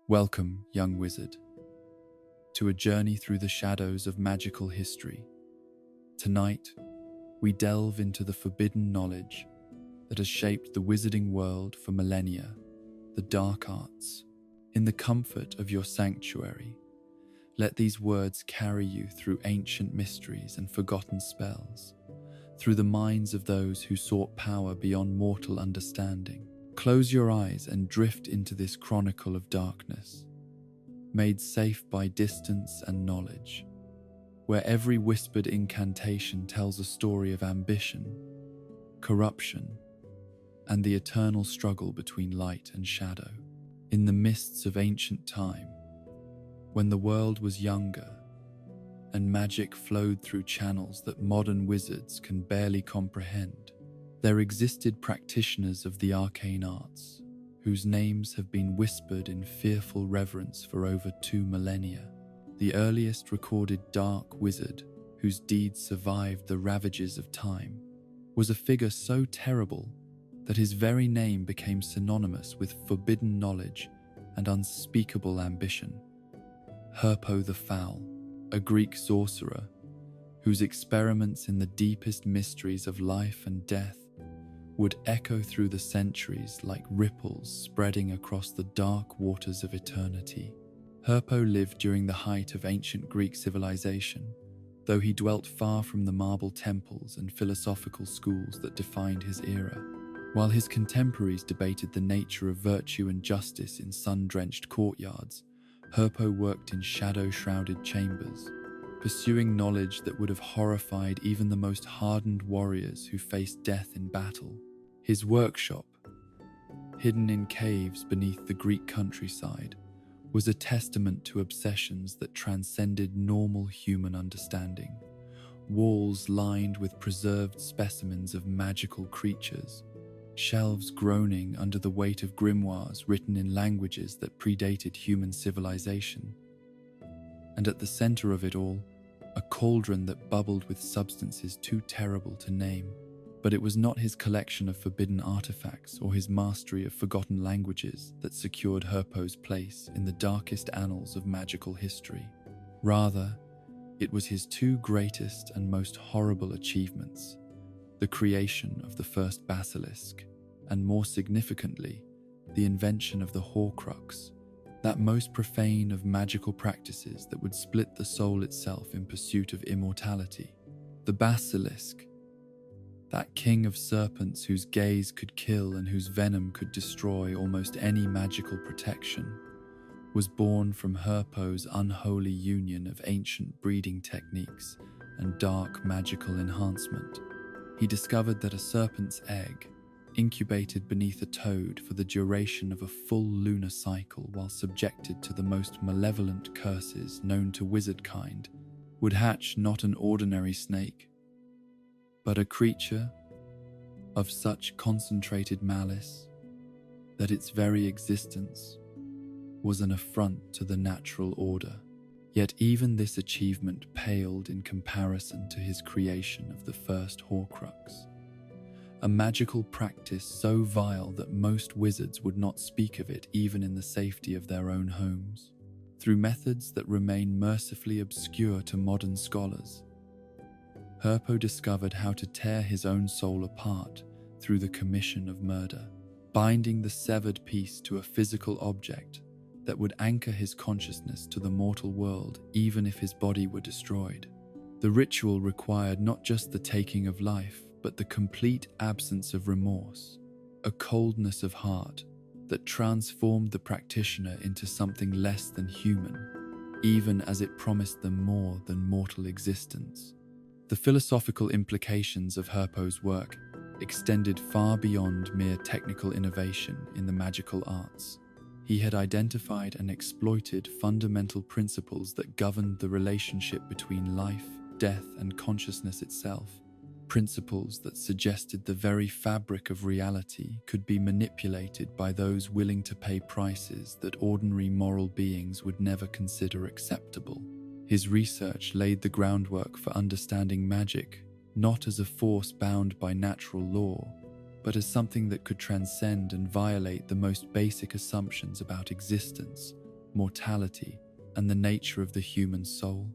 Welcome, young wizard, to a journey through the shadows of magical history. Tonight, we delve into the forbidden knowledge that has shaped the wizarding world for millennia, the dark arts. In the comfort of your sanctuary, let these words carry you through ancient mysteries and forgotten spells, through the minds of those who sought power beyond mortal understanding. Close your eyes and drift into this chronicle of darkness, made safe by distance and knowledge, where every whispered incantation tells a story of ambition, corruption, and the eternal struggle between light and shadow. In the mists of ancient time, when the world was younger and magic flowed through channels that modern wizards can barely comprehend, there existed practitioners of the arcane arts, whose names have been whispered in fearful reverence for over 2 millennia. The earliest recorded dark wizard, whose deeds survived the ravages of time, was a figure so terrible that his very name became synonymous with forbidden knowledge and unspeakable ambition. Herpo the Foul, a Greek sorcerer, whose experiments in the deepest mysteries of life and death would echo through the centuries like ripples spreading across the dark waters of eternity. Herpo lived during the height of ancient Greek civilization, though he dwelt far from the marble temples and philosophical schools that defined his era. While his contemporaries debated the nature of virtue and justice in sun-drenched courtyards, Herpo worked in shadow-shrouded chambers, pursuing knowledge that would have horrified even the most hardened warriors who faced death in battle. His workshop, hidden in caves beneath the Greek countryside, was a testament to obsessions that transcended normal human understanding. Walls lined with preserved specimens of magical creatures, shelves groaning under the weight of grimoires written in languages that predated human civilization. And at the center of it all, a cauldron that bubbled with substances too terrible to name. But it was not his collection of forbidden artifacts or his mastery of forgotten languages that secured Herpo's place in the darkest annals of magical history. Rather, it was his 2 greatest and most horrible achievements: the creation of the first basilisk, and more significantly, the invention of the Horcrux, that most profane of magical practices that would split the soul itself in pursuit of immortality. The basilisk, that king of serpents whose gaze could kill and whose venom could destroy almost any magical protection, was born from Herpo's unholy union of ancient breeding techniques and dark magical enhancement. He discovered that a serpent's egg, incubated beneath a toad for the duration of a full lunar cycle while subjected to the most malevolent curses known to wizardkind, would hatch not an ordinary snake, but a creature of such concentrated malice that its very existence was an affront to the natural order. Yet even this achievement paled in comparison to his creation of the first Horcrux, a magical practice so vile that most wizards would not speak of it even in the safety of their own homes. Through methods that remain mercifully obscure to modern scholars, Herpo discovered how to tear his own soul apart through the commission of murder, binding the severed piece to a physical object that would anchor his consciousness to the mortal world even if his body were destroyed. The ritual required not just the taking of life, but the complete absence of remorse, a coldness of heart that transformed the practitioner into something less than human, even as it promised them more than mortal existence. The philosophical implications of Herpo's work extended far beyond mere technical innovation in the magical arts. He had identified and exploited fundamental principles that governed the relationship between life, death, and consciousness itself. Principles that suggested the very fabric of reality could be manipulated by those willing to pay prices that ordinary moral beings would never consider acceptable. His research laid the groundwork for understanding magic, not as a force bound by natural law, but as something that could transcend and violate the most basic assumptions about existence, mortality, and the nature of the human soul.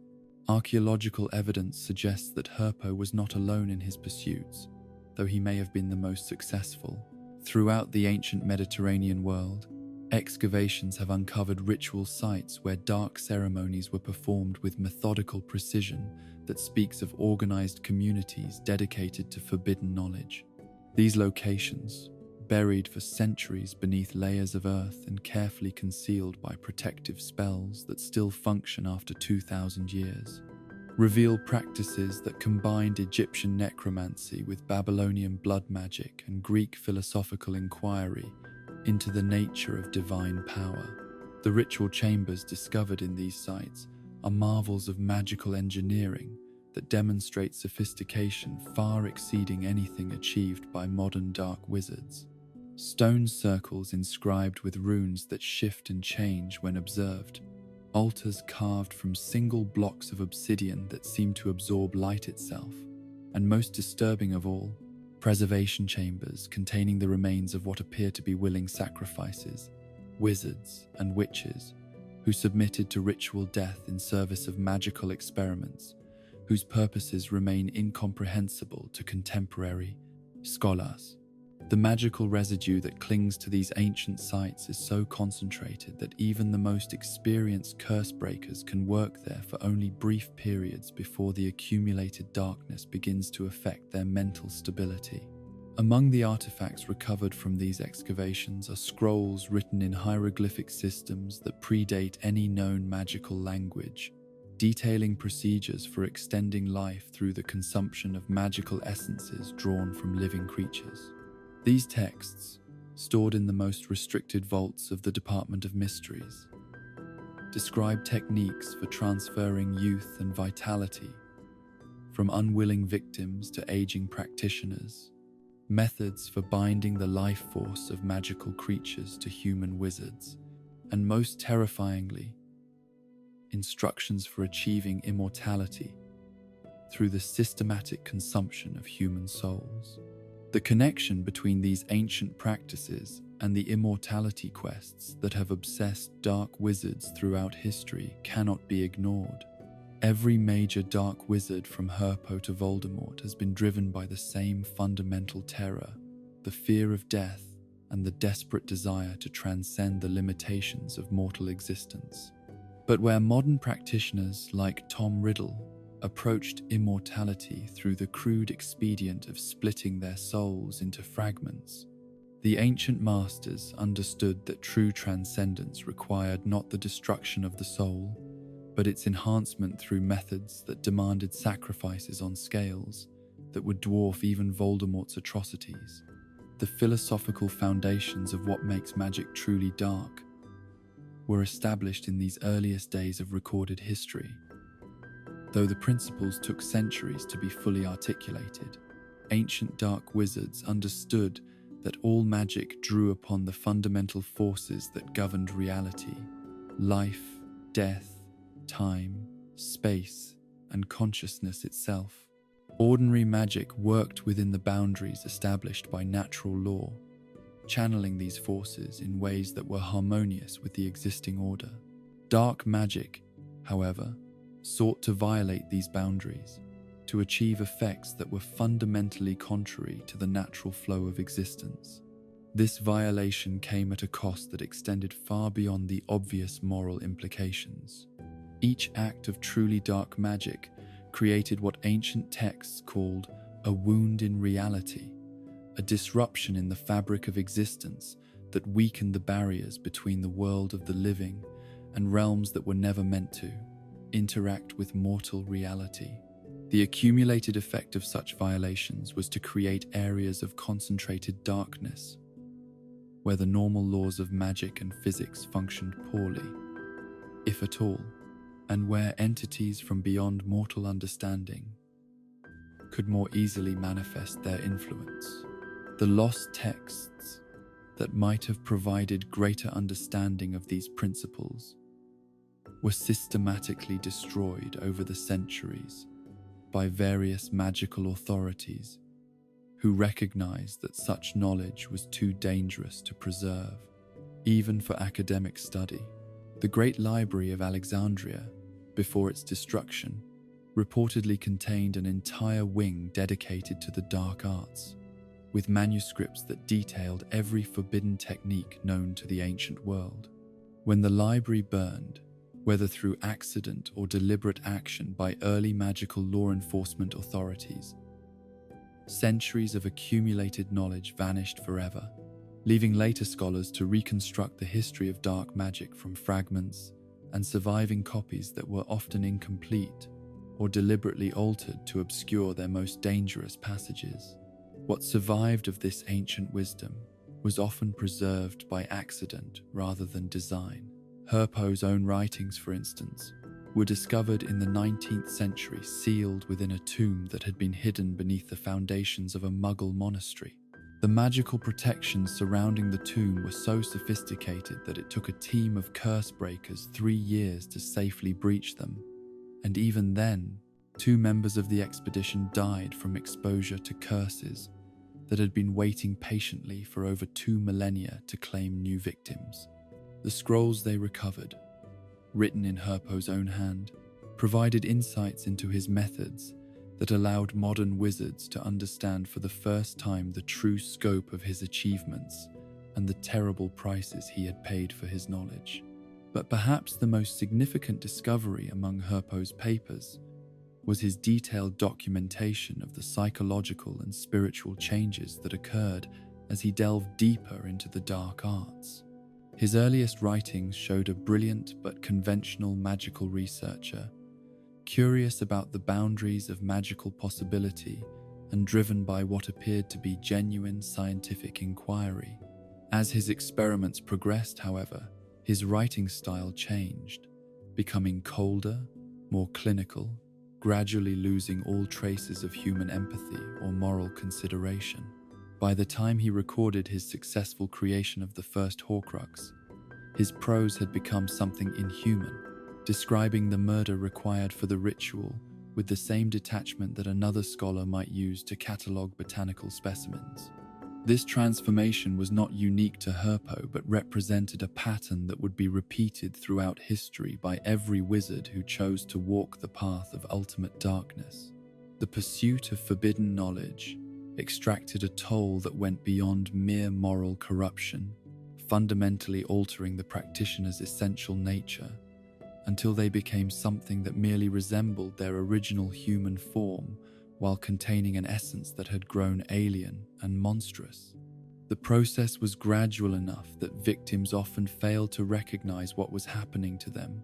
Archaeological evidence suggests that Herpo was not alone in his pursuits, though he may have been the most successful. Throughout the ancient Mediterranean world, excavations have uncovered ritual sites where dark ceremonies were performed with methodical precision that speaks of organized communities dedicated to forbidden knowledge. These locations, buried for centuries beneath layers of earth and carefully concealed by protective spells that still function after 2,000 years, reveal practices that combined Egyptian necromancy with Babylonian blood magic and Greek philosophical inquiry into the nature of divine power. The ritual chambers discovered in these sites are marvels of magical engineering that demonstrate sophistication far exceeding anything achieved by modern dark wizards. Stone circles inscribed with runes that shift and change when observed, altars carved from single blocks of obsidian that seem to absorb light itself, and most disturbing of all, preservation chambers containing the remains of what appear to be willing sacrifices, wizards and witches, who submitted to ritual death in service of magical experiments, whose purposes remain incomprehensible to contemporary scholars. The magical residue that clings to these ancient sites is so concentrated that even the most experienced curse breakers can work there for only brief periods before the accumulated darkness begins to affect their mental stability. Among the artifacts recovered from these excavations are scrolls written in hieroglyphic systems that predate any known magical language, detailing procedures for extending life through the consumption of magical essences drawn from living creatures. These texts, stored in the most restricted vaults of the Department of Mysteries, describe techniques for transferring youth and vitality from unwilling victims to aging practitioners, methods for binding the life force of magical creatures to human wizards, and most terrifyingly, instructions for achieving immortality through the systematic consumption of human souls. The connection between these ancient practices and the immortality quests that have obsessed dark wizards throughout history cannot be ignored. Every major dark wizard from Herpo to Voldemort has been driven by the same fundamental terror, the fear of death and the desperate desire to transcend the limitations of mortal existence. But where modern practitioners like Tom Riddle approached immortality through the crude expedient of splitting their souls into fragments, the ancient masters understood that true transcendence required not the destruction of the soul, but its enhancement through methods that demanded sacrifices on scales that would dwarf even Voldemort's atrocities. The philosophical foundations of what makes magic truly dark were established in these earliest days of recorded history. Though the principles took centuries to be fully articulated, ancient dark wizards understood that all magic drew upon the fundamental forces that governed reality: life, death, time, space, and consciousness itself. Ordinary magic worked within the boundaries established by natural law, channeling these forces in ways that were harmonious with the existing order. Dark magic, however, sought to violate these boundaries, to achieve effects that were fundamentally contrary to the natural flow of existence. This violation came at a cost that extended far beyond the obvious moral implications. Each act of truly dark magic created what ancient texts called a wound in reality, a disruption in the fabric of existence that weakened the barriers between the world of the living and realms that were never meant to interact with mortal reality. The accumulated effect of such violations was to create areas of concentrated darkness, where the normal laws of magic and physics functioned poorly, if at all, and where entities from beyond mortal understanding could more easily manifest their influence. The lost texts that might have provided greater understanding of these principles were systematically destroyed over the centuries by various magical authorities who recognized that such knowledge was too dangerous to preserve, even for academic study. The Great Library of Alexandria, before its destruction, reportedly contained an entire wing dedicated to the dark arts, with manuscripts that detailed every forbidden technique known to the ancient world. When the library burned, whether through accident or deliberate action by early magical law enforcement authorities, centuries of accumulated knowledge vanished forever, leaving later scholars to reconstruct the history of dark magic from fragments and surviving copies that were often incomplete or deliberately altered to obscure their most dangerous passages. What survived of this ancient wisdom was often preserved by accident rather than design. Herpo's own writings, for instance, were discovered in the 19th century sealed within a tomb that had been hidden beneath the foundations of a Mughal monastery. The magical protections surrounding the tomb were so sophisticated that it took a team of curse breakers 3 years to safely breach them, and even then, 2 members of the expedition died from exposure to curses that had been waiting patiently for over 2 millennia to claim new victims. The scrolls they recovered, written in Herpo's own hand, provided insights into his methods that allowed modern wizards to understand for the first time the true scope of his achievements and the terrible prices he had paid for his knowledge. But perhaps the most significant discovery among Herpo's papers was his detailed documentation of the psychological and spiritual changes that occurred as he delved deeper into the dark arts. His earliest writings showed a brilliant but conventional magical researcher, curious about the boundaries of magical possibility and driven by what appeared to be genuine scientific inquiry. As his experiments progressed, however, his writing style changed, becoming colder, more clinical, gradually losing all traces of human empathy or moral consideration. By the time he recorded his successful creation of the first Horcrux, his prose had become something inhuman, describing the murder required for the ritual with the same detachment that another scholar might use to catalogue botanical specimens. This transformation was not unique to Herpo, but represented a pattern that would be repeated throughout history by every wizard who chose to walk the path of ultimate darkness. The pursuit of forbidden knowledge extracted a toll that went beyond mere moral corruption, fundamentally altering the practitioner's essential nature until they became something that merely resembled their original human form while containing an essence that had grown alien and monstrous. The process was gradual enough that victims often failed to recognize what was happening to them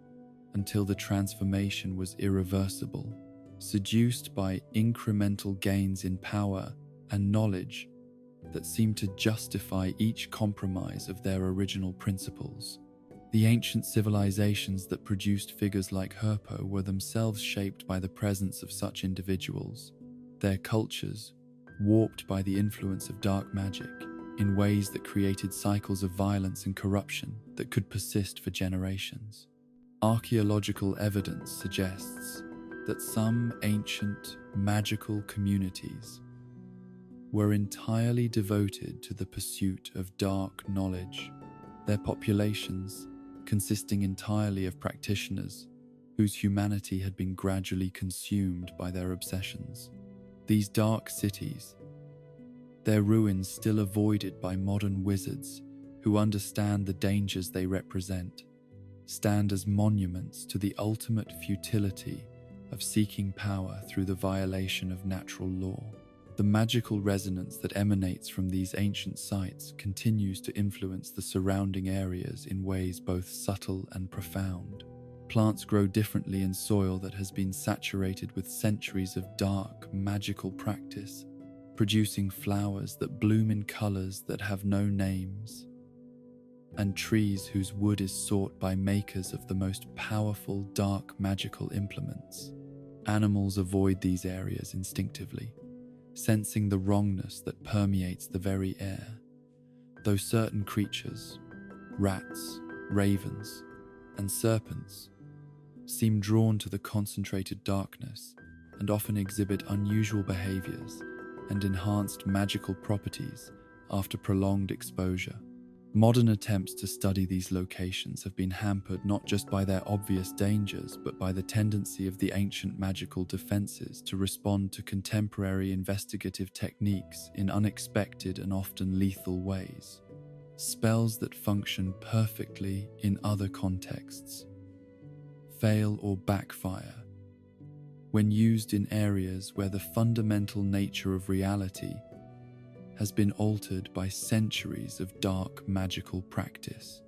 until the transformation was irreversible, seduced by incremental gains in power and knowledge that seemed to justify each compromise of their original principles. The ancient civilizations that produced figures like Herpo were themselves shaped by the presence of such individuals, their cultures warped by the influence of dark magic in ways that created cycles of violence and corruption that could persist for generations. Archaeological evidence suggests that some ancient magical communities were entirely devoted to the pursuit of dark knowledge, their populations consisting entirely of practitioners whose humanity had been gradually consumed by their obsessions. These dark cities, their ruins still avoided by modern wizards who understand the dangers they represent, stand as monuments to the ultimate futility of seeking power through the violation of natural law. The magical resonance that emanates from these ancient sites continues to influence the surrounding areas in ways both subtle and profound. Plants grow differently in soil that has been saturated with centuries of dark, magical practice, producing flowers that bloom in colors that have no names, and trees whose wood is sought by makers of the most powerful dark magical implements. Animals avoid these areas instinctively, sensing the wrongness that permeates the very air, though certain creatures, rats, ravens, and serpents, seem drawn to the concentrated darkness and often exhibit unusual behaviors and enhanced magical properties after prolonged exposure. Modern attempts to study these locations have been hampered not just by their obvious dangers, but by the tendency of the ancient magical defenses to respond to contemporary investigative techniques in unexpected and often lethal ways. Spells that function perfectly in other contexts fail or backfire when used in areas where the fundamental nature of reality has been altered by centuries of dark magical practice.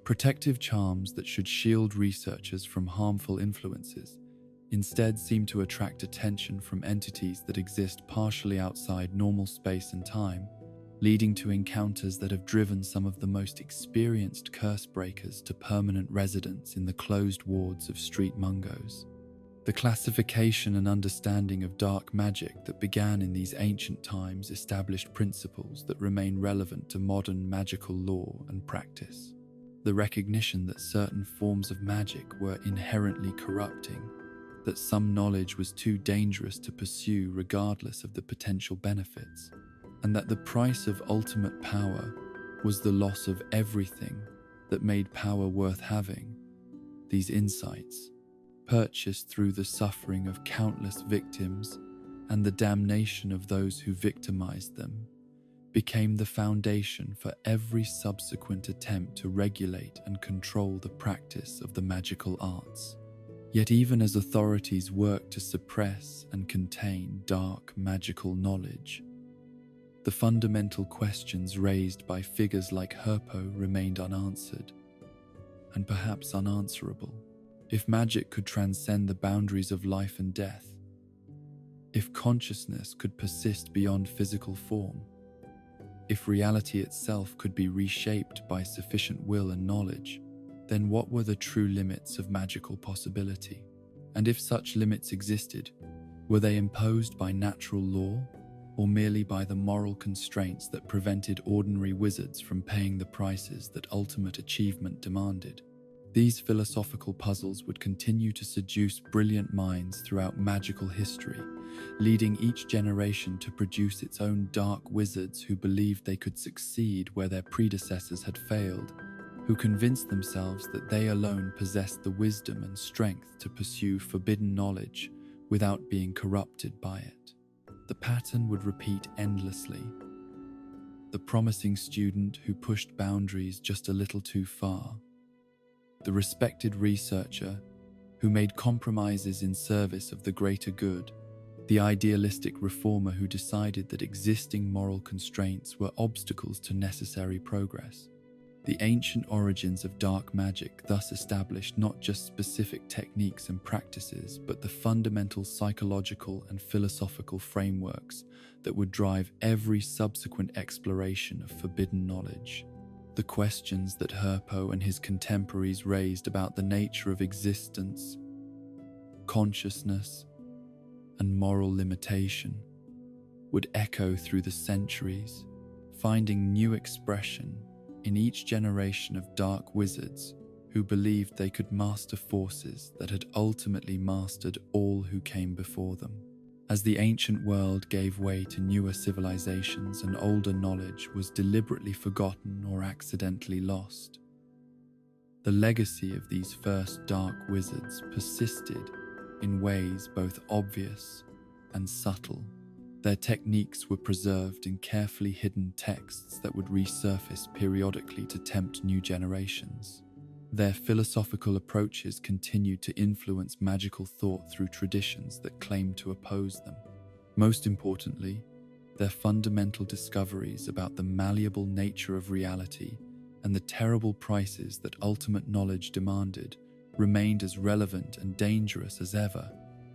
Protective charms that should shield researchers from harmful influences instead seem to attract attention from entities that exist partially outside normal space and time, leading to encounters that have driven some of the most experienced curse breakers to permanent residence in the closed wards of street mungos. The classification and understanding of dark magic that began in these ancient times established principles that remain relevant to modern magical law and practice. The recognition that certain forms of magic were inherently corrupting, that some knowledge was too dangerous to pursue regardless of the potential benefits, and that the price of ultimate power was the loss of everything that made power worth having. These insights, purchased through the suffering of countless victims and the damnation of those who victimized them, became the foundation for every subsequent attempt to regulate and control the practice of the magical arts. Yet even as authorities worked to suppress and contain dark magical knowledge, the fundamental questions raised by figures like Herpo remained unanswered, and perhaps unanswerable. If magic could transcend the boundaries of life and death, if consciousness could persist beyond physical form, if reality itself could be reshaped by sufficient will and knowledge, then what were the true limits of magical possibility? And if such limits existed, were they imposed by natural law or merely by the moral constraints that prevented ordinary wizards from paying the prices that ultimate achievement demanded? These philosophical puzzles would continue to seduce brilliant minds throughout magical history, leading each generation to produce its own dark wizards who believed they could succeed where their predecessors had failed, who convinced themselves that they alone possessed the wisdom and strength to pursue forbidden knowledge without being corrupted by it. The pattern would repeat endlessly. The promising student who pushed boundaries just a little too far, the respected researcher who made compromises in service of the greater good, the idealistic reformer who decided that existing moral constraints were obstacles to necessary progress. The ancient origins of dark magic thus established not just specific techniques and practices, but the fundamental psychological and philosophical frameworks that would drive every subsequent exploration of forbidden knowledge. The questions that Herpo and his contemporaries raised about the nature of existence, consciousness, and moral limitation would echo through the centuries, finding new expression in each generation of dark wizards who believed they could master forces that had ultimately mastered all who came before them. As the ancient world gave way to newer civilizations and older knowledge was deliberately forgotten or accidentally lost, the legacy of these first dark wizards persisted in ways both obvious and subtle. Their techniques were preserved in carefully hidden texts that would resurface periodically to tempt new generations. Their philosophical approaches continued to influence magical thought through traditions that claimed to oppose them. Most importantly, their fundamental discoveries about the malleable nature of reality and the terrible prices that ultimate knowledge demanded remained as relevant and dangerous as ever,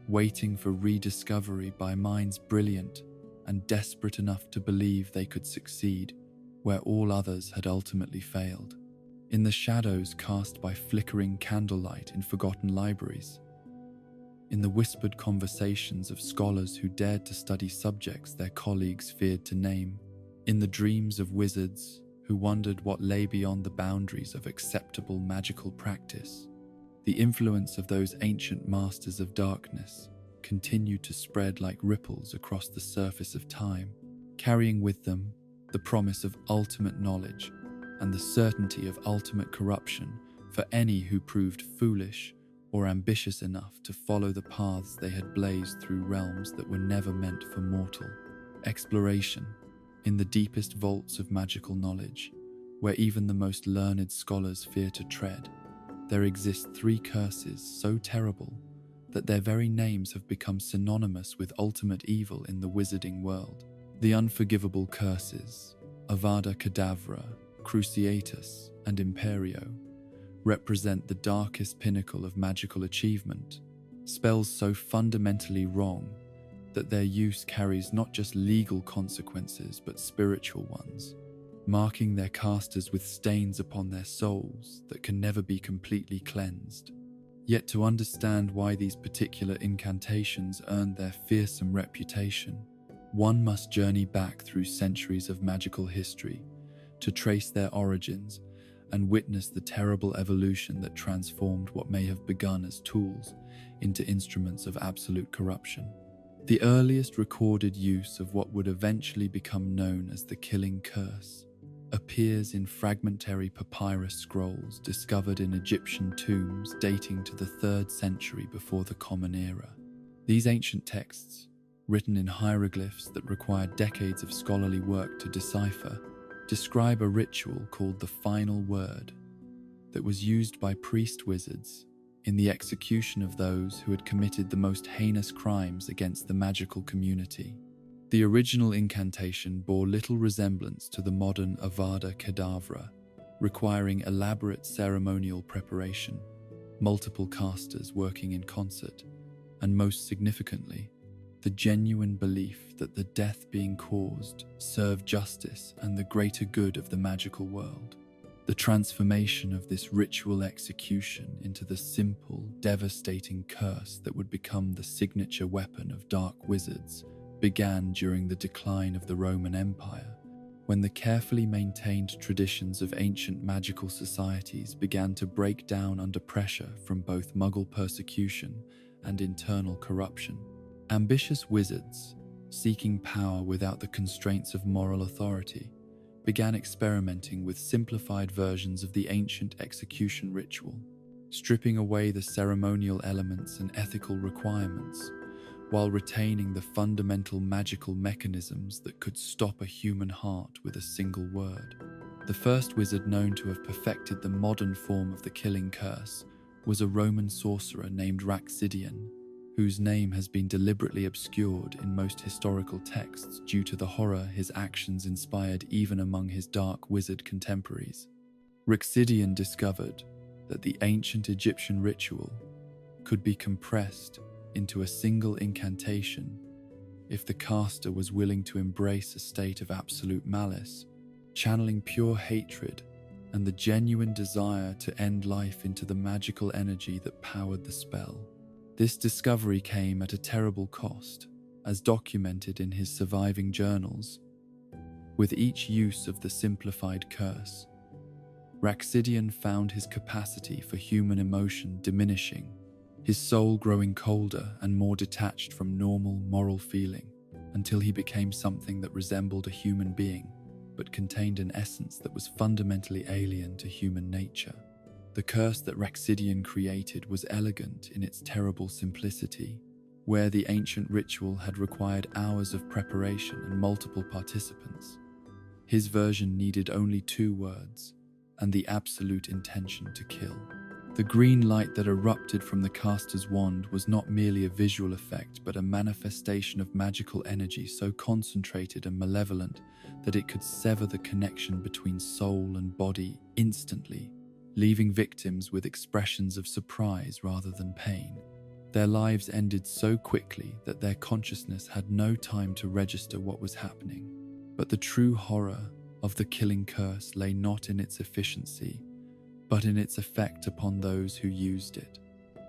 waiting for rediscovery by minds brilliant and desperate enough to believe they could succeed where all others had ultimately failed. In the shadows cast by flickering candlelight in forgotten libraries, in the whispered conversations of scholars who dared to study subjects their colleagues feared to name, in the dreams of wizards who wondered what lay beyond the boundaries of acceptable magical practice, the influence of those ancient masters of darkness continued to spread like ripples across the surface of time, carrying with them the promise of ultimate knowledge and the certainty of ultimate corruption for any who proved foolish or ambitious enough to follow the paths they had blazed through realms that were never meant for mortal exploration. In the deepest vaults of magical knowledge, where even the most learned scholars fear to tread, there exist 3 curses so terrible that their very names have become synonymous with ultimate evil in the wizarding world. The unforgivable curses, Avada Kedavra, Cruciatus, and Imperio, represent the darkest pinnacle of magical achievement, spells so fundamentally wrong that their use carries not just legal consequences but spiritual ones, marking their casters with stains upon their souls that can never be completely cleansed. Yet to understand why these particular incantations earned their fearsome reputation, one must journey back through centuries of magical history to trace their origins and witness the terrible evolution that transformed what may have begun as tools into instruments of absolute corruption. The earliest recorded use of what would eventually become known as the Killing Curse appears in fragmentary papyrus scrolls discovered in Egyptian tombs dating to the 3rd century before the Common Era. These ancient texts, written in hieroglyphs that required decades of scholarly work to decipher, describe a ritual called the Final Word that was used by priest wizards in the execution of those who had committed the most heinous crimes against the magical community. The original incantation bore little resemblance to the modern Avada Kedavra, requiring elaborate ceremonial preparation, multiple casters working in concert, and most significantly, the genuine belief that the death being caused served justice and the greater good of the magical world. The transformation of this ritual execution into the simple, devastating curse that would become the signature weapon of dark wizards began during the decline of the Roman Empire, when the carefully maintained traditions of ancient magical societies began to break down under pressure from both Muggle persecution and internal corruption. Ambitious wizards, seeking power without the constraints of moral authority, began experimenting with simplified versions of the ancient execution ritual, stripping away the ceremonial elements and ethical requirements, while retaining the fundamental magical mechanisms that could stop a human heart with a single word. The first wizard known to have perfected the modern form of the Killing Curse was a Roman sorcerer named Wraxidian, whose name has been deliberately obscured in most historical texts due to the horror his actions inspired even among his dark wizard contemporaries. Wraxidian discovered that the ancient Egyptian ritual could be compressed into a single incantation if the caster was willing to embrace a state of absolute malice, channeling pure hatred and the genuine desire to end life into the magical energy that powered the spell. This discovery came at a terrible cost, as documented in his surviving journals. With each use of the simplified curse, Wraxidian found his capacity for human emotion diminishing, his soul growing colder and more detached from normal moral feeling, until he became something that resembled a human being, but contained an essence that was fundamentally alien to human nature. The curse that Wraxidian created was elegant in its terrible simplicity, where the ancient ritual had required hours of preparation and multiple participants. His version needed only 2 words, and the absolute intention to kill. The green light that erupted from the caster's wand was not merely a visual effect, but a manifestation of magical energy so concentrated and malevolent that it could sever the connection between soul and body instantly, leaving victims with expressions of surprise rather than pain. Their lives ended so quickly that their consciousness had no time to register what was happening. But the true horror of the Killing Curse lay not in its efficiency, but in its effect upon those who used it.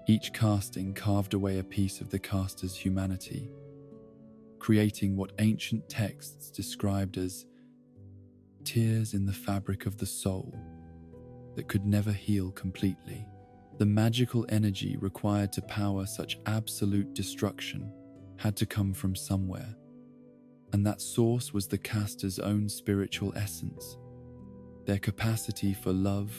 Each casting carved away a piece of the caster's humanity, creating what ancient texts described as tears in the fabric of the soul that could never heal completely. The magical energy required to power such absolute destruction had to come from somewhere, and that source was the caster's own spiritual essence. their capacity for love,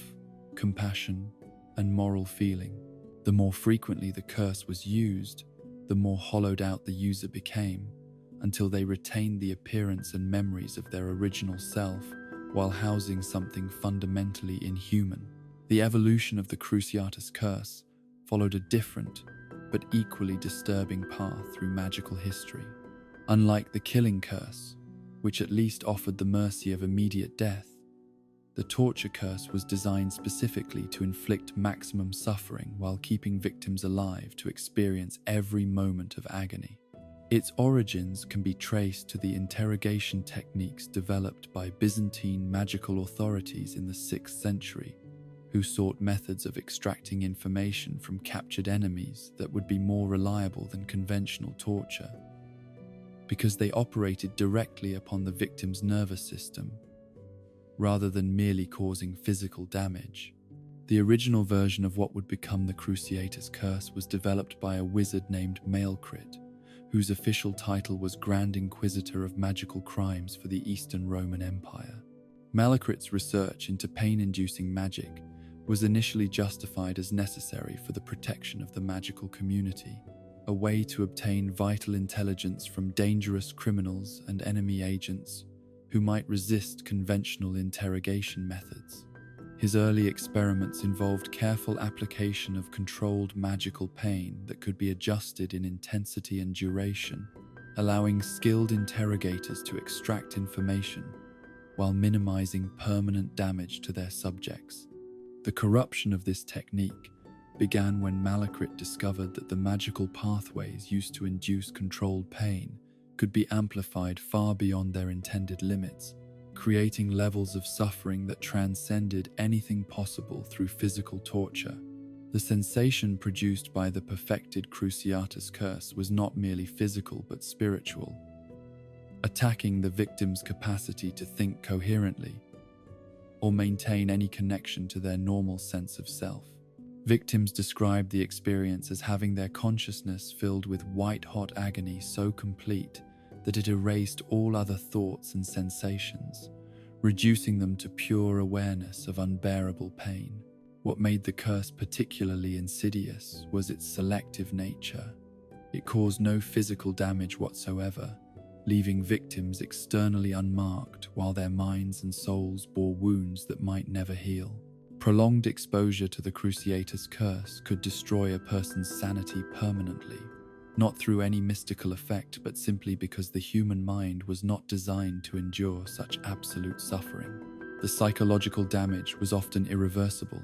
compassion, and moral feeling. The more frequently the curse was used, the more hollowed out the user became, until they retained the appearance and memories of their original self while housing something fundamentally inhuman. The evolution of the Cruciatus curse followed a different but equally disturbing path through magical history. Unlike the killing curse, which at least offered the mercy of immediate death, the torture curse was designed specifically to inflict maximum suffering while keeping victims alive to experience every moment of agony. Its origins can be traced to the interrogation techniques developed by Byzantine magical authorities in the 6th century, who sought methods of extracting information from captured enemies that would be more reliable than conventional torture. Because they operated directly upon the victim's nervous system, rather than merely causing physical damage. The original version of what would become the Cruciatus curse was developed by a wizard named Malcrit, whose official title was Grand Inquisitor of Magical Crimes for the Eastern Roman Empire. Malcrit's research into pain-inducing magic was initially justified as necessary for the protection of the magical community, a way to obtain vital intelligence from dangerous criminals and enemy agents who might resist conventional interrogation methods. His early experiments involved careful application of controlled magical pain that could be adjusted in intensity and duration, allowing skilled interrogators to extract information while minimizing permanent damage to their subjects. The corruption of this technique began when Malcrit discovered that the magical pathways used to induce controlled pain could be amplified far beyond their intended limits, creating levels of suffering that transcended anything possible through physical torture. The sensation produced by the perfected Cruciatus curse was not merely physical but spiritual, attacking the victim's capacity to think coherently or maintain any connection to their normal sense of self. Victims described the experience as having their consciousness filled with white-hot agony so complete that it erased all other thoughts and sensations, reducing them to pure awareness of unbearable pain. What made the curse particularly insidious was its selective nature. It caused no physical damage whatsoever, leaving victims externally unmarked while their minds and souls bore wounds that might never heal. Prolonged exposure to the Cruciatus curse could destroy a person's sanity permanently, not through any mystical effect but simply because the human mind was not designed to endure such absolute suffering. The psychological damage was often irreversible,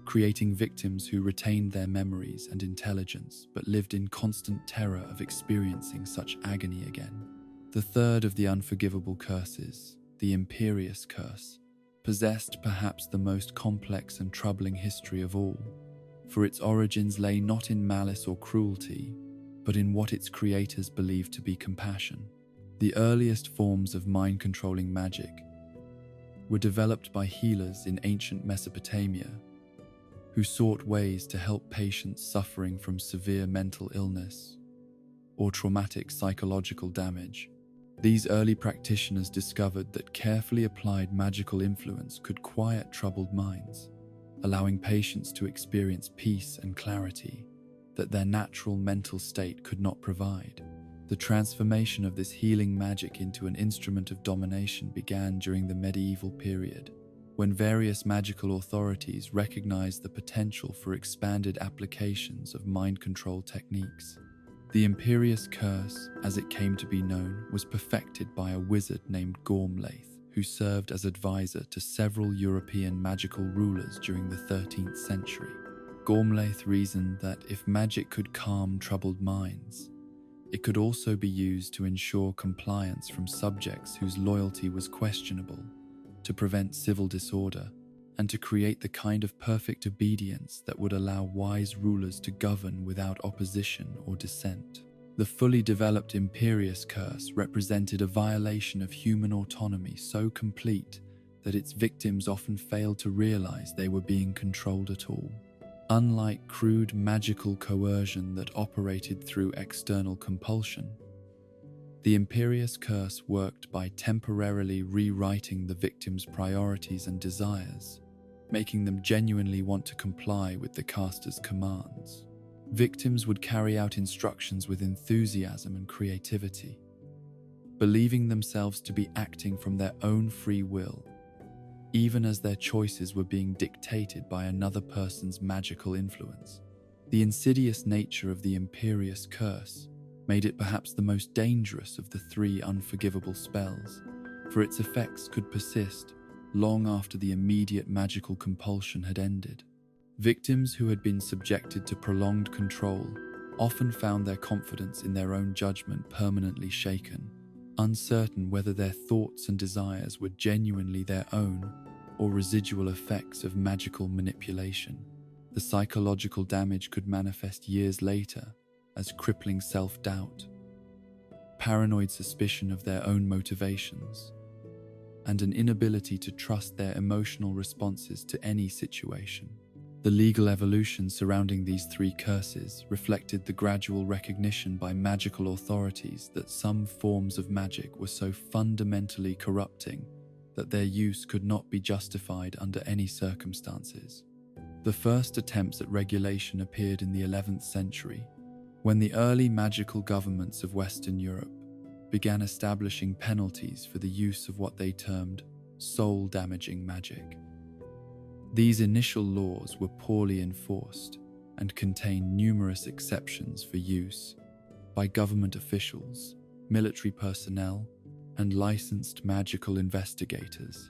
creating victims who retained their memories and intelligence but lived in constant terror of experiencing such agony again. The third of the unforgivable curses, the Imperious Curse, possessed perhaps the most complex and troubling history of all, for its origins lay not in malice or cruelty, but in what its creators believed to be compassion. The earliest forms of mind-controlling magic were developed by healers in ancient Mesopotamia, who sought ways to help patients suffering from severe mental illness or traumatic psychological damage. These early practitioners discovered that carefully applied magical influence could quiet troubled minds, allowing patients to experience peace and clarity that their natural mental state could not provide. The transformation of this healing magic into an instrument of domination began during the medieval period, when various magical authorities recognized the potential for expanded applications of mind control techniques. The Imperious Curse, as it came to be known, was perfected by a wizard named Gormlaith, who served as advisor to several European magical rulers during the 13th century. Gormlaith reasoned that if magic could calm troubled minds, it could also be used to ensure compliance from subjects whose loyalty was questionable, to prevent civil disorder, and to create the kind of perfect obedience that would allow wise rulers to govern without opposition or dissent. The fully developed Imperious Curse represented a violation of human autonomy so complete that its victims often failed to realize they were being controlled at all. Unlike crude magical coercion that operated through external compulsion, The Imperious Curse worked by temporarily rewriting the victim's priorities and desires, making them genuinely want to comply with the caster's commands. Victims would carry out instructions with enthusiasm and creativity, believing themselves to be acting from their own free will, even as their choices were being dictated by another person's magical influence. The insidious nature of the Imperious Curse made it perhaps the most dangerous of the three unforgivable spells, for its effects could persist long after the immediate magical compulsion had ended. Victims who had been subjected to prolonged control often found their confidence in their own judgment permanently shaken, uncertain whether their thoughts and desires were genuinely their own or residual effects of magical manipulation. The psychological damage could manifest years later as crippling self-doubt, paranoid suspicion of their own motivations, and an inability to trust their emotional responses to any situation. The legal evolution surrounding these three curses reflected the gradual recognition by magical authorities that some forms of magic were so fundamentally corrupting that their use could not be justified under any circumstances. The first attempts at regulation appeared in the 11th century, when the early magical governments of Western Europe began establishing penalties for the use of what they termed soul-damaging magic. These initial laws were poorly enforced and contained numerous exceptions for use by government officials, military personnel, and licensed magical investigators.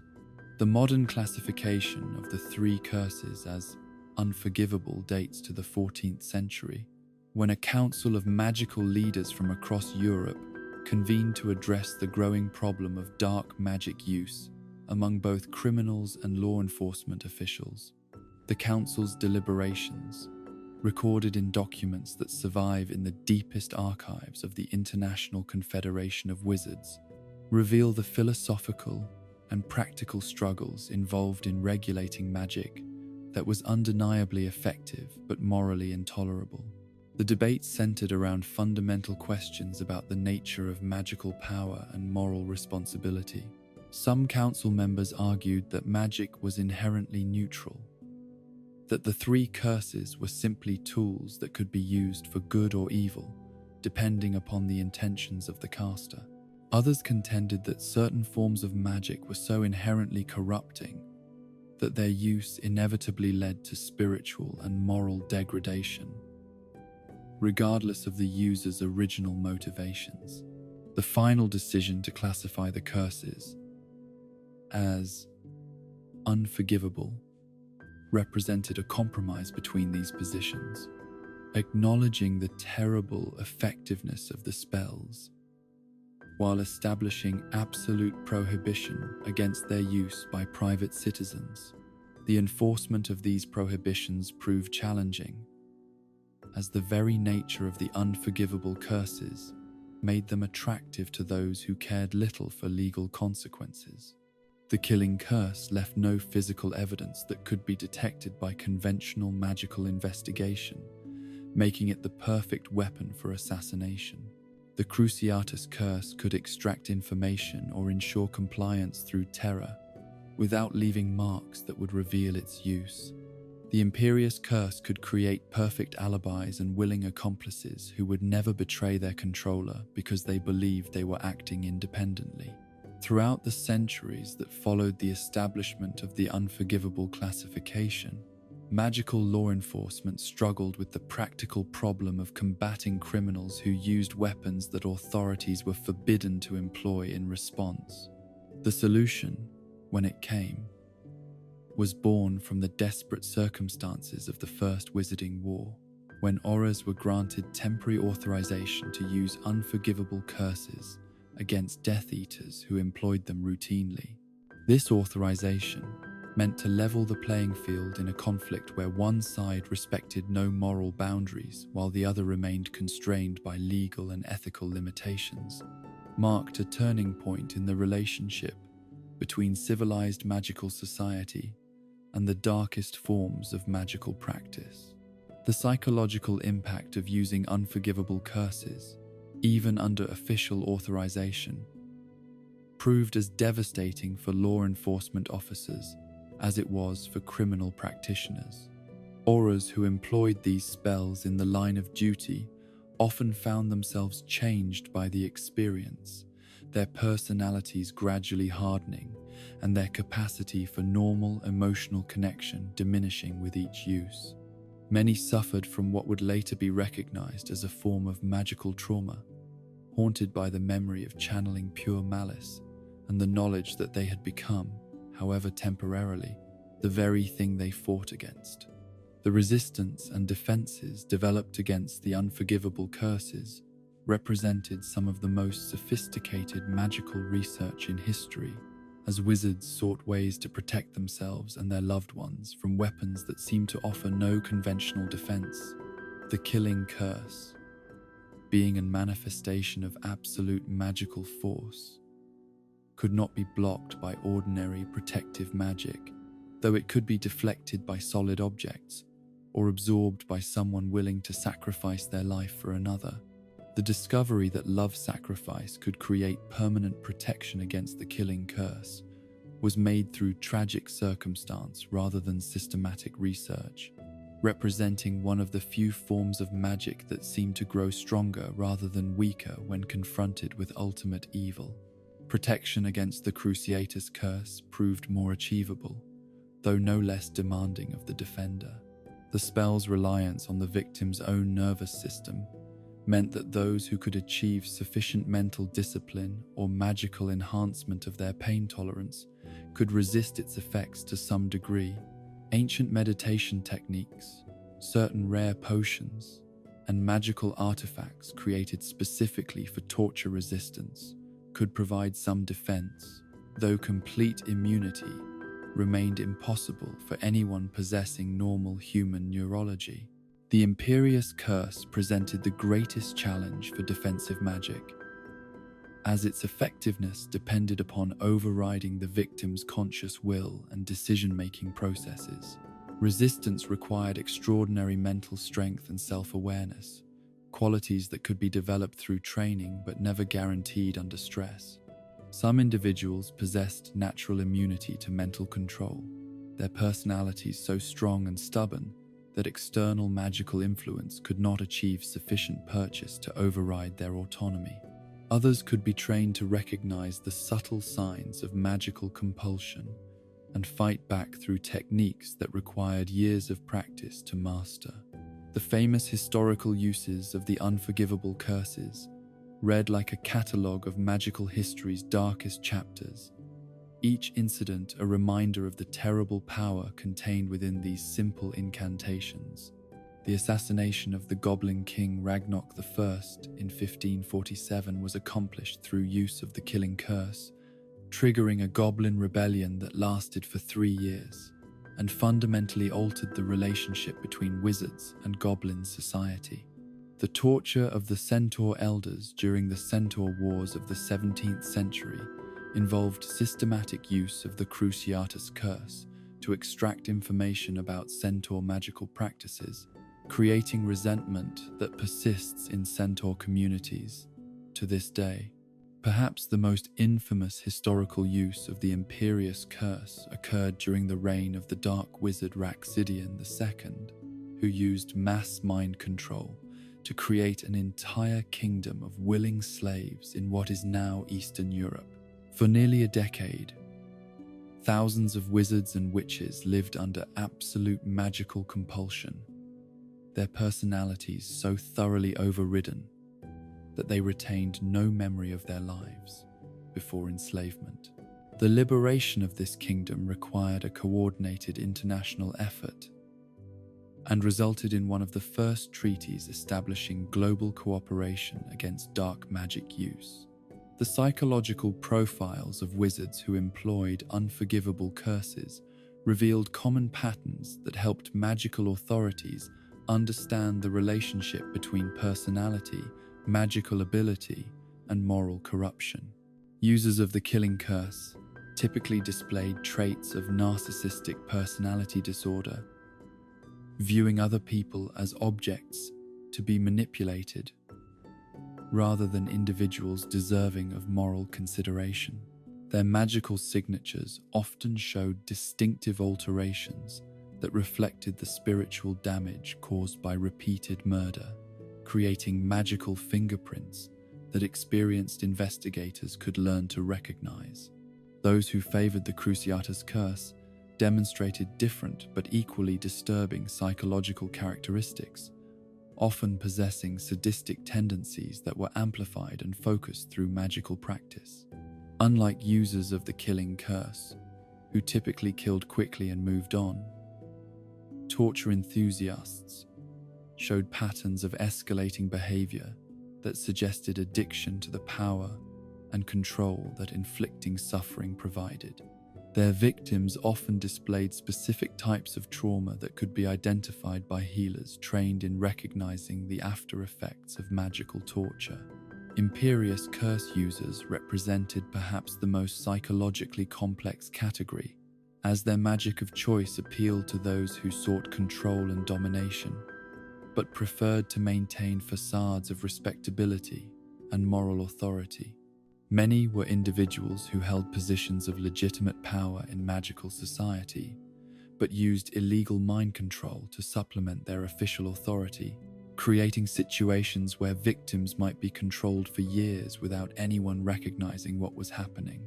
The modern classification of the three curses as unforgivable dates to the 14th century, when a council of magical leaders from across Europe convened to address the growing problem of dark magic use among both criminals and law enforcement officials. The council's deliberations, recorded in documents that survive in the deepest archives of the International Confederation of Wizards, reveal the philosophical and practical struggles involved in regulating magic that was undeniably effective but morally intolerable. The debate centered around fundamental questions about the nature of magical power and moral responsibility. Some council members argued that magic was inherently neutral, that the three curses were simply tools that could be used for good or evil, depending upon the intentions of the caster. Others contended that certain forms of magic were so inherently corrupting that their use inevitably led to spiritual and moral degradation, regardless of the user's original motivations. The final decision to classify the curses as unforgivable represented a compromise between these positions, acknowledging the terrible effectiveness of the spells, while establishing absolute prohibition against their use by private citizens. The enforcement of these prohibitions proved challenging, as the very nature of the unforgivable curses made them attractive to those who cared little for legal consequences. The killing curse left no physical evidence that could be detected by conventional magical investigation, making it the perfect weapon for assassination. The Cruciatus curse could extract information or ensure compliance through terror, without leaving marks that would reveal its use. The Imperious Curse could create perfect alibis and willing accomplices who would never betray their controller because they believed they were acting independently. Throughout the centuries that followed the establishment of the unforgivable classification, magical law enforcement struggled with the practical problem of combating criminals who used weapons that authorities were forbidden to employ in response. The solution, when it came, was born from the desperate circumstances of the First Wizarding War, when Aurors were granted temporary authorization to use unforgivable curses against Death Eaters who employed them routinely. This authorization meant to level the playing field in a conflict where one side respected no moral boundaries while the other remained constrained by legal and ethical limitations, marked a turning point in the relationship between civilized magical society and the darkest forms of magical practice. The psychological impact of using unforgivable curses even under official authorization, proved as devastating for law enforcement officers as it was for criminal practitioners. Aurors who employed these spells in the line of duty often found themselves changed by the experience, their personalities gradually hardening and their capacity for normal emotional connection diminishing with each use. Many suffered from what would later be recognized as a form of magical trauma, haunted by the memory of channeling pure malice and the knowledge that they had become, however temporarily, the very thing they fought against. The resistance and defenses developed against the unforgivable curses represented some of the most sophisticated magical research in history, as wizards sought ways to protect themselves and their loved ones from weapons that seemed to offer no conventional defense. The killing curse, being a manifestation of absolute magical force, could not be blocked by ordinary protective magic, though it could be deflected by solid objects or absorbed by someone willing to sacrifice their life for another. The discovery that love sacrifice could create permanent protection against the killing curse was made through tragic circumstance rather than systematic research, representing one of the few forms of magic that seemed to grow stronger rather than weaker when confronted with ultimate evil. Protection against the Cruciatus curse proved more achievable, though no less demanding of the defender. The spell's reliance on the victim's own nervous system meant that those who could achieve sufficient mental discipline or magical enhancement of their pain tolerance could resist its effects to some degree. Ancient meditation techniques, certain rare potions, and magical artifacts created specifically for torture resistance could provide some defense, though complete immunity remained impossible for anyone possessing normal human neurology. The Imperious Curse presented the greatest challenge for defensive magic, as its effectiveness depended upon overriding the victim's conscious will and decision-making processes. Resistance required extraordinary mental strength and self-awareness, qualities that could be developed through training but never guaranteed under stress. Some individuals possessed natural immunity to mental control, their personalities so strong and stubborn that external magical influence could not achieve sufficient purchase to override their autonomy. Others could be trained to recognize the subtle signs of magical compulsion and fight back through techniques that required years of practice to master. The famous historical uses of the unforgivable curses read like a catalogue of magical history's darkest chapters, each incident a reminder of the terrible power contained within these simple incantations. The assassination of the Goblin King Ragnarok I in 1547 was accomplished through use of the killing curse, triggering a goblin rebellion that lasted for 3 years and fundamentally altered the relationship between wizards and goblin society. The torture of the Centaur elders during the Centaur Wars of the 17th century involved systematic use of the Cruciatus curse to extract information about Centaur magical practices, creating resentment that persists in Centaur communities to this day. Perhaps the most infamous historical use of the Imperious Curse occurred during the reign of the dark wizard Raxidian II, who used mass mind control to create an entire kingdom of willing slaves in what is now Eastern Europe. For nearly a decade, thousands of wizards and witches lived under absolute magical compulsion, their personalities so thoroughly overridden that they retained no memory of their lives before enslavement. The liberation of this kingdom required a coordinated international effort and resulted in one of the first treaties establishing global cooperation against dark magic use. The psychological profiles of wizards who employed unforgivable curses revealed common patterns that helped magical authorities understand the relationship between personality, magical ability, and moral corruption. Users of the killing curse typically displayed traits of narcissistic personality disorder, viewing other people as objects to be manipulated, rather than individuals deserving of moral consideration. Their magical signatures often showed distinctive alterations that reflected the spiritual damage caused by repeated murder, creating magical fingerprints that experienced investigators could learn to recognize. Those who favored the Cruciatus curse demonstrated different but equally disturbing psychological characteristics, often possessing sadistic tendencies that were amplified and focused through magical practice. Unlike users of the killing curse, who typically killed quickly and moved on, torture enthusiasts showed patterns of escalating behavior that suggested addiction to the power and control that inflicting suffering provided. Their victims often displayed specific types of trauma that could be identified by healers trained in recognizing the after effects of magical torture. Imperious curse users represented perhaps the most psychologically complex category, as their magic of choice appealed to those who sought control and domination, but preferred to maintain facades of respectability and moral authority. Many were individuals who held positions of legitimate power in magical society, but used illegal mind control to supplement their official authority, creating situations where victims might be controlled for years without anyone recognizing what was happening.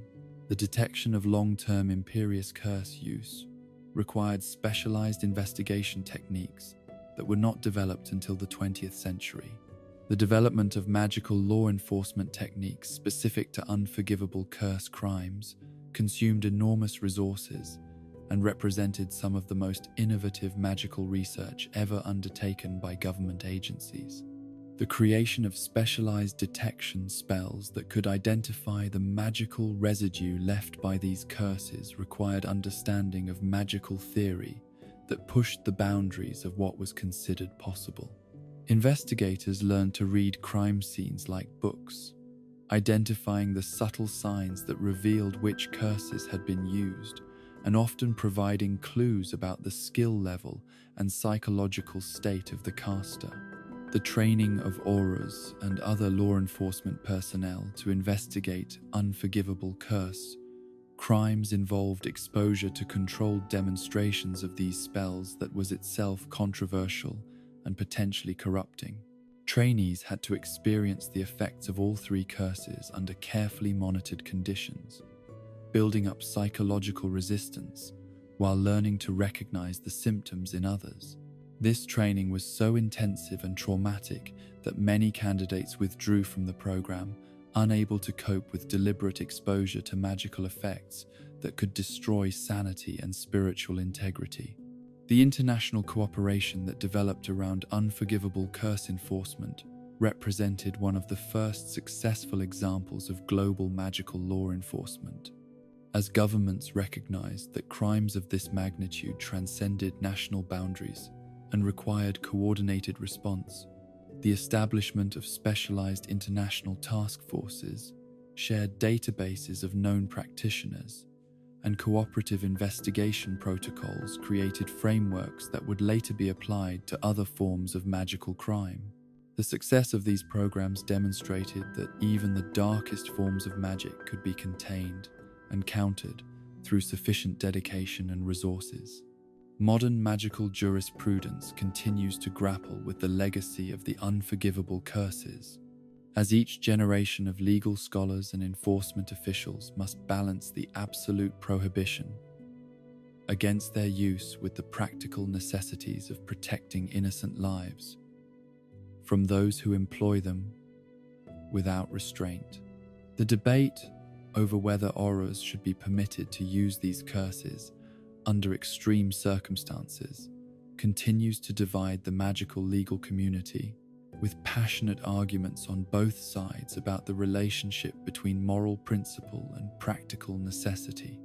The detection of long-term imperious curse use required specialized investigation techniques that were not developed until the 20th century. The development of magical law enforcement techniques specific to unforgivable curse crimes consumed enormous resources and represented some of the most innovative magical research ever undertaken by government agencies. The creation of specialized detection spells that could identify the magical residue left by these curses required understanding of magical theory that pushed the boundaries of what was considered possible. Investigators learned to read crime scenes like books, identifying the subtle signs that revealed which curses had been used, and often providing clues about the skill level and psychological state of the caster. The training of auras and other law enforcement personnel to investigate unforgivable curse crimes involved exposure to controlled demonstrations of these spells that was itself controversial and potentially corrupting. Trainees had to experience the effects of all three curses under carefully monitored conditions, building up psychological resistance while learning to recognize the symptoms in others. This training was so intensive and traumatic that many candidates withdrew from the program, unable to cope with deliberate exposure to magical effects that could destroy sanity and spiritual integrity. The international cooperation that developed around unforgivable curse enforcement represented one of the first successful examples of global magical law enforcement. As governments recognized that crimes of this magnitude transcended national boundaries and required coordinated response, the establishment of specialized international task forces, shared databases of known practitioners, and cooperative investigation protocols created frameworks that would later be applied to other forms of magical crime. The success of these programs demonstrated that even the darkest forms of magic could be contained and countered through sufficient dedication and resources. Modern magical jurisprudence continues to grapple with the legacy of the unforgivable curses, as each generation of legal scholars and enforcement officials must balance the absolute prohibition against their use with the practical necessities of protecting innocent lives from those who employ them without restraint. The debate over whether auras should be permitted to use these curses under extreme circumstances continues to divide the magical legal community, with passionate arguments on both sides about the relationship between moral principle and practical necessity.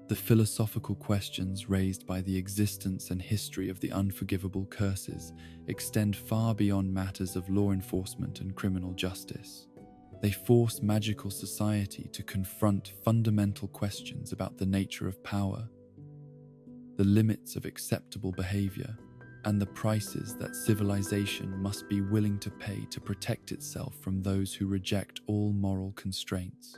The philosophical questions raised by the existence and history of the unforgivable curses extend far beyond matters of law enforcement and criminal justice. They force magical society to confront fundamental questions about the nature of power, the limits of acceptable behavior, and the prices that civilization must be willing to pay to protect itself from those who reject all moral constraints.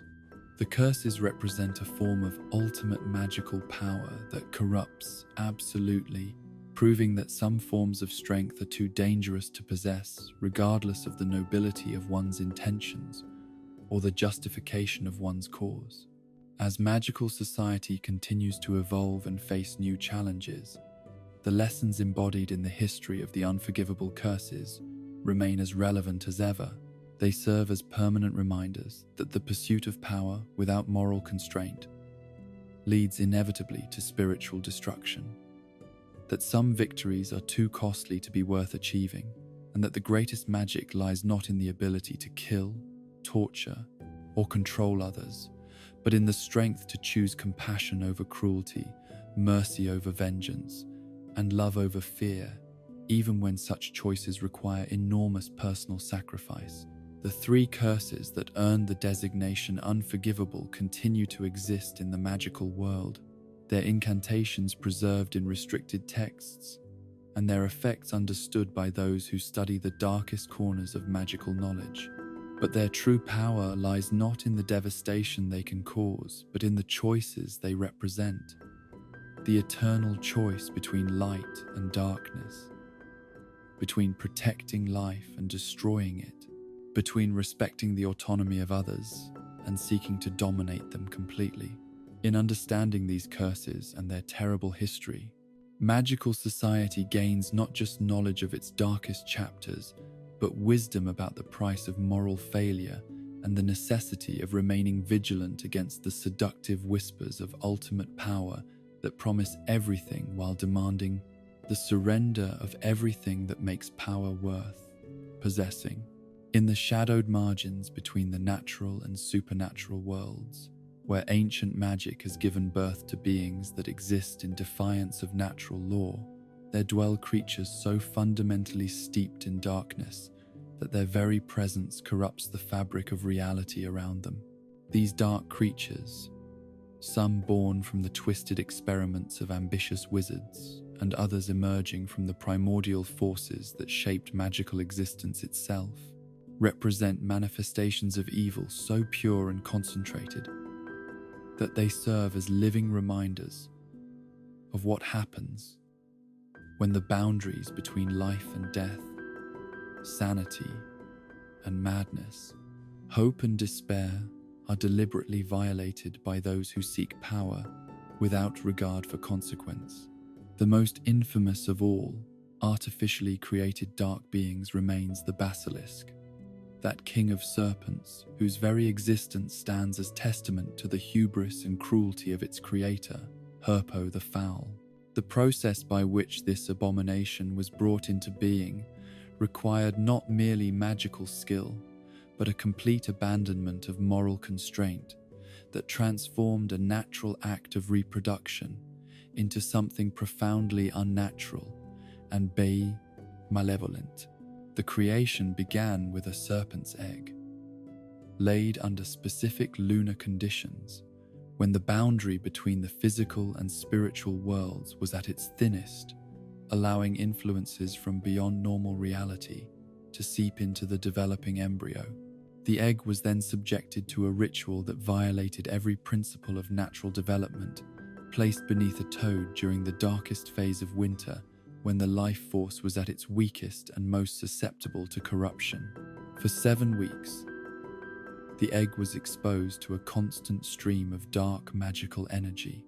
The curses represent a form of ultimate magical power that corrupts absolutely, proving that some forms of strength are too dangerous to possess, regardless of the nobility of one's intentions or the justification of one's cause. As magical society continues to evolve and face new challenges, the lessons embodied in the history of the unforgivable curses remain as relevant as ever. They serve as permanent reminders that the pursuit of power without moral constraint leads inevitably to spiritual destruction, that some victories are too costly to be worth achieving, and that the greatest magic lies not in the ability to kill, torture, or control others, but in the strength to choose compassion over cruelty, mercy over vengeance, and love over fear, even when such choices require enormous personal sacrifice. The three curses that earned the designation unforgivable continue to exist in the magical world, their incantations preserved in restricted texts, and their effects understood by those who study the darkest corners of magical knowledge. But their true power lies not in the devastation they can cause, but in the choices they represent. The eternal choice between light and darkness, between protecting life and destroying it, between respecting the autonomy of others and seeking to dominate them completely. In understanding these curses and their terrible history, magical society gains not just knowledge of its darkest chapters, but wisdom about the price of moral failure and the necessity of remaining vigilant against the seductive whispers of ultimate power that promise everything while demanding the surrender of everything that makes power worth possessing. In the shadowed margins between the natural and supernatural worlds, where ancient magic has given birth to beings that exist in defiance of natural law, there dwell creatures so fundamentally steeped in darkness that their very presence corrupts the fabric of reality around them. These dark creatures, some born from the twisted experiments of ambitious wizards, and others emerging from the primordial forces that shaped magical existence itself, represent manifestations of evil so pure and concentrated that they serve as living reminders of what happens when the boundaries between life and death, sanity and madness, hope and despair are deliberately violated by those who seek power without regard for consequence. The most infamous of all artificially created dark beings remains the basilisk, that king of serpents whose very existence stands as testament to the hubris and cruelty of its creator, Herpo the Foul. The process by which this abomination was brought into being required not merely magical skill, but a complete abandonment of moral constraint that transformed a natural act of reproduction into something profoundly unnatural and malevolent. The creation began with a serpent's egg, laid under specific lunar conditions, when the boundary between the physical and spiritual worlds was at its thinnest, allowing influences from beyond normal reality to seep into the developing embryo. The egg was then subjected to a ritual that violated every principle of natural development, placed beneath a toad during the darkest phase of winter, when the life force was at its weakest and most susceptible to corruption. For 7 weeks, the egg was exposed to a constant stream of dark magical energy,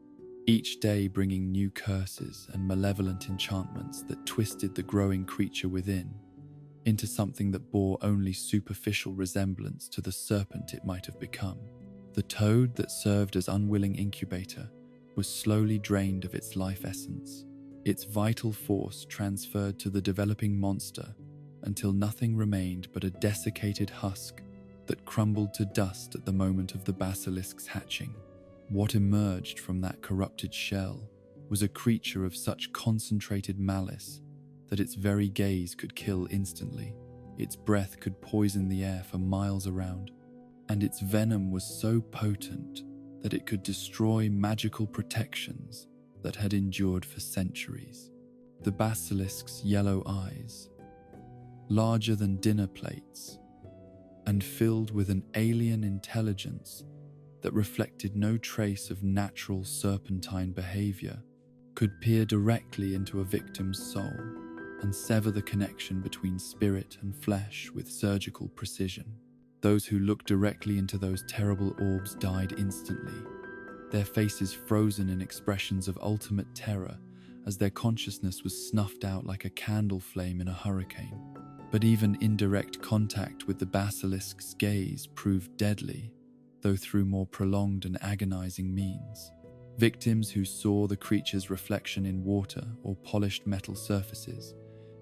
each day bringing new curses and malevolent enchantments that twisted the growing creature within into something that bore only superficial resemblance to the serpent it might have become. The toad that served as unwilling incubator was slowly drained of its life essence, its vital force transferred to the developing monster until nothing remained but a desiccated husk that crumbled to dust at the moment of the basilisk's hatching. What emerged from that corrupted shell was a creature of such concentrated malice that its very gaze could kill instantly, its breath could poison the air for miles around, and its venom was so potent that it could destroy magical protections that had endured for centuries. The basilisk's yellow eyes, larger than dinner plates, and filled with an alien intelligence that reflected no trace of natural serpentine behavior, could peer directly into a victim's soul and sever the connection between spirit and flesh with surgical precision. Those who looked directly into those terrible orbs died instantly, their faces frozen in expressions of ultimate terror as their consciousness was snuffed out like a candle flame in a hurricane. But even indirect contact with the basilisk's gaze proved deadly, though through more prolonged and agonizing means. Victims who saw the creature's reflection in water or polished metal surfaces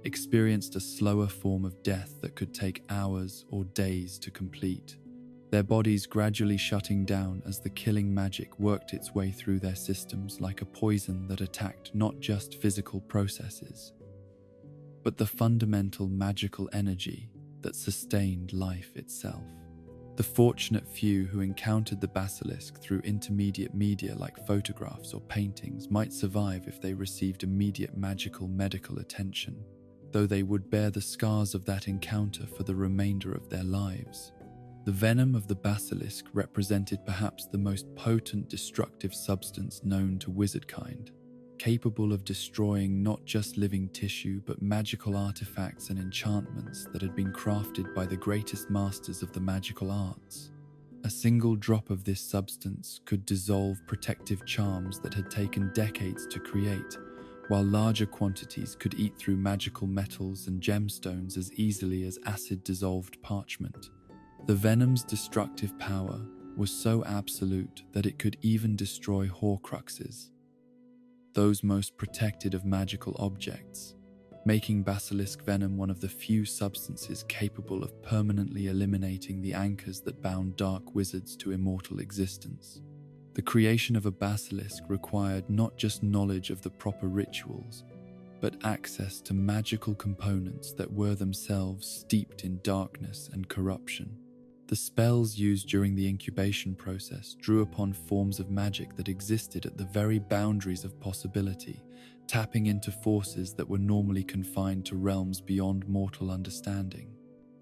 experienced a slower form of death that could take hours or days to complete, their bodies gradually shutting down as the killing magic worked its way through their systems like a poison that attacked not just physical processes, but the fundamental magical energy that sustained life itself. The fortunate few who encountered the basilisk through intermediate media like photographs or paintings might survive if they received immediate magical medical attention, though they would bear the scars of that encounter for the remainder of their lives. The venom of the basilisk represented perhaps the most potent destructive substance known to wizardkind, capable of destroying not just living tissue but magical artifacts and enchantments that had been crafted by the greatest masters of the magical arts. A single drop of this substance could dissolve protective charms that had taken decades to create, while larger quantities could eat through magical metals and gemstones as easily as acid-dissolved parchment. The venom's destructive power was so absolute that it could even destroy Horcruxes, those most protected of magical objects, making basilisk venom one of the few substances capable of permanently eliminating the anchors that bound dark wizards to immortal existence. The creation of a basilisk required not just knowledge of the proper rituals, but access to magical components that were themselves steeped in darkness and corruption. The spells used during the incubation process drew upon forms of magic that existed at the very boundaries of possibility, tapping into forces that were normally confined to realms beyond mortal understanding.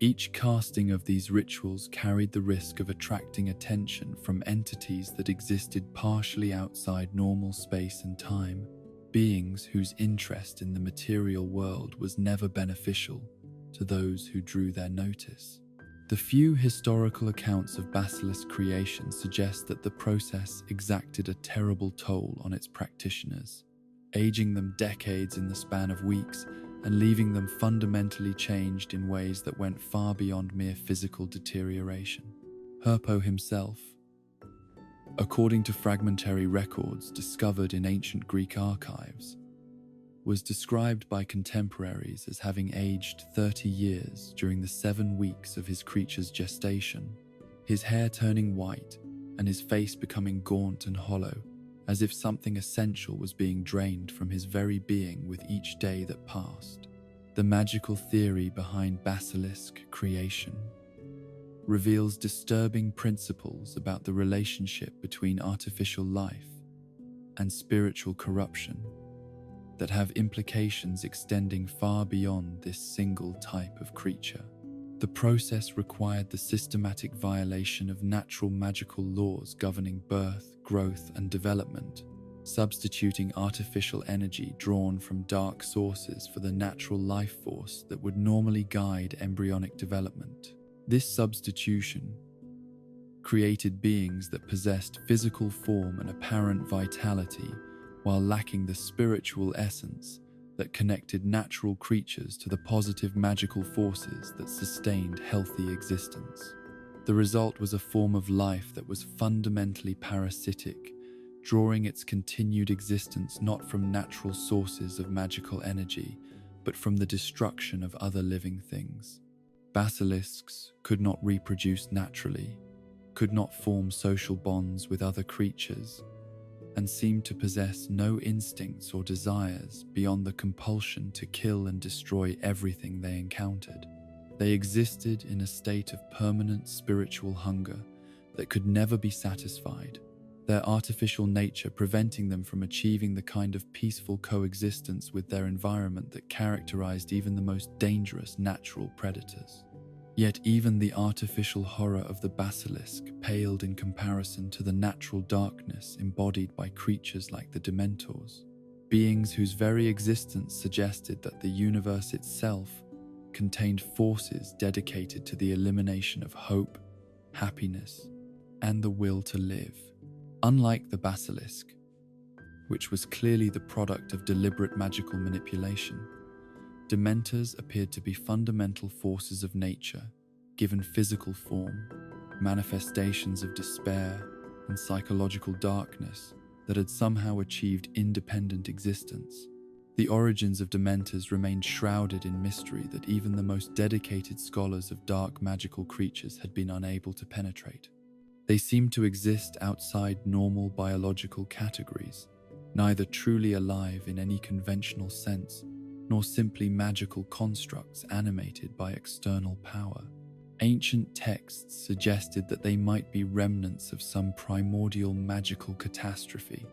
Each casting of these rituals carried the risk of attracting attention from entities that existed partially outside normal space and time, beings whose interest in the material world was never beneficial to those who drew their notice. The few historical accounts of basilisk creation suggest that the process exacted a terrible toll on its practitioners, aging them decades in the span of weeks and leaving them fundamentally changed in ways that went far beyond mere physical deterioration. Herpo himself, according to fragmentary records discovered in ancient Greek archives, was described by contemporaries as having aged 30 years during the 7 weeks of his creature's gestation, his hair turning white and his face becoming gaunt and hollow, as if something essential was being drained from his very being with each day that passed. The magical theory behind basilisk creation reveals disturbing principles about the relationship between artificial life and spiritual corruption that have implications extending far beyond this single type of creature. The process required the systematic violation of natural magical laws governing birth, growth, and development, substituting artificial energy drawn from dark sources for the natural life force that would normally guide embryonic development. This substitution created beings that possessed physical form and apparent vitality while lacking the spiritual essence that connected natural creatures to the positive magical forces that sustained healthy existence. The result was a form of life that was fundamentally parasitic, drawing its continued existence not from natural sources of magical energy, but from the destruction of other living things. Basilisks could not reproduce naturally, could not form social bonds with other creatures, and seemed to possess no instincts or desires beyond the compulsion to kill and destroy everything they encountered. They existed in a state of permanent spiritual hunger that could never be satisfied, their artificial nature preventing them from achieving the kind of peaceful coexistence with their environment that characterized even the most dangerous natural predators. Yet even the artificial horror of the basilisk paled in comparison to the natural darkness embodied by creatures like the Dementors, beings whose very existence suggested that the universe itself contained forces dedicated to the elimination of hope, happiness, and the will to live. Unlike the basilisk, which was clearly the product of deliberate magical manipulation, Dementors appeared to be fundamental forces of nature, given physical form, manifestations of despair and psychological darkness that had somehow achieved independent existence. The origins of Dementors remained shrouded in mystery that even the most dedicated scholars of dark magical creatures had been unable to penetrate. They seemed to exist outside normal biological categories, neither truly alive in any conventional sense, nor simply magical constructs animated by external power. Ancient texts suggested that they might be remnants of some primordial magical catastrophe,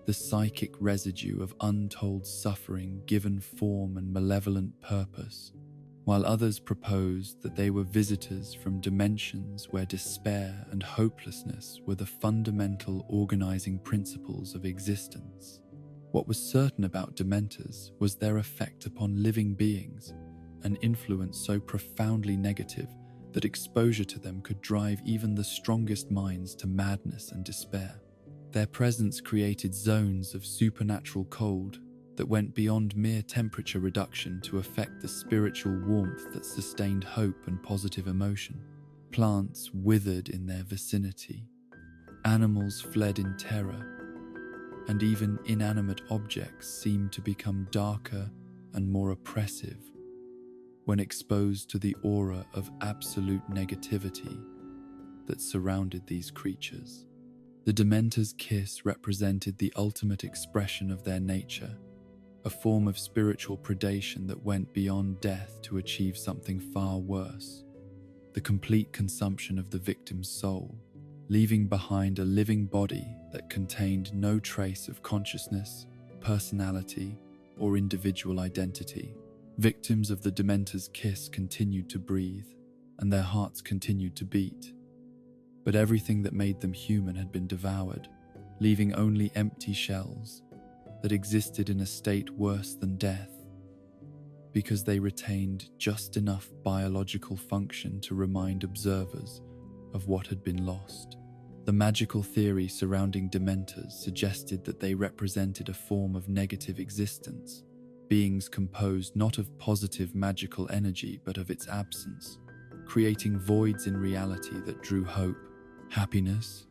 the psychic residue of untold suffering given form and malevolent purpose, while others proposed that they were visitors from dimensions where despair and hopelessness were the fundamental organizing principles of existence. What was certain about Dementors was their effect upon living beings, an influence so profoundly negative that exposure to them could drive even the strongest minds to madness and despair. Their presence created zones of supernatural cold that went beyond mere temperature reduction to affect the spiritual warmth that sustained hope and positive emotion. Plants withered in their vicinity, animals fled in terror, and even inanimate objects seemed to become darker and more oppressive when exposed to the aura of absolute negativity that surrounded these creatures. The Dementor's kiss represented the ultimate expression of their nature, a form of spiritual predation that went beyond death to achieve something far worse, the complete consumption of the victim's soul, leaving behind a living body that contained no trace of consciousness, personality, or individual identity. Victims of the Dementor's kiss continued to breathe, and their hearts continued to beat. But everything that made them human had been devoured, leaving only empty shells that existed in a state worse than death, because they retained just enough biological function to remind observers of what had been lost. The magical theory surrounding Dementors suggested that they represented a form of negative existence, beings composed not of positive magical energy but of its absence, creating voids in reality that drew hope, happiness,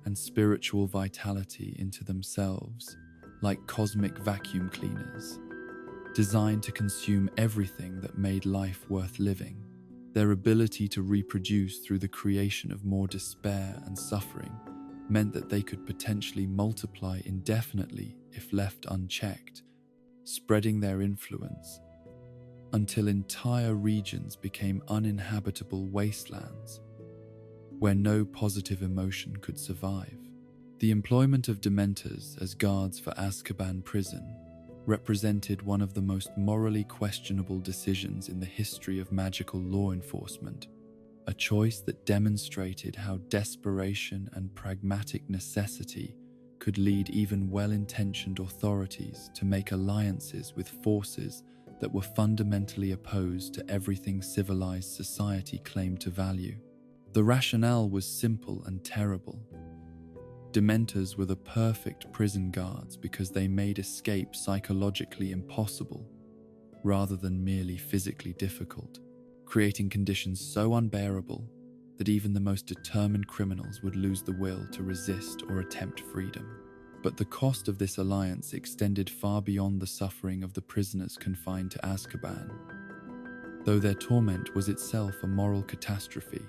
and spiritual vitality into themselves, like cosmic vacuum cleaners, designed to consume everything that made life worth living. Their ability to reproduce through the creation of more despair and suffering meant that they could potentially multiply indefinitely if left unchecked, spreading their influence until entire regions became uninhabitable wastelands where no positive emotion could survive. The employment of Dementors as guards for Azkaban prison represented one of the most morally questionable decisions in the history of magical law enforcement, a choice that demonstrated how desperation and pragmatic necessity could lead even well-intentioned authorities to make alliances with forces that were fundamentally opposed to everything civilized society claimed to value. The rationale was simple and terrible. Dementors were the perfect prison guards because they made escape psychologically impossible, rather than merely physically difficult, creating conditions so unbearable that even the most determined criminals would lose the will to resist or attempt freedom. But the cost of this alliance extended far beyond the suffering of the prisoners confined to Azkaban, though their torment was itself a moral catastrophe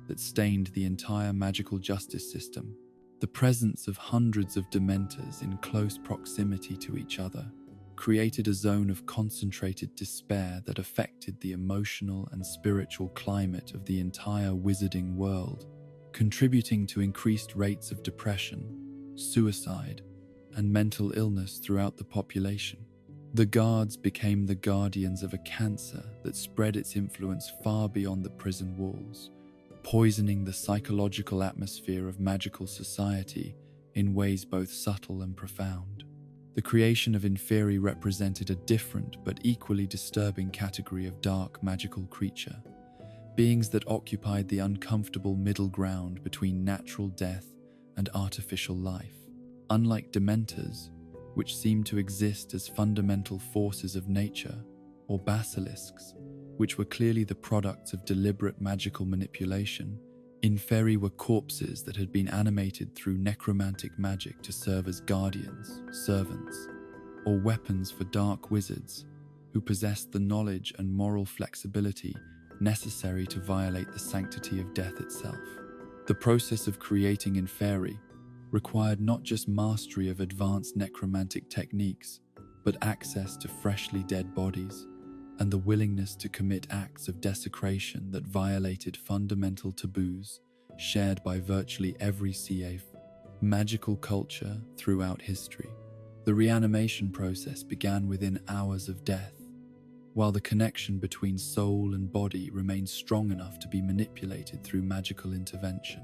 that stained the entire magical justice system. The presence of hundreds of Dementors in close proximity to each other created a zone of concentrated despair that affected the emotional and spiritual climate of the entire wizarding world, contributing to increased rates of depression, suicide, and mental illness throughout the population. The guards became the guardians of a cancer that spread its influence far beyond the prison walls, poisoning the psychological atmosphere of magical society in ways both subtle and profound. The creation of Inferi represented a different but equally disturbing category of dark magical creature, beings that occupied the uncomfortable middle ground between natural death and artificial life. Unlike Dementors, which seemed to exist as fundamental forces of nature, or basilisks, which were clearly the products of deliberate magical manipulation, Inferi were corpses that had been animated through necromantic magic to serve as guardians, servants, or weapons for dark wizards who possessed the knowledge and moral flexibility necessary to violate the sanctity of death itself. The process of creating Inferi required not just mastery of advanced necromantic techniques, but access to freshly dead bodies and the willingness to commit acts of desecration that violated fundamental taboos shared by virtually every CA magical culture throughout history. The reanimation process began within hours of death, while the connection between soul and body remained strong enough to be manipulated through magical intervention.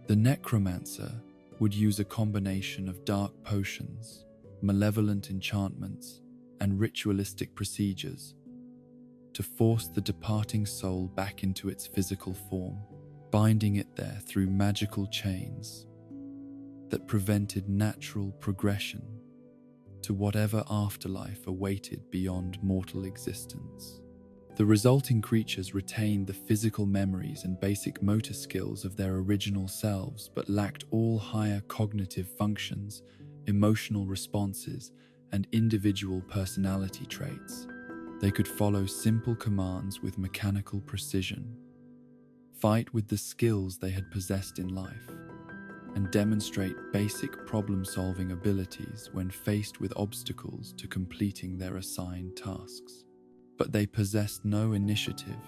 The necromancer would use a combination of dark potions, malevolent enchantments, and ritualistic procedures to force the departing soul back into its physical form, binding it there through magical chains that prevented natural progression to whatever afterlife awaited beyond mortal existence. The resulting creatures retained the physical memories and basic motor skills of their original selves, but lacked all higher cognitive functions, emotional responses, and individual personality traits. They could follow simple commands with mechanical precision, fight with the skills they had possessed in life, and demonstrate basic problem-solving abilities when faced with obstacles to completing their assigned tasks. But they possessed no initiative,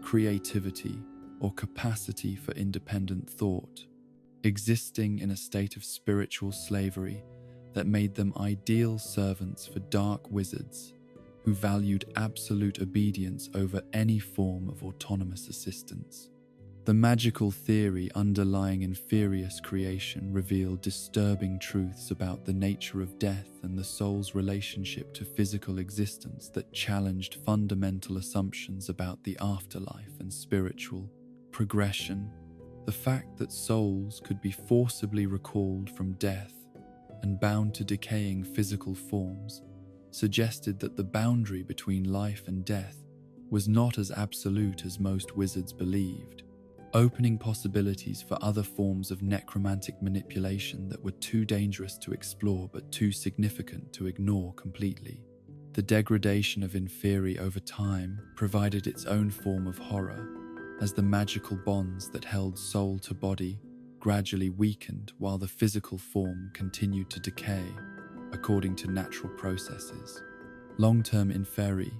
creativity, or capacity for independent thought, existing in a state of spiritual slavery that made them ideal servants for dark wizards who valued absolute obedience over any form of autonomous assistance. The magical theory underlying Inferius creation revealed disturbing truths about the nature of death and the soul's relationship to physical existence that challenged fundamental assumptions about the afterlife and spiritual progression. The fact that souls could be forcibly recalled from death and bound to decaying physical forms suggested that the boundary between life and death was not as absolute as most wizards believed, opening possibilities for other forms of necromantic manipulation that were too dangerous to explore but too significant to ignore completely. The degradation of Inferi over time provided its own form of horror, as the magical bonds that held soul to body gradually weakened while the physical form continued to decay according to natural processes. Long-term Inferi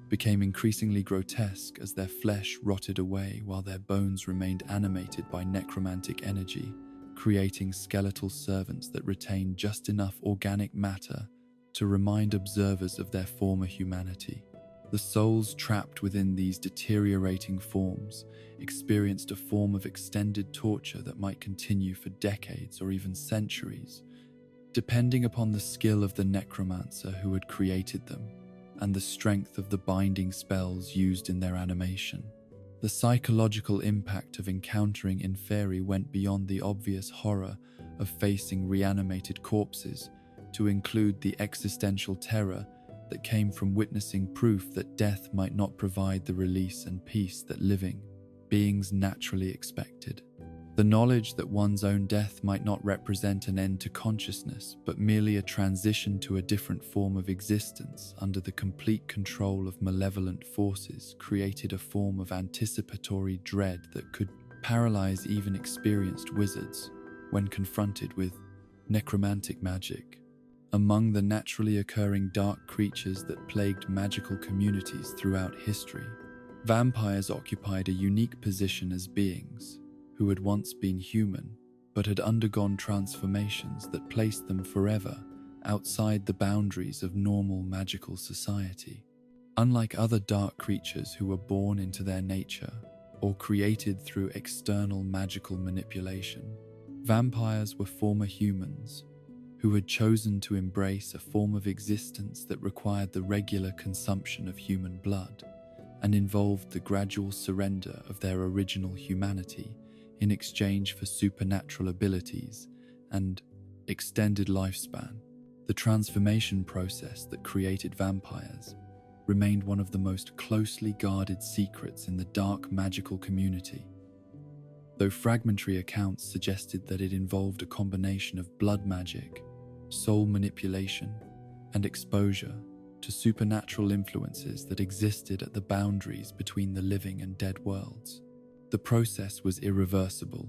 became increasingly grotesque as their flesh rotted away while their bones remained animated by necromantic energy, creating skeletal servants that retained just enough organic matter to remind observers of their former humanity. The souls trapped within these deteriorating forms experienced a form of extended torture that might continue for decades or even centuries, depending upon the skill of the necromancer who had created them and the strength of the binding spells used in their animation. The psychological impact of encountering Inferi went beyond the obvious horror of facing reanimated corpses to include the existential terror that came from witnessing proof that death might not provide the release and peace that living beings naturally expected. The knowledge that one's own death might not represent an end to consciousness, but merely a transition to a different form of existence under the complete control of malevolent forces created a form of anticipatory dread that could paralyze even experienced wizards when confronted with necromantic magic. Among the naturally occurring dark creatures that plagued magical communities throughout history, vampires occupied a unique position as beings who had once been human but had undergone transformations that placed them forever outside the boundaries of normal magical society. Unlike other dark creatures who were born into their nature or created through external magical manipulation, vampires were former humans who had chosen to embrace a form of existence that required the regular consumption of human blood and involved the gradual surrender of their original humanity in exchange for supernatural abilities and extended lifespan. The transformation process that created vampires remained one of the most closely guarded secrets in the dark magical community, though fragmentary accounts suggested that it involved a combination of blood magic, soul manipulation, and exposure to supernatural influences that existed at the boundaries between the living and dead worlds. The process was irreversible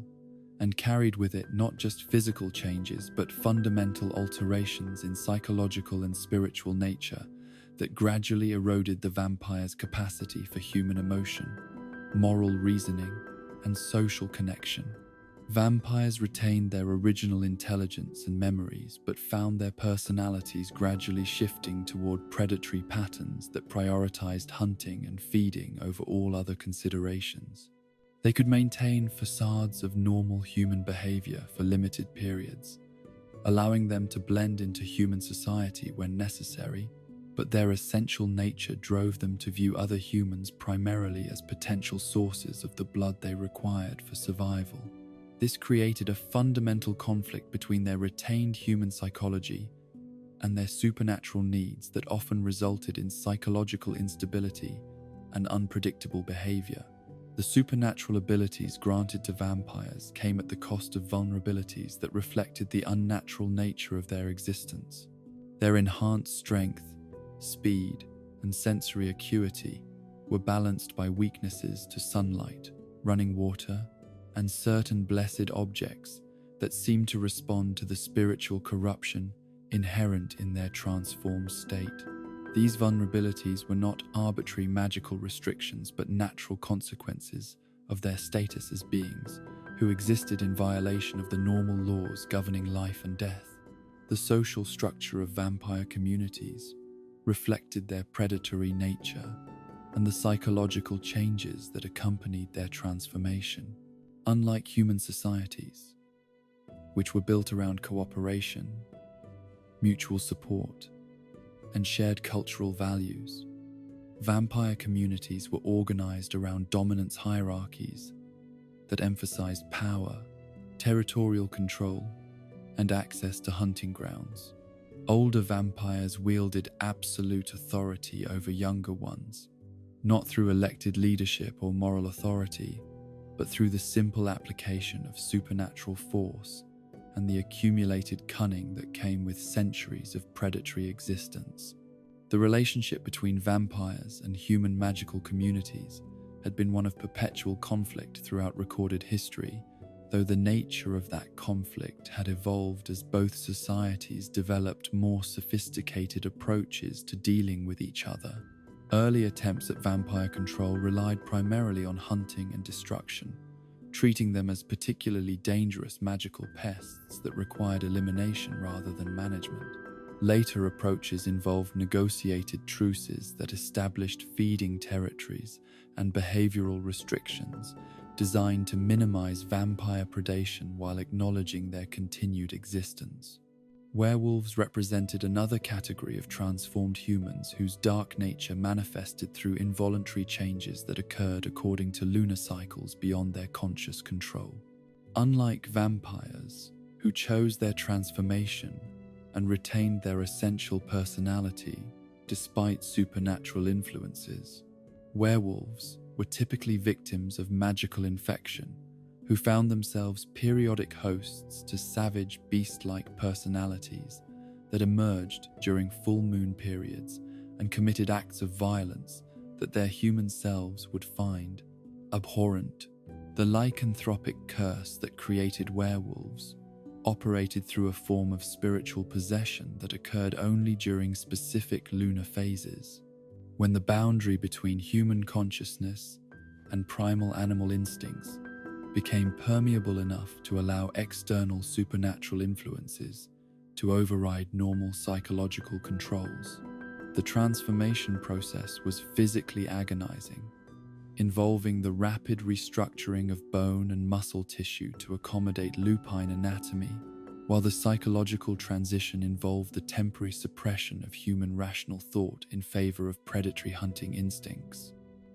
and carried with it not just physical changes but fundamental alterations in psychological and spiritual nature that gradually eroded the vampire's capacity for human emotion, moral reasoning, and social connection. Vampires retained their original intelligence and memories, but found their personalities gradually shifting toward predatory patterns that prioritized hunting and feeding over all other considerations. They could maintain facades of normal human behavior for limited periods, allowing them to blend into human society when necessary, but their essential nature drove them to view other humans primarily as potential sources of the blood they required for survival. This created a fundamental conflict between their retained human psychology and their supernatural needs that often resulted in psychological instability and unpredictable behavior. The supernatural abilities granted to vampires came at the cost of vulnerabilities that reflected the unnatural nature of their existence. Their enhanced strength, speed, and sensory acuity were balanced by weaknesses to sunlight, running water, and certain blessed objects that seemed to respond to the spiritual corruption inherent in their transformed state. These vulnerabilities were not arbitrary magical restrictions but natural consequences of their status as beings who existed in violation of the normal laws governing life and death. The social structure of vampire communities reflected their predatory nature and the psychological changes that accompanied their transformation. Unlike human societies, which were built around cooperation, mutual support, and shared cultural values, vampire communities were organized around dominance hierarchies that emphasized power, territorial control, and access to hunting grounds. Older vampires wielded absolute authority over younger ones, not through elected leadership or moral authority, but through the simple application of supernatural force and the accumulated cunning that came with centuries of predatory existence. The relationship between vampires and human magical communities had been one of perpetual conflict throughout recorded history, though the nature of that conflict had evolved as both societies developed more sophisticated approaches to dealing with each other. Early attempts at vampire control relied primarily on hunting and destruction, treating them as particularly dangerous magical pests that required elimination rather than management. Later approaches involved negotiated truces that established feeding territories and behavioral restrictions designed to minimize vampire predation while acknowledging their continued existence. Werewolves represented another category of transformed humans whose dark nature manifested through involuntary changes that occurred according to lunar cycles beyond their conscious control. Unlike vampires, who chose their transformation and retained their essential personality despite supernatural influences, werewolves were typically victims of magical infection who found themselves periodic hosts to savage beast-like personalities that emerged during full moon periods and committed acts of violence that their human selves would find abhorrent. The lycanthropic curse that created werewolves operated through a form of spiritual possession that occurred only during specific lunar phases, when the boundary between human consciousness and primal animal instincts became permeable enough to allow external supernatural influences to override normal psychological controls. The transformation process was physically agonizing, involving the rapid restructuring of bone and muscle tissue to accommodate lupine anatomy, while the psychological transition involved the temporary suppression of human rational thought in favor of predatory hunting instincts.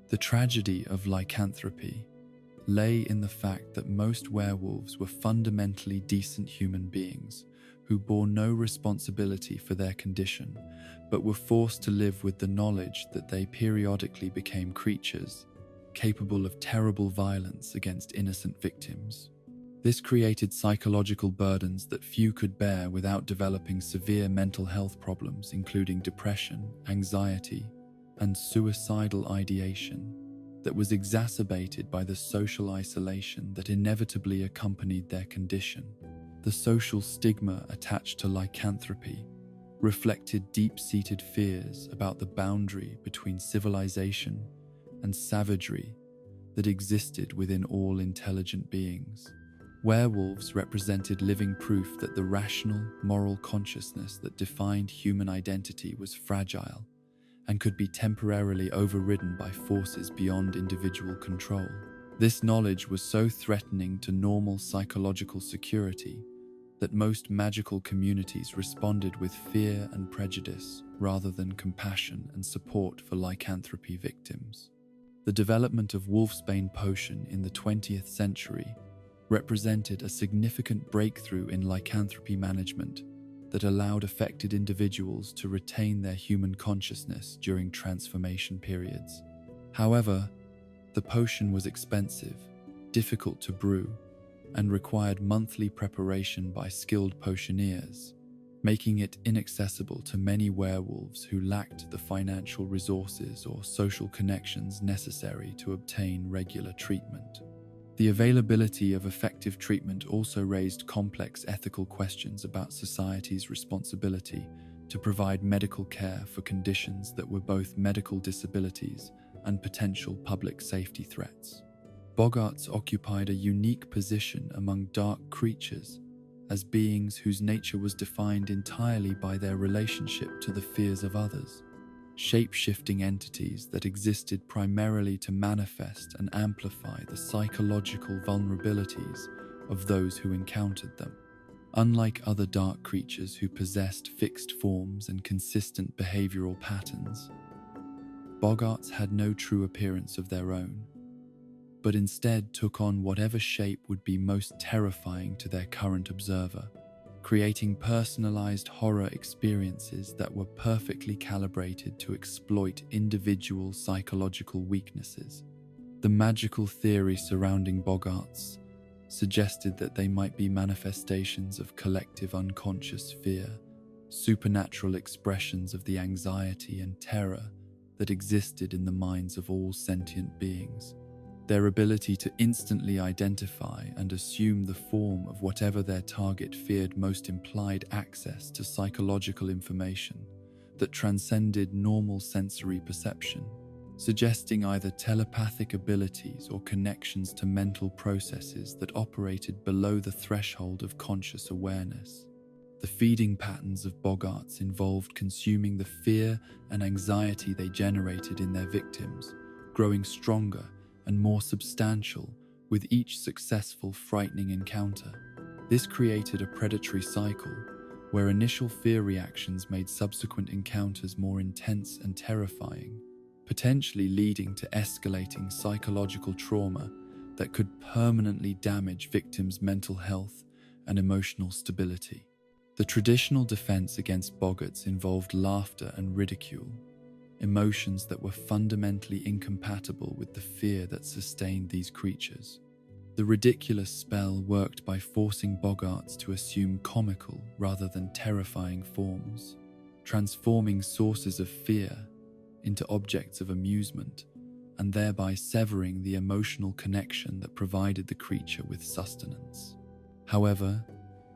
The tragedy of lycanthropy lay in the fact that most werewolves were fundamentally decent human beings who bore no responsibility for their condition, but were forced to live with the knowledge that they periodically became creatures capable of terrible violence against innocent victims. This created psychological burdens that few could bear without developing severe mental health problems, including depression, anxiety, and suicidal ideation, that was exacerbated by the social isolation that inevitably accompanied their condition. The social stigma attached to lycanthropy reflected deep-seated fears about the boundary between civilization and savagery that existed within all intelligent beings. Werewolves represented living proof that the rational, moral consciousness that defined human identity was fragile and could be temporarily overridden by forces beyond individual control. This knowledge was so threatening to normal psychological security that most magical communities responded with fear and prejudice rather than compassion and support for lycanthropy victims. The development of wolfsbane potion in the 20th century represented a significant breakthrough in lycanthropy management that allowed affected individuals to retain their human consciousness during transformation periods. However, the potion was expensive, difficult to brew, and required monthly preparation by skilled potioneers, making it inaccessible to many werewolves who lacked the financial resources or social connections necessary to obtain regular treatment. The availability of effective treatment also raised complex ethical questions about society's responsibility to provide medical care for conditions that were both medical disabilities and potential public safety threats. Boggarts occupied a unique position among dark creatures as beings whose nature was defined entirely by their relationship to the fears of others, shape-shifting entities that existed primarily to manifest and amplify the psychological vulnerabilities of those who encountered them. Unlike other dark creatures who possessed fixed forms and consistent behavioral patterns, Boggarts had no true appearance of their own, but instead took on whatever shape would be most terrifying to their current observer, creating personalized horror experiences that were perfectly calibrated to exploit individual psychological weaknesses. The magical theory surrounding Boggarts suggested that they might be manifestations of collective unconscious fear, supernatural expressions of the anxiety and terror that existed in the minds of all sentient beings. Their ability to instantly identify and assume the form of whatever their target feared most implied access to psychological information that transcended normal sensory perception, suggesting either telepathic abilities or connections to mental processes that operated below the threshold of conscious awareness. The feeding patterns of Boggarts involved consuming the fear and anxiety they generated in their victims, growing stronger and more substantial with each successful frightening encounter. This created a predatory cycle where initial fear reactions made subsequent encounters more intense and terrifying, potentially leading to escalating psychological trauma that could permanently damage victims' mental health and emotional stability. The traditional defense against Boggarts involved laughter and ridicule, emotions that were fundamentally incompatible with the fear that sustained these creatures. The ridiculous spell worked by forcing Boggarts to assume comical rather than terrifying forms, transforming sources of fear into objects of amusement, and thereby severing the emotional connection that provided the creature with sustenance. However,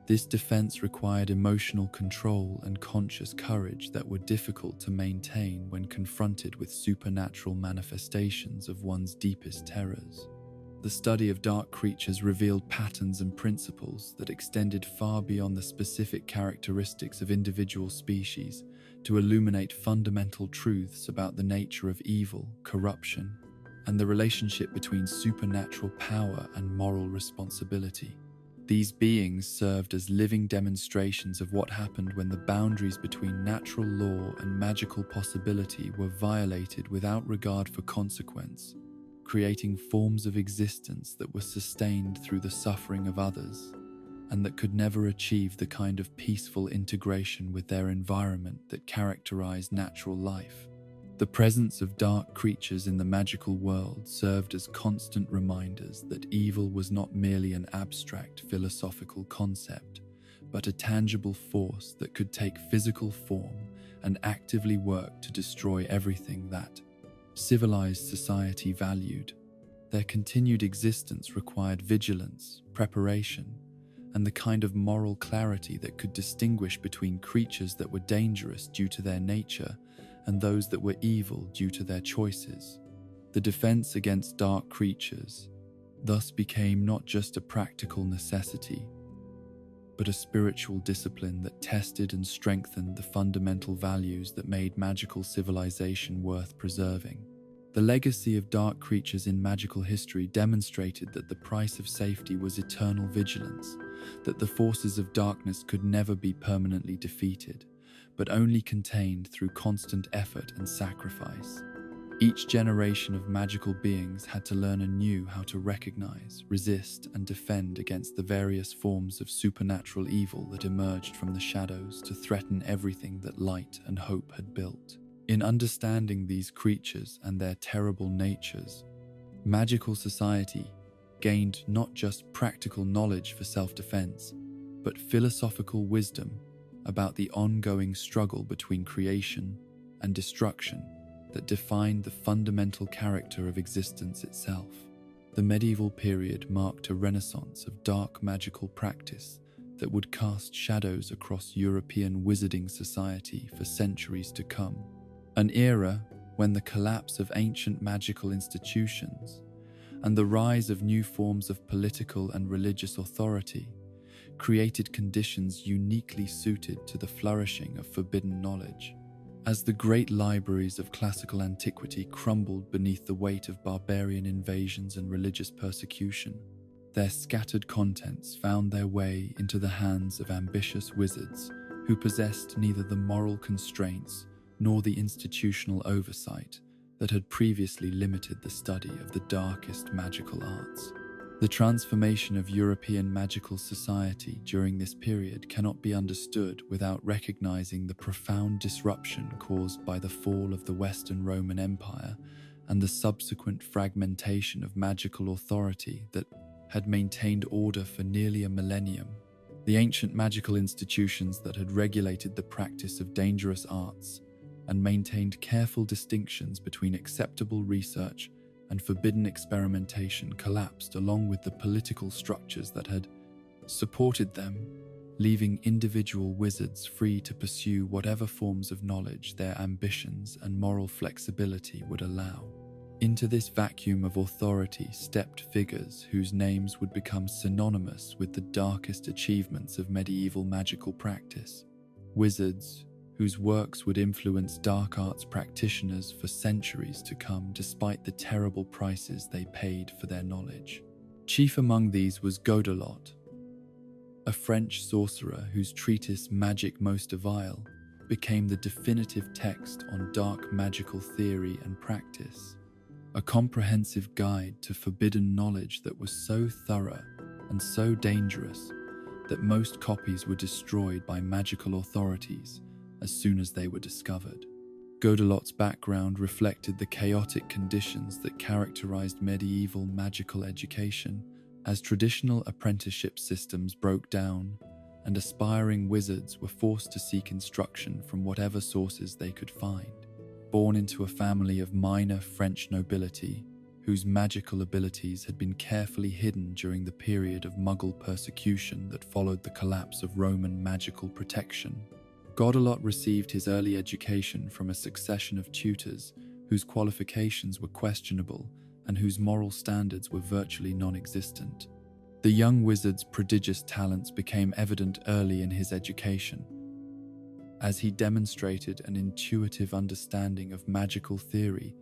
this defense required emotional control and conscious courage that were difficult to maintain when confronted with supernatural manifestations of one's deepest terrors. The study of dark creatures revealed patterns and principles that extended far beyond the specific characteristics of individual species to illuminate fundamental truths about the nature of evil, corruption, and the relationship between supernatural power and moral responsibility. These beings served as living demonstrations of what happened when the boundaries between natural law and magical possibility were violated without regard for consequence, creating forms of existence that were sustained through the suffering of others, and that could never achieve the kind of peaceful integration with their environment that characterized natural life. The presence of dark creatures in the magical world served as constant reminders that evil was not merely an abstract philosophical concept, but a tangible force that could take physical form and actively work to destroy everything that civilized society valued. Their continued existence required vigilance, preparation, and the kind of moral clarity that could distinguish between creatures that were dangerous due to their nature and those that were evil due to their choices. The defense against dark creatures thus became not just a practical necessity, but a spiritual discipline that tested and strengthened the fundamental values that made magical civilization worth preserving. The legacy of dark creatures in magical history demonstrated that the price of safety was eternal vigilance, that the forces of darkness could never be permanently defeated, but only contained through constant effort and sacrifice. Each generation of magical beings had to learn anew how to recognize, resist, and defend against the various forms of supernatural evil that emerged from the shadows to threaten everything that light and hope had built. In understanding these creatures and their terrible natures, magical society gained not just practical knowledge for self-defense, but philosophical wisdom about the ongoing struggle between creation and destruction that defined the fundamental character of existence itself. The medieval period marked a renaissance of dark magical practice that would cast shadows across European wizarding society for centuries to come. An era when the collapse of ancient magical institutions and the rise of new forms of political and religious authority created conditions uniquely suited to the flourishing of forbidden knowledge. As the great libraries of classical antiquity crumbled beneath the weight of barbarian invasions and religious persecution, their scattered contents found their way into the hands of ambitious wizards who possessed neither the moral constraints nor the institutional oversight that had previously limited the study of the darkest magical arts. The transformation of European magical society during this period cannot be understood without recognizing the profound disruption caused by the fall of the Western Roman Empire and the subsequent fragmentation of magical authority that had maintained order for nearly a millennium. The ancient magical institutions that had regulated the practice of dangerous arts and maintained careful distinctions between acceptable research and forbidden experimentation collapsed along with the political structures that had supported them, leaving individual wizards free to pursue whatever forms of knowledge their ambitions and moral flexibility would allow. Into this vacuum of authority stepped figures whose names would become synonymous with the darkest achievements of medieval magical practice. Wizards whose works would influence dark arts practitioners for centuries to come despite the terrible prices they paid for their knowledge. Chief among these was Godelot, a French sorcerer whose treatise Magic Most Vile became the definitive text on dark magical theory and practice, a comprehensive guide to forbidden knowledge that was so thorough and so dangerous that most copies were destroyed by magical authorities as soon as they were discovered. Godelot's background reflected the chaotic conditions that characterized medieval magical education as traditional apprenticeship systems broke down and aspiring wizards were forced to seek instruction from whatever sources they could find. Born into a family of minor French nobility, whose magical abilities had been carefully hidden during the period of Muggle persecution that followed the collapse of Roman magical protection, Godelot received his early education from a succession of tutors whose qualifications were questionable and whose moral standards were virtually non-existent. The young wizard's prodigious talents became evident early in his education, as he demonstrated an intuitive understanding of magical theory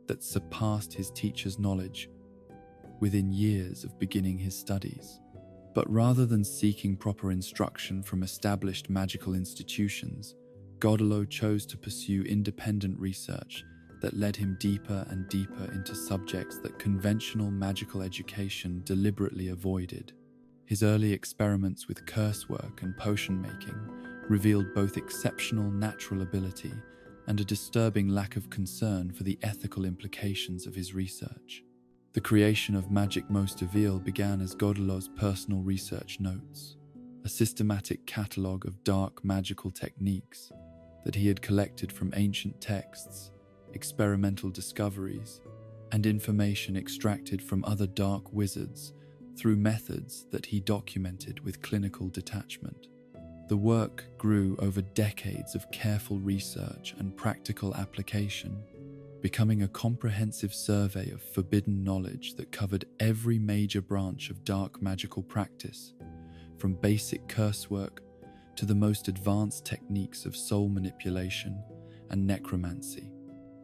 that surpassed his teacher's knowledge within years of beginning his studies. But rather than seeking proper instruction from established magical institutions, Godolo chose to pursue independent research that led him deeper and deeper into subjects that conventional magical education deliberately avoided. His early experiments with curse work and potion making revealed both exceptional natural ability and a disturbing lack of concern for the ethical implications of his research. The creation of Magic Most Reveal began as Godolo's personal research notes, a systematic catalogue of dark magical techniques that he had collected from ancient texts, experimental discoveries, and information extracted from other dark wizards through methods that he documented with clinical detachment. The work grew over decades of careful research and practical application, becoming a comprehensive survey of forbidden knowledge that covered every major branch of dark magical practice, from basic curse work to the most advanced techniques of soul manipulation and necromancy.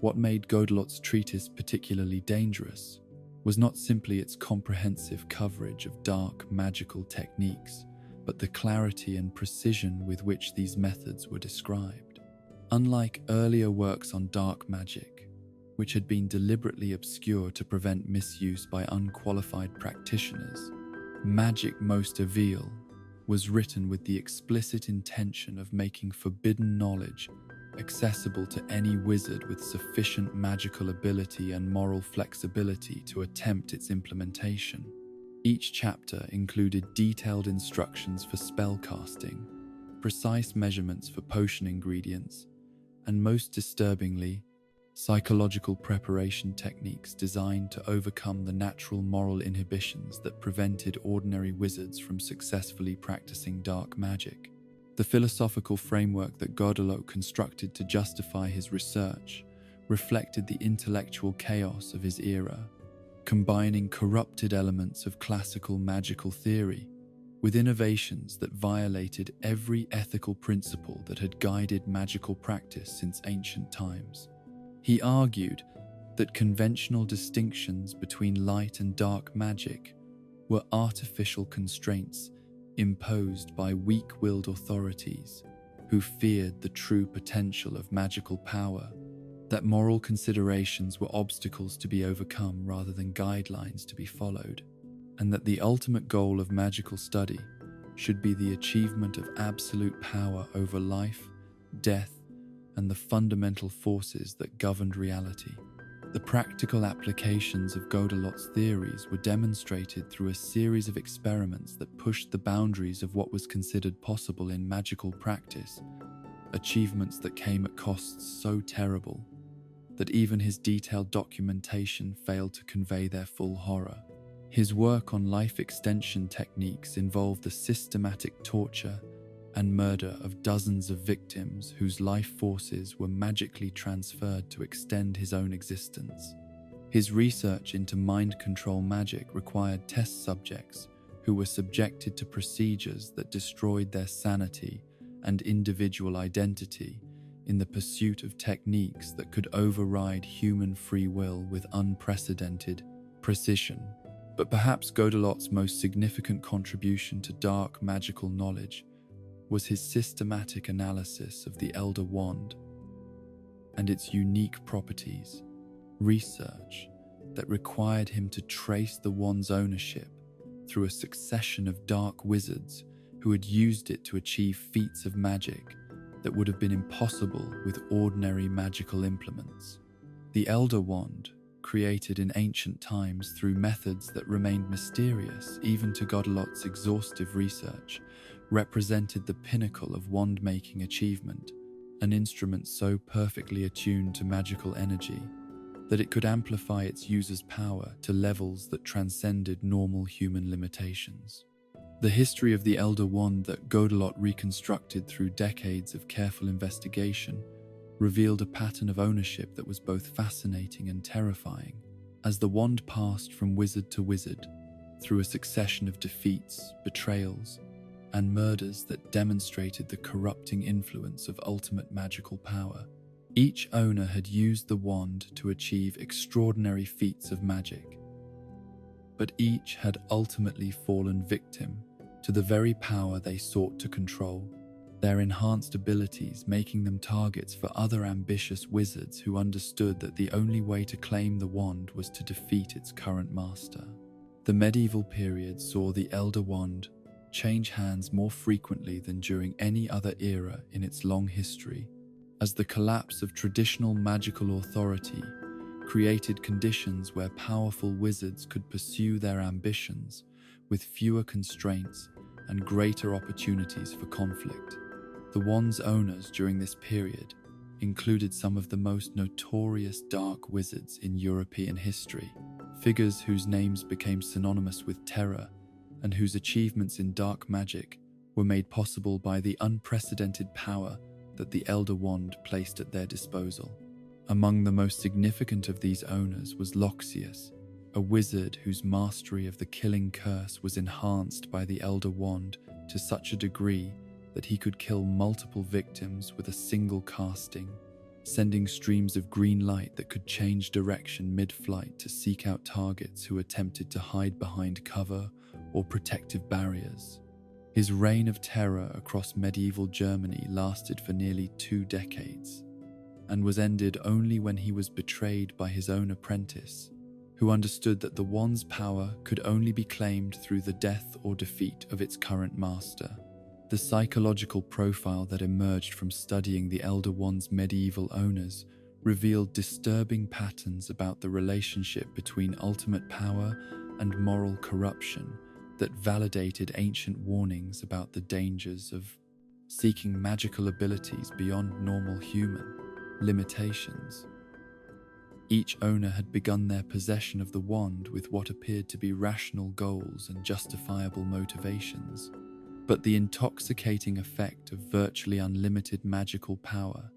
What made Godelot's treatise particularly dangerous was not simply its comprehensive coverage of dark magical techniques, but the clarity and precision with which these methods were described. Unlike earlier works on dark magic, which had been deliberately obscure to prevent misuse by unqualified practitioners, Magic Most Reveal was written with the explicit intention of making forbidden knowledge accessible to any wizard with sufficient magical ability and moral flexibility to attempt its implementation. Each chapter included detailed instructions for spellcasting, precise measurements for potion ingredients, and most disturbingly, psychological preparation techniques designed to overcome the natural moral inhibitions that prevented ordinary wizards from successfully practicing dark magic. The philosophical framework that Godolo constructed to justify his research reflected the intellectual chaos of his era, combining corrupted elements of classical magical theory with innovations that violated every ethical principle that had guided magical practice since ancient times. He argued that conventional distinctions between light and dark magic were artificial constraints imposed by weak-willed authorities who feared the true potential of magical power, that moral considerations were obstacles to be overcome rather than guidelines to be followed, and that the ultimate goal of magical study should be the achievement of absolute power over life, death, and the fundamental forces that governed reality. The practical applications of Godelot's theories were demonstrated through a series of experiments that pushed the boundaries of what was considered possible in magical practice, achievements that came at costs so terrible that even his detailed documentation failed to convey their full horror. His work on life extension techniques involved the systematic torture and murder of dozens of victims whose life forces were magically transferred to extend his own existence. His research into mind control magic required test subjects who were subjected to procedures that destroyed their sanity and individual identity in the pursuit of techniques that could override human free will with unprecedented precision. But perhaps Godelot's most significant contribution to dark magical knowledge was his systematic analysis of the Elder Wand and its unique properties, research that required him to trace the wand's ownership through a succession of dark wizards who had used it to achieve feats of magic that would have been impossible with ordinary magical implements. The Elder Wand, created in ancient times through methods that remained mysterious even to Godelot's exhaustive research, represented the pinnacle of wand-making achievement, an instrument so perfectly attuned to magical energy that it could amplify its user's power to levels that transcended normal human limitations. The history of the Elder Wand that Godelot reconstructed through decades of careful investigation revealed a pattern of ownership that was both fascinating and terrifying. As the wand passed from wizard to wizard, through a succession of defeats, betrayals, and murders that demonstrated the corrupting influence of ultimate magical power, each owner had used the wand to achieve extraordinary feats of magic. But each had ultimately fallen victim to the very power they sought to control, their enhanced abilities making them targets for other ambitious wizards who understood that the only way to claim the wand was to defeat its current master. The medieval period saw the Elder Wand change hands more frequently than during any other era in its long history, as the collapse of traditional magical authority created conditions where powerful wizards could pursue their ambitions with fewer constraints and greater opportunities for conflict. The wand's owners during this period included some of the most notorious dark wizards in European history, figures whose names became synonymous with terror and whose achievements in dark magic were made possible by the unprecedented power that the Elder Wand placed at their disposal. Among the most significant of these owners was Loxias, a wizard whose mastery of the killing curse was enhanced by the Elder Wand to such a degree that he could kill multiple victims with a single casting, sending streams of green light that could change direction mid-flight to seek out targets who attempted to hide behind cover or protective barriers. His reign of terror across medieval Germany lasted for nearly 2 decades, and was ended only when he was betrayed by his own apprentice, who understood that the wand's power could only be claimed through the death or defeat of its current master. The psychological profile that emerged from studying the Elder Wand's medieval owners revealed disturbing patterns about the relationship between ultimate power and moral corruption that validated ancient warnings about the dangers of seeking magical abilities beyond normal human limitations. Each owner had begun their possession of the wand with what appeared to be rational goals and justifiable motivations, but the intoxicating effect of virtually unlimited magical power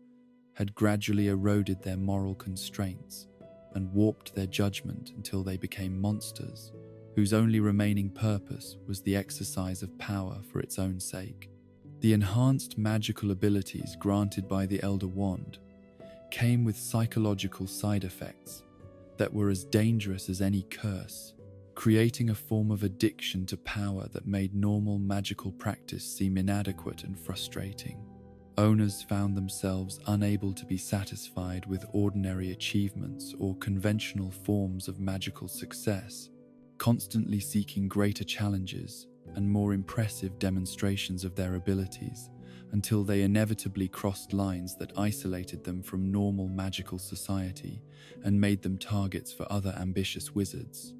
had gradually eroded their moral constraints and warped their judgment until they became monsters whose only remaining purpose was the exercise of power for its own sake. The enhanced magical abilities granted by the Elder Wand came with psychological side effects that were as dangerous as any curse, creating a form of addiction to power that made normal magical practice seem inadequate and frustrating. Owners found themselves unable to be satisfied with ordinary achievements or conventional forms of magical success, constantly seeking greater challenges and more impressive demonstrations of their abilities, until they inevitably crossed lines that isolated them from normal magical society and made them targets for other ambitious wizards.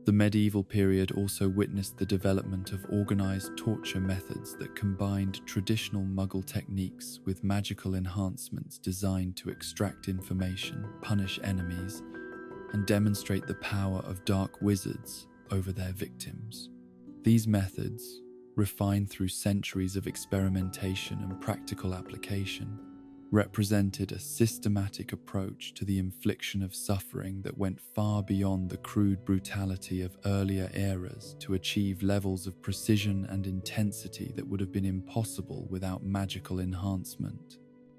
The medieval period also witnessed the development of organized torture methods that combined traditional Muggle techniques with magical enhancements designed to extract information, punish enemies, and demonstrate the power of dark wizards over their victims. These methods, refined through centuries of experimentation and practical application, represented a systematic approach to the infliction of suffering that went far beyond the crude brutality of earlier eras to achieve levels of precision and intensity that would have been impossible without magical enhancement.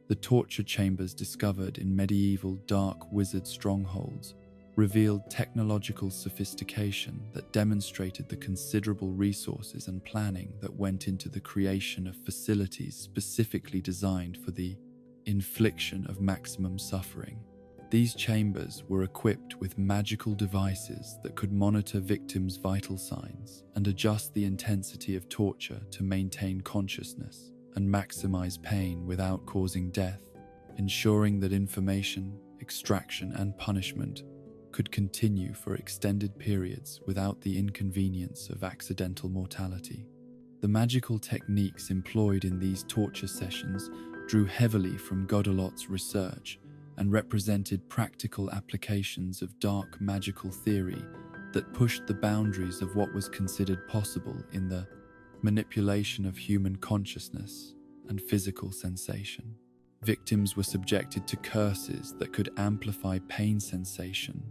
The torture chambers discovered in medieval dark wizard strongholds revealed technological sophistication that demonstrated the considerable resources and planning that went into the creation of facilities specifically designed for the infliction of maximum suffering. These chambers were equipped with magical devices that could monitor victims' vital signs and adjust the intensity of torture to maintain consciousness and maximize pain without causing death, ensuring that information, extraction, and punishment could continue for extended periods without the inconvenience of accidental mortality. The magical techniques employed in these torture sessions drew heavily from Godolot's research and represented practical applications of dark magical theory that pushed the boundaries of what was considered possible in the manipulation of human consciousness and physical sensation. Victims were subjected to curses that could amplify pain sensation,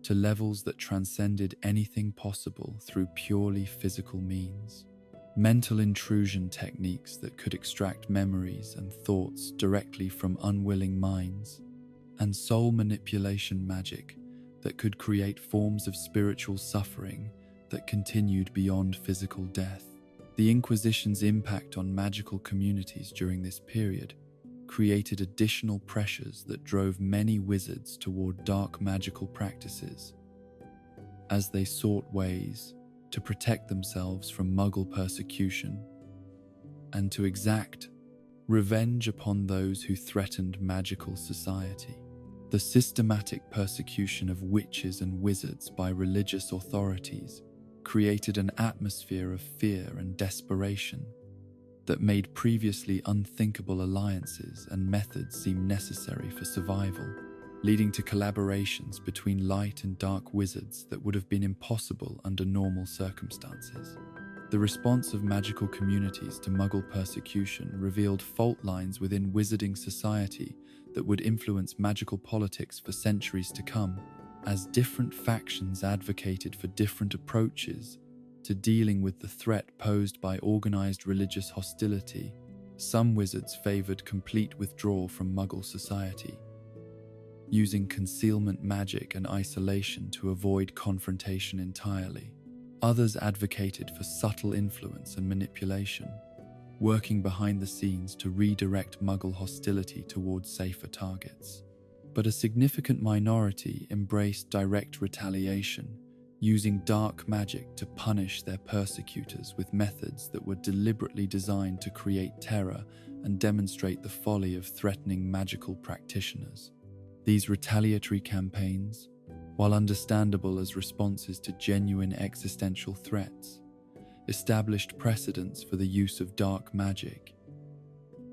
to levels that transcended anything possible through purely physical means. Mental intrusion techniques that could extract memories and thoughts directly from unwilling minds, and soul manipulation magic that could create forms of spiritual suffering that continued beyond physical death. The Inquisition's impact on magical communities during this period created additional pressures that drove many wizards toward dark magical practices, as they sought ways to protect themselves from Muggle persecution and to exact revenge upon those who threatened magical society. The systematic persecution of witches and wizards by religious authorities created an atmosphere of fear and desperation that made previously unthinkable alliances and methods seem necessary for survival, leading to collaborations between light and dark wizards that would have been impossible under normal circumstances. The response of magical communities to Muggle persecution revealed fault lines within wizarding society that would influence magical politics for centuries to come, as different factions advocated for different approaches to dealing with the threat posed by organized religious hostility. Some wizards favored complete withdrawal from Muggle society, using concealment magic and isolation to avoid confrontation entirely. Others advocated for subtle influence and manipulation, working behind the scenes to redirect Muggle hostility towards safer targets. But a significant minority embraced direct retaliation, using dark magic to punish their persecutors with methods that were deliberately designed to create terror and demonstrate the folly of threatening magical practitioners. These retaliatory campaigns, while understandable as responses to genuine existential threats, established precedents for the use of dark magic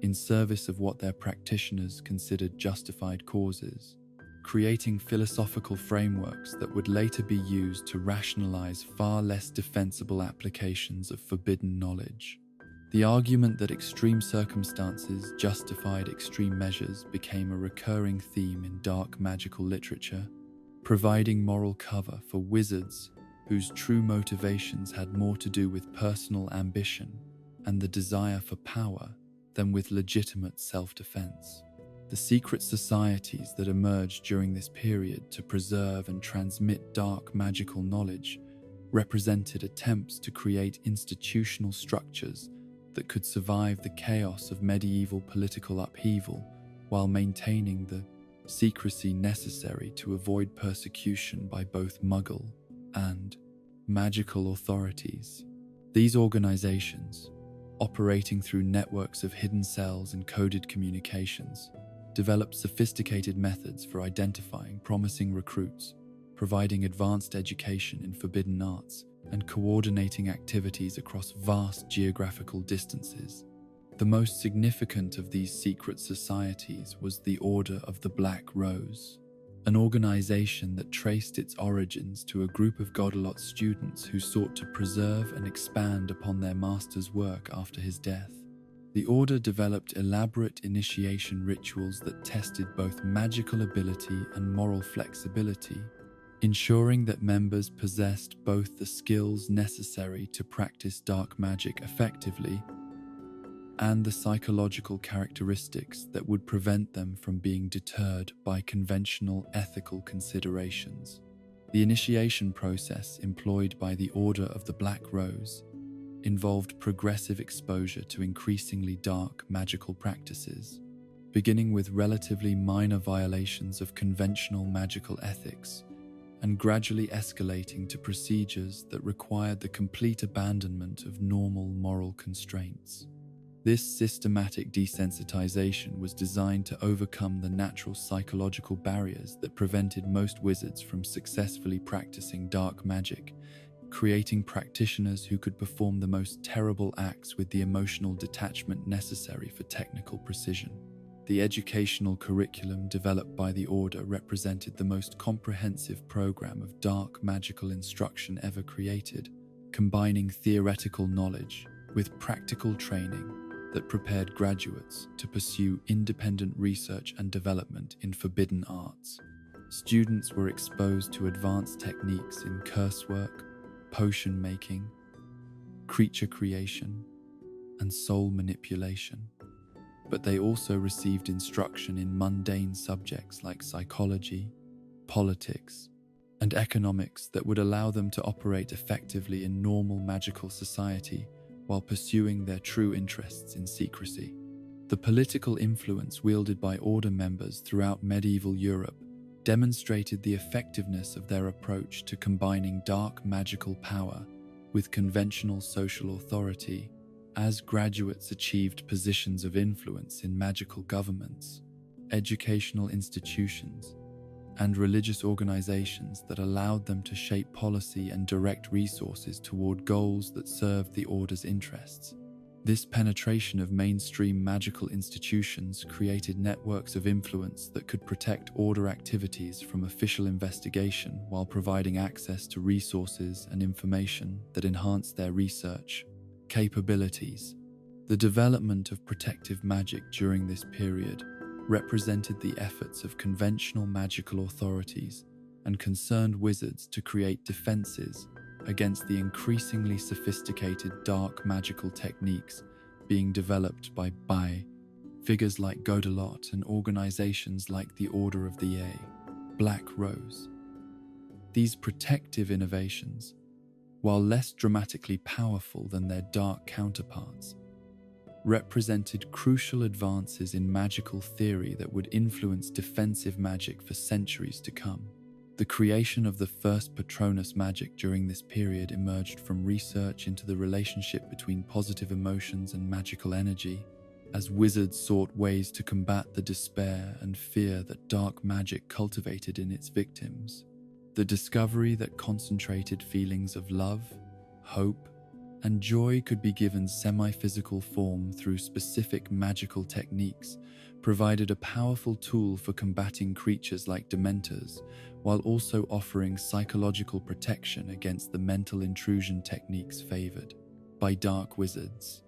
in service of what their practitioners considered justified causes, creating philosophical frameworks that would later be used to rationalize far less defensible applications of forbidden knowledge. The argument that extreme circumstances justified extreme measures became a recurring theme in dark magical literature, providing moral cover for wizards whose true motivations had more to do with personal ambition and the desire for power than with legitimate self-defense. The secret societies that emerged during this period to preserve and transmit dark magical knowledge represented attempts to create institutional structures that could survive the chaos of medieval political upheaval while maintaining the secrecy necessary to avoid persecution by both Muggle and magical authorities. These organizations, operating through networks of hidden cells and coded communications, developed sophisticated methods for identifying promising recruits, providing advanced education in forbidden arts, and coordinating activities across vast geographical distances. The most significant of these secret societies was the Order of the Black Rose, an organization that traced its origins to a group of Godolot students who sought to preserve and expand upon their master's work after his death. The Order developed elaborate initiation rituals that tested both magical ability and moral flexibility, ensuring that members possessed both the skills necessary to practice dark magic effectively and the psychological characteristics that would prevent them from being deterred by conventional ethical considerations. The initiation process employed by the Order of the Black Rose involved progressive exposure to increasingly dark magical practices, beginning with relatively minor violations of conventional magical ethics and gradually escalating to procedures that required the complete abandonment of normal moral constraints. This systematic desensitization was designed to overcome the natural psychological barriers that prevented most wizards from successfully practicing dark magic, creating practitioners who could perform the most terrible acts with the emotional detachment necessary for technical precision. The educational curriculum developed by the Order represented the most comprehensive program of dark magical instruction ever created, combining theoretical knowledge with practical training that prepared graduates to pursue independent research and development in forbidden arts. Students were exposed to advanced techniques in curse work, potion making, creature creation, and soul manipulation. But they also received instruction in mundane subjects like psychology, politics, and economics that would allow them to operate effectively in normal magical society while pursuing their true interests in secrecy. The political influence wielded by Order members throughout medieval Europe demonstrated the effectiveness of their approach to combining dark magical power with conventional social authority. As graduates achieved positions of influence in magical governments, educational institutions, and religious organizations that allowed them to shape policy and direct resources toward goals that served the Order's interests. This penetration of mainstream magical institutions created networks of influence that could protect Order activities from official investigation while providing access to resources and information that enhanced their research capabilities. The development of protective magic during this period represented the efforts of conventional magical authorities and concerned wizards to create defenses against the increasingly sophisticated dark magical techniques being developed by figures like Godelot and organizations like the Order of the Black Rose. These protective innovations, while less dramatically powerful than their dark counterparts, represented crucial advances in magical theory that would influence defensive magic for centuries to come. The creation of the first Patronus magic during this period emerged from research into the relationship between positive emotions and magical energy, as wizards sought ways to combat the despair and fear that dark magic cultivated in its victims. The discovery that concentrated feelings of love, hope, and joy could be given semi-physical form through specific magical techniques provided a powerful tool for combating creatures like Dementors, while also offering psychological protection against the mental intrusion techniques favored by dark wizards.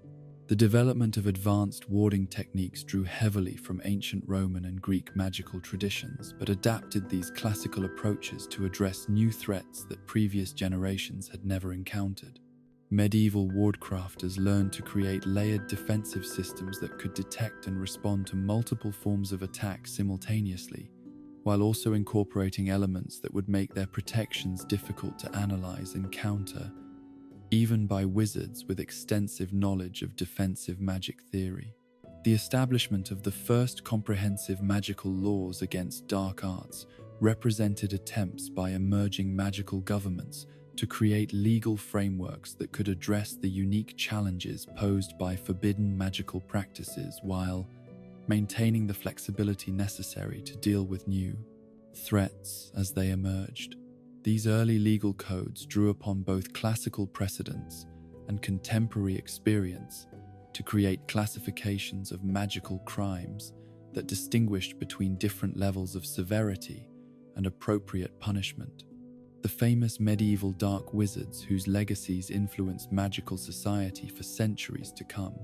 The development of advanced warding techniques drew heavily from ancient Roman and Greek magical traditions, but adapted these classical approaches to address new threats that previous generations had never encountered. Medieval wardcrafters learned to create layered defensive systems that could detect and respond to multiple forms of attack simultaneously, while also incorporating elements that would make their protections difficult to analyze and counter, even by wizards with extensive knowledge of defensive magic theory. The establishment of the first comprehensive magical laws against dark arts represented attempts by emerging magical governments to create legal frameworks that could address the unique challenges posed by forbidden magical practices while maintaining the flexibility necessary to deal with new threats as they emerged. These early legal codes drew upon both classical precedents and contemporary experience to create classifications of magical crimes that distinguished between different levels of severity and appropriate punishment. The famous medieval dark wizards whose legacies influenced magical society for centuries to come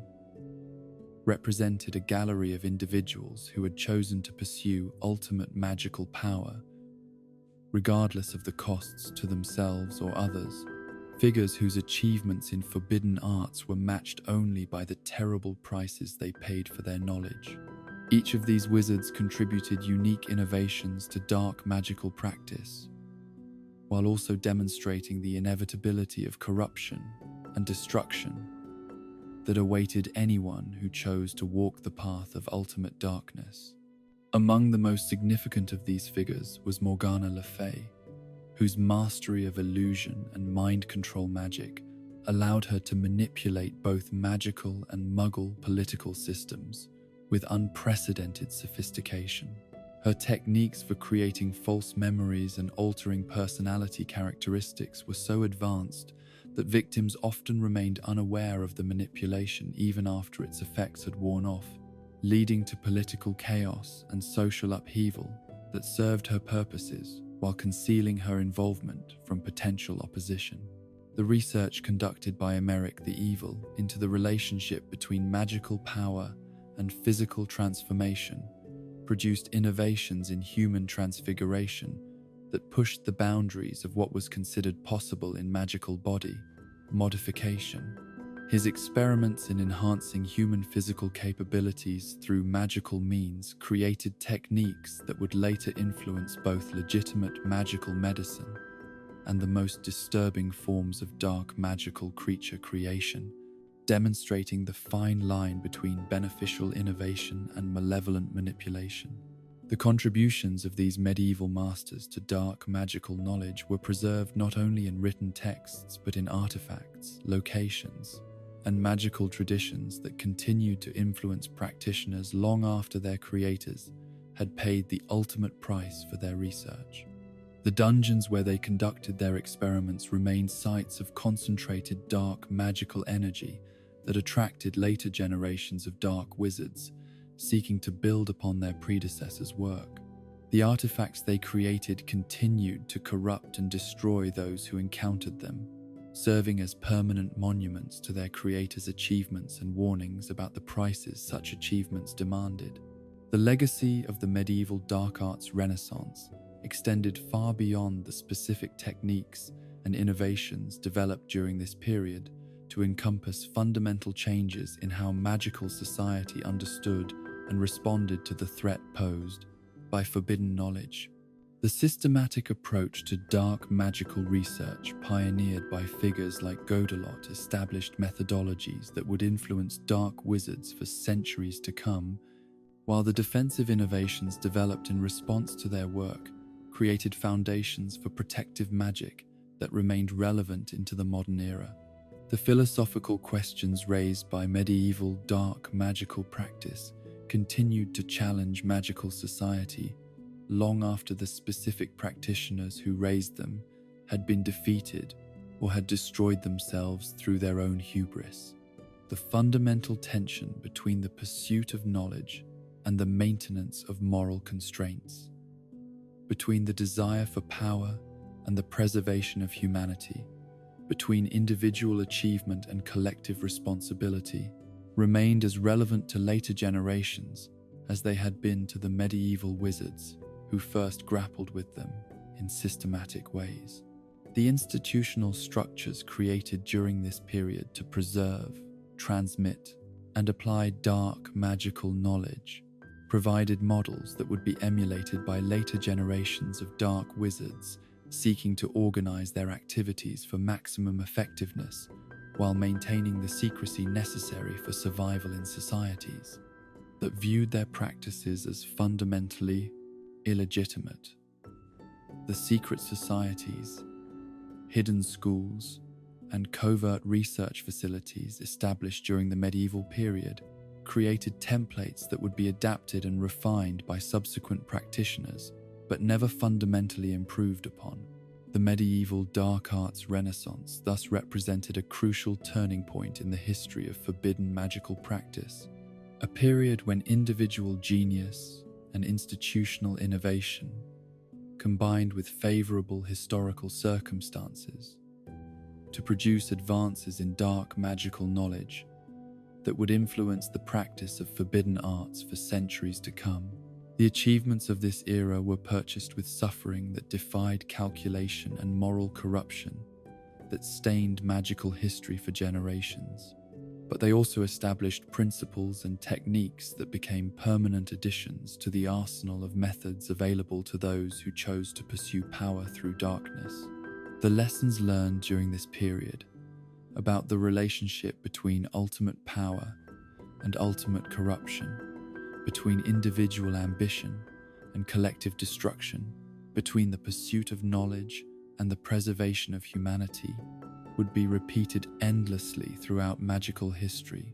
represented a gallery of individuals who had chosen to pursue ultimate magical power, regardless of the costs to themselves or others, figures whose achievements in forbidden arts were matched only by the terrible prices they paid for their knowledge. Each of these wizards contributed unique innovations to dark magical practice, while also demonstrating the inevitability of corruption and destruction that awaited anyone who chose to walk the path of ultimate darkness. Among the most significant of these figures was Morgana Le Fay, whose mastery of illusion and mind control magic allowed her to manipulate both magical and muggle political systems with unprecedented sophistication. Her techniques for creating false memories and altering personality characteristics were so advanced that victims often remained unaware of the manipulation even after its effects had worn off, leading to political chaos and social upheaval that served her purposes while concealing her involvement from potential opposition. The research conducted by Immerse the Evil into the relationship between magical power and physical transformation produced innovations in human transfiguration that pushed the boundaries of what was considered possible in magical body modification. His experiments in enhancing human physical capabilities through magical means created techniques that would later influence both legitimate magical medicine and the most disturbing forms of dark magical creature creation, demonstrating the fine line between beneficial innovation and malevolent manipulation. The contributions of these medieval masters to dark magical knowledge were preserved not only in written texts but in artifacts, locations, and magical traditions that continued to influence practitioners long after their creators had paid the ultimate price for their research. The dungeons where they conducted their experiments remained sites of concentrated dark magical energy that attracted later generations of dark wizards seeking to build upon their predecessors' work. The artifacts they created continued to corrupt and destroy those who encountered them, serving as permanent monuments to their creators' achievements and warnings about the prices such achievements demanded. The legacy of the medieval dark arts renaissance extended far beyond the specific techniques and innovations developed during this period to encompass fundamental changes in how magical society understood and responded to the threat posed by forbidden knowledge. The systematic approach to dark magical research pioneered by figures like Godelot established methodologies that would influence dark wizards for centuries to come, while the defensive innovations developed in response to their work created foundations for protective magic that remained relevant into the modern era. The philosophical questions raised by medieval dark magical practice continued to challenge magical society long after the specific practitioners who raised them had been defeated or had destroyed themselves through their own hubris. The fundamental tension between the pursuit of knowledge and the maintenance of moral constraints, between the desire for power and the preservation of humanity, between individual achievement and collective responsibility, remained as relevant to later generations as they had been to the medieval wizards who first grappled with them in systematic ways. The institutional structures created during this period to preserve, transmit, and apply dark magical knowledge provided models that would be emulated by later generations of dark wizards seeking to organize their activities for maximum effectiveness while maintaining the secrecy necessary for survival in societies that viewed their practices as fundamentally illegitimate. The secret societies, hidden schools, and covert research facilities established during the medieval period created templates that would be adapted and refined by subsequent practitioners, but never fundamentally improved upon. The medieval dark arts renaissance thus represented a crucial turning point in the history of forbidden magical practice, a period when individual genius and institutional innovation, combined with favorable historical circumstances, to produce advances in dark magical knowledge that would influence the practice of forbidden arts for centuries to come. The achievements of this era were purchased with suffering that defied calculation and moral corruption that stained magical history for generations. But they also established principles and techniques that became permanent additions to the arsenal of methods available to those who chose to pursue power through darkness. The lessons learned during this period about the relationship between ultimate power and ultimate corruption, between individual ambition and collective destruction, between the pursuit of knowledge and the preservation of humanity, would be repeated endlessly throughout magical history,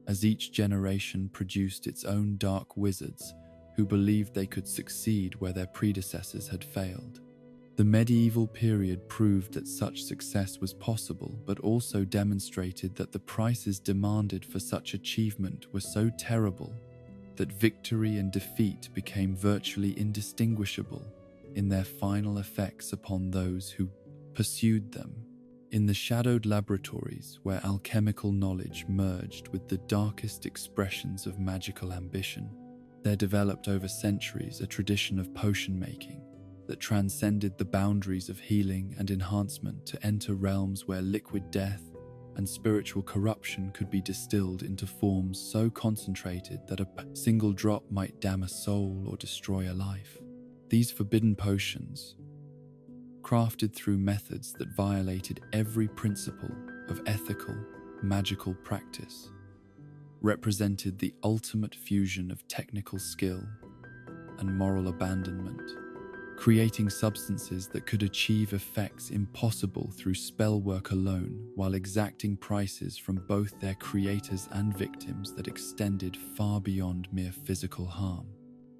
as each generation produced its own dark wizards who believed they could succeed where their predecessors had failed. The medieval period proved that such success was possible, but also demonstrated that the prices demanded for such achievement were so terrible that victory and defeat became virtually indistinguishable in their final effects upon those who pursued them. In the shadowed laboratories where alchemical knowledge merged with the darkest expressions of magical ambition, There developed over centuries a tradition of potion making that transcended the boundaries of healing and enhancement to enter realms where liquid death and spiritual corruption could be distilled into forms so concentrated that a single drop might damn a soul or destroy a life. These forbidden potions, crafted through methods that violated every principle of ethical, magical practice, represented the ultimate fusion of technical skill and moral abandonment, creating substances that could achieve effects impossible through spell work alone, while exacting prices from both their creators and victims that extended far beyond mere physical harm.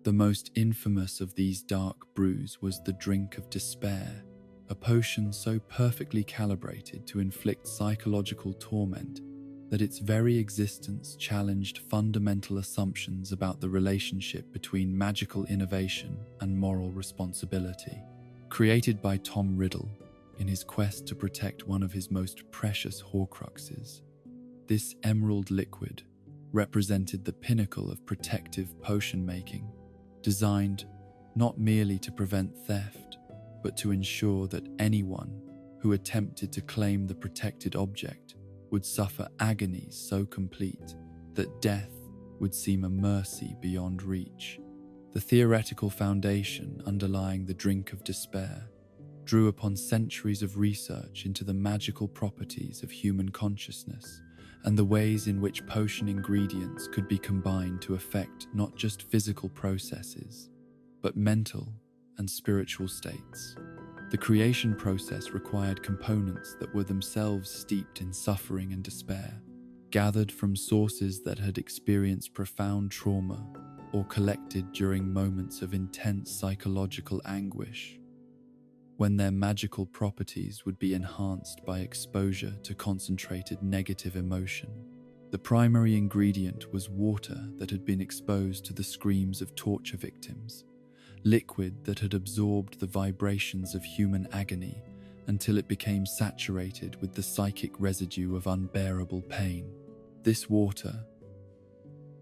The most infamous of these dark brews was the Drink of Despair, a potion so perfectly calibrated to inflict psychological torment that its very existence challenged fundamental assumptions about the relationship between magical innovation and moral responsibility. Created by Tom Riddle in his quest to protect one of his most precious Horcruxes, this emerald liquid represented the pinnacle of protective potion making, designed not merely to prevent theft, but to ensure that anyone who attempted to claim the protected object would suffer agonies so complete that death would seem a mercy beyond reach. The theoretical foundation underlying the Drink of Despair drew upon centuries of research into the magical properties of human consciousness and the ways in which potion ingredients could be combined to affect not just physical processes, but mental and spiritual states. The creation process required components that were themselves steeped in suffering and despair, gathered from sources that had experienced profound trauma or collected during moments of intense psychological anguish, when their magical properties would be enhanced by exposure to concentrated negative emotion. The primary ingredient was water that had been exposed to the screams of torture victims, liquid that had absorbed the vibrations of human agony until it became saturated with the psychic residue of unbearable pain. This water,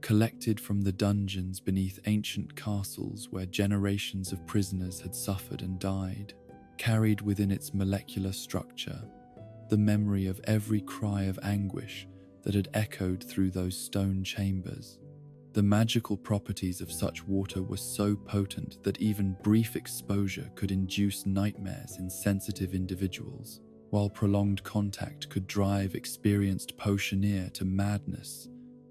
collected from the dungeons beneath ancient castles where generations of prisoners had suffered and died, carried within its molecular structure the memory of every cry of anguish that had echoed through those stone chambers. The magical properties of such water were so potent that even brief exposure could induce nightmares in sensitive individuals, while prolonged contact could drive experienced potioneer to madness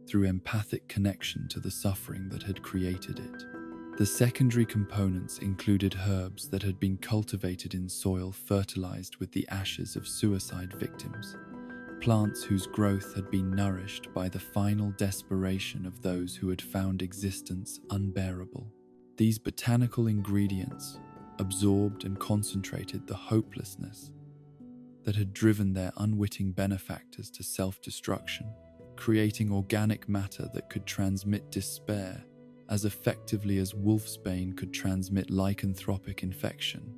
through empathic connection to the suffering that had created it. The secondary components included herbs that had been cultivated in soil fertilized with the ashes of suicide victims, plants whose growth had been nourished by the final desperation of those who had found existence unbearable. These botanical ingredients absorbed and concentrated the hopelessness that had driven their unwitting benefactors to self-destruction, creating organic matter that could transmit despair as effectively as wolfsbane could transmit lycanthropic infection.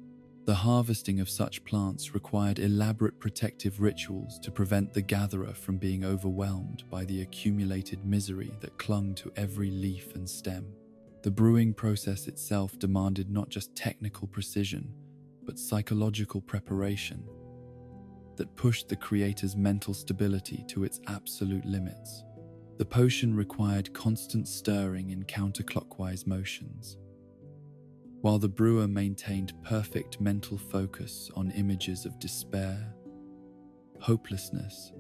The harvesting of such plants required elaborate protective rituals to prevent the gatherer from being overwhelmed by the accumulated misery that clung to every leaf and stem. The brewing process itself demanded not just technical precision, but psychological preparation that pushed the creator's mental stability to its absolute limits. The potion required constant stirring in counterclockwise motions, while the brewer maintained perfect mental focus on images of despair, hopelessness,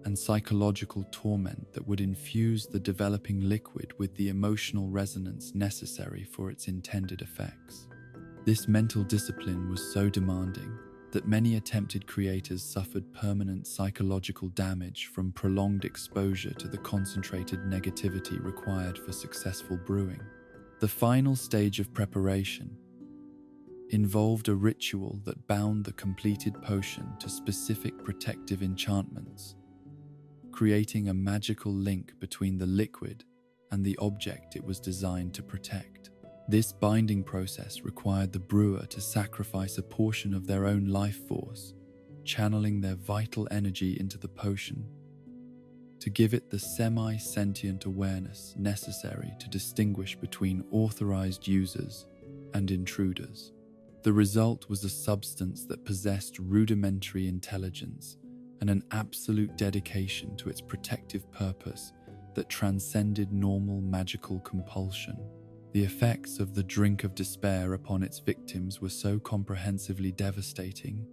and psychological torment that would infuse the developing liquid with the emotional resonance necessary for its intended effects. This mental discipline was so demanding that many attempted creators suffered permanent psychological damage from prolonged exposure to the concentrated negativity required for successful brewing. The final stage of preparation involved a ritual that bound the completed potion to specific protective enchantments, creating a magical link between the liquid and the object it was designed to protect. This binding process required the brewer to sacrifice a portion of their own life force, channeling their vital energy into the potion, to give it the semi-sentient awareness necessary to distinguish between authorized users and intruders. The result was a substance that possessed rudimentary intelligence and an absolute dedication to its protective purpose that transcended normal magical compulsion. The effects of the drink of despair upon its victims were so comprehensively devastating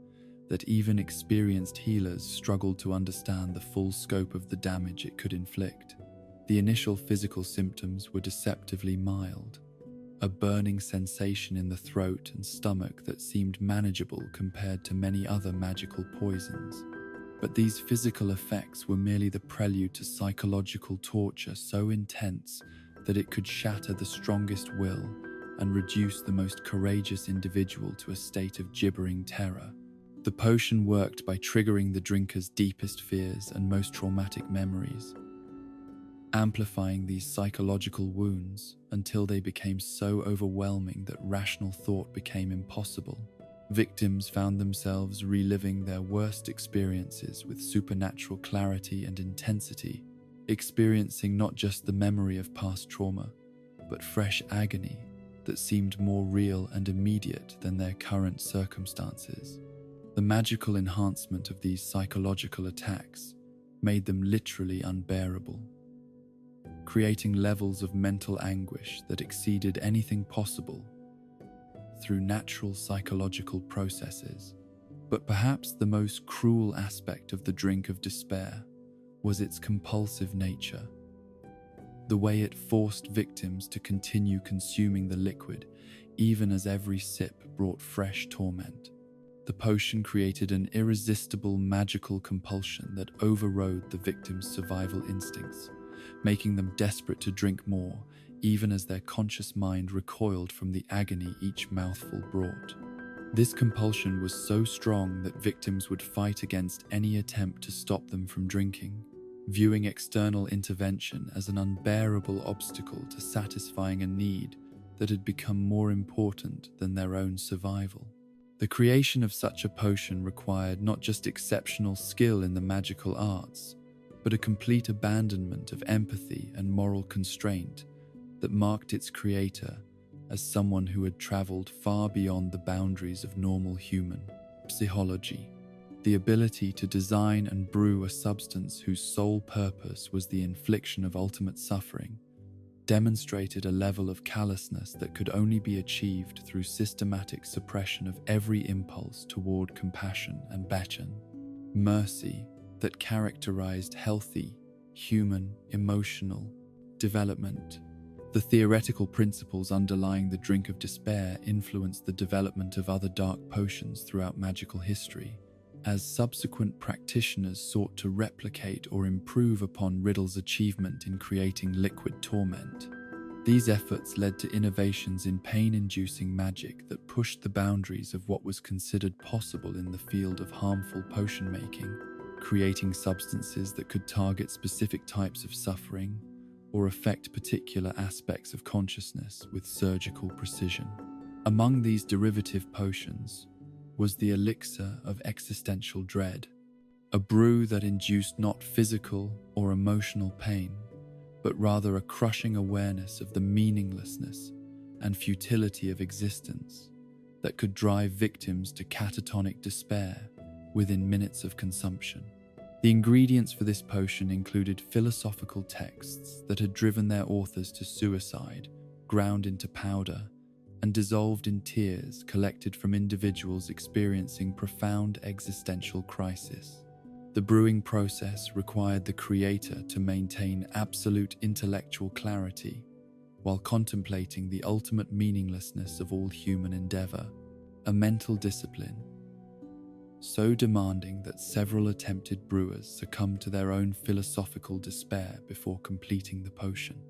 that even experienced healers struggled to understand the full scope of the damage it could inflict. The initial physical symptoms were deceptively mild, a burning sensation in the throat and stomach that seemed manageable compared to many other magical poisons. But these physical effects were merely the prelude to psychological torture so intense that it could shatter the strongest will and reduce the most courageous individual to a state of gibbering terror. The potion worked by triggering the drinker's deepest fears and most traumatic memories, amplifying these psychological wounds until they became so overwhelming that rational thought became impossible. Victims found themselves reliving their worst experiences with supernatural clarity and intensity, experiencing not just the memory of past trauma, but fresh agony that seemed more real and immediate than their current circumstances. The magical enhancement of these psychological attacks made them literally unbearable, creating levels of mental anguish that exceeded anything possible through natural psychological processes. But perhaps the most cruel aspect of the drink of despair was its compulsive nature. The way it forced victims to continue consuming the liquid, even as every sip brought fresh torment. The potion created an irresistible magical compulsion that overrode the victim's survival instincts, making them desperate to drink more, even as their conscious mind recoiled from the agony each mouthful brought. This compulsion was so strong that victims would fight against any attempt to stop them from drinking, viewing external intervention as an unbearable obstacle to satisfying a need that had become more important than their own survival. The creation of such a potion required not just exceptional skill in the magical arts, but a complete abandonment of empathy and moral constraint that marked its creator as someone who had traveled far beyond the boundaries of normal human psychology. The ability to design and brew a substance whose sole purpose was the infliction of ultimate suffering demonstrated a level of callousness that could only be achieved through systematic suppression of every impulse toward compassion and mercy that characterized healthy, human, emotional development. The theoretical principles underlying the drink of despair influenced the development of other dark potions throughout magical history, as subsequent practitioners sought to replicate or improve upon Riddle's achievement in creating liquid torment. These efforts led to innovations in pain-inducing magic that pushed the boundaries of what was considered possible in the field of harmful potion making, creating substances that could target specific types of suffering or affect particular aspects of consciousness with surgical precision. Among these derivative potions was the elixir of existential dread, a brew that induced not physical or emotional pain, but rather a crushing awareness of the meaninglessness and futility of existence that could drive victims to catatonic despair within minutes of consumption. The ingredients for this potion included philosophical texts that had driven their authors to suicide, ground into powder, and dissolved in tears collected from individuals experiencing profound existential crisis. The brewing process required the creator to maintain absolute intellectual clarity while contemplating the ultimate meaninglessness of all human endeavor, a mental discipline so demanding that several attempted brewers succumbed to their own philosophical despair before completing the potion.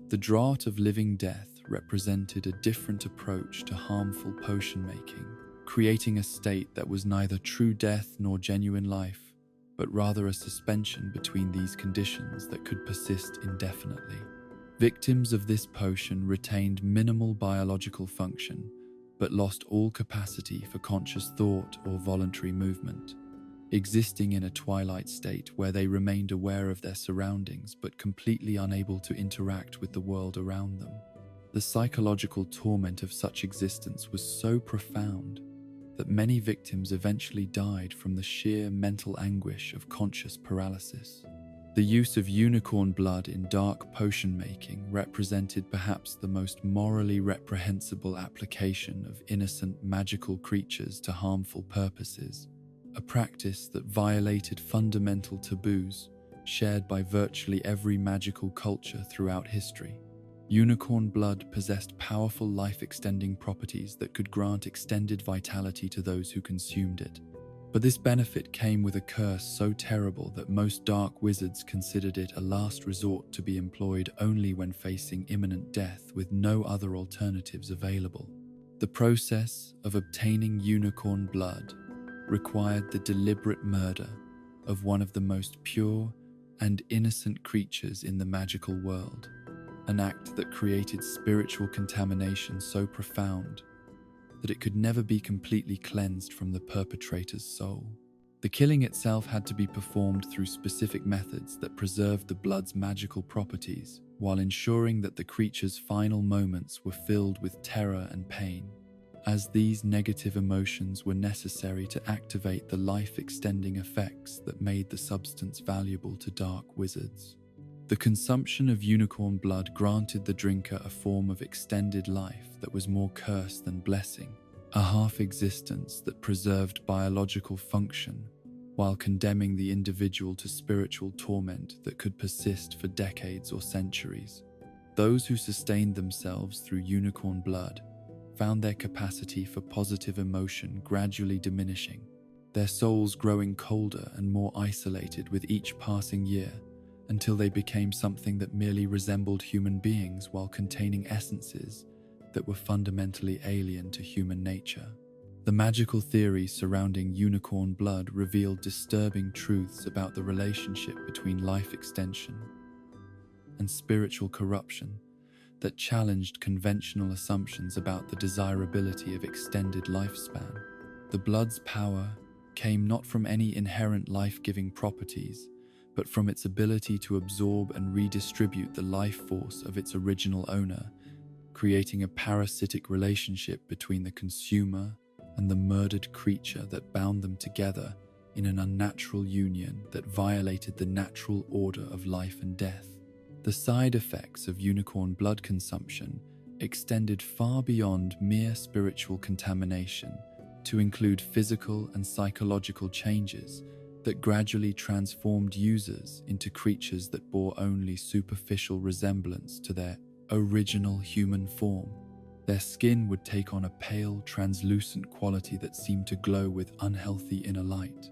The draught of living death represented a different approach to harmful potion making, creating a state that was neither true death nor genuine life, but rather a suspension between these conditions that could persist indefinitely. Victims of this potion retained minimal biological function, but lost all capacity for conscious thought or voluntary movement. existing in a twilight state where they remained aware of their surroundings but completely unable to interact with the world around them. The psychological torment of such existence was so profound that many victims eventually died from the sheer mental anguish of conscious paralysis. The use of unicorn blood in dark potion making represented perhaps the most morally reprehensible application of innocent magical creatures to harmful purposes, a practice that violated fundamental taboos shared by virtually every magical culture throughout history. Unicorn blood possessed powerful life-extending properties that could grant extended vitality to those who consumed it. But this benefit came with a curse so terrible that most dark wizards considered it a last resort to be employed only when facing imminent death with no other alternatives available. The process of obtaining unicorn blood required the deliberate murder of one of the most pure and innocent creatures in the magical world, an act that created spiritual contamination so profound that it could never be completely cleansed from the perpetrator's soul. The killing itself had to be performed through specific methods that preserved the blood's magical properties, while ensuring that the creature's final moments were filled with terror and pain, as these negative emotions were necessary to activate the life-extending effects that made the substance valuable to dark wizards. The consumption of unicorn blood granted the drinker a form of extended life that was more curse than blessing, a half-existence that preserved biological function while condemning the individual to spiritual torment that could persist for decades or centuries. Those who sustained themselves through unicorn blood found their capacity for positive emotion gradually diminishing, their souls growing colder and more isolated with each passing year, until they became something that merely resembled human beings while containing essences that were fundamentally alien to human nature. The magical theories surrounding unicorn blood revealed disturbing truths about the relationship between life extension and spiritual corruption that challenged conventional assumptions about the desirability of extended lifespan. The blood's power came not from any inherent life-giving properties, but from its ability to absorb and redistribute the life force of its original owner, creating a parasitic relationship between the consumer and the murdered creature that bound them together in an unnatural union that violated the natural order of life and death. The side effects of unicorn blood consumption extended far beyond mere spiritual contamination to include physical and psychological changes that gradually transformed users into creatures that bore only superficial resemblance to their original human form. Their skin would take on a pale, translucent quality that seemed to glow with unhealthy inner light.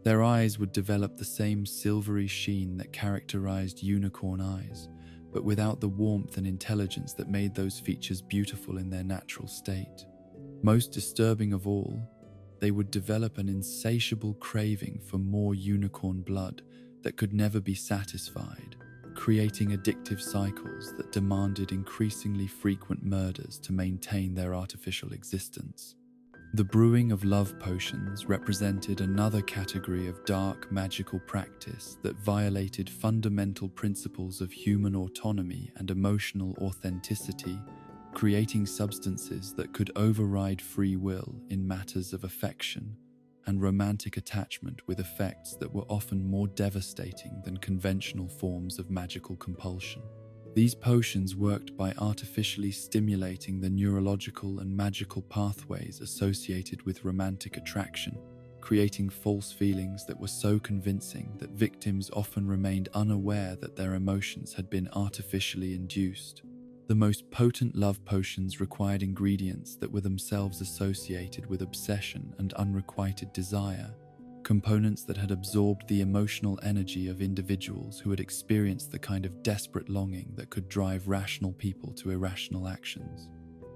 Their eyes would develop the same silvery sheen that characterized unicorn eyes, but without the warmth and intelligence that made those features beautiful in their natural state. Most disturbing of all, they would develop an insatiable craving for more unicorn blood that could never be satisfied, creating addictive cycles that demanded increasingly frequent murders to maintain their artificial existence. The brewing of love potions represented another category of dark magical practice that violated fundamental principles of human autonomy and emotional authenticity, creating substances that could override free will in matters of affection and romantic attachment, with effects that were often more devastating than conventional forms of magical compulsion. These potions worked by artificially stimulating the neurological and magical pathways associated with romantic attraction, creating false feelings that were so convincing that victims often remained unaware that their emotions had been artificially induced. The most potent love potions required ingredients that were themselves associated with obsession and unrequited desire, components that had absorbed the emotional energy of individuals who had experienced the kind of desperate longing that could drive rational people to irrational actions.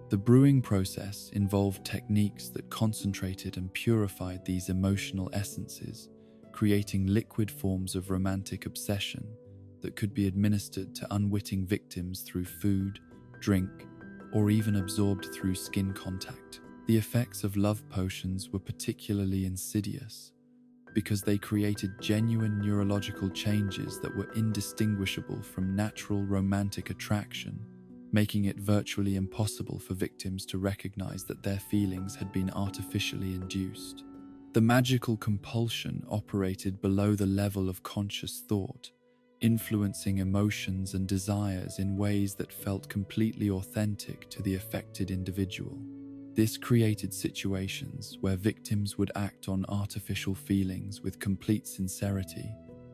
The brewing process involved techniques that concentrated and purified these emotional essences, creating liquid forms of romantic obsession that could be administered to unwitting victims through food, drink, or even absorbed through skin contact. The effects of love potions were particularly insidious, because they created genuine neurological changes that were indistinguishable from natural romantic attraction, making it virtually impossible for victims to recognize that their feelings had been artificially induced. The magical compulsion operated below the level of conscious thought, influencing emotions and desires in ways that felt completely authentic to the affected individual. This created situations where victims would act on artificial feelings with complete sincerity,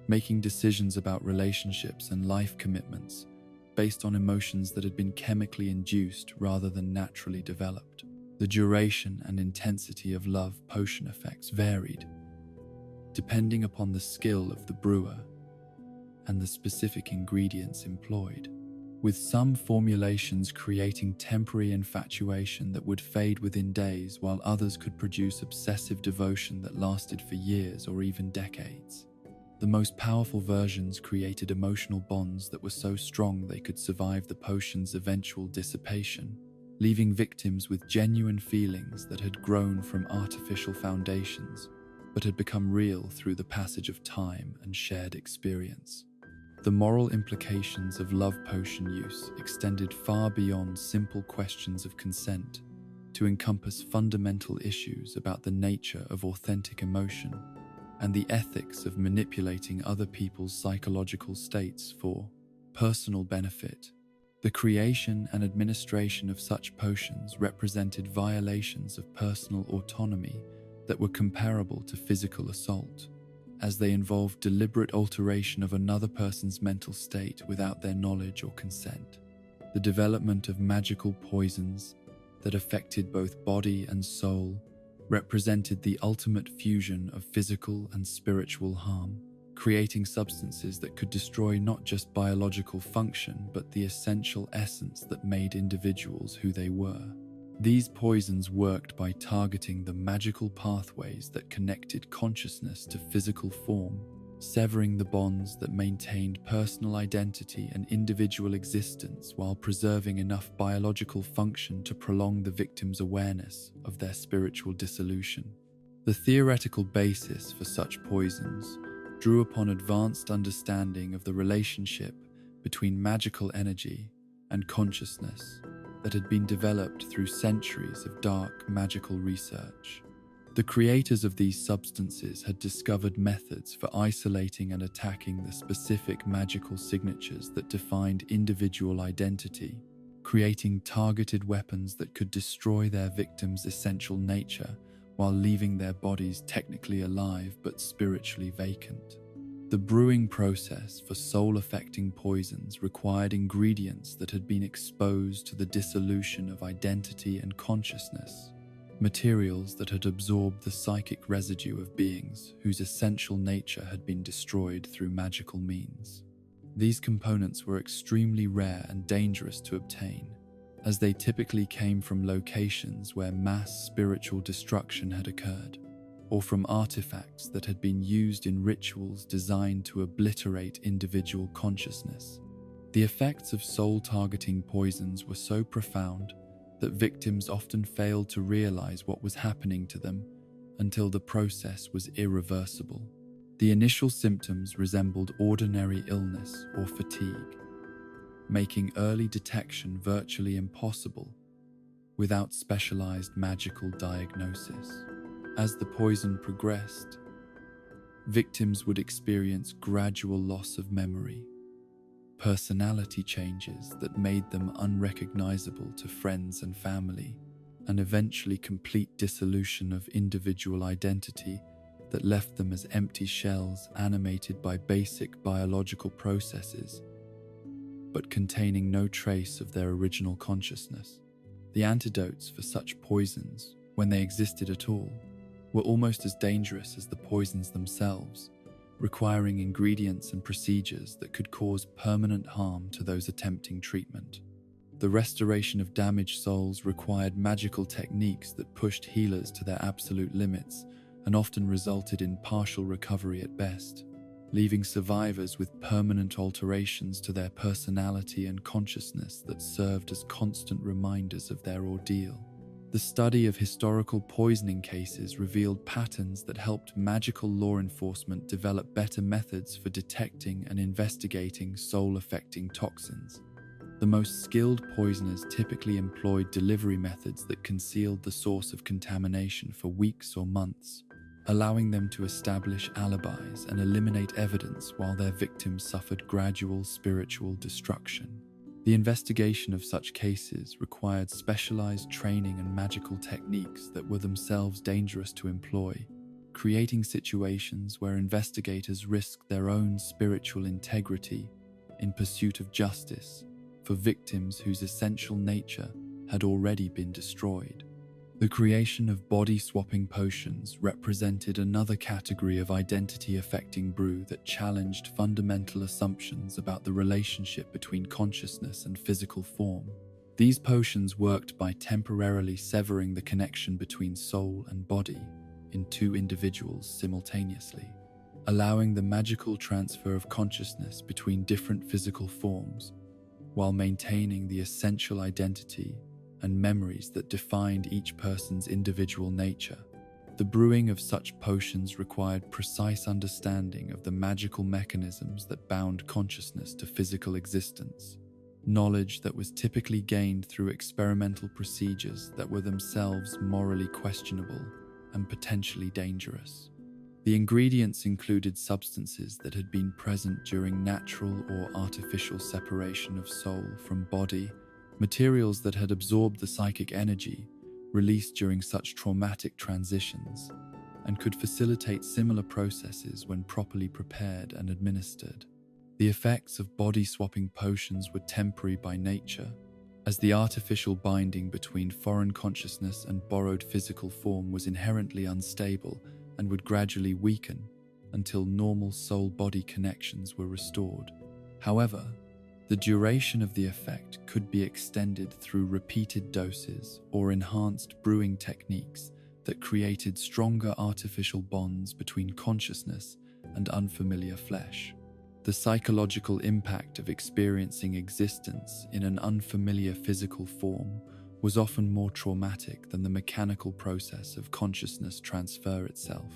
making decisions about relationships and life commitments based on emotions that had been chemically induced rather than naturally developed. The duration and intensity of love potion effects varied, depending upon the skill of the brewer and the specific ingredients employed, with some formulations creating temporary infatuation that would fade within days, while others could produce obsessive devotion that lasted for years or even decades. The most powerful versions created emotional bonds that were so strong they could survive the potion's eventual dissipation, leaving victims with genuine feelings that had grown from artificial foundations, but had become real through the passage of time and shared experience. The moral implications of love potion use extended far beyond simple questions of consent to encompass fundamental issues about the nature of authentic emotion and the ethics of manipulating other people's psychological states for personal benefit. The creation and administration of such potions represented violations of personal autonomy that were comparable to physical assault, as they involved deliberate alteration of another person's mental state without their knowledge or consent. The development of magical poisons that affected both body and soul represented the ultimate fusion of physical and spiritual harm, creating substances that could destroy not just biological function but the essential essence that made individuals who they were. These poisons worked by targeting the magical pathways that connected consciousness to physical form, severing the bonds that maintained personal identity and individual existence while preserving enough biological function to prolong the victim's awareness of their spiritual dissolution. The theoretical basis for such poisons drew upon advanced understanding of the relationship between magical energy and consciousness that had been developed through centuries of dark magical research. The creators of these substances had discovered methods for isolating and attacking the specific magical signatures that defined individual identity, creating targeted weapons that could destroy their victims' essential nature while leaving their bodies technically alive but spiritually vacant. The brewing process for soul-affecting poisons required ingredients that had been exposed to the dissolution of identity and consciousness, materials that had absorbed the psychic residue of beings whose essential nature had been destroyed through magical means. These components were extremely rare and dangerous to obtain, as they typically came from locations where mass spiritual destruction had occurred, or from artifacts that had been used in rituals designed to obliterate individual consciousness. The effects of soul-targeting poisons were so profound that victims often failed to realize what was happening to them until the process was irreversible. The initial symptoms resembled ordinary illness or fatigue, making early detection virtually impossible without specialized magical diagnosis. As the poison progressed, victims would experience gradual loss of memory, personality changes that made them unrecognizable to friends and family, and eventually complete dissolution of individual identity that left them as empty shells animated by basic biological processes, but containing no trace of their original consciousness. The antidotes for such poisons, when they existed at all, were almost as dangerous as the poisons themselves, requiring ingredients and procedures that could cause permanent harm to those attempting treatment. The restoration of damaged souls required magical techniques that pushed healers to their absolute limits and often resulted in partial recovery at best, leaving survivors with permanent alterations to their personality and consciousness that served as constant reminders of their ordeal. The study of historical poisoning cases revealed patterns that helped magical law enforcement develop better methods for detecting and investigating soul-affecting toxins. The most skilled poisoners typically employed delivery methods that concealed the source of contamination for weeks or months, allowing them to establish alibis and eliminate evidence while their victims suffered gradual spiritual destruction. The investigation of such cases required specialized training and magical techniques that were themselves dangerous to employ, creating situations where investigators risked their own spiritual integrity in pursuit of justice for victims whose essential nature had already been destroyed. The creation of body-swapping potions represented another category of identity-affecting brew that challenged fundamental assumptions about the relationship between consciousness and physical form. These potions worked by temporarily severing the connection between soul and body in two individuals simultaneously, allowing the magical transfer of consciousness between different physical forms, while maintaining the essential identity and memories that defined each person's individual nature. The brewing of such potions required precise understanding of the magical mechanisms that bound consciousness to physical existence, knowledge that was typically gained through experimental procedures that were themselves morally questionable and potentially dangerous. The ingredients included substances that had been present during natural or artificial separation of soul from body, materials that had absorbed the psychic energy released during such traumatic transitions, and could facilitate similar processes when properly prepared and administered. The effects of body-swapping potions were temporary by nature, as the artificial binding between foreign consciousness and borrowed physical form was inherently unstable and would gradually weaken until normal soul-body connections were restored. However, the duration of the effect could be extended through repeated doses or enhanced brewing techniques that created stronger artificial bonds between consciousness and unfamiliar flesh. The psychological impact of experiencing existence in an unfamiliar physical form was often more traumatic than the mechanical process of consciousness transfer itself.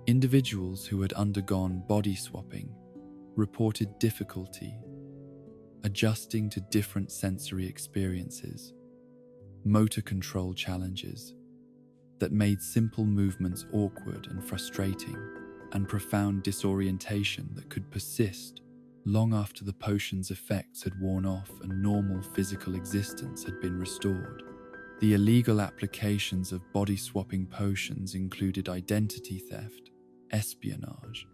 Individuals who had undergone body swapping reported difficulty adjusting to different sensory experiences, motor control challenges that made simple movements awkward and frustrating, and profound disorientation that could persist long after the potion's effects had worn off and normal physical existence had been restored. The illegal applications of body-swapping potions included identity theft, espionage,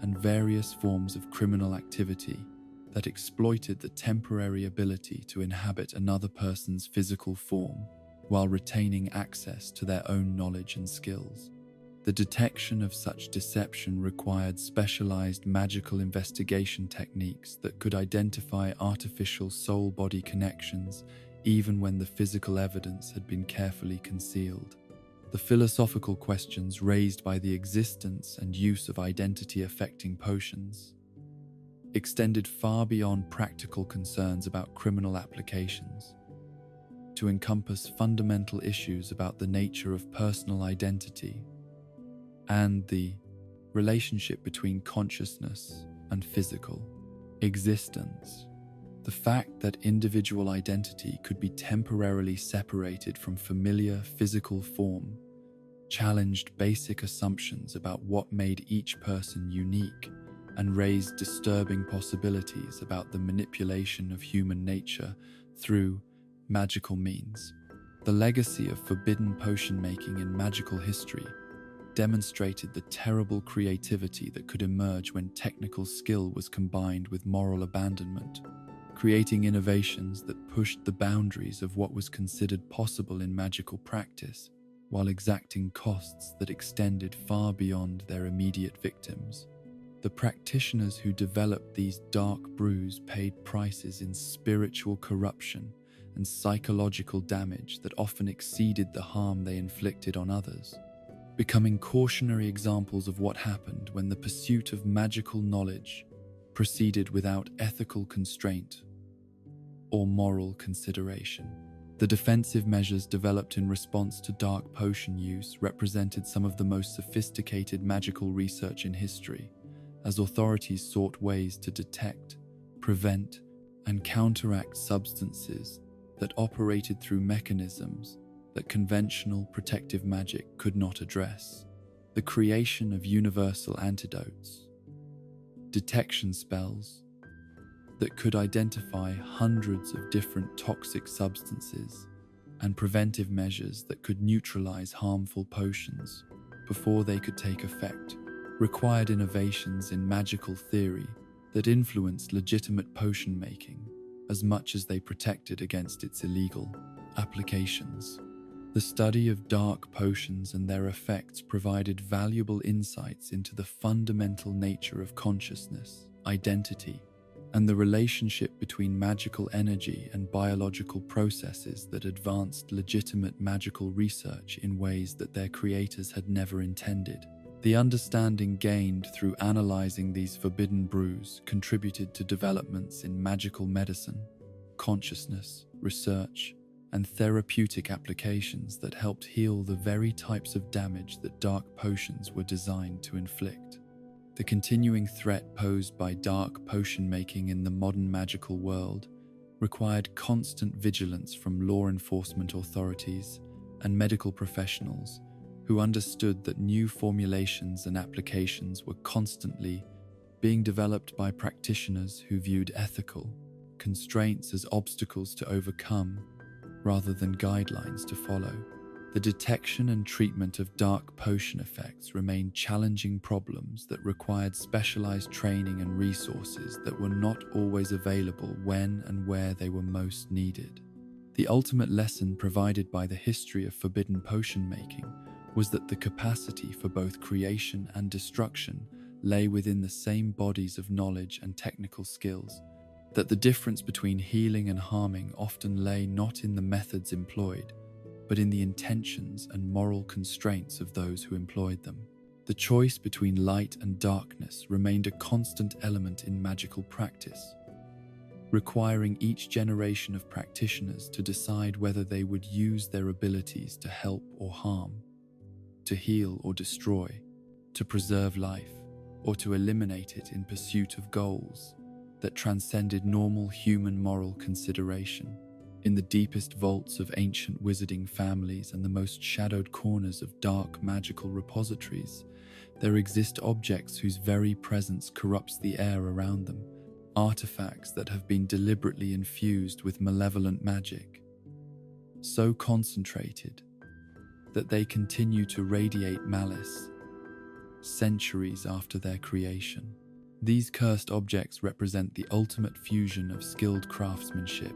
and various forms of criminal activity that exploited the temporary ability to inhabit another person's physical form while retaining access to their own knowledge and skills. The detection of such deception required specialized magical investigation techniques that could identify artificial soul-body connections even when the physical evidence had been carefully concealed. The philosophical questions raised by the existence and use of identity-affecting potions extended far beyond practical concerns about criminal applications to encompass fundamental issues about the nature of personal identity and the relationship between consciousness and physical existence. The fact that individual identity could be temporarily separated from familiar physical form challenged basic assumptions about what made each person unique and raised disturbing possibilities about the manipulation of human nature through magical means. The legacy of forbidden potion making in magical history demonstrated the terrible creativity that could emerge when technical skill was combined with moral abandonment, creating innovations that pushed the boundaries of what was considered possible in magical practice, while exacting costs that extended far beyond their immediate victims. The practitioners who developed these dark brews paid prices in spiritual corruption and psychological damage that often exceeded the harm they inflicted on others, becoming cautionary examples of what happened when the pursuit of magical knowledge proceeded without ethical constraint or moral consideration. The defensive measures developed in response to dark potion use represented some of the most sophisticated magical research in history, as authorities sought ways to detect, prevent, and counteract substances that operated through mechanisms that conventional protective magic could not address. The creation of universal antidotes, detection spells that could identify hundreds of different toxic substances, and preventive measures that could neutralize harmful potions before they could take effect, required innovations in magical theory that influenced legitimate potion making as much as they protected against its illegal applications. The study of dark potions and their effects provided valuable insights into the fundamental nature of consciousness, identity, and the relationship between magical energy and biological processes that advanced legitimate magical research in ways that their creators had never intended. The understanding gained through analyzing these forbidden brews contributed to developments in magical medicine, consciousness, research, and therapeutic applications that helped heal the very types of damage that dark potions were designed to inflict. The continuing threat posed by dark potion making in the modern magical world required constant vigilance from law enforcement authorities and medical professionals who understood that new formulations and applications were constantly being developed by practitioners who viewed ethical constraints as obstacles to overcome rather than guidelines to follow. The detection and treatment of dark potion effects remained challenging problems that required specialized training and resources that were not always available when and where they were most needed. The ultimate lesson provided by the history of forbidden potion making was that the capacity for both creation and destruction lay within the same bodies of knowledge and technical skills, that the difference between healing and harming often lay not in the methods employed, but in the intentions and moral constraints of those who employed them. The choice between light and darkness remained a constant element in magical practice, requiring each generation of practitioners to decide whether they would use their abilities to help or harm, to heal or destroy, to preserve life, or to eliminate it in pursuit of goals that transcended normal human moral consideration. In the deepest vaults of ancient wizarding families and the most shadowed corners of dark magical repositories, there exist objects whose very presence corrupts the air around them, artifacts that have been deliberately infused with malevolent magic, so concentrated that they continue to radiate malice centuries after their creation. These cursed objects represent the ultimate fusion of skilled craftsmanship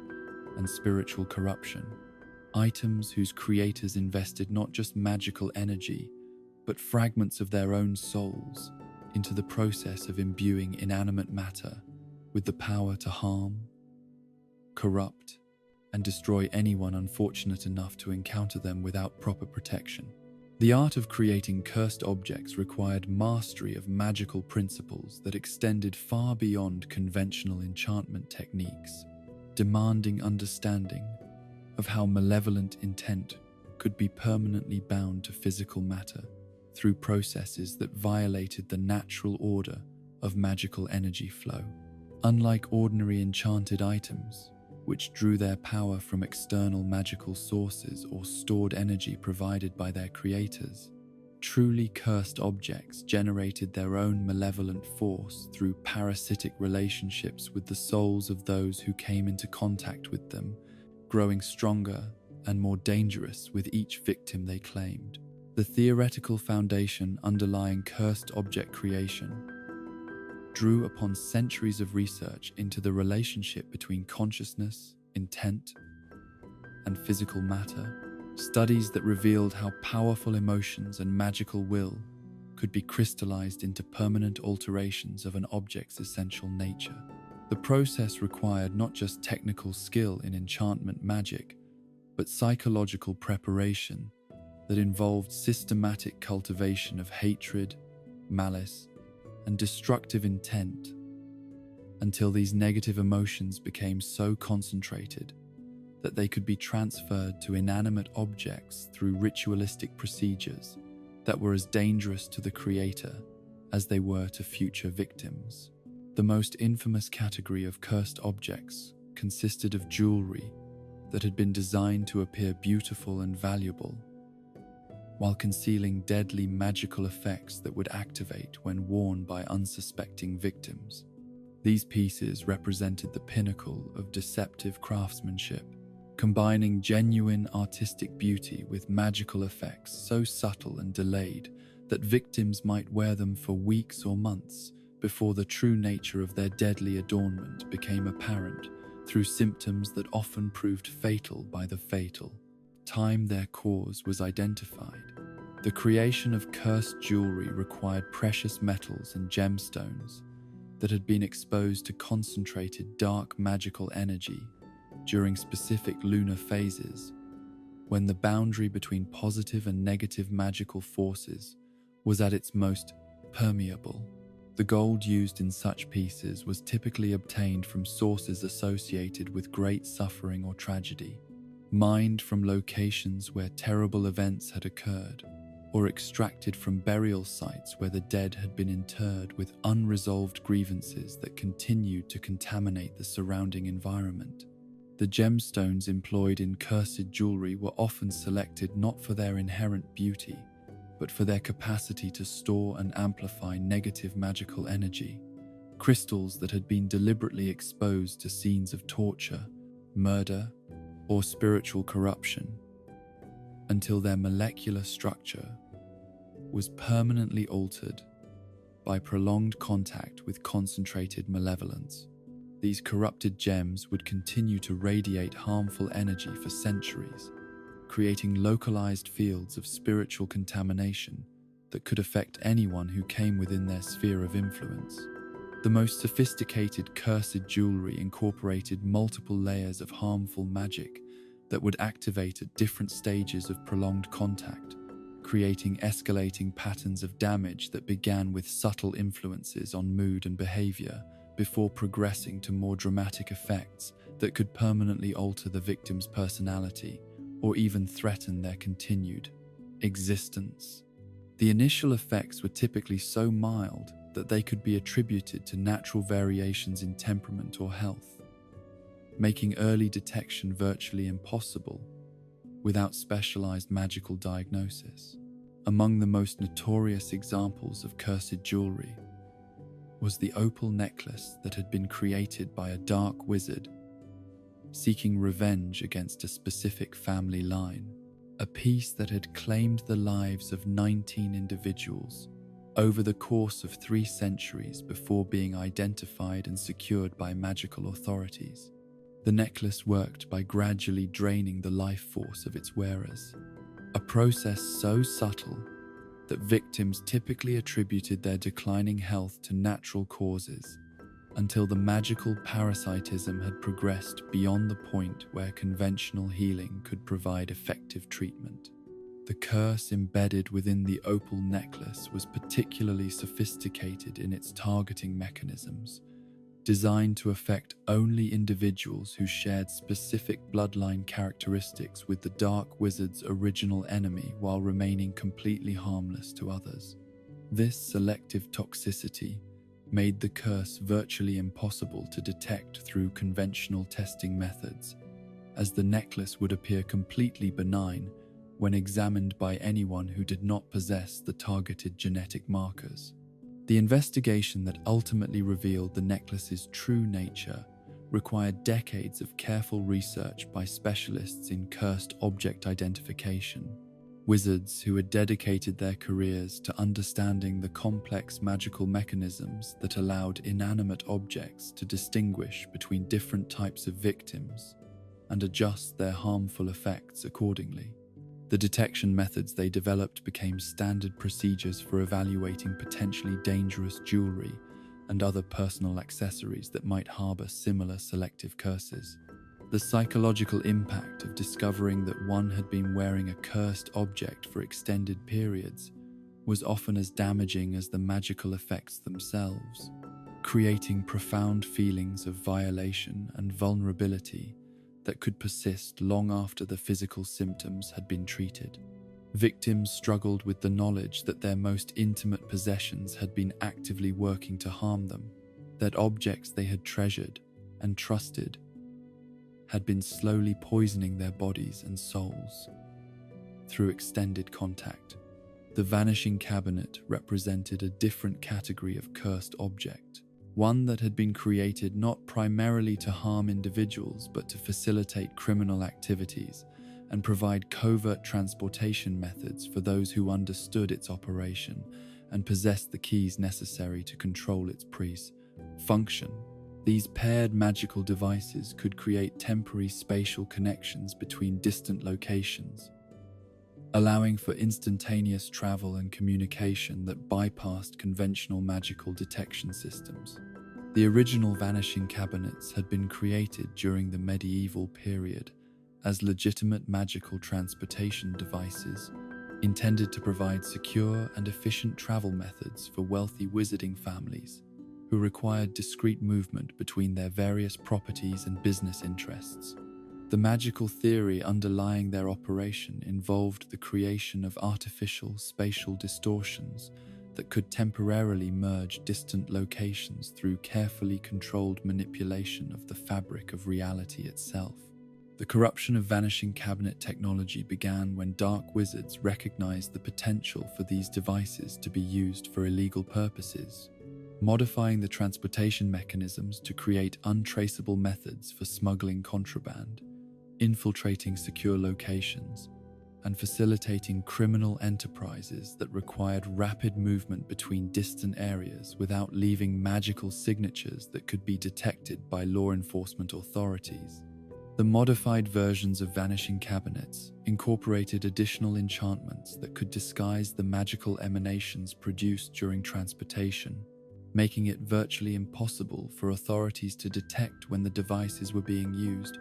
and spiritual corruption, items whose creators invested not just magical energy, but fragments of their own souls into the process of imbuing inanimate matter with the power to harm, corrupt, and destroy anyone unfortunate enough to encounter them without proper protection. The art of creating cursed objects required mastery of magical principles that extended far beyond conventional enchantment techniques, demanding understanding of how malevolent intent could be permanently bound to physical matter through processes that violated the natural order of magical energy flow. Unlike ordinary enchanted items, which drew their power from external magical sources or stored energy provided by their creators, truly cursed objects generated their own malevolent force through parasitic relationships with the souls of those who came into contact with them, growing stronger and more dangerous with each victim they claimed. The theoretical foundation underlying cursed object creation drew upon centuries of research into the relationship between consciousness, intent, and physical matter, studies that revealed how powerful emotions and magical will could be crystallized into permanent alterations of an object's essential nature. The process required not just technical skill in enchantment magic, but psychological preparation that involved systematic cultivation of hatred, malice, and destructive intent, until these negative emotions became so concentrated that they could be transferred to inanimate objects through ritualistic procedures that were as dangerous to the creator as they were to future victims. The most infamous category of cursed objects consisted of jewelry that had been designed to appear beautiful and valuable, while concealing deadly magical effects that would activate when worn by unsuspecting victims. These pieces represented the pinnacle of deceptive craftsmanship, combining genuine artistic beauty with magical effects so subtle and delayed that victims might wear them for weeks or months before the true nature of their deadly adornment became apparent through symptoms that often proved fatal by the fatal time their cause was identified. The creation of cursed jewelry required precious metals and gemstones that had been exposed to concentrated dark magical energy during specific lunar phases, when the boundary between positive and negative magical forces was at its most permeable. The gold used in such pieces was typically obtained from sources associated with great suffering or tragedy, mined from locations where terrible events had occurred, or extracted from burial sites where the dead had been interred with unresolved grievances that continued to contaminate the surrounding environment. The gemstones employed in cursed jewelry were often selected not for their inherent beauty, but for their capacity to store and amplify negative magical energy. Crystals that had been deliberately exposed to scenes of torture, murder, or spiritual corruption, until their molecular structure was permanently altered by prolonged contact with concentrated malevolence. These corrupted gems would continue to radiate harmful energy for centuries, creating localized fields of spiritual contamination that could affect anyone who came within their sphere of influence. The most sophisticated cursed jewelry incorporated multiple layers of harmful magic that would activate at different stages of prolonged contact, creating escalating patterns of damage that began with subtle influences on mood and behavior before progressing to more dramatic effects that could permanently alter the victim's personality or even threaten their continued existence. The initial effects were typically so mild that they could be attributed to natural variations in temperament or health, making early detection virtually impossible without specialized magical diagnosis. Among the most notorious examples of cursed jewelry was the opal necklace that had been created by a dark wizard seeking revenge against a specific family line, a piece that had claimed the lives of 19 individuals over the course of 3 centuries before being identified and secured by magical authorities. The necklace worked by gradually draining the life force of its wearers, a process so subtle that victims typically attributed their declining health to natural causes until the magical parasitism had progressed beyond the point where conventional healing could provide effective treatment. The curse embedded within the opal necklace was particularly sophisticated in its targeting mechanisms, designed to affect only individuals who shared specific bloodline characteristics with the Dark Wizard's original enemy while remaining completely harmless to others. This selective toxicity made the curse virtually impossible to detect through conventional testing methods, as the necklace would appear completely benign when examined by anyone who did not possess the targeted genetic markers. The investigation that ultimately revealed the necklace's true nature required decades of careful research by specialists in cursed object identification, wizards who had dedicated their careers to understanding the complex magical mechanisms that allowed inanimate objects to distinguish between different types of victims and adjust their harmful effects accordingly. The detection methods they developed became standard procedures for evaluating potentially dangerous jewelry and other personal accessories that might harbor similar selective curses. The psychological impact of discovering that one had been wearing a cursed object for extended periods was often as damaging as the magical effects themselves, creating profound feelings of violation and vulnerability that could persist long after the physical symptoms had been treated. Victims struggled with the knowledge that their most intimate possessions had been actively working to harm them, that objects they had treasured and trusted had been slowly poisoning their bodies and souls. Through extended contact, the vanishing cabinet represented a different category of cursed object, one that had been created not primarily to harm individuals but to facilitate criminal activities and provide covert transportation methods for those who understood its operation and possessed the keys necessary to control its function. These paired magical devices could create temporary spatial connections between distant locations, allowing for instantaneous travel and communication that bypassed conventional magical detection systems. The original vanishing cabinets had been created during the medieval period as legitimate magical transportation devices intended to provide secure and efficient travel methods for wealthy wizarding families who required discrete movement between their various properties and business interests. The magical theory underlying their operation involved the creation of artificial spatial distortions that could temporarily merge distant locations through carefully controlled manipulation of the fabric of reality itself. The corruption of vanishing cabinet technology began when dark wizards recognized the potential for these devices to be used for illegal purposes, modifying the transportation mechanisms to create untraceable methods for smuggling contraband, infiltrating secure locations, and facilitating criminal enterprises that required rapid movement between distant areas without leaving magical signatures that could be detected by law enforcement authorities. The modified versions of vanishing cabinets incorporated additional enchantments that could disguise the magical emanations produced during transportation, making it virtually impossible for authorities to detect when the devices were being used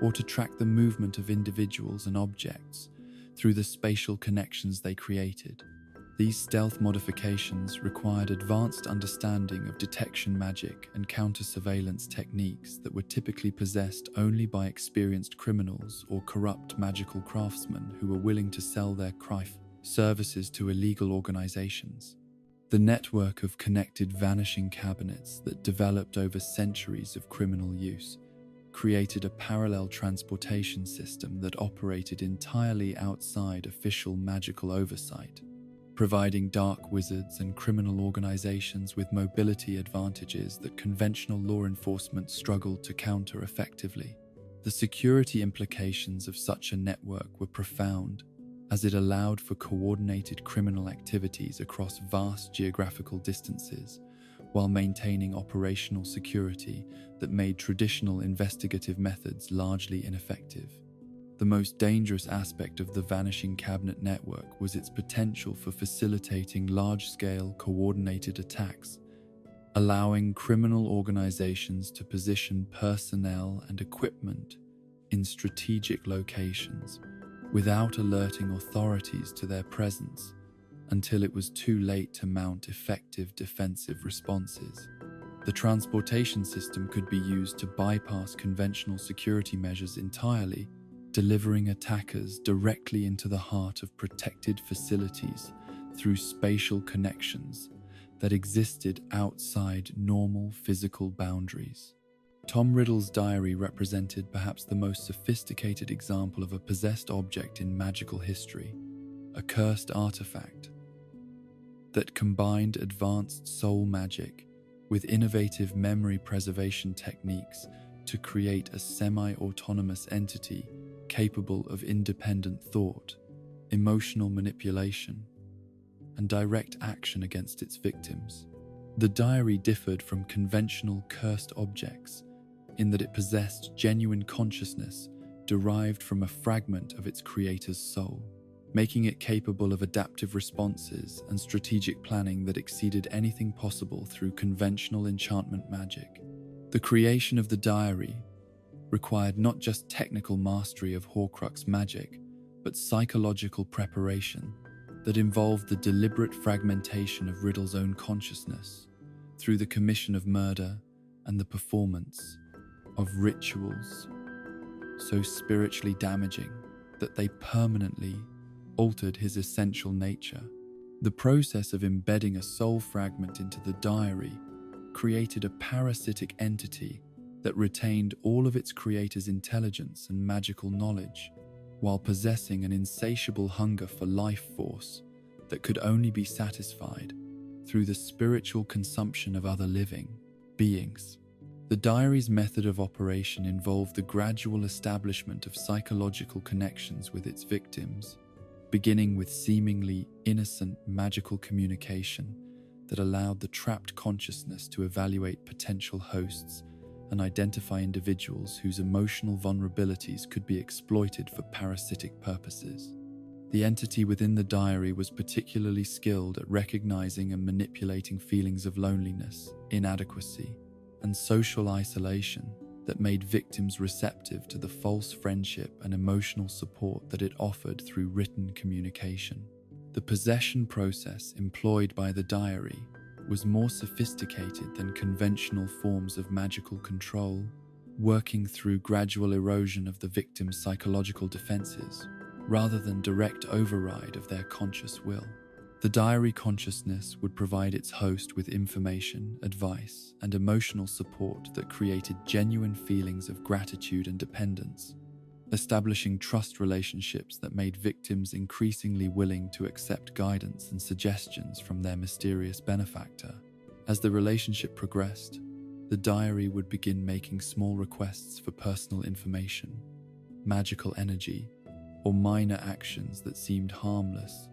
or to track the movement of individuals and objects through the spatial connections they created. These stealth modifications required advanced understanding of detection magic and counter-surveillance techniques that were typically possessed only by experienced criminals or corrupt magical craftsmen who were willing to sell their services to illegal organizations. The network of connected vanishing cabinets that developed over centuries of criminal use created a parallel transportation system that operated entirely outside official magical oversight, providing dark wizards and criminal organizations with mobility advantages that conventional law enforcement struggled to counter effectively. The security implications of such a network were profound, as it allowed for coordinated criminal activities across vast geographical distances, while maintaining operational security that made traditional investigative methods largely ineffective. The most dangerous aspect of the vanishing cabinet network was its potential for facilitating large-scale coordinated attacks, allowing criminal organizations to position personnel and equipment in strategic locations without alerting authorities to their presence until it was too late to mount effective defensive responses. The transportation system could be used to bypass conventional security measures entirely, delivering attackers directly into the heart of protected facilities through spatial connections that existed outside normal physical boundaries. Tom Riddle's diary represented perhaps the most sophisticated example of a possessed object in magical history, a cursed artifact that combined advanced soul magic with innovative memory preservation techniques to create a semi-autonomous entity capable of independent thought, emotional manipulation, and direct action against its victims. The diary differed from conventional cursed objects in that it possessed genuine consciousness derived from a fragment of its creator's soul, making it capable of adaptive responses and strategic planning that exceeded anything possible through conventional enchantment magic. The creation of the diary required not just technical mastery of Horcrux magic, but psychological preparation that involved the deliberate fragmentation of Riddle's own consciousness through the commission of murder and the performance of rituals so spiritually damaging that they permanently altered his essential nature. The process of embedding a soul fragment into the diary created a parasitic entity that retained all of its creator's intelligence and magical knowledge, while possessing an insatiable hunger for life force that could only be satisfied through the spiritual consumption of other living beings. The diary's method of operation involved the gradual establishment of psychological connections with its victims, beginning with seemingly innocent magical communication that allowed the trapped consciousness to evaluate potential hosts and identify individuals whose emotional vulnerabilities could be exploited for parasitic purposes. The entity within the diary was particularly skilled at recognizing and manipulating feelings of loneliness, inadequacy, and social isolation that made victims receptive to the false friendship and emotional support that it offered through written communication. The possession process employed by the diary was more sophisticated than conventional forms of magical control, working through gradual erosion of the victim's psychological defenses, rather than direct override of their conscious will. The diary consciousness would provide its host with information, advice, and emotional support that created genuine feelings of gratitude and dependence, establishing trust relationships that made victims increasingly willing to accept guidance and suggestions from their mysterious benefactor. As the relationship progressed, the diary would begin making small requests for personal information, magical energy, or minor actions that seemed harmless,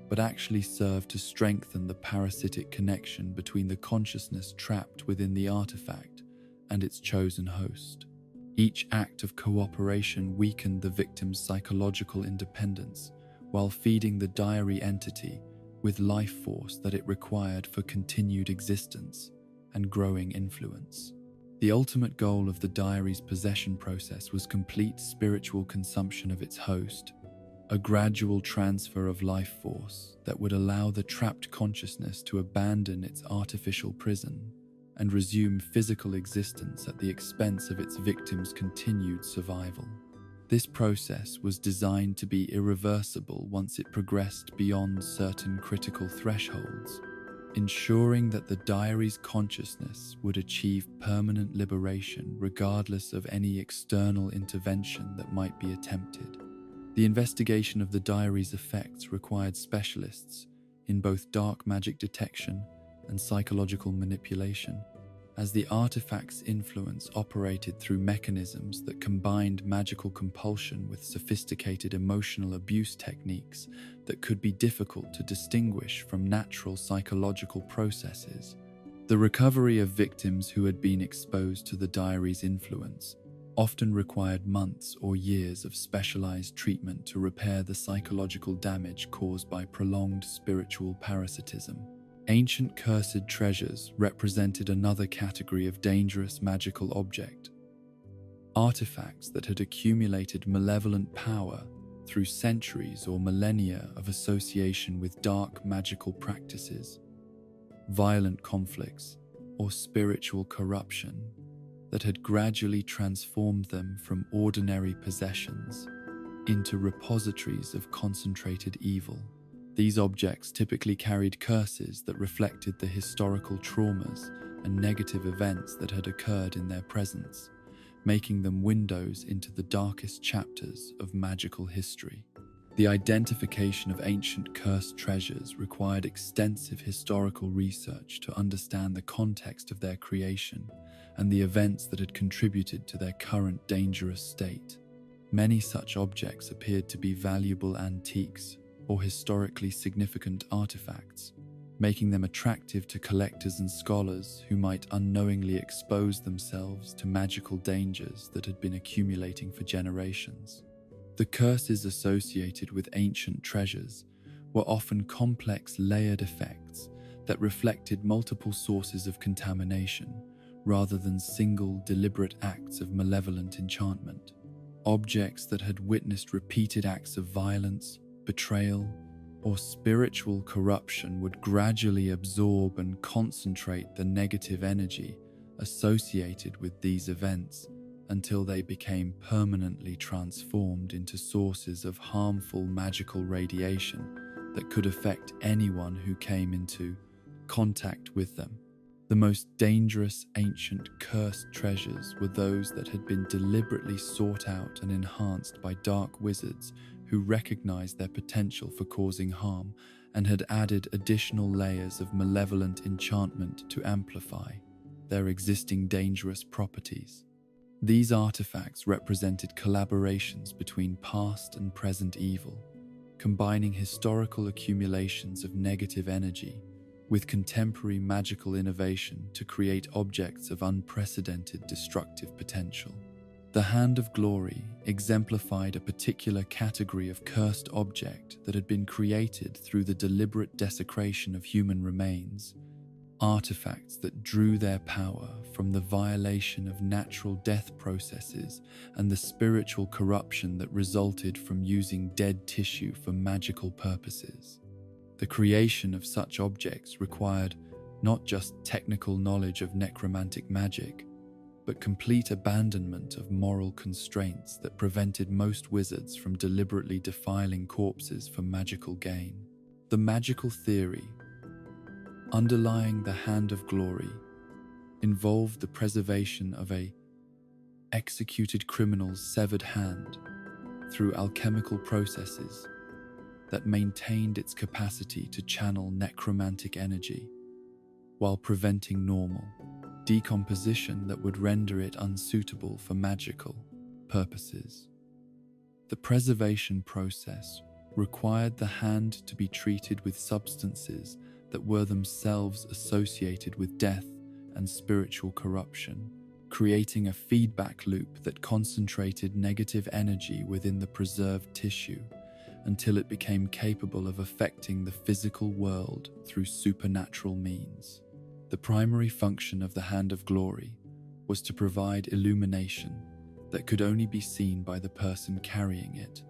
but actually served to strengthen the parasitic connection between the consciousness trapped within the artifact and its chosen host. Each act of cooperation weakened the victim's psychological independence while feeding the diary entity with life force that it required for continued existence and growing influence. The ultimate goal of the diary's possession process was complete spiritual consumption of its host, a gradual transfer of life force that would allow the trapped consciousness to abandon its artificial prison and resume physical existence at the expense of its victim's continued survival. This process was designed to be irreversible once it progressed beyond certain critical thresholds, ensuring that the diary's consciousness would achieve permanent liberation regardless of any external intervention that might be attempted. The investigation of the diary's effects required specialists in both dark magic detection and psychological manipulation, as the artifact's influence operated through mechanisms that combined magical compulsion with sophisticated emotional abuse techniques that could be difficult to distinguish from natural psychological processes. The recovery of victims who had been exposed to the diary's influence often required months or years of specialized treatment to repair the psychological damage caused by prolonged spiritual parasitism. Ancient cursed treasures represented another category of dangerous magical object. Artifacts that had accumulated malevolent power through centuries or millennia of association with dark magical practices, violent conflicts, or spiritual corruption that had gradually transformed them from ordinary possessions into repositories of concentrated evil. These objects typically carried curses that reflected the historical traumas and negative events that had occurred in their presence, making them windows into the darkest chapters of magical history. The identification of ancient cursed treasures required extensive historical research to understand the context of their creation and the events that had contributed to their current dangerous state. Many such objects appeared to be valuable antiques or historically significant artifacts, making them attractive to collectors and scholars who might unknowingly expose themselves to magical dangers that had been accumulating for generations. The curses associated with ancient treasures were often complex layered effects that reflected multiple sources of contamination rather than single deliberate acts of malevolent enchantment. Objects that had witnessed repeated acts of violence, betrayal, or spiritual corruption would gradually absorb and concentrate the negative energy associated with these events until they became permanently transformed into sources of harmful magical radiation that could affect anyone who came into contact with them. The most dangerous ancient cursed treasures were those that had been deliberately sought out and enhanced by dark wizards who recognized their potential for causing harm and had added additional layers of malevolent enchantment to amplify their existing dangerous properties. These artifacts represented collaborations between past and present evil, combining historical accumulations of negative energy with contemporary magical innovation to create objects of unprecedented destructive potential. The Hand of Glory exemplified a particular category of cursed object that had been created through the deliberate desecration of human remains, artifacts that drew their power from the violation of natural death processes and the spiritual corruption that resulted from using dead tissue for magical purposes. The creation of such objects required not just technical knowledge of necromantic magic, but complete abandonment of moral constraints that prevented most wizards from deliberately defiling corpses for magical gain. The magical theory underlying the Hand of Glory involved the preservation of a executed criminal's severed hand through alchemical processes that maintained its capacity to channel necromantic energy while preventing normal decomposition that would render it unsuitable for magical purposes. The preservation process required the hand to be treated with substances that were themselves associated with death and spiritual corruption, creating a feedback loop that concentrated negative energy within the preserved tissue until it became capable of affecting the physical world through supernatural means. The primary function of the Hand of Glory was to provide illumination that could only be seen by the person carrying it,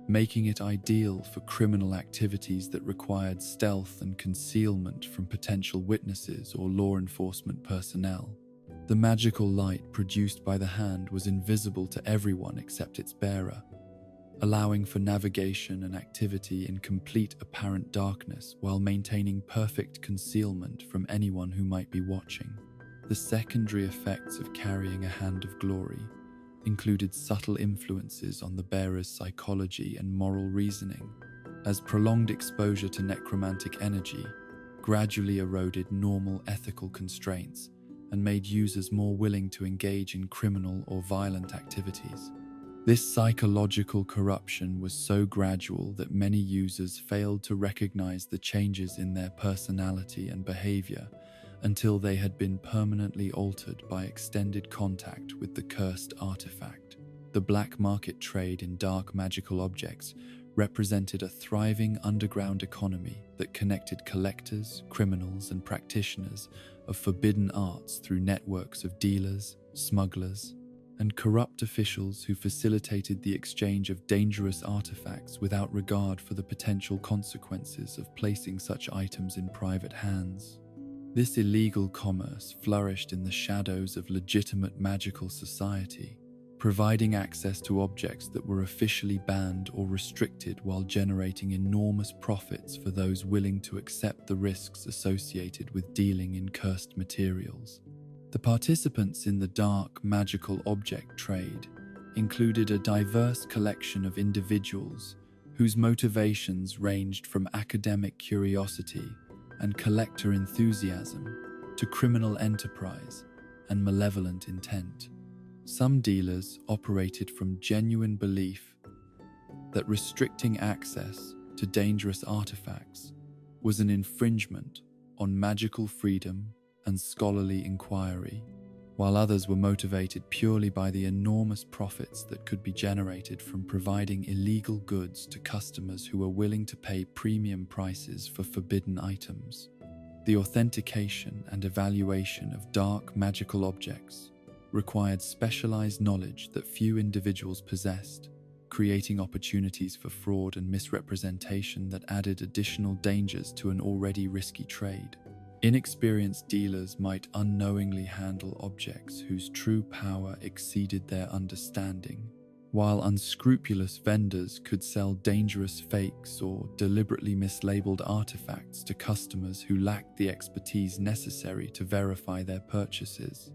making it ideal for criminal activities that required stealth and concealment from potential witnesses or law enforcement personnel. The magical light produced by the hand was invisible to everyone except its bearer, allowing for navigation and activity in complete apparent darkness while maintaining perfect concealment from anyone who might be watching. The secondary effects of carrying a Hand of Glory included subtle influences on the bearer's psychology and moral reasoning, as prolonged exposure to necromantic energy gradually eroded normal ethical constraints and made users more willing to engage in criminal or violent activities. This psychological corruption was so gradual that many users failed to recognize the changes in their personality and behavior until they had been permanently altered by extended contact with the cursed artifact. The black market trade in dark magical objects represented a thriving underground economy that connected collectors, criminals, and practitioners of forbidden arts through networks of dealers, smugglers, and corrupt officials who facilitated the exchange of dangerous artifacts without regard for the potential consequences of placing such items in private hands. This illegal commerce flourished in the shadows of legitimate magical society, providing access to objects that were officially banned or restricted while generating enormous profits for those willing to accept the risks associated with dealing in cursed materials. The participants in the dark magical object trade included a diverse collection of individuals whose motivations ranged from academic curiosity and collector enthusiasm to criminal enterprise and malevolent intent. Some dealers operated from genuine belief that restricting access to dangerous artifacts was an infringement on magical freedom and scholarly inquiry, while others were motivated purely by the enormous profits that could be generated from providing illegal goods to customers who were willing to pay premium prices for forbidden items. The authentication and evaluation of dark magical objects required specialized knowledge that few individuals possessed, creating opportunities for fraud and misrepresentation that added additional dangers to an already risky trade. Inexperienced dealers might unknowingly handle objects whose true power exceeded their understanding, while unscrupulous vendors could sell dangerous fakes or deliberately mislabeled artifacts to customers who lacked the expertise necessary to verify their purchases.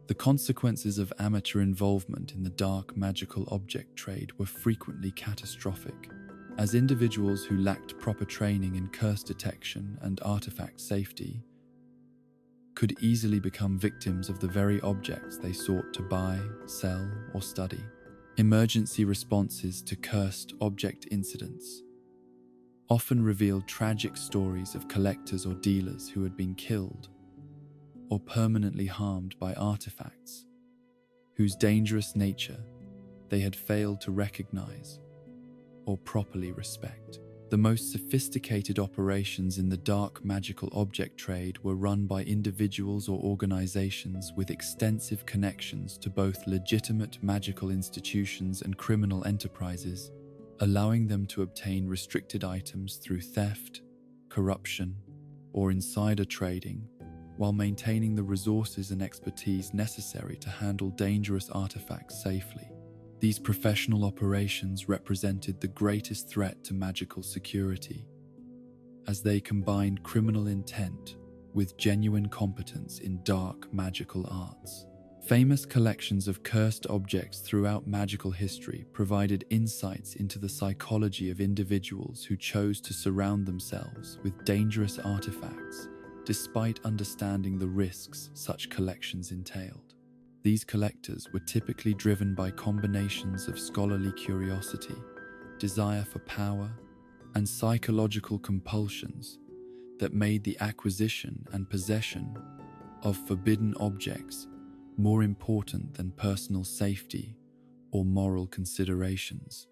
The consequences of amateur involvement in the dark magical object trade were frequently catastrophic, as individuals who lacked proper training in curse detection and artifact safety could easily become victims of the very objects they sought to buy, sell, or study. Emergency responses to cursed object incidents often revealed tragic stories of collectors or dealers who had been killed or permanently harmed by artifacts whose dangerous nature they had failed to recognize or properly respect. The most sophisticated operations in the dark magical object trade were run by individuals or organizations with extensive connections to both legitimate magical institutions and criminal enterprises, allowing them to obtain restricted items through theft, corruption, or insider trading, while maintaining the resources and expertise necessary to handle dangerous artifacts safely. These professional operations represented the greatest threat to magical security, as they combined criminal intent with genuine competence in dark magical arts. Famous collections of cursed objects throughout magical history provided insights into the psychology of individuals who chose to surround themselves with dangerous artifacts, despite understanding the risks such collections entailed. These collectors were typically driven by combinations of scholarly curiosity, desire for power, and psychological compulsions that made the acquisition and possession of forbidden objects more important than personal safety or moral considerations.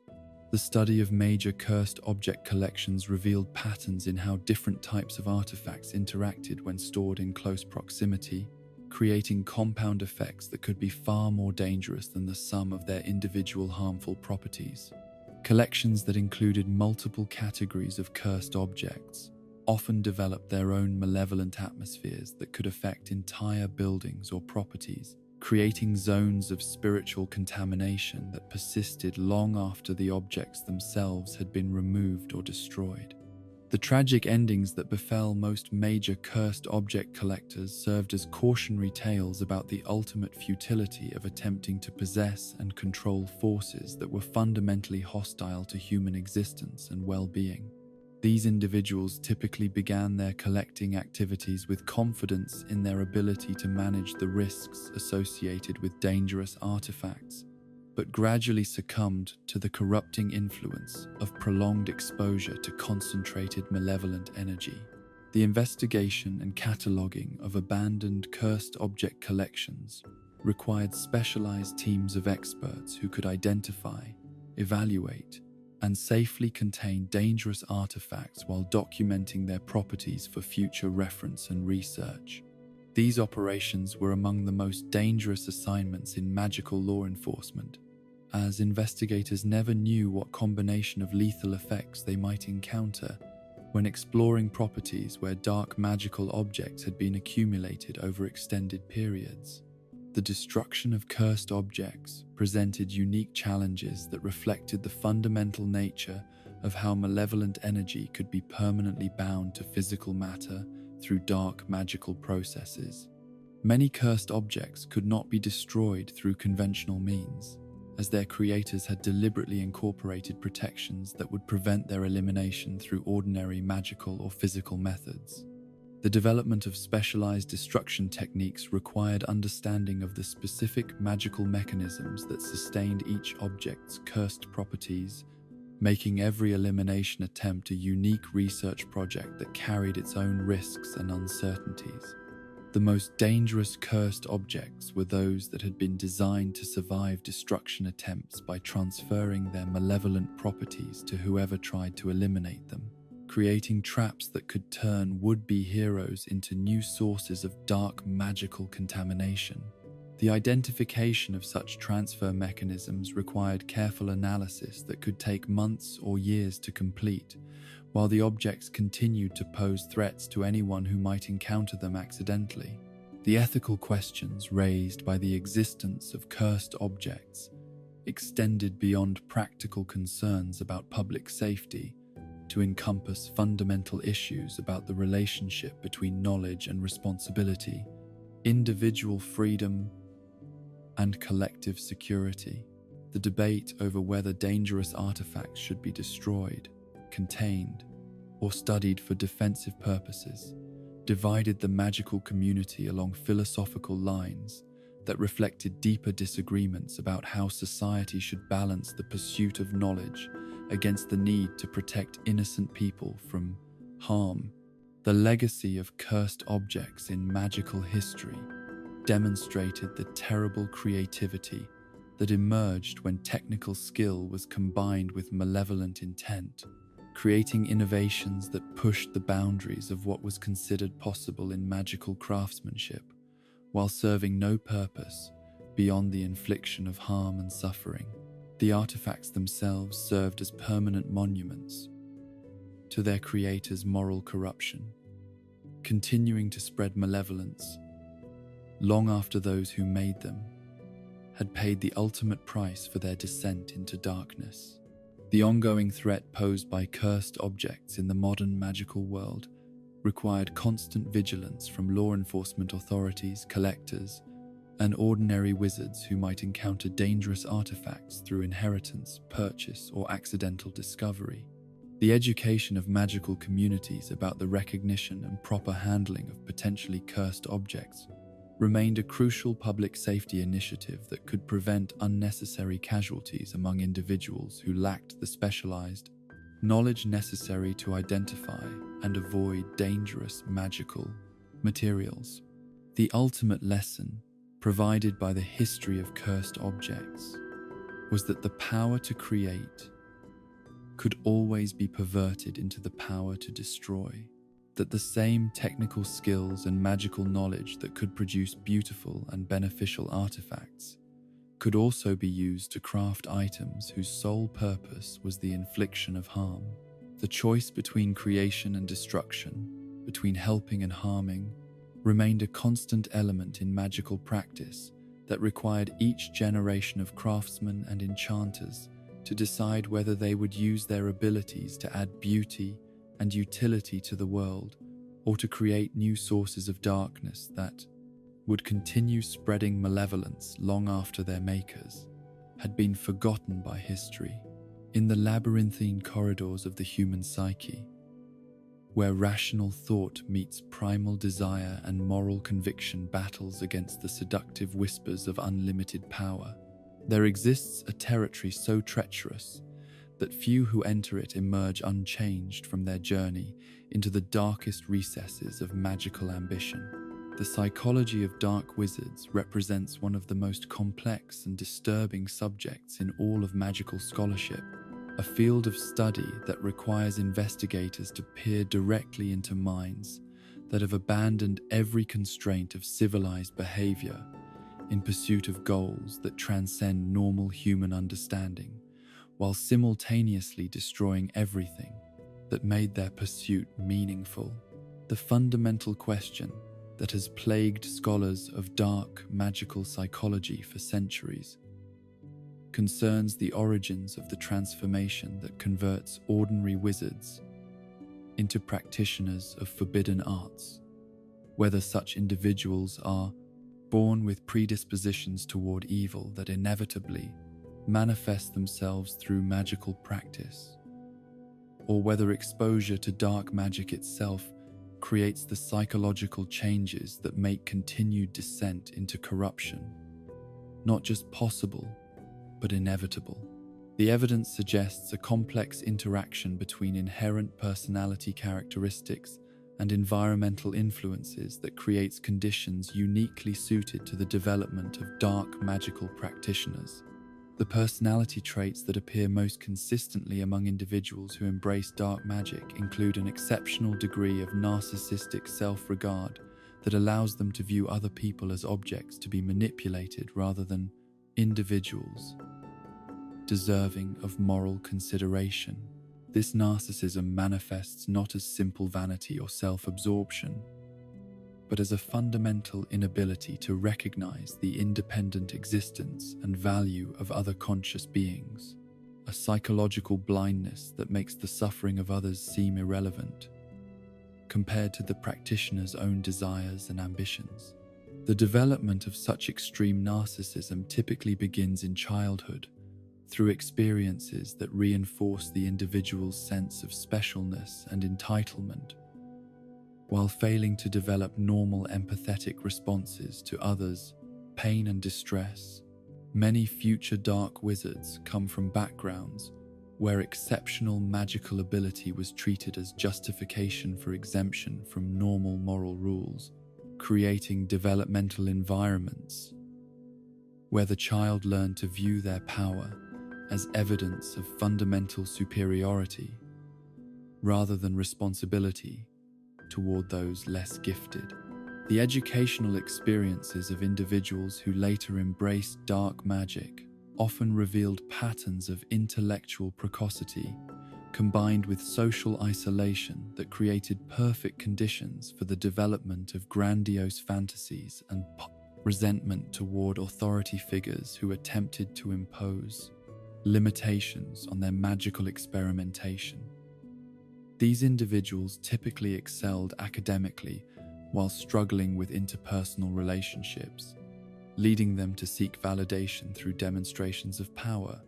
The study of major cursed object collections revealed patterns in how different types of artifacts interacted when stored in close proximity, creating compound effects that could be far more dangerous than the sum of their individual harmful properties. Collections that included multiple categories of cursed objects often developed their own malevolent atmospheres that could affect entire buildings or properties, creating zones of spiritual contamination that persisted long after the objects themselves had been removed or destroyed. The tragic endings that befell most major cursed object collectors served as cautionary tales about the ultimate futility of attempting to possess and control forces that were fundamentally hostile to human existence and well-being. These individuals typically began their collecting activities with confidence in their ability to manage the risks associated with dangerous artifacts, but gradually succumbed to the corrupting influence of prolonged exposure to concentrated malevolent energy. The investigation and cataloging of abandoned cursed object collections required specialized teams of experts who could identify, evaluate, and safely contain dangerous artifacts while documenting their properties for future reference and research. These operations were among the most dangerous assignments in magical law enforcement, as investigators never knew what combination of lethal effects they might encounter when exploring properties where dark magical objects had been accumulated over extended periods. The destruction of cursed objects presented unique challenges that reflected the fundamental nature of how malevolent energy could be permanently bound to physical matter through dark magical processes. Many cursed objects could not be destroyed through conventional means, as their creators had deliberately incorporated protections that would prevent their elimination through ordinary magical or physical methods. The development of specialized destruction techniques required understanding of the specific magical mechanisms that sustained each object's cursed properties, making every elimination attempt a unique research project that carried its own risks and uncertainties. The most dangerous cursed objects were those that had been designed to survive destruction attempts by transferring their malevolent properties to whoever tried to eliminate them, creating traps that could turn would-be heroes into new sources of dark magical contamination. The identification of such transfer mechanisms required careful analysis that could take months or years to complete, while the objects continued to pose threats to anyone who might encounter them accidentally. The ethical questions raised by the existence of cursed objects extended beyond practical concerns about public safety to encompass fundamental issues about the relationship between knowledge and responsibility, individual freedom, and collective security. The debate over whether dangerous artifacts should be destroyed, contained, or studied for defensive purposes divided the magical community along philosophical lines that reflected deeper disagreements about how society should balance the pursuit of knowledge against the need to protect innocent people from harm. The legacy of cursed objects in magical history demonstrated the terrible creativity that emerged when technical skill was combined with malevolent intent, creating innovations that pushed the boundaries of what was considered possible in magical craftsmanship, while serving no purpose beyond the infliction of harm and suffering. The artifacts themselves served as permanent monuments to their creators' moral corruption, continuing to spread malevolence long after those who made them had paid the ultimate price for their descent into darkness. The ongoing threat posed by cursed objects in the modern magical world required constant vigilance from law enforcement authorities, collectors, and ordinary wizards who might encounter dangerous artifacts through inheritance, purchase, or accidental discovery. The education of magical communities about the recognition and proper handling of potentially cursed objects remained a crucial public safety initiative that could prevent unnecessary casualties among individuals who lacked the specialized knowledge necessary to identify and avoid dangerous magical materials. The ultimate lesson provided by the history of cursed objects was that the power to create could always be perverted into the power to destroy, that the same technical skills and magical knowledge that could produce beautiful and beneficial artifacts could also be used to craft items whose sole purpose was the infliction of harm. The choice between creation and destruction, between helping and harming, remained a constant element in magical practice that required each generation of craftsmen and enchanters to decide whether they would use their abilities to add beauty and utility to the world, or to create new sources of darkness that would continue spreading malevolence long after their makers had been forgotten by history. In the labyrinthine corridors of the human psyche, where rational thought meets primal desire and moral conviction battles against the seductive whispers of unlimited power, there exists a territory so treacherous that few who enter it emerge unchanged from their journey into the darkest recesses of magical ambition. The psychology of dark wizards represents one of the most complex and disturbing subjects in all of magical scholarship, a field of study that requires investigators to peer directly into minds that have abandoned every constraint of civilized behavior in pursuit of goals that transcend normal human understanding, while simultaneously destroying everything that made their pursuit meaningful. The fundamental question that has plagued scholars of dark magical psychology for centuries concerns the origins of the transformation that converts ordinary wizards into practitioners of forbidden arts, whether such individuals are born with predispositions toward evil that inevitably manifest themselves through magical practice, or whether exposure to dark magic itself creates the psychological changes that make continued descent into corruption not just possible, but inevitable. The evidence suggests a complex interaction between inherent personality characteristics and environmental influences that creates conditions uniquely suited to the development of dark magical practitioners. The personality traits that appear most consistently among individuals who embrace dark magic include an exceptional degree of narcissistic self-regard that allows them to view other people as objects to be manipulated rather than individuals deserving of moral consideration. This narcissism manifests not as simple vanity or self-absorption, but as a fundamental inability to recognize the independent existence and value of other conscious beings, a psychological blindness that makes the suffering of others seem irrelevant compared to the practitioner's own desires and ambitions. The development of such extreme narcissism typically begins in childhood, through experiences that reinforce the individual's sense of specialness and entitlement, while failing to develop normal empathetic responses to others' pain and distress. Many future dark wizards come from backgrounds where exceptional magical ability was treated as justification for exemption from normal moral rules, creating developmental environments where the child learned to view their power as evidence of fundamental superiority rather than responsibility toward those less gifted. The educational experiences of individuals who later embraced dark magic often revealed patterns of intellectual precocity combined with social isolation that created perfect conditions for the development of grandiose fantasies and resentment toward authority figures who attempted to impose limitations on their magical experimentation. These individuals typically excelled academically while struggling with interpersonal relationships, leading them to seek validation through demonstrations of power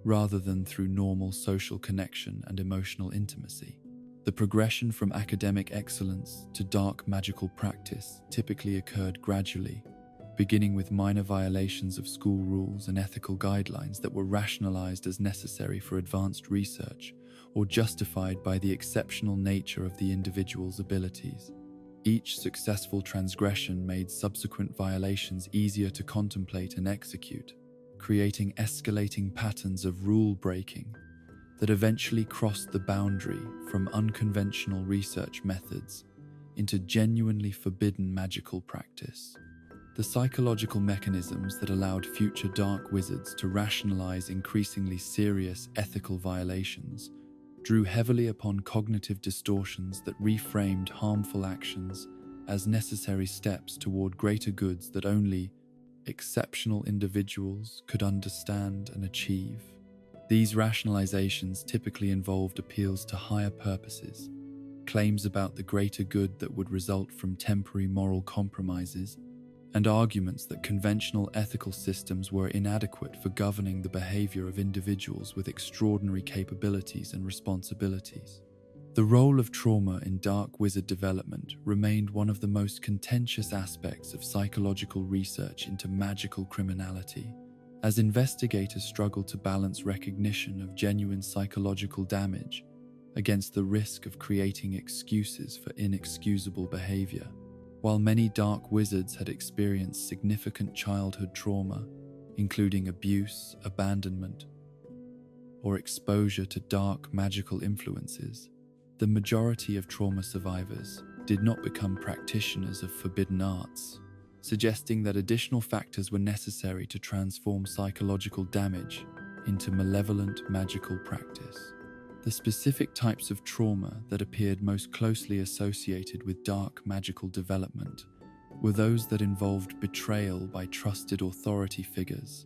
rather than through normal social connection and emotional intimacy. The progression from academic excellence to dark magical practice typically occurred gradually, beginning with minor violations of school rules and ethical guidelines that were rationalized as necessary for advanced research or justified by the exceptional nature of the individual's abilities. Each successful transgression made subsequent violations easier to contemplate and execute, creating escalating patterns of rule-breaking that eventually crossed the boundary from unconventional research methods into genuinely forbidden magical practice. The psychological mechanisms that allowed future dark wizards to rationalize increasingly serious ethical violations drew heavily upon cognitive distortions that reframed harmful actions as necessary steps toward greater goods that only exceptional individuals could understand and achieve. These rationalizations typically involved appeals to higher purposes, claims about the greater good that would result from temporary moral compromises, and arguments that conventional ethical systems were inadequate for governing the behavior of individuals with extraordinary capabilities and responsibilities. The role of trauma in dark wizard development remained one of the most contentious aspects of psychological research into magical criminality, as investigators struggled to balance recognition of genuine psychological damage against the risk of creating excuses for inexcusable behavior. While many dark wizards had experienced significant childhood trauma, including abuse, abandonment, or exposure to dark magical influences, the majority of trauma survivors did not become practitioners of forbidden arts, suggesting that additional factors were necessary to transform psychological damage into malevolent magical practice. The specific types of trauma that appeared most closely associated with dark magical development were those that involved betrayal by trusted authority figures,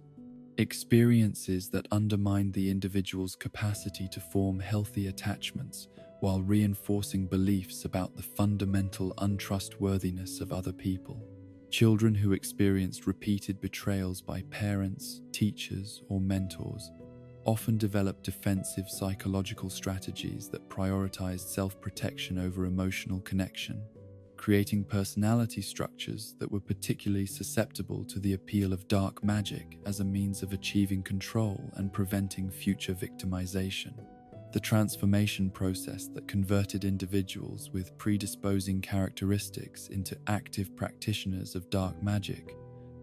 experiences that undermined the individual's capacity to form healthy attachments while reinforcing beliefs about the fundamental untrustworthiness of other people. Children who experienced repeated betrayals by parents, teachers, or mentors often developed defensive psychological strategies that prioritized self-protection over emotional connection, creating personality structures that were particularly susceptible to the appeal of dark magic as a means of achieving control and preventing future victimization. The transformation process that converted individuals with predisposing characteristics into active practitioners of dark magic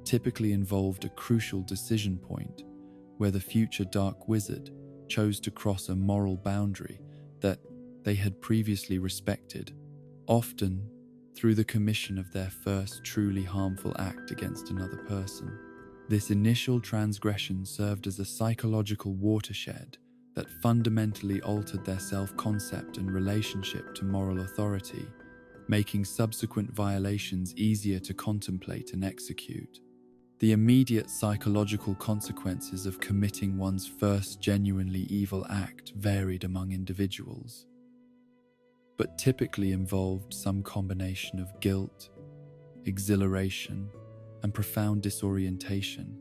typically involved a crucial decision point where the future dark wizard chose to cross a moral boundary that they had previously respected, often through the commission of their first truly harmful act against another person. This initial transgression served as a psychological watershed that fundamentally altered their self-concept and relationship to moral authority, making subsequent violations easier to contemplate and execute. The immediate psychological consequences of committing one's first genuinely evil act varied among individuals, but typically involved some combination of guilt, exhilaration, and profound disorientation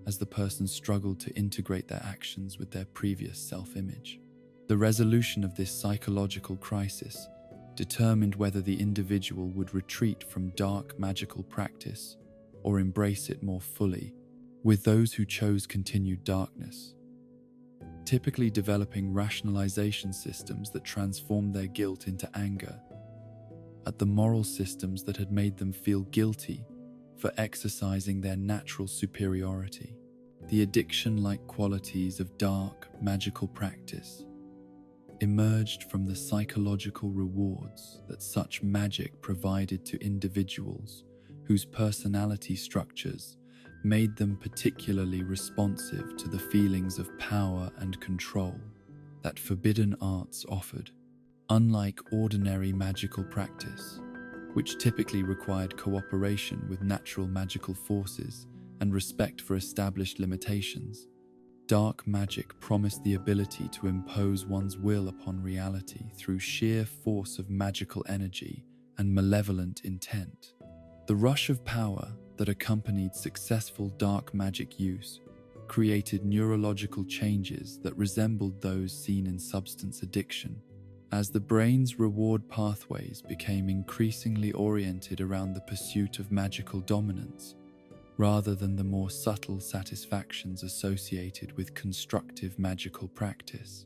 as the person struggled to integrate their actions with their previous self-image. The resolution of this psychological crisis determined whether the individual would retreat from dark magical practice or embrace it more fully, with those who chose continued darkness, typically developing rationalization systems that transformed their guilt into anger at the moral systems that had made them feel guilty for exercising their natural superiority. The addiction-like qualities of dark magical practice emerged from the psychological rewards that such magic provided to individuals whose personality structures made them particularly responsive to the feelings of power and control that forbidden arts offered. Unlike ordinary magical practice, which typically required cooperation with natural magical forces and respect for established limitations, dark magic promised the ability to impose one's will upon reality through sheer force of magical energy and malevolent intent. The rush of power that accompanied successful dark magic use created neurological changes that resembled those seen in substance addiction, as the brain's reward pathways became increasingly oriented around the pursuit of magical dominance, rather than the more subtle satisfactions associated with constructive magical practice.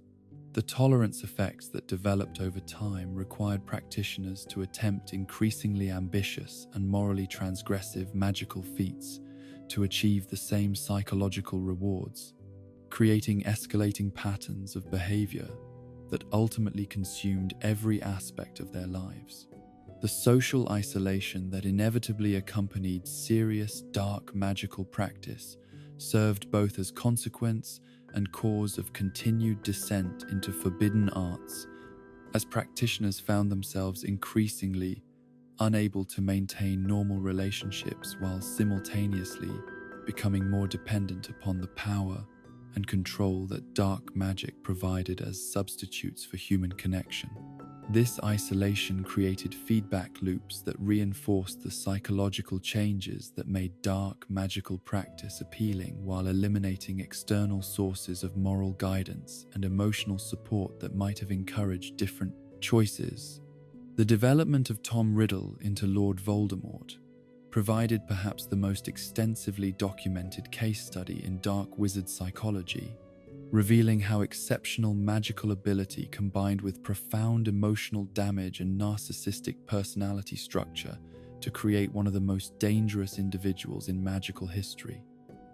The tolerance effects that developed over time required practitioners to attempt increasingly ambitious and morally transgressive magical feats to achieve the same psychological rewards, creating escalating patterns of behavior that ultimately consumed every aspect of their lives. The social isolation that inevitably accompanied serious dark magical practice served both as consequence and cause of continued descent into forbidden arts, as practitioners found themselves increasingly unable to maintain normal relationships while simultaneously becoming more dependent upon the power and control that dark magic provided as substitutes for human connection. This isolation created feedback loops that reinforced the psychological changes that made dark magical practice appealing while eliminating external sources of moral guidance and emotional support that might have encouraged different choices. The development of Tom Riddle into Lord Voldemort provided perhaps the most extensively documented case study in dark wizard psychology, revealing how exceptional magical ability combined with profound emotional damage and narcissistic personality structure to create one of the most dangerous individuals in magical history.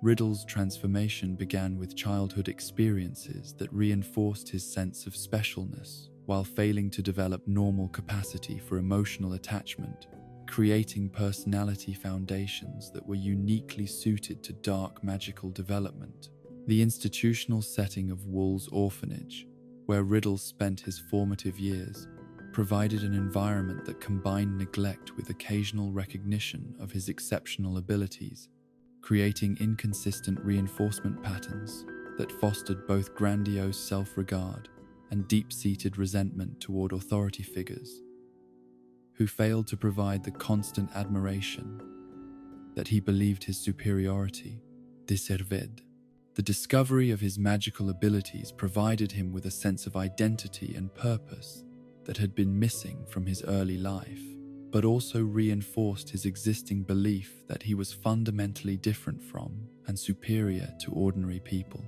Riddle's transformation began with childhood experiences that reinforced his sense of specialness while failing to develop normal capacity for emotional attachment, creating personality foundations that were uniquely suited to dark magical development. The institutional setting of Wool's orphanage, where Riddle spent his formative years, provided an environment that combined neglect with occasional recognition of his exceptional abilities, creating inconsistent reinforcement patterns that fostered both grandiose self-regard and deep-seated resentment toward authority figures, who failed to provide the constant admiration that he believed his superiority deserved. The discovery of his magical abilities provided him with a sense of identity and purpose that had been missing from his early life, but also reinforced his existing belief that he was fundamentally different from and superior to ordinary people.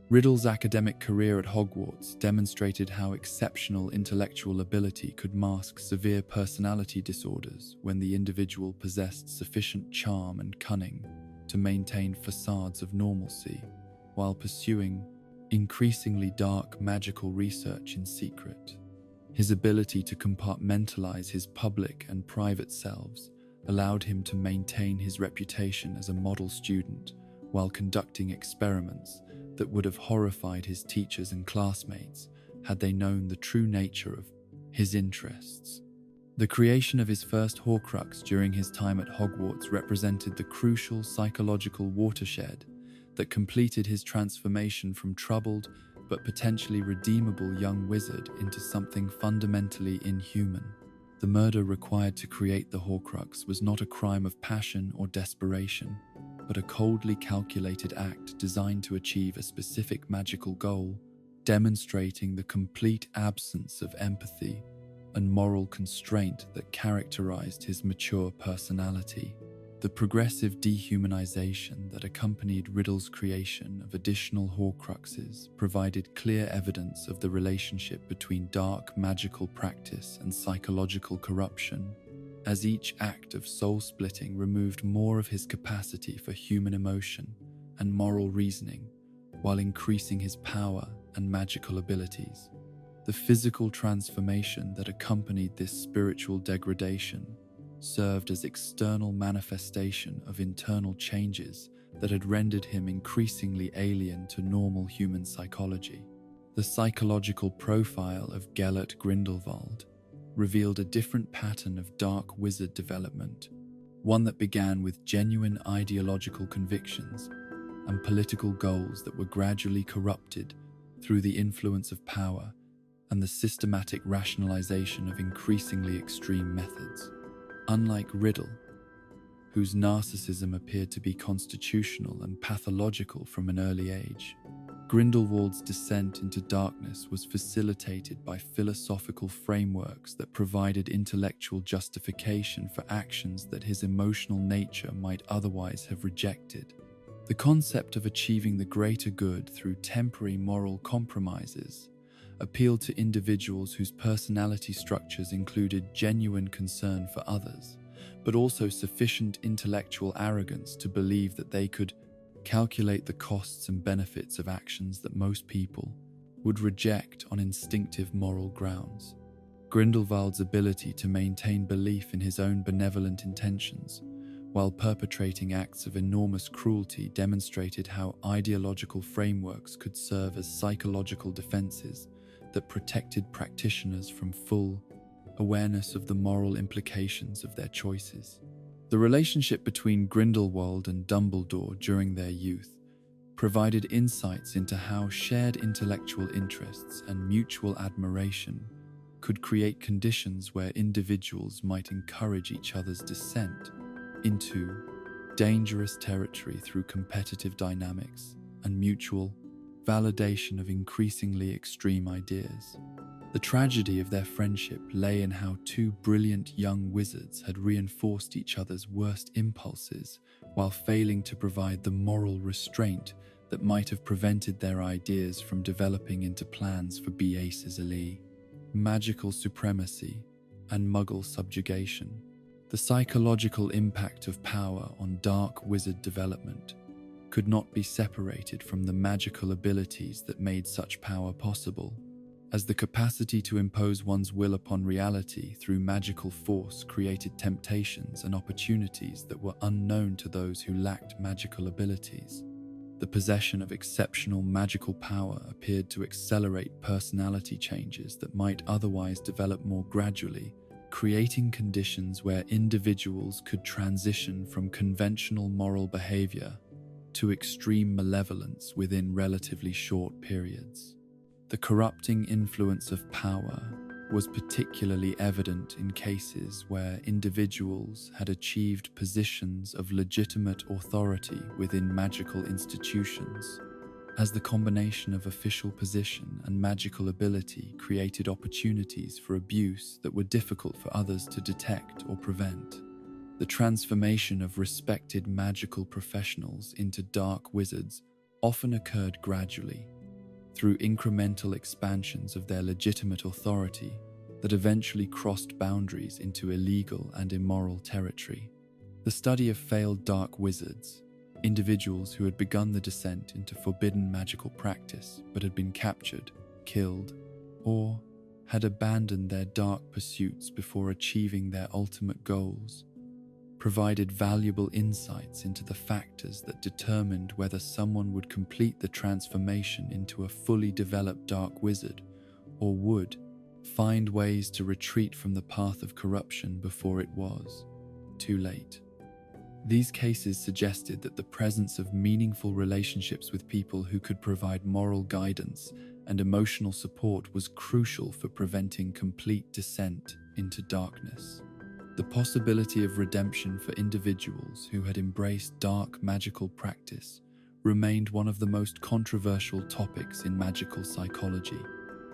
Riddle's academic career at Hogwarts demonstrated how exceptional intellectual ability could mask severe personality disorders when the individual possessed sufficient charm and cunning to maintain facades of normalcy, while pursuing increasingly dark magical research in secret. His ability to compartmentalize his public and private selves allowed him to maintain his reputation as a model student while conducting experiments that would have horrified his teachers and classmates had they known the true nature of his interests. The creation of his first Horcrux during his time at Hogwarts represented the crucial psychological watershed that completed his transformation from troubled but potentially redeemable young wizard into something fundamentally inhuman. The murder required to create the Horcrux was not a crime of passion or desperation, but a coldly calculated act designed to achieve a specific magical goal, demonstrating the complete absence of empathy and moral constraint that characterized his mature personality. The progressive dehumanization that accompanied Riddle's creation of additional Horcruxes provided clear evidence of the relationship between dark magical practice and psychological corruption, as each act of soul-splitting removed more of his capacity for human emotion and moral reasoning, while increasing his power and magical abilities. The physical transformation that accompanied this spiritual degradation served as external manifestation of internal changes that had rendered him increasingly alien to normal human psychology. The psychological profile of Gellert Grindelwald revealed a different pattern of dark wizard development, one that began with genuine ideological convictions and political goals that were gradually corrupted through the influence of power and the systematic rationalization of increasingly extreme methods. Unlike Riddle, whose narcissism appeared to be constitutional and pathological from an early age, Grindelwald's descent into darkness was facilitated by philosophical frameworks that provided intellectual justification for actions that his emotional nature might otherwise have rejected. The concept of achieving the greater good through temporary moral compromises appealed to individuals whose personality structures included genuine concern for others, but also sufficient intellectual arrogance to believe that they could calculate the costs and benefits of actions that most people would reject on instinctive moral grounds. Grindelwald's ability to maintain belief in his own benevolent intentions while perpetrating acts of enormous cruelty demonstrated how ideological frameworks could serve as psychological defenses that protected practitioners from full awareness of the moral implications of their choices. The relationship between Grindelwald and Dumbledore during their youth provided insights into how shared intellectual interests and mutual admiration could create conditions where individuals might encourage each other's descent into dangerous territory through competitive dynamics and mutual validation of increasingly extreme ideas. The tragedy of their friendship lay in how two brilliant young wizards had reinforced each other's worst impulses while failing to provide the moral restraint that might have prevented their ideas from developing into plans for Beaces-Ali. Magical supremacy and Muggle subjugation. The psychological impact of power on dark wizard development could not be separated from the magical abilities that made such power possible, as the capacity to impose one's will upon reality through magical force created temptations and opportunities that were unknown to those who lacked magical abilities. The possession of exceptional magical power appeared to accelerate personality changes that might otherwise develop more gradually, creating conditions where individuals could transition from conventional moral behavior to extreme malevolence within relatively short periods. The corrupting influence of power was particularly evident in cases where individuals had achieved positions of legitimate authority within magical institutions, as the combination of official position and magical ability created opportunities for abuse that were difficult for others to detect or prevent. The transformation of respected magical professionals into dark wizards often occurred gradually, through incremental expansions of their legitimate authority that eventually crossed boundaries into illegal and immoral territory. The study of failed dark wizards, individuals who had begun the descent into forbidden magical practice but had been captured, killed, or had abandoned their dark pursuits before achieving their ultimate goals, provided valuable insights into the factors that determined whether someone would complete the transformation into a fully developed dark wizard or would find ways to retreat from the path of corruption before it was too late. These cases suggested that the presence of meaningful relationships with people who could provide moral guidance and emotional support was crucial for preventing complete descent into darkness. The possibility of redemption for individuals who had embraced dark magical practice remained one of the most controversial topics in magical psychology,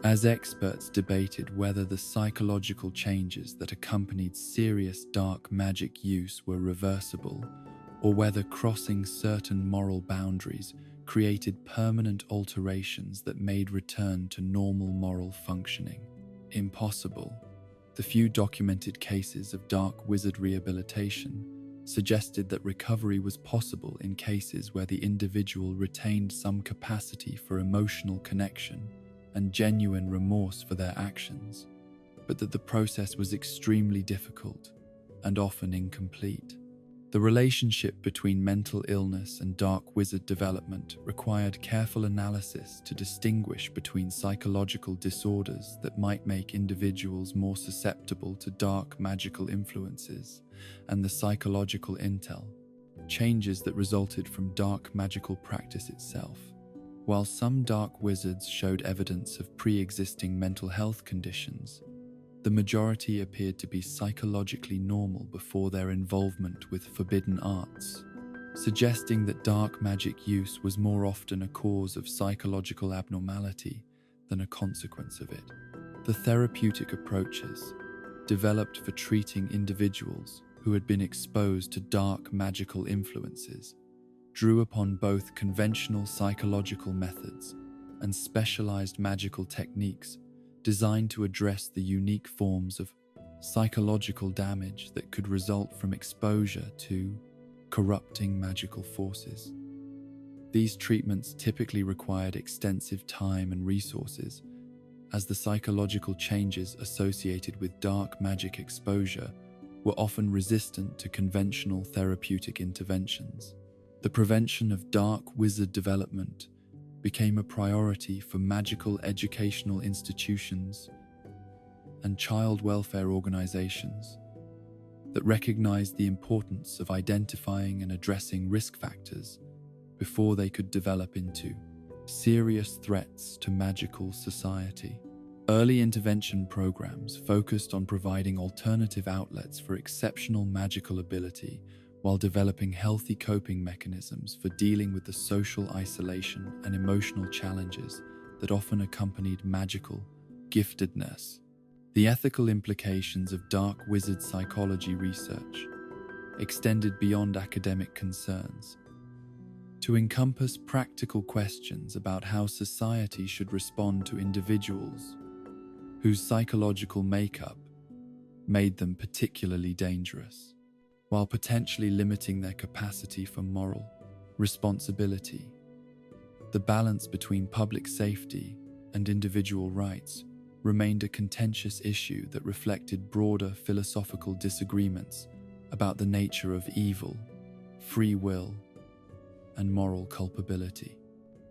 as experts debated whether the psychological changes that accompanied serious dark magic use were reversible, or whether crossing certain moral boundaries created permanent alterations that made return to normal moral functioning impossible. The few documented cases of dark wizard rehabilitation suggested that recovery was possible in cases where the individual retained some capacity for emotional connection and genuine remorse for their actions, but that the process was extremely difficult and often incomplete. The relationship between mental illness and dark wizard development required careful analysis to distinguish between psychological disorders that might make individuals more susceptible to dark magical influences and the psychological changes that resulted from dark magical practice itself. While some dark wizards showed evidence of pre-existing mental health conditions, the majority appeared to be psychologically normal before their involvement with forbidden arts, suggesting that dark magic use was more often a cause of psychological abnormality than a consequence of it. The therapeutic approaches developed for treating individuals who had been exposed to dark magical influences drew upon both conventional psychological methods and specialized magical techniques designed to address the unique forms of psychological damage that could result from exposure to corrupting magical forces. These treatments typically required extensive time and resources, as the psychological changes associated with dark magic exposure were often resistant to conventional therapeutic interventions. The prevention of dark wizard development became a priority for magical educational institutions and child welfare organizations that recognized the importance of identifying and addressing risk factors before they could develop into serious threats to magical society. Early intervention programs focused on providing alternative outlets for exceptional magical ability while developing healthy coping mechanisms for dealing with the social isolation and emotional challenges that often accompanied magical giftedness. The ethical implications of dark wizard psychology research extended beyond academic concerns to encompass practical questions about how society should respond to individuals whose psychological makeup made them particularly dangerous, while potentially limiting their capacity for moral responsibility. The balance between public safety and individual rights remained a contentious issue that reflected broader philosophical disagreements about the nature of evil, free will, and moral culpability.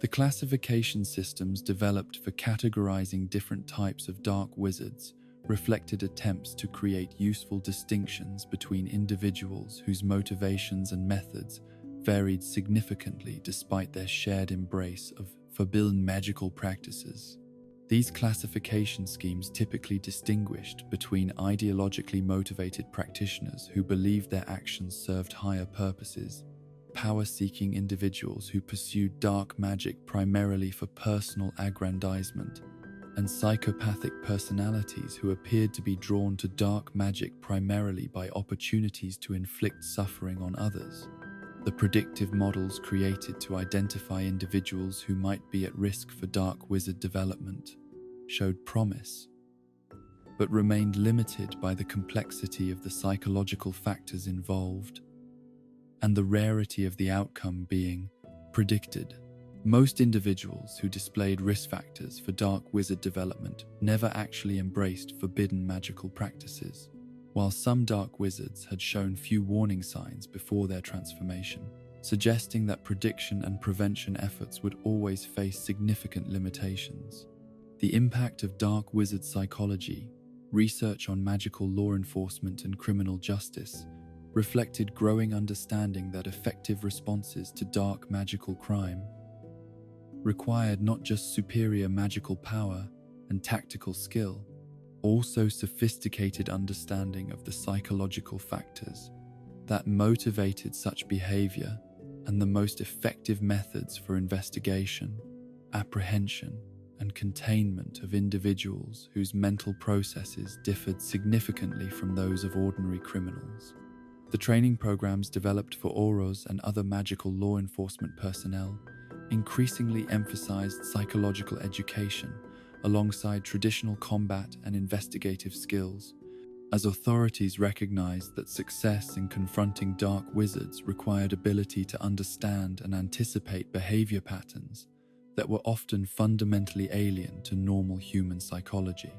The classification systems developed for categorizing different types of dark wizards reflected attempts to create useful distinctions between individuals whose motivations and methods varied significantly despite their shared embrace of forbidden magical practices. These classification schemes typically distinguished between ideologically motivated practitioners who believed their actions served higher purposes, power-seeking individuals who pursued dark magic primarily for personal aggrandizement, and psychopathic personalities who appeared to be drawn to dark magic primarily by opportunities to inflict suffering on others. The predictive models created to identify individuals who might be at risk for dark wizard development showed promise, but remained limited by the complexity of the psychological factors involved and the rarity of the outcome being predicted. Most individuals who displayed risk factors for dark wizard development never actually embraced forbidden magical practices. while some dark wizards had shown few warning signs before their transformation, suggesting that prediction and prevention efforts would always face significant limitations. The impact of dark wizard psychology, research on magical law enforcement and criminal justice, reflected growing understanding that effective responses to dark magical crime required not just superior magical power and tactical skill, also sophisticated understanding of the psychological factors that motivated such behavior and the most effective methods for investigation, apprehension, and containment of individuals whose mental processes differed significantly from those of ordinary criminals. The training programs developed for Auros and other magical law enforcement personnel increasingly emphasized psychological education alongside traditional combat and investigative skills, as authorities recognized that success in confronting dark wizards required ability to understand and anticipate behavior patterns that were often fundamentally alien to normal human psychology.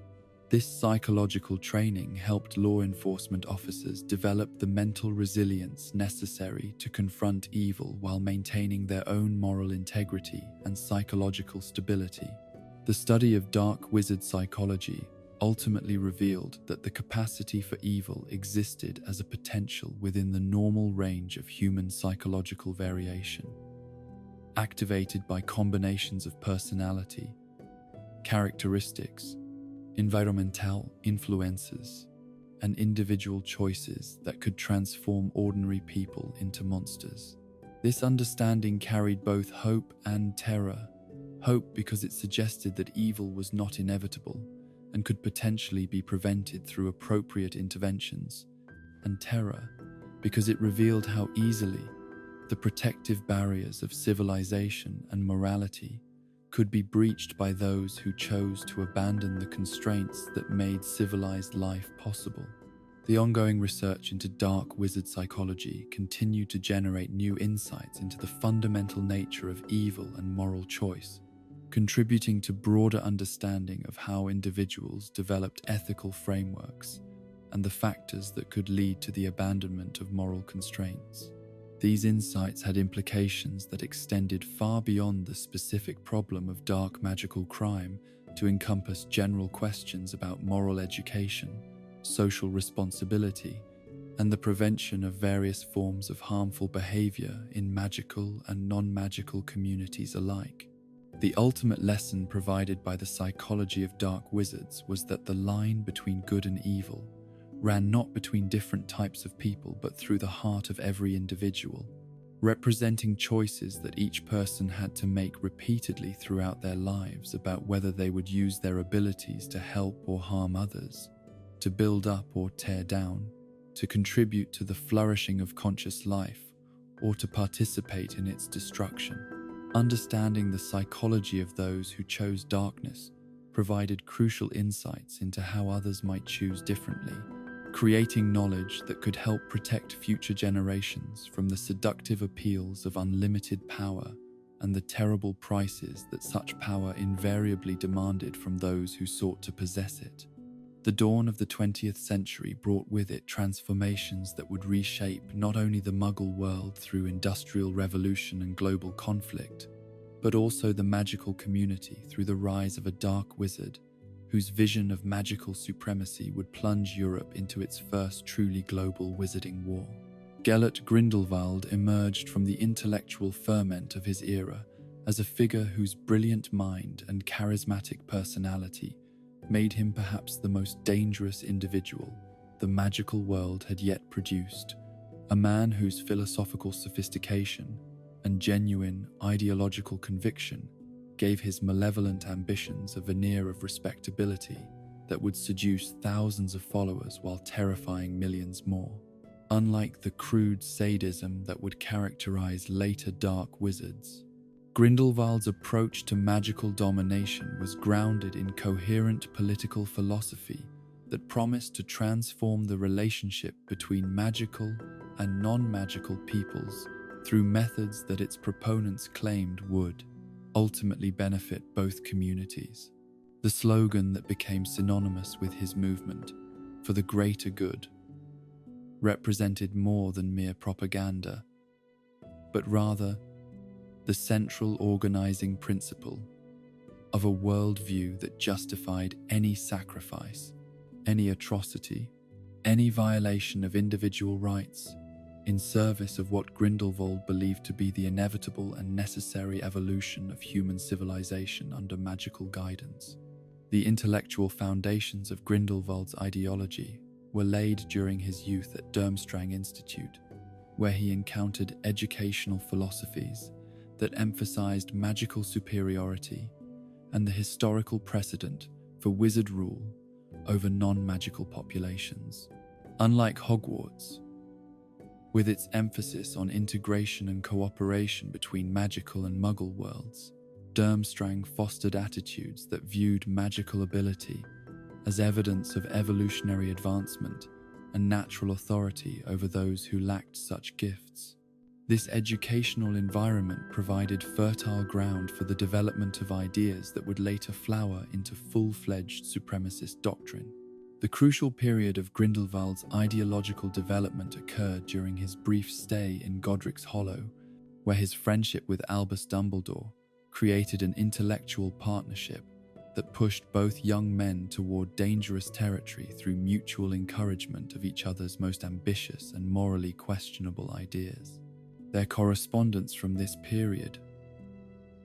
This psychological training helped law enforcement officers develop the mental resilience necessary to confront evil while maintaining their own moral integrity and psychological stability. The study of dark wizard psychology ultimately revealed that the capacity for evil existed as a potential within the normal range of human psychological variation, activated by combinations of personality, characteristics, environmental influences, and individual choices that could transform ordinary people into monsters. This understanding carried both hope and terror. Hope because it suggested that evil was not inevitable and could potentially be prevented through appropriate interventions, and terror because it revealed how easily the protective barriers of civilization and morality could be breached by those who chose to abandon the constraints that made civilized life possible. The ongoing research into dark wizard psychology continued to generate new insights into the fundamental nature of evil and moral choice, contributing to broader understanding of how individuals developed ethical frameworks and the factors that could lead to the abandonment of moral constraints. These insights had implications that extended far beyond the specific problem of dark magical crime to encompass general questions about moral education, social responsibility, and the prevention of various forms of harmful behavior in magical and non-magical communities alike. The ultimate lesson provided by the psychology of dark wizards was that the line between good and evil ran not between different types of people but through the heart of every individual, representing choices that each person had to make repeatedly throughout their lives about whether they would use their abilities to help or harm others, to build up or tear down, to contribute to the flourishing of conscious life, or to participate in its destruction. Understanding the psychology of those who chose darkness provided crucial insights into how others might choose differently, creating knowledge that could help protect future generations from the seductive appeals of unlimited power and the terrible prices that such power invariably demanded from those who sought to possess it. The dawn of the 20th century brought with it transformations that would reshape not only the Muggle world through industrial revolution and global conflict, but also the magical community through the rise of a dark wizard whose vision of magical supremacy would plunge Europe into its first truly global wizarding war. Gellert Grindelwald emerged from the intellectual ferment of his era as a figure whose brilliant mind and charismatic personality made him perhaps the most dangerous individual the magical world had yet produced, a man whose philosophical sophistication and genuine ideological conviction gave his malevolent ambitions a veneer of respectability that would seduce thousands of followers while terrifying millions more. Unlike the crude sadism that would characterize later dark wizards, Grindelwald's approach to magical domination was grounded in coherent political philosophy that promised to transform the relationship between magical and non-magical peoples through methods that its proponents claimed would ultimately benefit both communities. The slogan that became synonymous with his movement, "For the greater good," represented more than mere propaganda, but rather the central organizing principle of a worldview that justified any sacrifice, any atrocity, any violation of individual rights in service of what Grindelwald believed to be the inevitable and necessary evolution of human civilization under magical guidance. The intellectual foundations of Grindelwald's ideology were laid during his youth at Durmstrang Institute, where he encountered educational philosophies that emphasized magical superiority and the historical precedent for wizard rule over non-magical populations. Unlike Hogwarts, with its emphasis on integration and cooperation between magical and muggle worlds, Durmstrang fostered attitudes that viewed magical ability as evidence of evolutionary advancement and natural authority over those who lacked such gifts. This educational environment provided fertile ground for the development of ideas that would later flower into full-fledged supremacist doctrine. The crucial period of Grindelwald's ideological development occurred during his brief stay in Godric's Hollow, where his friendship with Albus Dumbledore created an intellectual partnership that pushed both young men toward dangerous territory through mutual encouragement of each other's most ambitious and morally questionable ideas. Their correspondence from this period,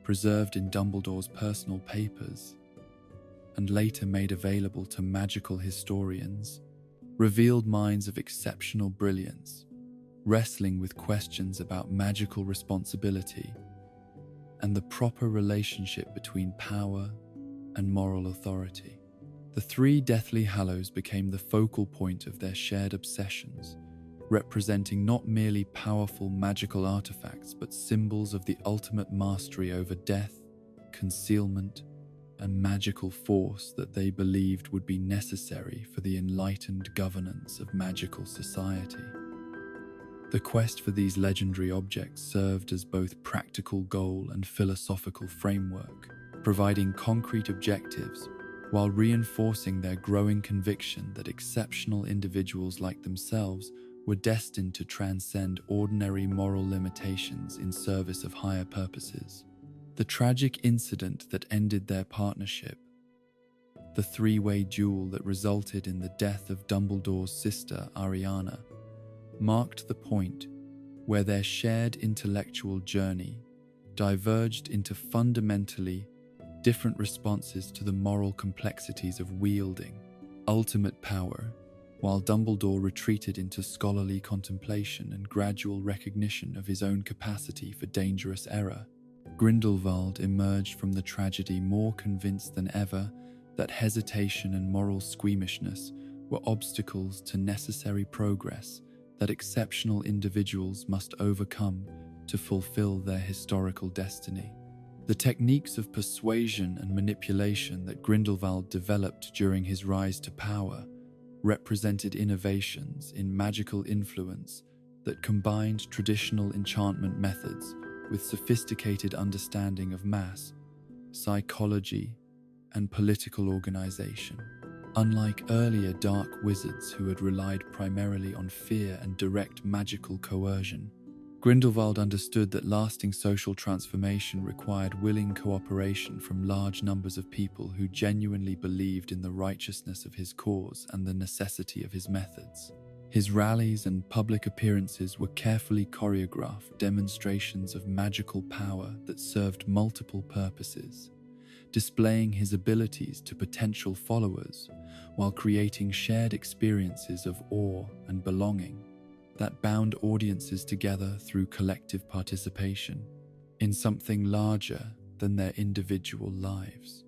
preserved in Dumbledore's personal papers and later made available to magical historians, revealed minds of exceptional brilliance, wrestling with questions about magical responsibility and the proper relationship between power and moral authority. The three Deathly Hallows became the focal point of their shared obsessions, representing not merely powerful magical artifacts but symbols of the ultimate mastery over death, concealment, and magical force that they believed would be necessary for the enlightened governance of magical society. The quest for these legendary objects served as both practical goal and philosophical framework, providing concrete objectives while reinforcing their growing conviction that exceptional individuals like themselves were destined to transcend ordinary moral limitations in service of higher purposes. The tragic incident that ended their partnership, the three-way duel that resulted in the death of Dumbledore's sister Ariana, marked the point where their shared intellectual journey diverged into fundamentally different responses to the moral complexities of wielding ultimate power, while Dumbledore retreated into scholarly contemplation and gradual recognition of his own capacity for dangerous error. Grindelwald emerged from the tragedy more convinced than ever that hesitation and moral squeamishness were obstacles to necessary progress that exceptional individuals must overcome to fulfill their historical destiny. The techniques of persuasion and manipulation that Grindelwald developed during his rise to power represented innovations in magical influence that combined traditional enchantment methods with sophisticated understanding of mass, psychology, and political organization. Unlike earlier dark wizards who had relied primarily on fear and direct magical coercion, Grindelwald understood that lasting social transformation required willing cooperation from large numbers of people who genuinely believed in the righteousness of his cause and the necessity of his methods. His rallies and public appearances were carefully choreographed demonstrations of magical power that served multiple purposes, displaying his abilities to potential followers while creating shared experiences of awe and belonging that bound audiences together through collective participation in something larger than their individual lives.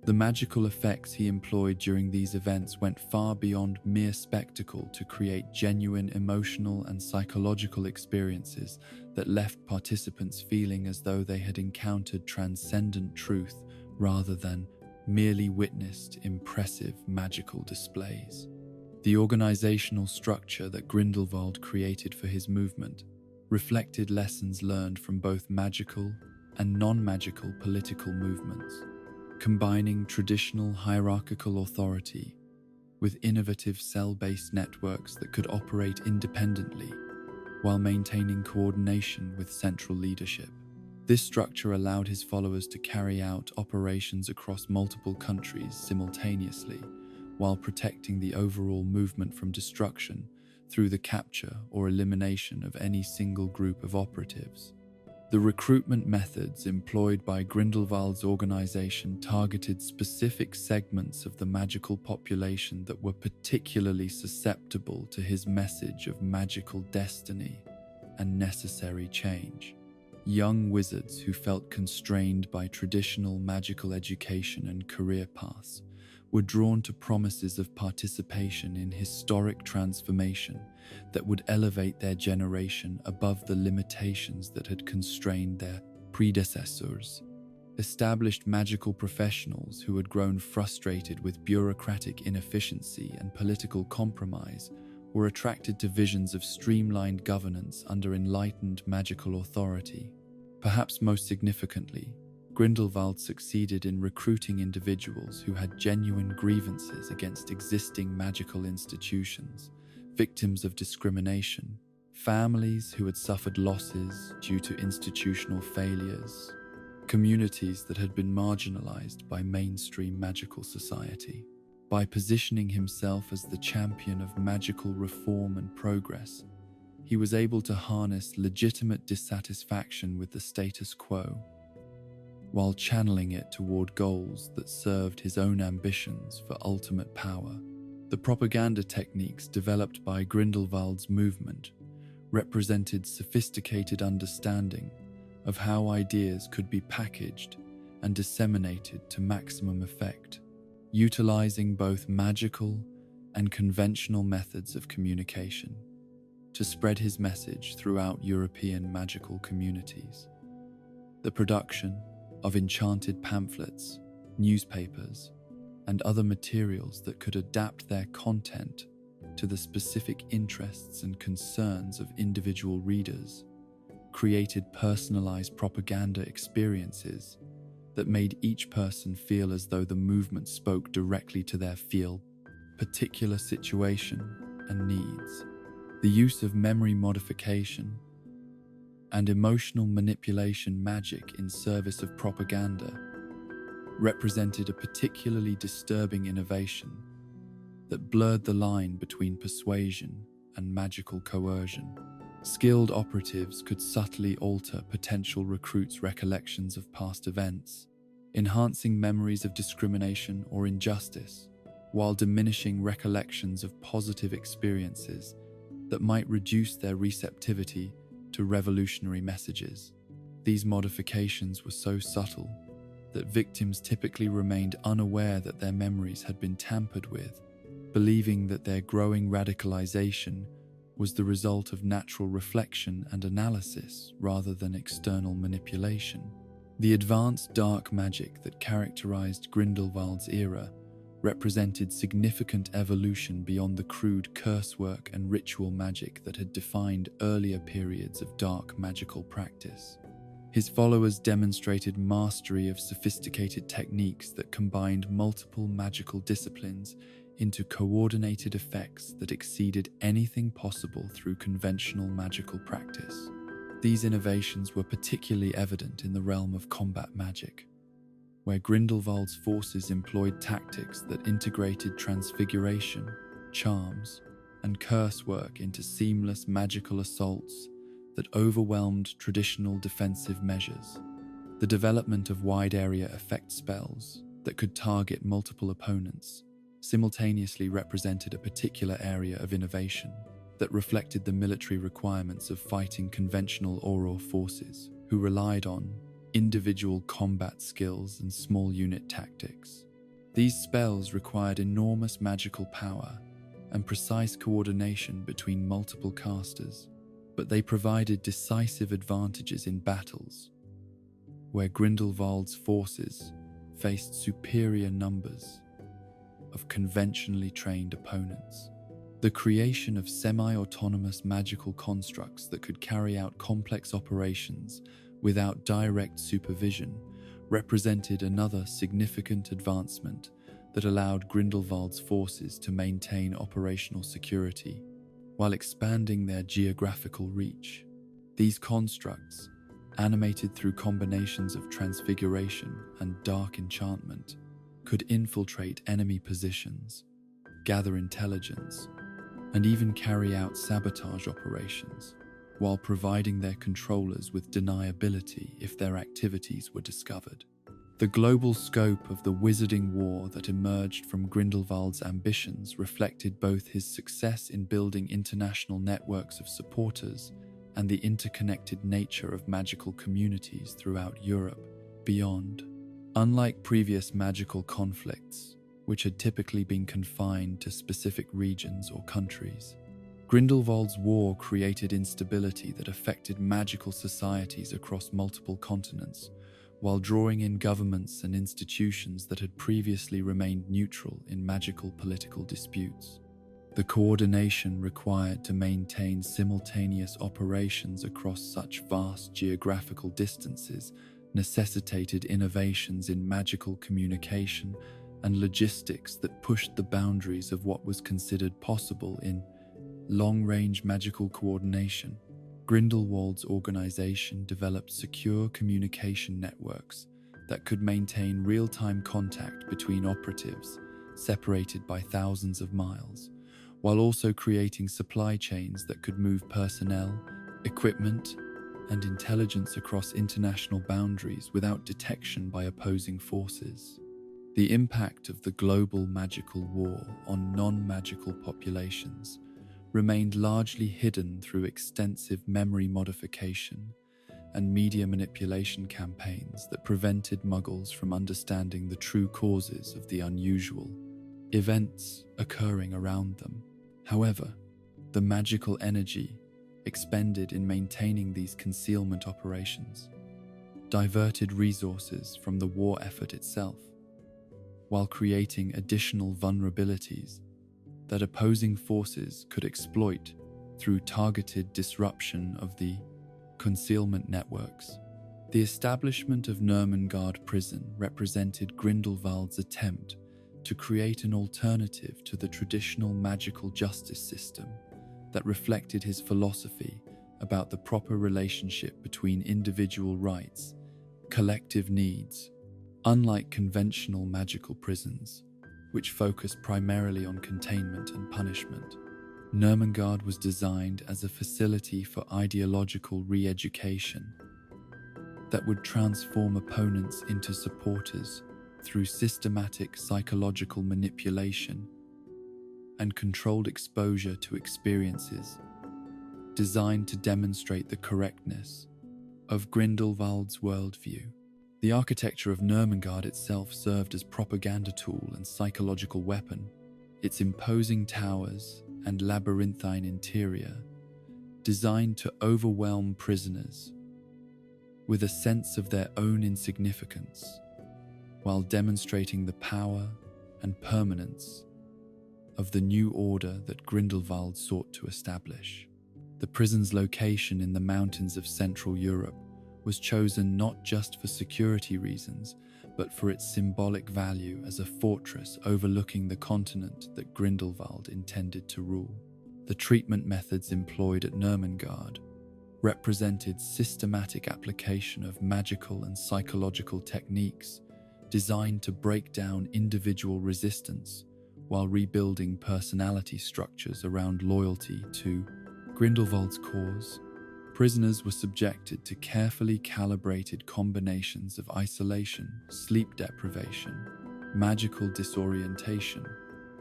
The magical effects he employed during these events went far beyond mere spectacle to create genuine emotional and psychological experiences that left participants feeling as though they had encountered transcendent truth rather than merely witnessed impressive magical displays. The organizational structure that Grindelwald created for his movement reflected lessons learned from both magical and non-magical political movements, combining traditional hierarchical authority with innovative cell-based networks that could operate independently while maintaining coordination with central leadership. This structure allowed his followers to carry out operations across multiple countries simultaneously, while protecting the overall movement from destruction through the capture or elimination of any single group of operatives. The recruitment methods employed by Grindelwald's organization targeted specific segments of the magical population that were particularly susceptible to his message of magical destiny and necessary change. Young wizards who felt constrained by traditional magical education and career paths were drawn to promises of participation in historic transformation that would elevate their generation above the limitations that had constrained their predecessors. Established magical professionals who had grown frustrated with bureaucratic inefficiency and political compromise were attracted to visions of streamlined governance under enlightened magical authority. Perhaps most significantly, Grindelwald succeeded in recruiting individuals who had genuine grievances against existing magical institutions, victims of discrimination, families who had suffered losses due to institutional failures, communities that had been marginalized by mainstream magical society. By positioning himself as the champion of magical reform and progress, he was able to harness legitimate dissatisfaction with the status quo, while channeling it toward goals that served his own ambitions for ultimate power. The propaganda techniques developed by Grindelwald's movement represented sophisticated understanding of how ideas could be packaged and disseminated to maximum effect, utilizing both magical and conventional methods of communication to spread his message throughout European magical communities. The production of enchanted pamphlets, newspapers, and other materials that could adapt their content to the specific interests and concerns of individual readers created personalized propaganda experiences that made each person feel as though the movement spoke directly to their particular situation and needs. The use of memory modification and emotional manipulation magic in service of propaganda represented a particularly disturbing innovation that blurred the line between persuasion and magical coercion. Skilled operatives could subtly alter potential recruits' recollections of past events, enhancing memories of discrimination or injustice, while diminishing recollections of positive experiences that might reduce their receptivity to revolutionary messages. These modifications were so subtle that victims typically remained unaware that their memories had been tampered with, believing that their growing radicalization was the result of natural reflection and analysis rather than external manipulation. The advanced dark magic that characterized Grindelwald's era represented significant evolution beyond the crude curse work and ritual magic that had defined earlier periods of dark magical practice. His followers demonstrated mastery of sophisticated techniques that combined multiple magical disciplines into coordinated effects that exceeded anything possible through conventional magical practice. These innovations were particularly evident in the realm of combat magic, where Grindelwald's forces employed tactics that integrated transfiguration, charms, and curse work into seamless magical assaults that overwhelmed traditional defensive measures. The development of wide-area effect spells that could target multiple opponents simultaneously represented a particular area of innovation that reflected the military requirements of fighting conventional Auror forces, who relied on individual combat skills and small unit tactics. These spells required enormous magical power and precise coordination between multiple casters, but they provided decisive advantages in battles, where Grindelwald's forces faced superior numbers of conventionally trained opponents. The creation of semi-autonomous magical constructs that could carry out complex operations without direct supervision represented another significant advancement that allowed Grindelwald's forces to maintain operational security while expanding their geographical reach. These constructs, animated through combinations of transfiguration and dark enchantment, could infiltrate enemy positions, gather intelligence, and even carry out sabotage operations, while providing their controllers with deniability if their activities were discovered. The global scope of the wizarding war that emerged from Grindelwald's ambitions reflected both his success in building international networks of supporters and the interconnected nature of magical communities throughout Europe beyond. Unlike previous magical conflicts, which had typically been confined to specific regions or countries, Grindelwald's war created instability that affected magical societies across multiple continents, while drawing in governments and institutions that had previously remained neutral in magical political disputes. The coordination required to maintain simultaneous operations across such vast geographical distances necessitated innovations in magical communication and logistics that pushed the boundaries of what was considered possible in long-range magical coordination. Grindelwald's organization developed secure communication networks that could maintain real-time contact between operatives separated by thousands of miles, while also creating supply chains that could move personnel, equipment, and intelligence across international boundaries without detection by opposing forces. The impact of the global magical war on non-magical populations remained largely hidden through extensive memory modification and media manipulation campaigns that prevented Muggles from understanding the true causes of the unusual events occurring around them. However, the magical energy expended in maintaining these concealment operations diverted resources from the war effort itself, while creating additional vulnerabilities that opposing forces could exploit through targeted disruption of the concealment networks. The establishment of Nurmengard Prison represented Grindelwald's attempt to create an alternative to the traditional magical justice system that reflected his philosophy about the proper relationship between individual rights, collective needs. Unlike conventional magical prisons, which focus primarily on containment and punishment, Nurmengard was designed as a facility for ideological re-education that would transform opponents into supporters through systematic psychological manipulation and controlled exposure to experiences designed to demonstrate the correctness of Grindelwald's worldview. The architecture of Nurmengard itself served as propaganda tool and psychological weapon. Its imposing towers and labyrinthine interior, designed to overwhelm prisoners with a sense of their own insignificance, while demonstrating the power and permanence of the new order that Grindelwald sought to establish. The prison's location in the mountains of Central Europe was chosen not just for security reasons, but for its symbolic value as a fortress overlooking the continent that Grindelwald intended to rule. The treatment methods employed at Nurmengard represented systematic application of magical and psychological techniques designed to break down individual resistance while rebuilding personality structures around loyalty to Grindelwald's cause. Prisoners were subjected to carefully calibrated combinations of isolation, sleep deprivation, magical disorientation,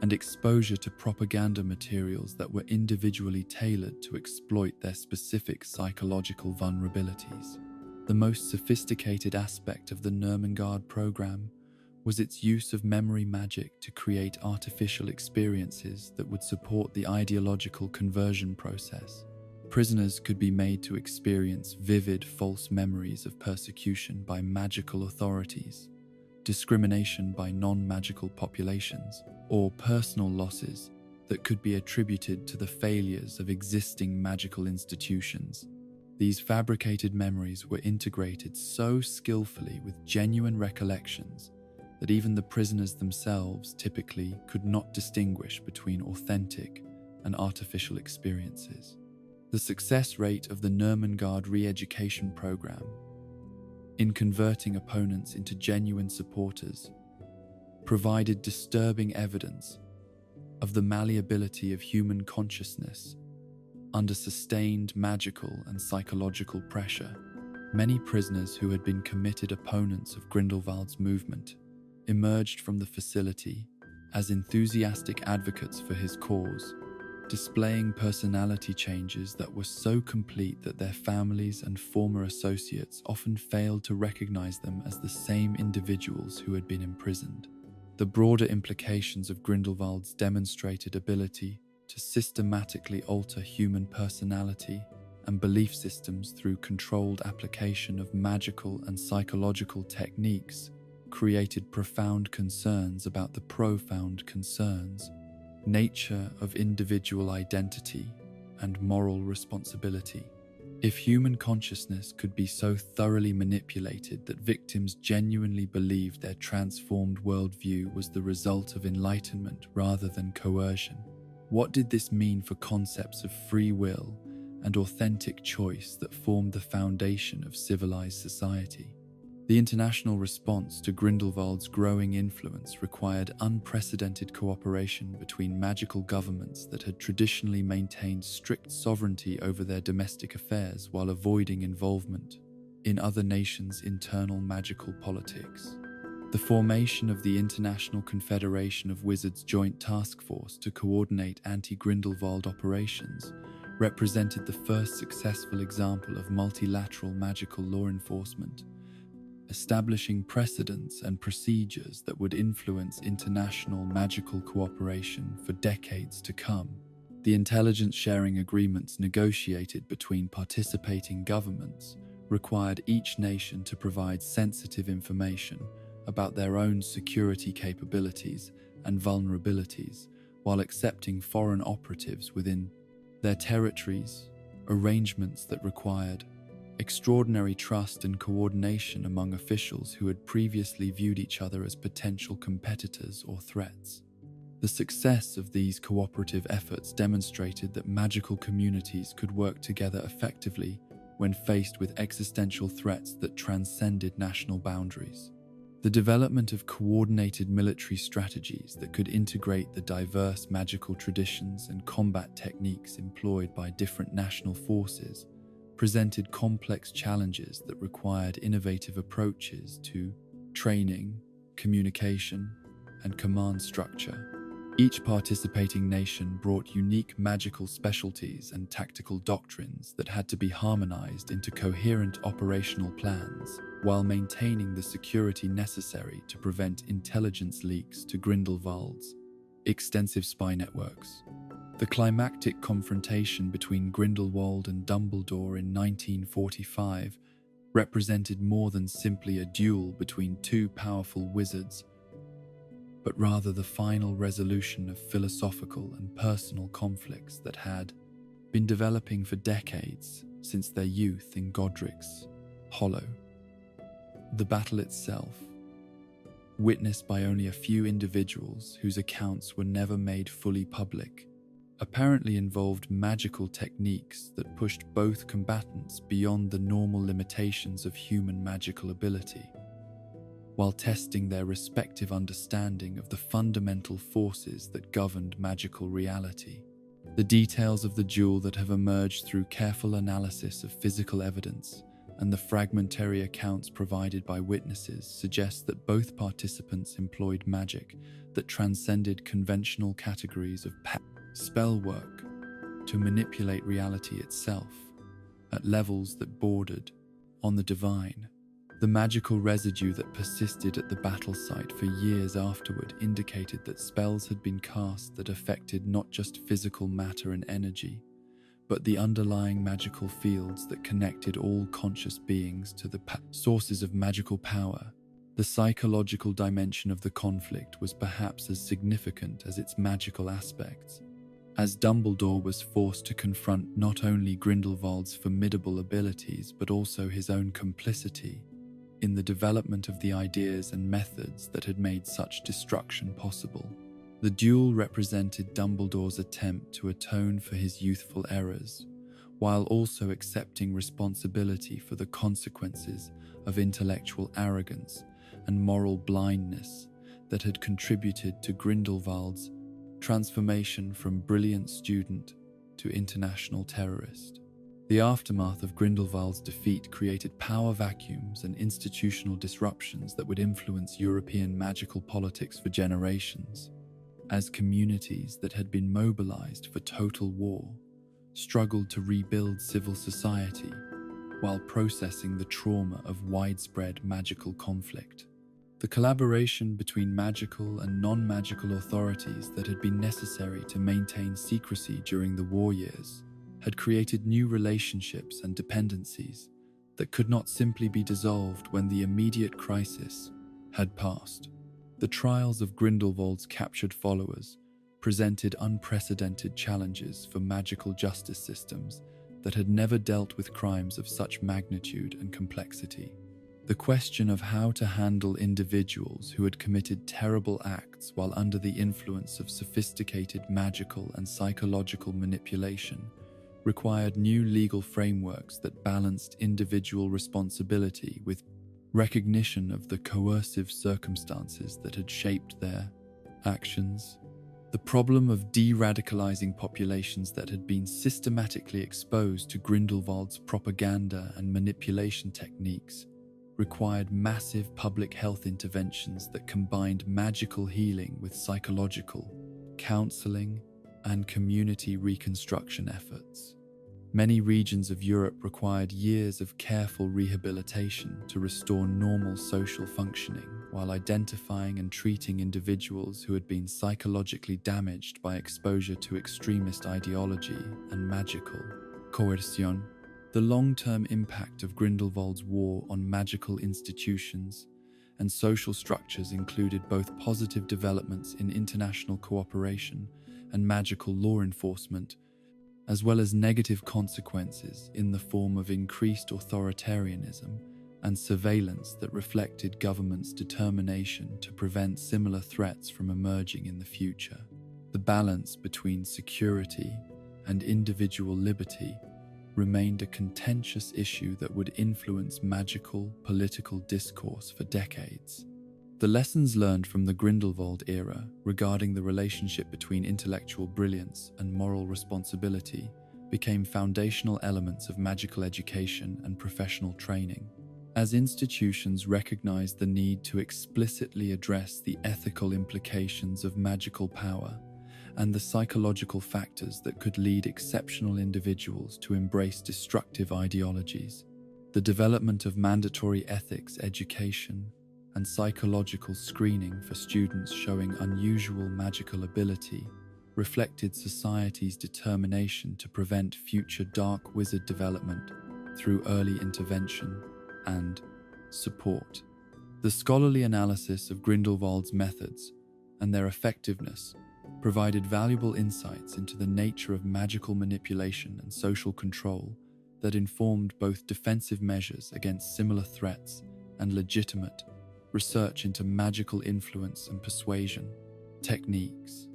and exposure to propaganda materials that were individually tailored to exploit their specific psychological vulnerabilities. The most sophisticated aspect of the Nurmengard program was its use of memory magic to create artificial experiences that would support the ideological conversion process. Prisoners could be made to experience vivid false memories of persecution by magical authorities, discrimination by non-magical populations, or personal losses that could be attributed to the failures of existing magical institutions. These fabricated memories were integrated so skillfully with genuine recollections that even the prisoners themselves typically could not distinguish between authentic and artificial experiences. The success rate of the Nurmengard re-education program in converting opponents into genuine supporters provided disturbing evidence of the malleability of human consciousness under sustained magical and psychological pressure. Many prisoners who had been committed opponents of Grindelwald's movement emerged from the facility as enthusiastic advocates for his cause, displaying personality changes that were so complete that their families and former associates often failed to recognize them as the same individuals who had been imprisoned. The broader implications of Grindelwald's demonstrated ability to systematically alter human personality and belief systems through controlled application of magical and psychological techniques created profound concerns about the nature of individual identity and moral responsibility. If human consciousness could be so thoroughly manipulated that victims genuinely believed their transformed worldview was the result of enlightenment rather than coercion, what did this mean for concepts of free will and authentic choice that formed the foundation of civilized society? The international response to Grindelwald's growing influence required unprecedented cooperation between magical governments that had traditionally maintained strict sovereignty over their domestic affairs while avoiding involvement in other nations' internal magical politics. The formation of the International Confederation of Wizards Joint Task Force to coordinate anti-Grindelwald operations represented the first successful example of multilateral magical law enforcement, establishing precedents and procedures that would influence international magical cooperation for decades to come. The intelligence sharing agreements negotiated between participating governments required each nation to provide sensitive information about their own security capabilities and vulnerabilities while accepting foreign operatives within their territories, arrangements that required extraordinary trust and coordination among officials who had previously viewed each other as potential competitors or threats. The success of these cooperative efforts demonstrated that magical communities could work together effectively when faced with existential threats that transcended national boundaries. The development of coordinated military strategies that could integrate the diverse magical traditions and combat techniques employed by different national forces presented complex challenges that required innovative approaches to training, communication, and command structure. Each participating nation brought unique magical specialties and tactical doctrines that had to be harmonized into coherent operational plans, while maintaining the security necessary to prevent intelligence leaks to Grindelwald's extensive spy networks. The climactic confrontation between Grindelwald and Dumbledore in 1945 represented more than simply a duel between two powerful wizards, but rather the final resolution of philosophical and personal conflicts that had been developing for decades since their youth in Godric's Hollow. The battle itself, witnessed by only a few individuals whose accounts were never made fully public, apparently involved magical techniques that pushed both combatants beyond the normal limitations of human magical ability, while testing their respective understanding of the fundamental forces that governed magical reality. The details of the duel that have emerged through careful analysis of physical evidence and the fragmentary accounts provided by witnesses suggest that both participants employed magic that transcended conventional categories of spell work to manipulate reality itself at levels that bordered on the divine. The magical residue that persisted at the battle site for years afterward indicated that spells had been cast that affected not just physical matter and energy, but the underlying magical fields that connected all conscious beings to the sources of magical power. The psychological dimension of the conflict was perhaps as significant as its magical aspects, as Dumbledore was forced to confront not only Grindelwald's formidable abilities but also his own complicity in the development of the ideas and methods that had made such destruction possible. The duel represented Dumbledore's attempt to atone for his youthful errors, while also accepting responsibility for the consequences of intellectual arrogance and moral blindness that had contributed to Grindelwald's transformation from brilliant student to international terrorist. The aftermath of Grindelwald's defeat created power vacuums and institutional disruptions that would influence European magical politics for generations, as communities that had been mobilized for total war struggled to rebuild civil society while processing the trauma of widespread magical conflict. The collaboration between magical and non-magical authorities that had been necessary to maintain secrecy during the war years had created new relationships and dependencies that could not simply be dissolved when the immediate crisis had passed. The trials of Grindelwald's captured followers presented unprecedented challenges for magical justice systems that had never dealt with crimes of such magnitude and complexity. The question of how to handle individuals who had committed terrible acts while under the influence of sophisticated magical and psychological manipulation required new legal frameworks that balanced individual responsibility with recognition of the coercive circumstances that had shaped their actions. The problem of de-radicalizing populations that had been systematically exposed to Grindelwald's propaganda and manipulation techniques required massive public health interventions that combined magical healing with psychological, counseling, and community reconstruction efforts. Many regions of Europe required years of careful rehabilitation to restore normal social functioning while identifying and treating individuals who had been psychologically damaged by exposure to extremist ideology and magical coercion. The long-term impact of Grindelwald's war on magical institutions and social structures included both positive developments in international cooperation and magical law enforcement, as well as negative consequences in the form of increased authoritarianism and surveillance that reflected governments' determination to prevent similar threats from emerging in the future. The balance between security and individual liberty remained a contentious issue that would influence magical political discourse for decades. The lessons learned from the Grindelwald era regarding the relationship between intellectual brilliance and moral responsibility became foundational elements of magical education and professional training. As institutions recognized the need to explicitly address the ethical implications of magical power and the psychological factors that could lead exceptional individuals to embrace destructive ideologies, the development of mandatory ethics education and psychological screening for students showing unusual magical ability reflected society's determination to prevent future dark wizard development through early intervention and support. The scholarly analysis of Grindelwald's methods and their effectiveness provided valuable insights into the nature of magical manipulation and social control that informed both defensive measures against similar threats and legitimate research into magical influence and persuasion techniques.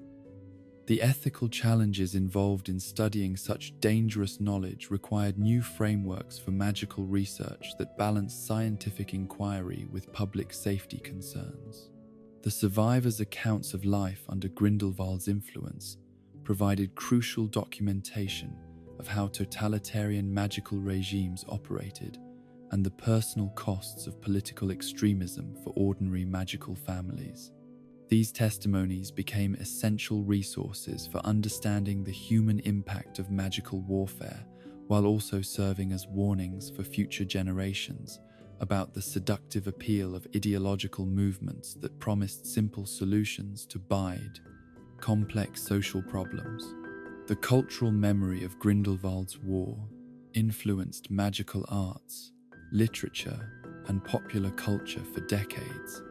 The ethical challenges involved in studying such dangerous knowledge required new frameworks for magical research that balanced scientific inquiry with public safety concerns. The survivors' accounts of life under Grindelwald's influence provided crucial documentation of how totalitarian magical regimes operated and the personal costs of political extremism for ordinary magical families. These testimonies became essential resources for understanding the human impact of magical warfare, while also serving as warnings for future generations about the seductive appeal of ideological movements that promised simple solutions to bide complex social problems. The cultural memory of Grindelwald's war influenced magical arts, literature, and popular culture for decades,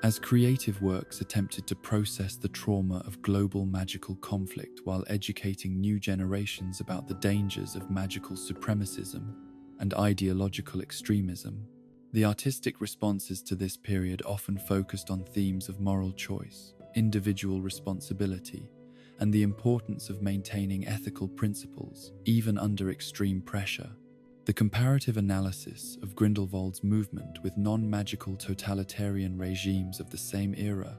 as creative works attempted to process the trauma of global magical conflict while educating new generations about the dangers of magical supremacism and ideological extremism. The artistic responses to this period often focused on themes of moral choice, individual responsibility, and the importance of maintaining ethical principles, even under extreme pressure. The comparative analysis of Grindelwald's movement with non-magical totalitarian regimes of the same era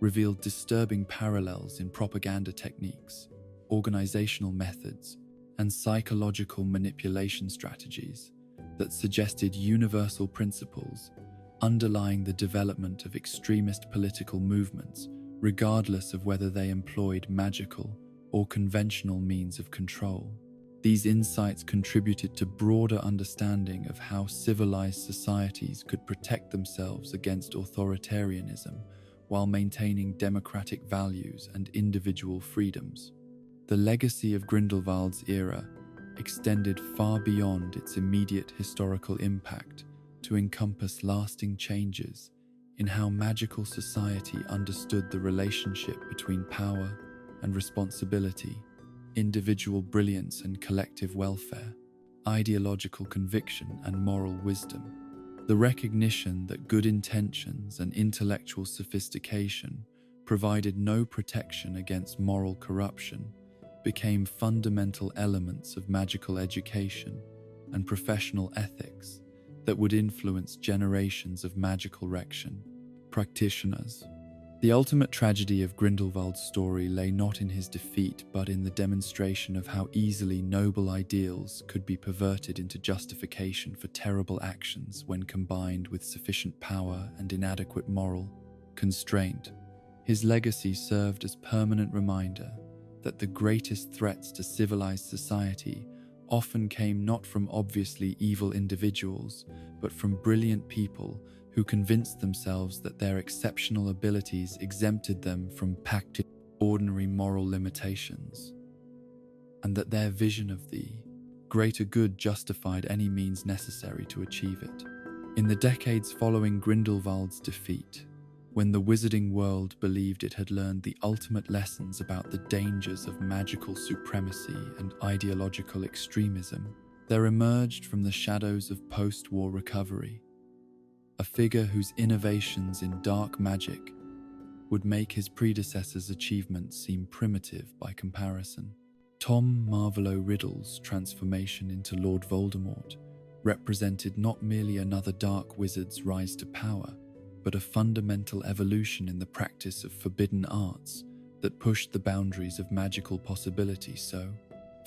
revealed disturbing parallels in propaganda techniques, organizational methods, and psychological manipulation strategies that suggested universal principles underlying the development of extremist political movements, regardless of whether they employed magical or conventional means of control. These insights contributed to broader understanding of how civilized societies could protect themselves against authoritarianism while maintaining democratic values and individual freedoms. The legacy of Grindelwald's era extended far beyond its immediate historical impact to encompass lasting changes in how magical society understood the relationship between power and responsibility, individual brilliance and collective welfare, ideological conviction and moral wisdom. The recognition that good intentions and intellectual sophistication provided no protection against moral corruption became fundamental elements of magical education and professional ethics that would influence generations of magical practitioners. The ultimate tragedy of Grindelwald's story lay not in his defeat, but in the demonstration of how easily noble ideals could be perverted into justification for terrible actions when combined with sufficient power and inadequate moral constraint. His legacy served as permanent reminder that the greatest threats to civilized society often came not from obviously evil individuals, but from brilliant people who convinced themselves that their exceptional abilities exempted them from pacted ordinary moral limitations, and that their vision of the greater good justified any means necessary to achieve it. In the decades following Grindelwald's defeat, when the wizarding world believed it had learned the ultimate lessons about the dangers of magical supremacy and ideological extremism, there emerged from the shadows of post-war recovery a figure whose innovations in dark magic would make his predecessors' achievements seem primitive by comparison. Tom Marvolo Riddle's transformation into Lord Voldemort represented not merely another dark wizard's rise to power, but a fundamental evolution in the practice of forbidden arts that pushed the boundaries of magical possibility so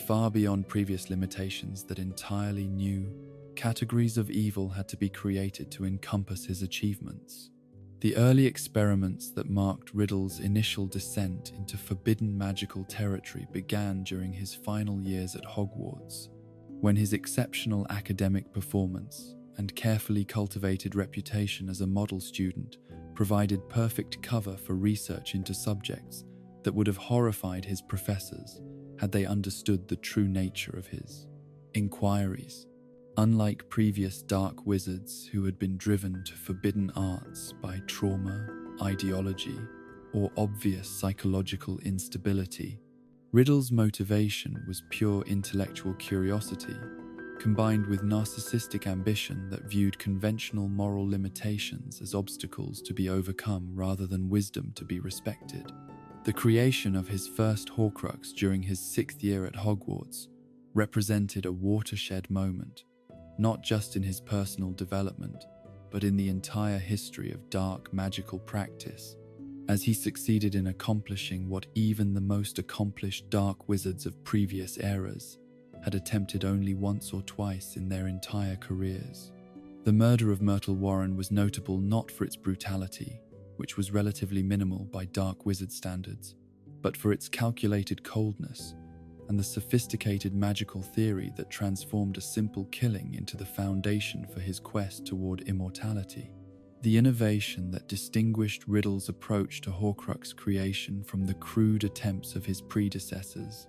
far beyond previous limitations that entirely new categories of evil had to be created to encompass his achievements. The early experiments that marked Riddle's initial descent into forbidden magical territory began during his final years at Hogwarts, when his exceptional academic performance and carefully cultivated reputation as a model student provided perfect cover for research into subjects that would have horrified his professors had they understood the true nature of his inquiries. Unlike previous dark wizards who had been driven to forbidden arts by trauma, ideology, or obvious psychological instability, Riddle's motivation was pure intellectual curiosity, combined with narcissistic ambition that viewed conventional moral limitations as obstacles to be overcome rather than wisdom to be respected. The creation of his first Horcrux during his 6th year at Hogwarts represented a watershed moment, not just in his personal development, but in the entire history of dark magical practice, as he succeeded in accomplishing what even the most accomplished dark wizards of previous eras had attempted only once or twice in their entire careers. The murder of Myrtle Warren was notable not for its brutality, which was relatively minimal by dark wizard standards, but for its calculated coldness and the sophisticated magical theory that transformed a simple killing into the foundation for his quest toward immortality. The innovation that distinguished Riddle's approach to Horcrux creation from the crude attempts of his predecessors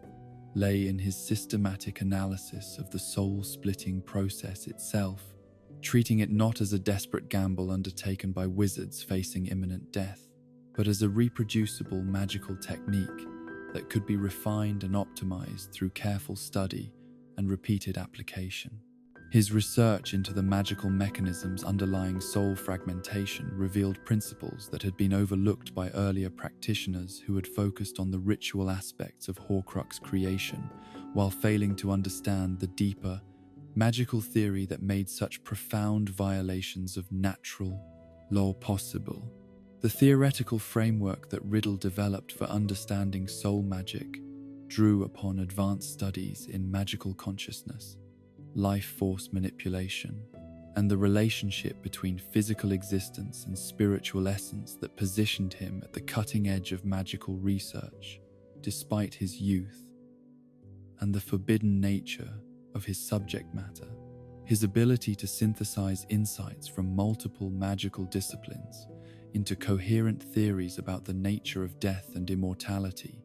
lay in his systematic analysis of the soul-splitting process itself, treating it not as a desperate gamble undertaken by wizards facing imminent death, but as a reproducible magical technique that could be refined and optimized through careful study and repeated application. His research into the magical mechanisms underlying soul fragmentation revealed principles that had been overlooked by earlier practitioners who had focused on the ritual aspects of Horcrux creation, while failing to understand the deeper, magical theory that made such profound violations of natural law possible. The theoretical framework that Riddle developed for understanding soul magic drew upon advanced studies in magical consciousness, life force manipulation, and the relationship between physical existence and spiritual essence that positioned him at the cutting edge of magical research, despite his youth and the forbidden nature of his subject matter. His ability to synthesize insights from multiple magical disciplines into coherent theories about the nature of death and immortality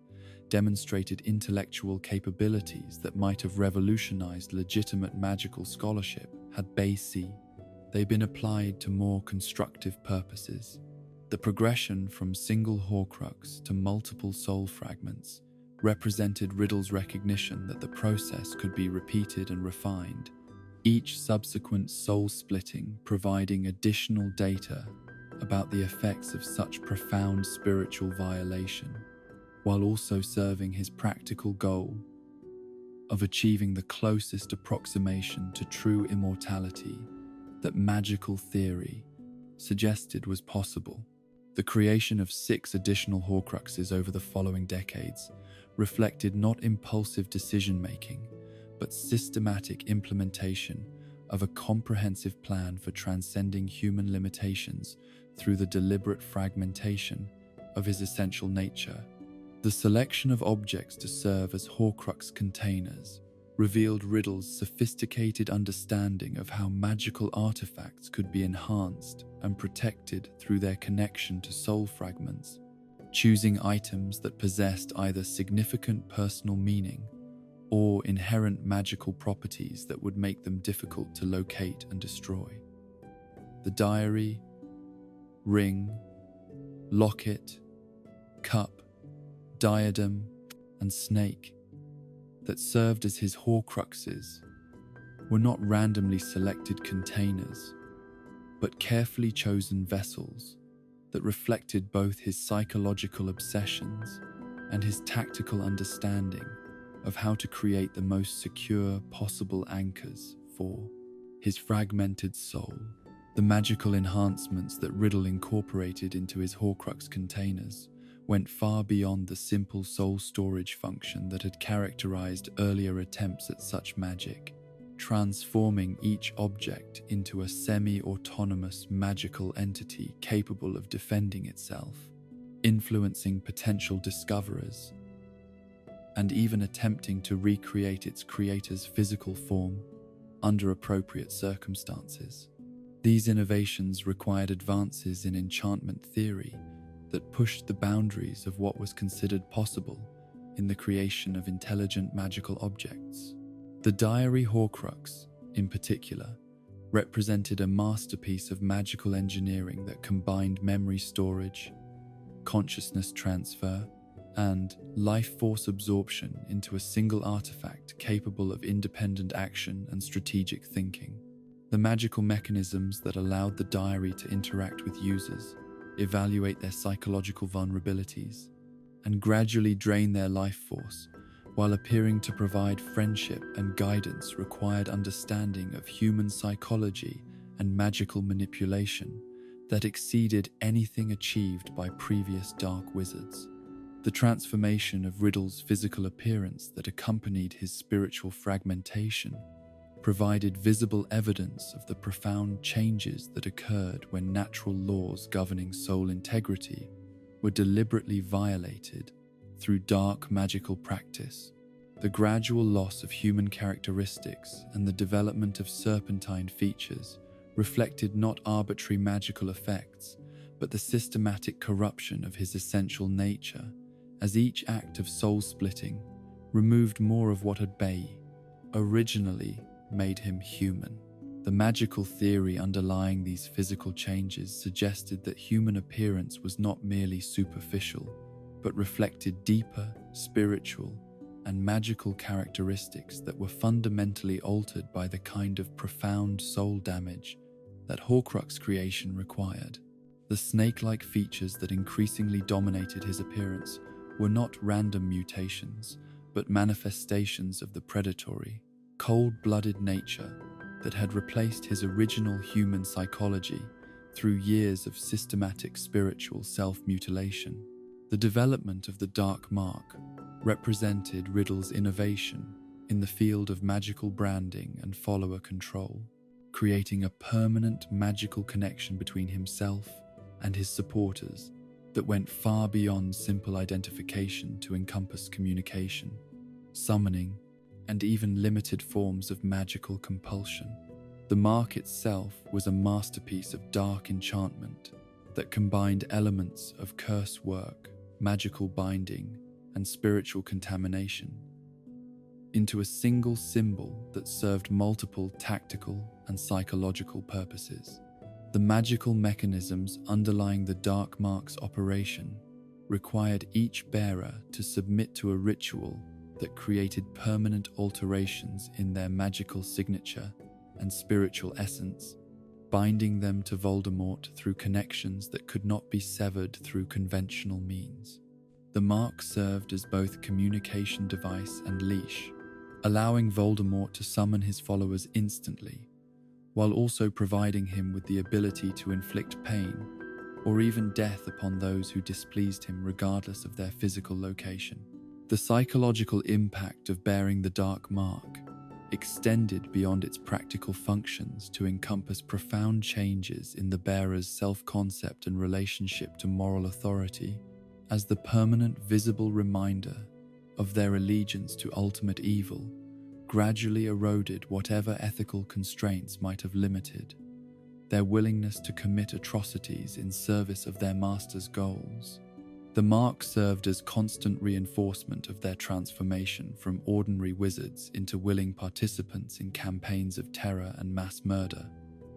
demonstrated intellectual capabilities that might have revolutionized legitimate magical scholarship had they been applied to more constructive purposes. The progression from single Horcrux to multiple soul fragments represented Riddle's recognition that the process could be repeated and refined, each subsequent soul splitting providing additional data about the effects of such profound spiritual violation, while also serving his practical goal of achieving the closest approximation to true immortality that magical theory suggested was possible. The creation of 6 additional Horcruxes over the following decades reflected not impulsive decision-making, but systematic implementation of a comprehensive plan for transcending human limitations through the deliberate fragmentation of his essential nature. The selection of objects to serve as Horcrux containers revealed Riddle's sophisticated understanding of how magical artifacts could be enhanced and protected through their connection to soul fragments, choosing items that possessed either significant personal meaning or inherent magical properties that would make them difficult to locate and destroy. The diary, ring, locket, cup, diadem, and snake that served as his Horcruxes were not randomly selected containers, but carefully chosen vessels that reflected both his psychological obsessions and his tactical understanding of how to create the most secure possible anchors for his fragmented soul. The magical enhancements that Riddle incorporated into his Horcrux containers went far beyond the simple soul storage function that had characterized earlier attempts at such magic, transforming each object into a semi-autonomous magical entity capable of defending itself, influencing potential discoverers, and even attempting to recreate its creator's physical form under appropriate circumstances. These innovations required advances in enchantment theory that pushed the boundaries of what was considered possible in the creation of intelligent magical objects. The diary Horcrux, in particular, represented a masterpiece of magical engineering that combined memory storage, consciousness transfer, and life force absorption into a single artifact capable of independent action and strategic thinking. The magical mechanisms that allowed the diary to interact with users, evaluate their psychological vulnerabilities, and gradually drain their life force, while appearing to provide friendship and guidance, required understanding of human psychology and magical manipulation that exceeded anything achieved by previous dark wizards. The transformation of Riddle's physical appearance that accompanied his spiritual fragmentation provided visible evidence of the profound changes that occurred when natural laws governing soul integrity were deliberately violated through dark magical practice. The gradual loss of human characteristics and the development of serpentine features reflected not arbitrary magical effects, but the systematic corruption of his essential nature, as each act of soul-splitting removed more of what had originally made him human. The magical theory underlying these physical changes suggested that human appearance was not merely superficial, but reflected deeper, spiritual, and magical characteristics that were fundamentally altered by the kind of profound soul damage that Horcrux creation required. The snake-like features that increasingly dominated his appearance were not random mutations, but manifestations of the predatory, cold-blooded nature that had replaced his original human psychology through years of systematic spiritual self-mutilation. The development of the Dark Mark represented Riddle's innovation in the field of magical branding and follower control, creating a permanent magical connection between himself and his supporters that went far beyond simple identification to encompass communication, summoning, and even limited forms of magical compulsion. The mark itself was a masterpiece of dark enchantment that combined elements of curse work, magical binding, and spiritual contamination into a single symbol that served multiple tactical and psychological purposes. The magical mechanisms underlying the Dark Mark's operation required each bearer to submit to a ritual that created permanent alterations in their magical signature and spiritual essence, binding them to Voldemort through connections that could not be severed through conventional means. The mark served as both communication device and leash, allowing Voldemort to summon his followers instantly, while also providing him with the ability to inflict pain or even death upon those who displeased him regardless of their physical location. The psychological impact of bearing the Dark Mark extended beyond its practical functions to encompass profound changes in the bearer's self-concept and relationship to moral authority, as the permanent visible reminder of their allegiance to ultimate evil gradually eroded whatever ethical constraints might have limited their willingness to commit atrocities in service of their master's goals. The mark served as constant reinforcement of their transformation from ordinary wizards into willing participants in campaigns of terror and mass murder.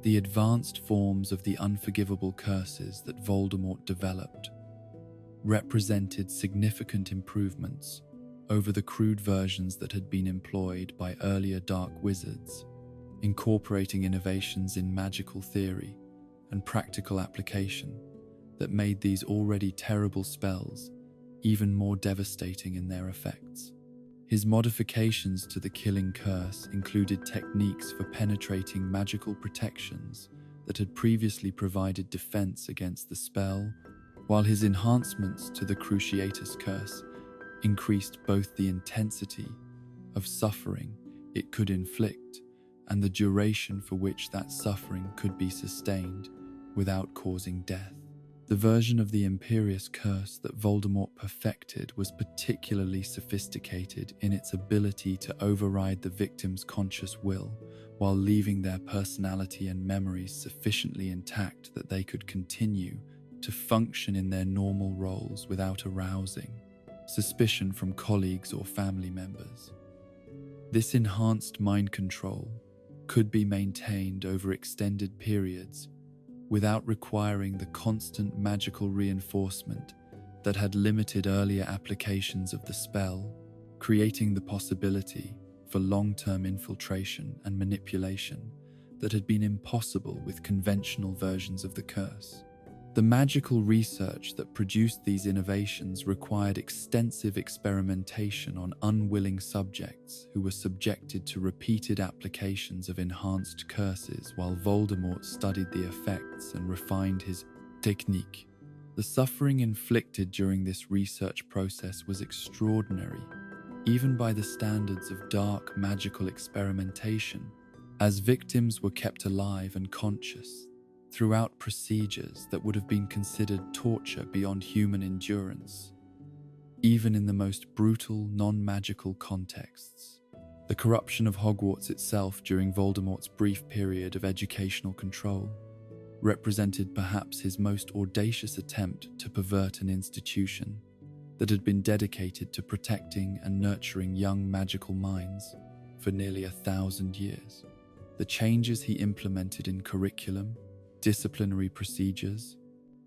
The advanced forms of the unforgivable curses that Voldemort developed represented significant improvements over the crude versions that had been employed by earlier dark wizards, incorporating innovations in magical theory and practical application that made these already terrible spells even more devastating in their effects. His modifications to the killing curse included techniques for penetrating magical protections that had previously provided defense against the spell, while his enhancements to the Cruciatus curse increased both the intensity of suffering it could inflict and the duration for which that suffering could be sustained without causing death. The version of the Imperious Curse that Voldemort perfected was particularly sophisticated in its ability to override the victim's conscious will while leaving their personality and memories sufficiently intact that they could continue to function in their normal roles without arousing suspicion from colleagues or family members. This enhanced mind control could be maintained over extended periods without requiring the constant magical reinforcement that had limited earlier applications of the spell, creating the possibility for long-term infiltration and manipulation that had been impossible with conventional versions of the curse. The magical research that produced these innovations required extensive experimentation on unwilling subjects who were subjected to repeated applications of enhanced curses while Voldemort studied the effects and refined his technique. The suffering inflicted during this research process was extraordinary, even by the standards of dark magical experimentation, as victims were kept alive and conscious throughout procedures that would have been considered torture beyond human endurance, even in the most brutal, non-magical contexts. The corruption of Hogwarts itself during Voldemort's brief period of educational control represented perhaps his most audacious attempt to pervert an institution that had been dedicated to protecting and nurturing young magical minds for nearly 1,000 years. The changes he implemented in curriculum, disciplinary procedures,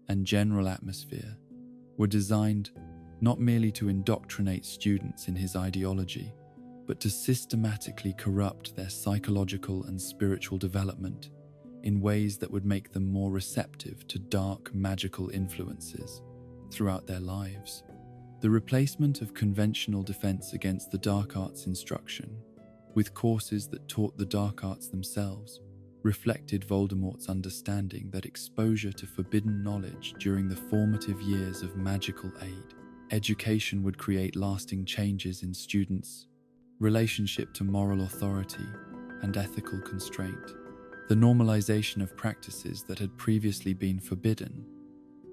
and general atmosphere were designed not merely to indoctrinate students in his ideology, but to systematically corrupt their psychological and spiritual development in ways that would make them more receptive to dark magical influences throughout their lives. The replacement of conventional defense against the dark arts instruction with courses that taught the dark arts themselves reflected Voldemort's understanding that exposure to forbidden knowledge during the formative years of magical education would create lasting changes in students' relationship to moral authority and ethical constraint. The normalization of practices that had previously been forbidden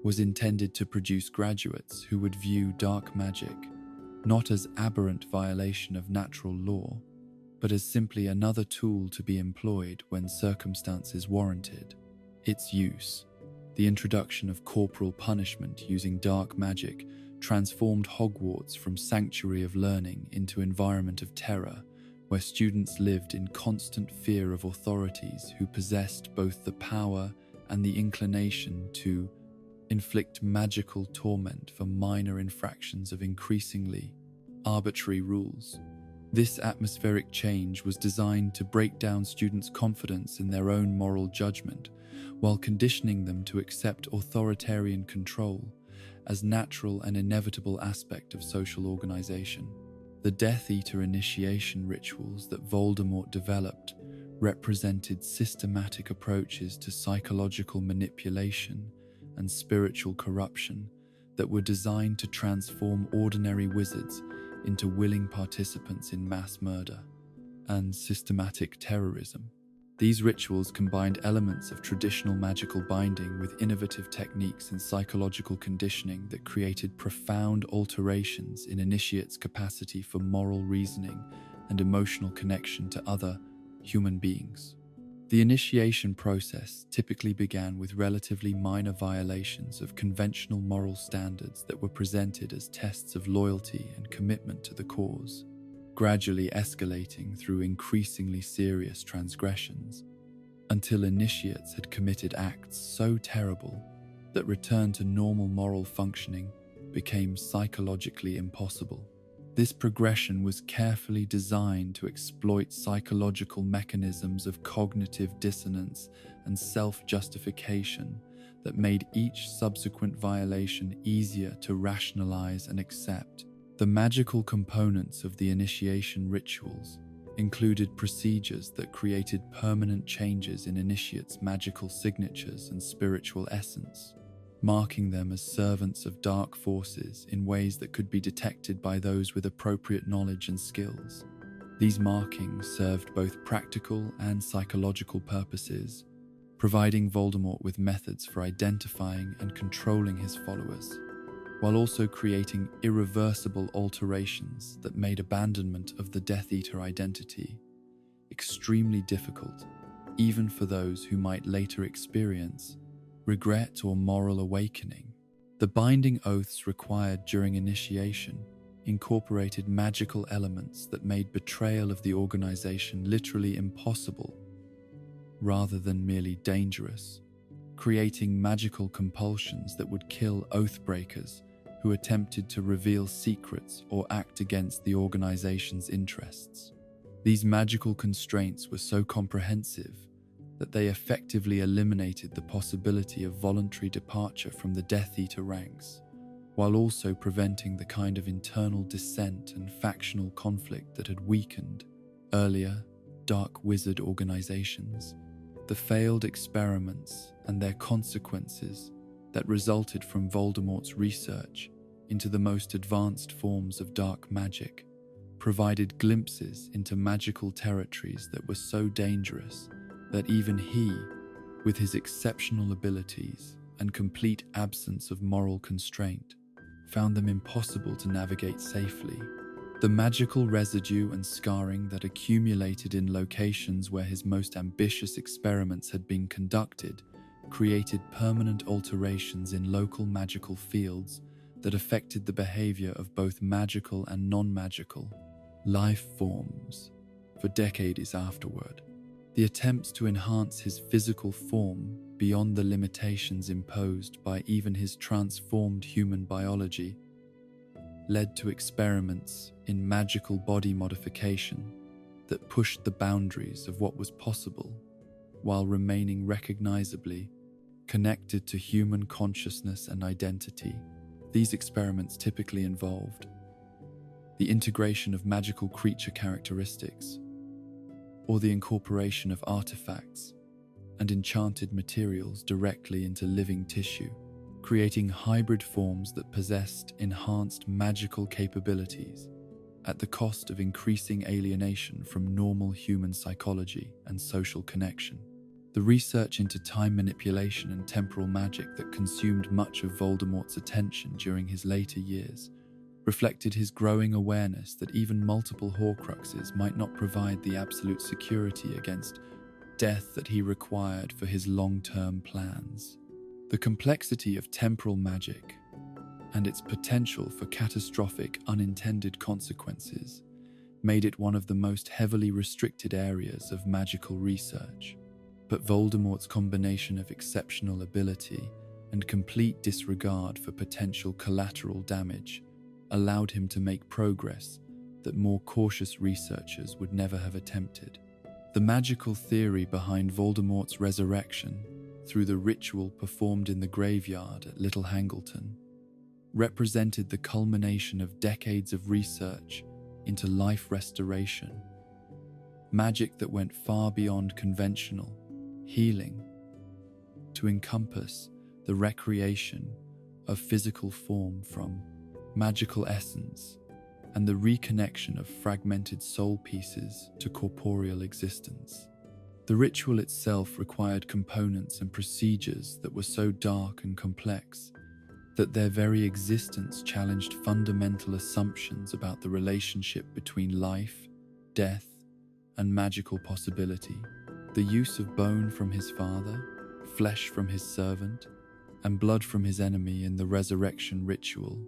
was intended to produce graduates who would view dark magic not as aberrant violation of natural law, but as simply another tool to be employed when circumstances warranted. Its use, the introduction of corporal punishment using dark magic, transformed Hogwarts from sanctuary of learning into environment of terror, where students lived in constant fear of authorities who possessed both the power and the inclination to inflict magical torment for minor infractions of increasingly arbitrary rules. This atmospheric change was designed to break down students' confidence in their own moral judgment, while conditioning them to accept authoritarian control as natural and inevitable aspect of social organization. The Death Eater initiation rituals that Voldemort developed represented systematic approaches to psychological manipulation and spiritual corruption that were designed to transform ordinary wizards into willing participants in mass murder and systematic terrorism. These rituals combined elements of traditional magical binding with innovative techniques in psychological conditioning that created profound alterations in initiates' capacity for moral reasoning and emotional connection to other human beings. The initiation process typically began with relatively minor violations of conventional moral standards that were presented as tests of loyalty and commitment to the cause, gradually escalating through increasingly serious transgressions, until initiates had committed acts so terrible that return to normal moral functioning became psychologically impossible. This progression was carefully designed to exploit psychological mechanisms of cognitive dissonance and self-justification that made each subsequent violation easier to rationalize and accept. The magical components of the initiation rituals included procedures that created permanent changes in initiates' magical signatures and spiritual essence, marking them as servants of dark forces in ways that could be detected by those with appropriate knowledge and skills. These markings served both practical and psychological purposes, providing Voldemort with methods for identifying and controlling his followers, while also creating irreversible alterations that made abandonment of the Death Eater identity extremely difficult, even for those who might later experience regret or moral awakening. The binding oaths required during initiation incorporated magical elements that made betrayal of the organization literally impossible rather than merely dangerous, creating magical compulsions that would kill oath-breakers who attempted to reveal secrets or act against the organization's interests. These magical constraints were so comprehensive that they effectively eliminated the possibility of voluntary departure from the Death Eater ranks, while also preventing the kind of internal dissent and factional conflict that had weakened earlier dark wizard organizations. The failed experiments and their consequences that resulted from Voldemort's research into the most advanced forms of dark magic provided glimpses into magical territories that were so dangerous that even he, with his exceptional abilities and complete absence of moral constraint, found them impossible to navigate safely. The magical residue and scarring that accumulated in locations where his most ambitious experiments had been conducted created permanent alterations in local magical fields that affected the behavior of both magical and non-magical life forms for decades afterward. The attempts to enhance his physical form beyond the limitations imposed by even his transformed human biology led to experiments in magical body modification that pushed the boundaries of what was possible while remaining recognizably connected to human consciousness and identity. These experiments typically involved the integration of magical creature characteristics or the incorporation of artifacts and enchanted materials directly into living tissue, creating hybrid forms that possessed enhanced magical capabilities at the cost of increasing alienation from normal human psychology and social connection. The research into time manipulation and temporal magic that consumed much of Voldemort's attention during his later years reflected his growing awareness that even multiple Horcruxes might not provide the absolute security against death that he required for his long-term plans. The complexity of temporal magic and its potential for catastrophic unintended consequences made it one of the most heavily restricted areas of magical research. But Voldemort's combination of exceptional ability and complete disregard for potential collateral damage allowed him to make progress that more cautious researchers would never have attempted. The magical theory behind Voldemort's resurrection through the ritual performed in the graveyard at Little Hangleton represented the culmination of decades of research into life restoration, magic that went far beyond conventional healing to encompass the recreation of physical form from magical essence and the reconnection of fragmented soul pieces to corporeal existence. The ritual itself required components and procedures that were so dark and complex that their very existence challenged fundamental assumptions about the relationship between life, death, and magical possibility. The use of bone from his father, flesh from his servant, and blood from his enemy in the resurrection ritual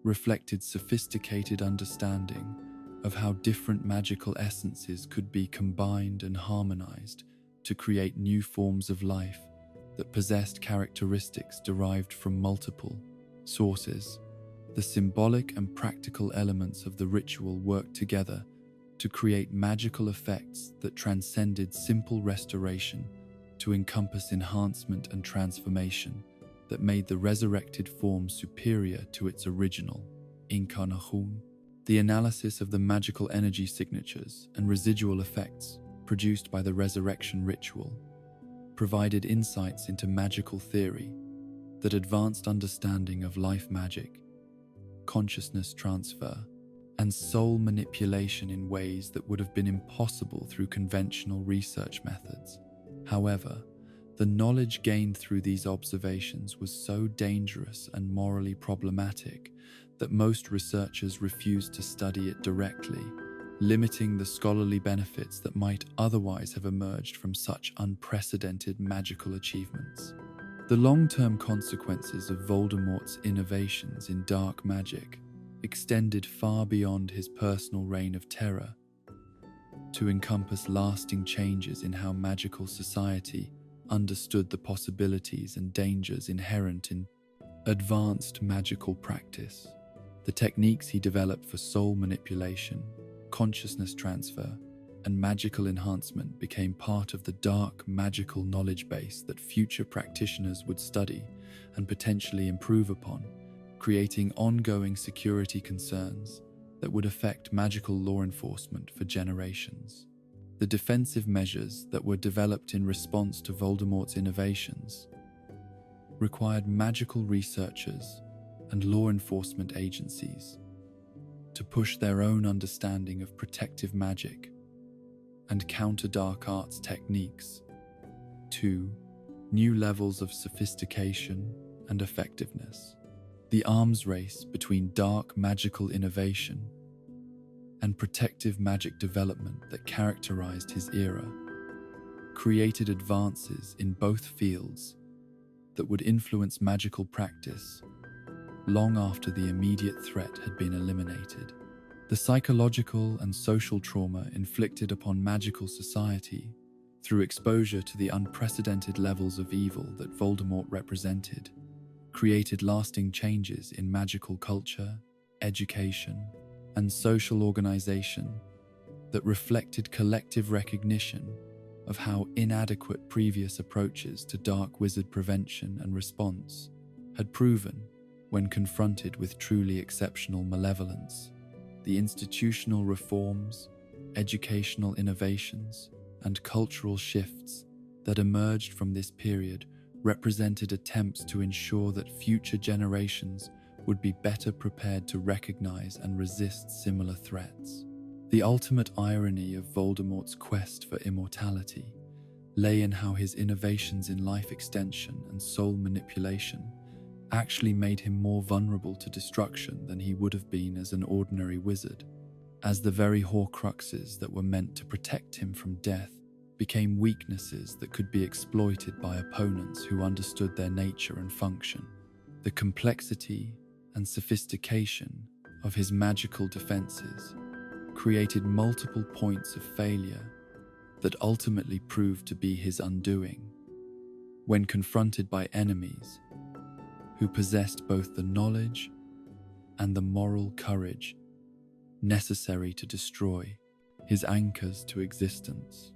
reflected sophisticated understanding of how different magical essences could be combined and harmonized to create new forms of life that possessed characteristics derived from multiple sources. The symbolic and practical elements of the ritual worked together to create magical effects that transcended simple restoration to encompass enhancement and transformation that made the resurrected form superior to its original incarnation. The analysis of the magical energy signatures and residual effects produced by the resurrection ritual provided insights into magical theory that advanced understanding of life magic, consciousness transfer, and soul manipulation in ways that would have been impossible through conventional research methods. However, the knowledge gained through these observations was so dangerous and morally problematic that most researchers refused to study it directly, limiting the scholarly benefits that might otherwise have emerged from such unprecedented magical achievements. The long-term consequences of Voldemort's innovations in dark magic extended far beyond his personal reign of terror to encompass lasting changes in how magical society understood the possibilities and dangers inherent in advanced magical practice. The techniques he developed for soul manipulation, consciousness transfer, and magical enhancement became part of the dark magical knowledge base that future practitioners would study and potentially improve upon, creating ongoing security concerns that would affect magical law enforcement for generations. The defensive measures that were developed in response to Voldemort's innovations required magical researchers and law enforcement agencies to push their own understanding of protective magic and counter dark arts techniques to new levels of sophistication and effectiveness. The arms race between dark magical innovation and protective magic development that characterized his era created advances in both fields that would influence magical practice long after the immediate threat had been eliminated. The psychological and social trauma inflicted upon magical society through exposure to the unprecedented levels of evil that Voldemort represented created lasting changes in magical culture, education, and social organization that reflected collective recognition of how inadequate previous approaches to dark wizard prevention and response had proven when confronted with truly exceptional malevolence. The institutional reforms, educational innovations, and cultural shifts that emerged from this period represented attempts to ensure that future generations would be better prepared to recognize and resist similar threats. The ultimate irony of Voldemort's quest for immortality lay in how his innovations in life extension and soul manipulation actually made him more vulnerable to destruction than he would have been as an ordinary wizard, as the very Horcruxes that were meant to protect him from death became weaknesses that could be exploited by opponents who understood their nature and function. The complexity and sophistication of his magical defenses created multiple points of failure that ultimately proved to be his undoing. When confronted by enemies who possessed both the knowledge and the moral courage necessary to destroy his anchors to existence.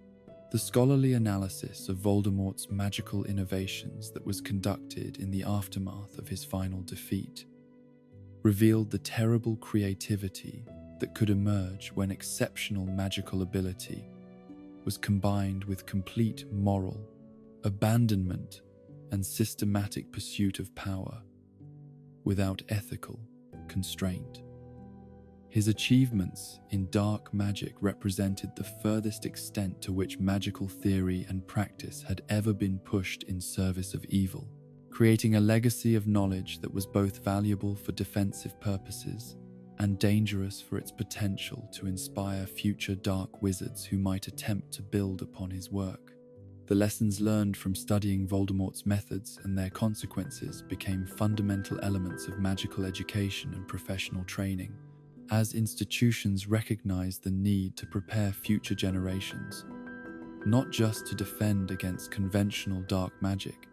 The scholarly analysis of Voldemort's magical innovations that was conducted in the aftermath of his final defeat revealed the terrible creativity that could emerge when exceptional magical ability was combined with complete moral abandonment and systematic pursuit of power without ethical constraint. His achievements in dark magic represented the furthest extent to which magical theory and practice had ever been pushed in service of evil, creating a legacy of knowledge that was both valuable for defensive purposes and dangerous for its potential to inspire future dark wizards who might attempt to build upon his work. The lessons learned from studying Voldemort's methods and their consequences became fundamental elements of magical education and professional training, as institutions recognized the need to prepare future generations, not just to defend against conventional dark magic,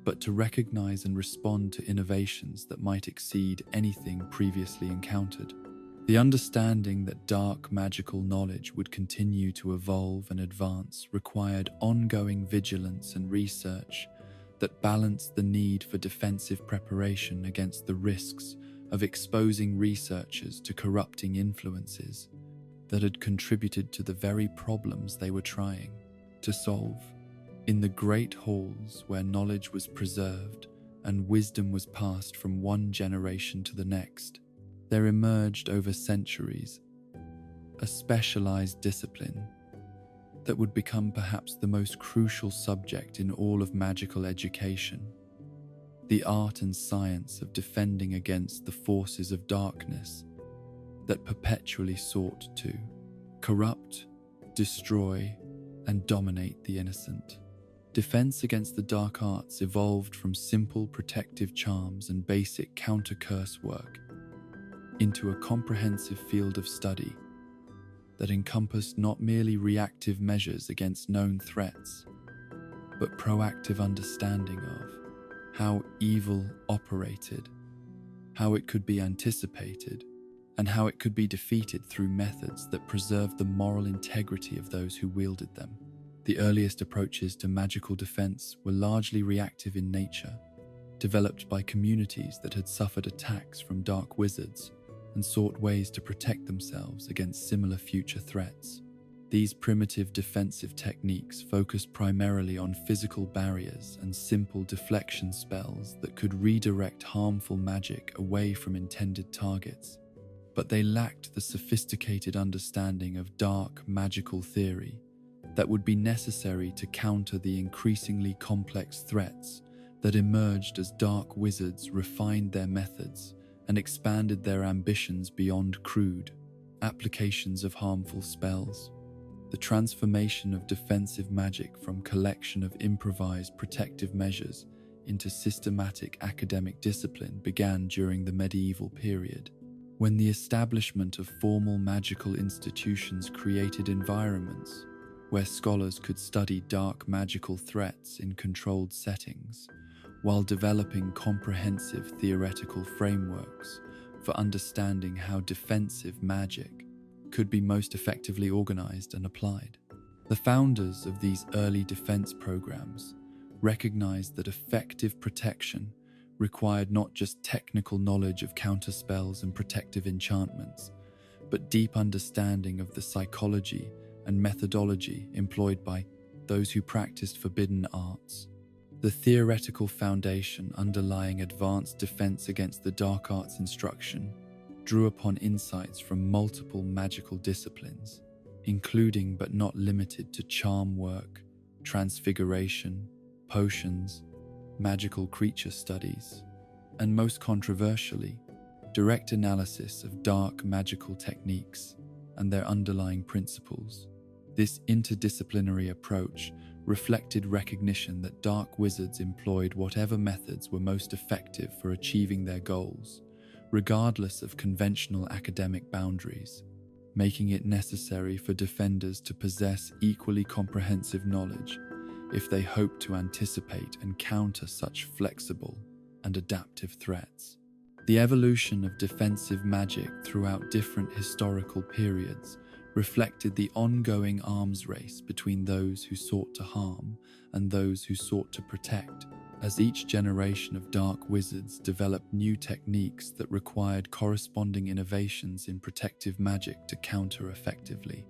but to recognize and respond to innovations that might exceed anything previously encountered. The understanding that dark magical knowledge would continue to evolve and advance required ongoing vigilance and research that balanced the need for defensive preparation against the risks of exposing researchers to corrupting influences that had contributed to the very problems they were trying to solve. In the great halls where knowledge was preserved and wisdom was passed from one generation to the next, there emerged over centuries a specialized discipline that would become perhaps the most crucial subject in all of magical education: the art and science of defending against the forces of darkness that perpetually sought to corrupt, destroy, and dominate the innocent. Defense against the dark arts evolved from simple protective charms and basic counter-curse work into a comprehensive field of study that encompassed not merely reactive measures against known threats, but proactive understanding of how evil operated, how it could be anticipated, and how it could be defeated through methods that preserved the moral integrity of those who wielded them. The earliest approaches to magical defense were largely reactive in nature, developed by communities that had suffered attacks from dark wizards and sought ways to protect themselves against similar future threats. These primitive defensive techniques focused primarily on physical barriers and simple deflection spells that could redirect harmful magic away from intended targets, but they lacked the sophisticated understanding of dark magical theory that would be necessary to counter the increasingly complex threats that emerged as dark wizards refined their methods and expanded their ambitions beyond crude applications of harmful spells. The transformation of defensive magic from collection of improvised protective measures into systematic academic discipline began during the medieval period, when the establishment of formal magical institutions created environments where scholars could study dark magical threats in controlled settings while developing comprehensive theoretical frameworks for understanding how defensive magic could be most effectively organized and applied. The founders of these early defense programs recognized that effective protection required not just technical knowledge of counterspells and protective enchantments, but deep understanding of the psychology and methodology employed by those who practiced forbidden arts. The theoretical foundation underlying advanced defense against the dark arts instruction drew upon insights from multiple magical disciplines, including but not limited to charm work, transfiguration, potions, magical creature studies, and most controversially, direct analysis of dark magical techniques and their underlying principles. This interdisciplinary approach reflected recognition that dark wizards employed whatever methods were most effective for achieving their goals, regardless of conventional academic boundaries, making it necessary for defenders to possess equally comprehensive knowledge if they hoped to anticipate and counter such flexible and adaptive threats. The evolution of defensive magic throughout different historical periods reflected the ongoing arms race between those who sought to harm and those who sought to protect, as each generation of dark wizards developed new techniques that required corresponding innovations in protective magic to counter effectively.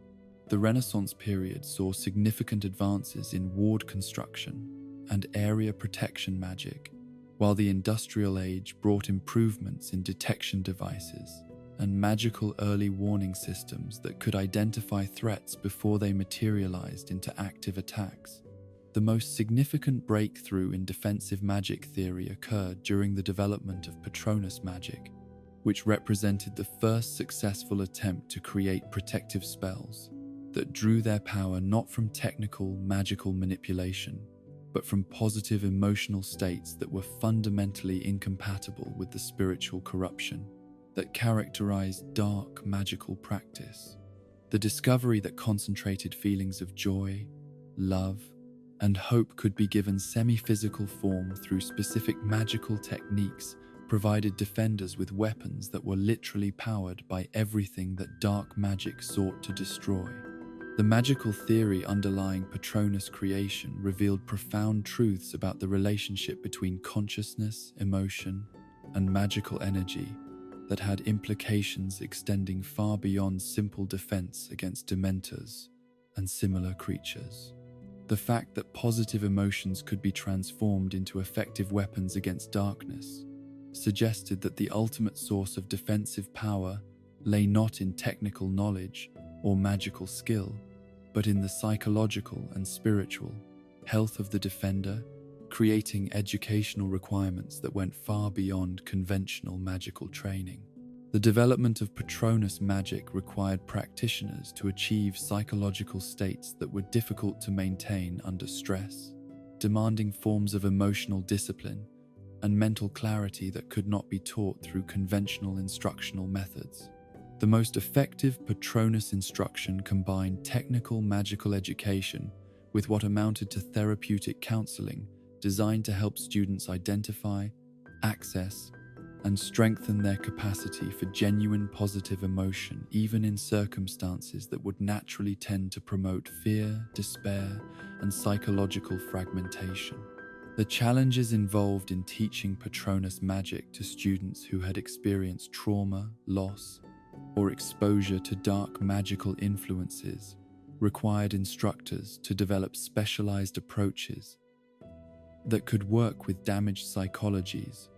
The Renaissance period saw significant advances in ward construction and area protection magic, while the Industrial Age brought improvements in detection devices and magical early warning systems that could identify threats before they materialized into active attacks. The most significant breakthrough in defensive magic theory occurred during the development of Patronus magic, which represented the first successful attempt to create protective spells that drew their power not from technical magical manipulation, but from positive emotional states that were fundamentally incompatible with the spiritual corruption that characterized dark magical practice. The discovery that concentrated feelings of joy, love, and hope could be given semi-physical form through specific magical techniques provided defenders with weapons that were literally powered by everything that dark magic sought to destroy. The magical theory underlying Patronus creation revealed profound truths about the relationship between consciousness, emotion, and magical energy that had implications extending far beyond simple defense against dementors and similar creatures. The fact that positive emotions could be transformed into effective weapons against darkness suggested that the ultimate source of defensive power lay not in technical knowledge or magical skill, but in the psychological and spiritual health of the defender, creating educational requirements that went far beyond conventional magical training. The development of Patronus magic required practitioners to achieve psychological states that were difficult to maintain under stress, demanding forms of emotional discipline and mental clarity that could not be taught through conventional instructional methods. The most effective Patronus instruction combined technical magical education with what amounted to therapeutic counseling designed to help students identify, access, and strengthen their capacity for genuine positive emotion, even in circumstances that would naturally tend to promote fear, despair, and psychological fragmentation. The challenges involved in teaching Patronus magic to students who had experienced trauma, loss, or exposure to dark magical influences required instructors to develop specialized approaches that could work with damaged psychologies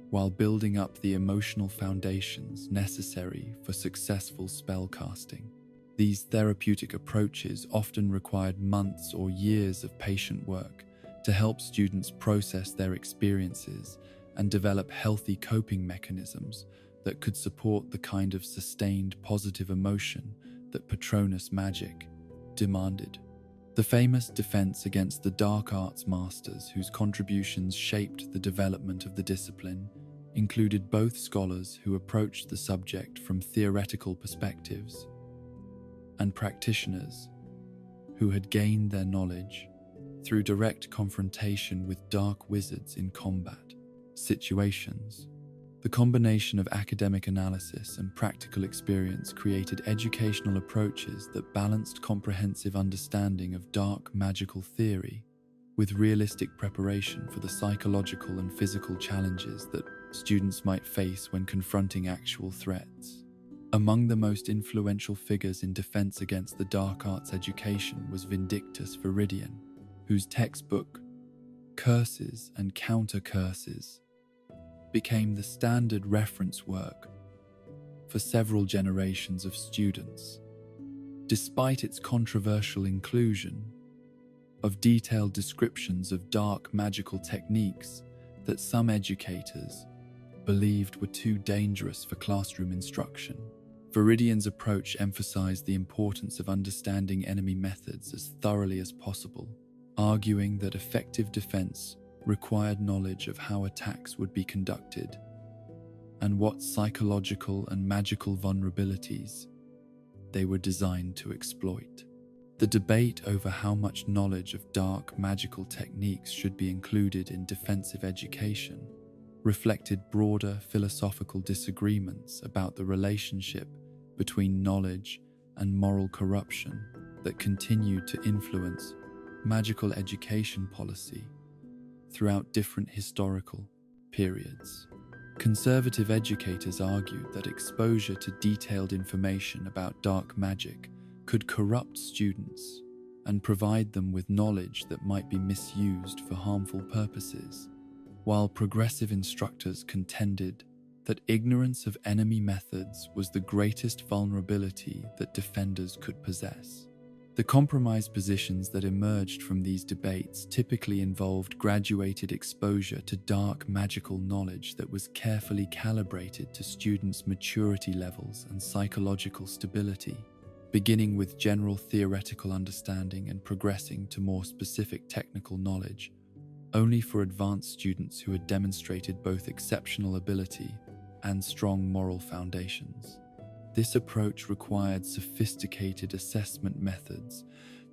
while building up the emotional foundations necessary for successful spellcasting. These therapeutic approaches often required months or years of patient work to help students process their experiences and develop healthy coping mechanisms that could support the kind of sustained positive emotion that Patronus magic demanded. The famous defense against the dark arts masters whose contributions shaped the development of the discipline included both scholars who approached the subject from theoretical perspectives and practitioners who had gained their knowledge through direct confrontation with dark wizards in combat situations. The combination of academic analysis and practical experience created educational approaches that balanced comprehensive understanding of dark magical theory with realistic preparation for the psychological and physical challenges that students might face when confronting actual threats. Among the most influential figures in defense against the dark arts education was Vindictus Viridian, whose textbook, Curses and Counter-Curses, became the standard reference work for several generations of students. Despite its controversial inclusion of detailed descriptions of dark magical techniques that some educators believed were too dangerous for classroom instruction, Viridian's approach emphasized the importance of understanding enemy methods as thoroughly as possible, arguing that effective defense required knowledge of how attacks would be conducted and what psychological and magical vulnerabilities they were designed to exploit. The debate over how much knowledge of dark magical techniques should be included in defensive education reflected broader philosophical disagreements about the relationship between knowledge and moral corruption that continued to influence magical education policy throughout different historical periods. Conservative educators argued that exposure to detailed information about dark magic could corrupt students and provide them with knowledge that might be misused for harmful purposes, while progressive instructors contended that ignorance of enemy methods was the greatest vulnerability that defenders could possess. The compromise positions that emerged from these debates typically involved graduated exposure to dark magical knowledge that was carefully calibrated to students' maturity levels and psychological stability, beginning with general theoretical understanding and progressing to more specific technical knowledge, only for advanced students who had demonstrated both exceptional ability and strong moral foundations. This approach required sophisticated assessment methods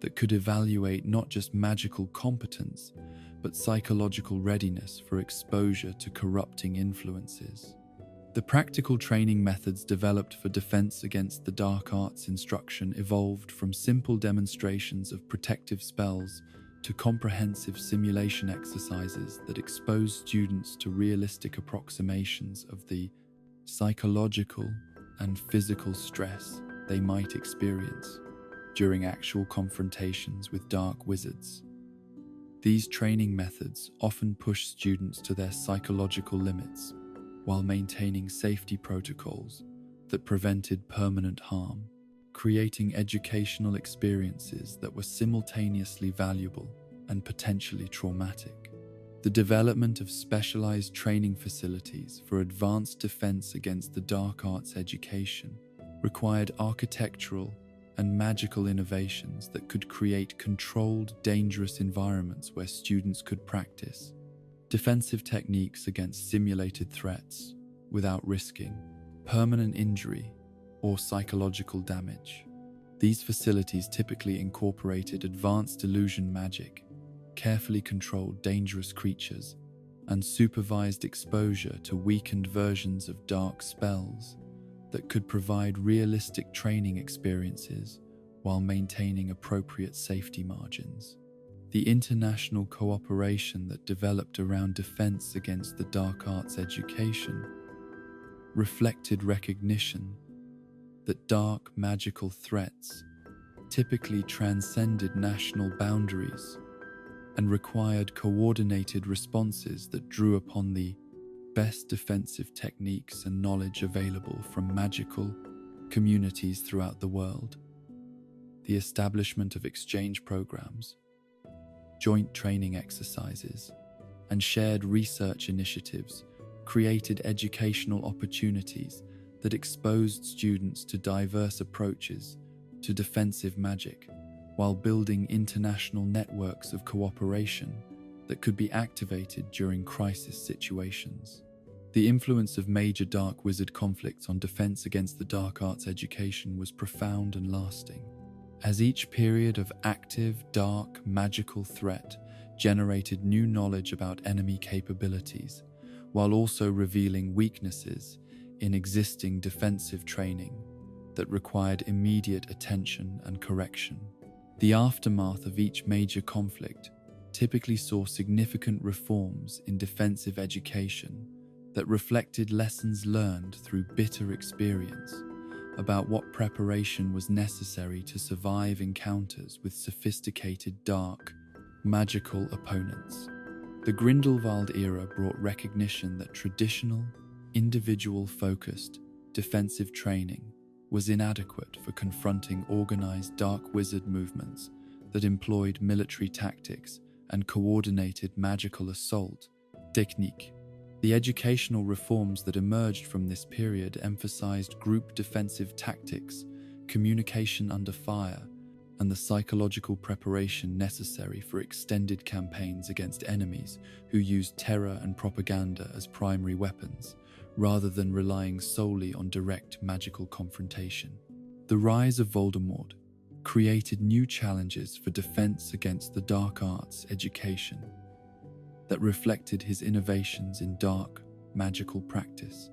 that could evaluate not just magical competence, but psychological readiness for exposure to corrupting influences. The practical training methods developed for defense against the dark arts instruction evolved from simple demonstrations of protective spells to comprehensive simulation exercises that expose students to realistic approximations of the psychological and physical stress they might experience during actual confrontations with dark wizards. These training methods often push students to their psychological limits while maintaining safety protocols that prevented permanent harm, creating educational experiences that were simultaneously valuable and potentially traumatic. The development of specialized training facilities for advanced defense against the dark arts education required architectural and magical innovations that could create controlled, dangerous environments where students could practice defensive techniques against simulated threats without risking permanent injury or psychological damage. These facilities typically incorporated advanced illusion magic, carefully controlled dangerous creatures, and supervised exposure to weakened versions of dark spells that could provide realistic training experiences while maintaining appropriate safety margins. The international cooperation that developed around defense against the dark arts education reflected recognition that dark magical threats typically transcended national boundaries and required coordinated responses that drew upon the best defensive techniques and knowledge available from magical communities throughout the world. The establishment of exchange programs, joint training exercises, and shared research initiatives created educational opportunities that exposed students to diverse approaches to defensive magic, while building international networks of cooperation that could be activated during crisis situations. The influence of major dark wizard conflicts on defense against the dark arts education was profound and lasting, as each period of active, dark, magical threat generated new knowledge about enemy capabilities, while also revealing weaknesses in existing defensive training that required immediate attention and correction. The aftermath of each major conflict typically saw significant reforms in defensive education that reflected lessons learned through bitter experience about what preparation was necessary to survive encounters with sophisticated, dark, magical opponents. The Grindelwald era brought recognition that traditional, individual-focused defensive training was inadequate for confronting organized dark wizard movements that employed military tactics and coordinated magical assault technique. The educational reforms that emerged from this period emphasized group defensive tactics, communication under fire, and the psychological preparation necessary for extended campaigns against enemies who used terror and propaganda as primary weapons, rather than relying solely on direct magical confrontation. The rise of Voldemort created new challenges for defense against the dark arts education that reflected his innovations in dark, magical practice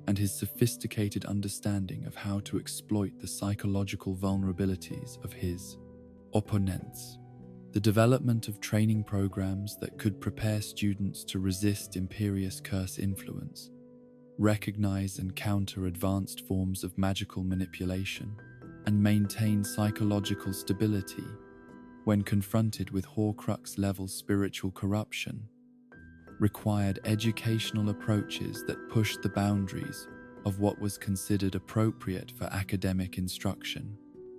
and his sophisticated understanding of how to exploit the psychological vulnerabilities of his opponents. The development of training programs that could prepare students to resist Imperius Curse influence, recognize and counter advanced forms of magical manipulation, and maintain psychological stability when confronted with Horcrux-level spiritual corruption, required educational approaches that pushed the boundaries of what was considered appropriate for academic instruction.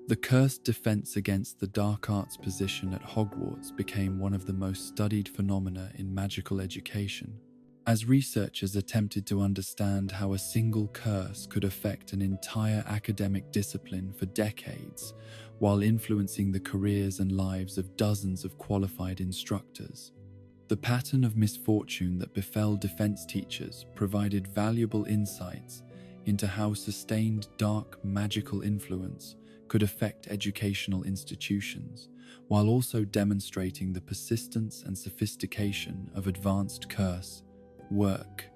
The cursed defense against the dark arts position at Hogwarts became one of the most studied phenomena in magical education, as researchers attempted to understand how a single curse could affect an entire academic discipline for decades, while influencing the careers and lives of dozens of qualified instructors. The pattern of misfortune that befell defense teachers provided valuable insights into how sustained dark magical influence could affect educational institutions, while also demonstrating the persistence and sophistication of advanced curse work.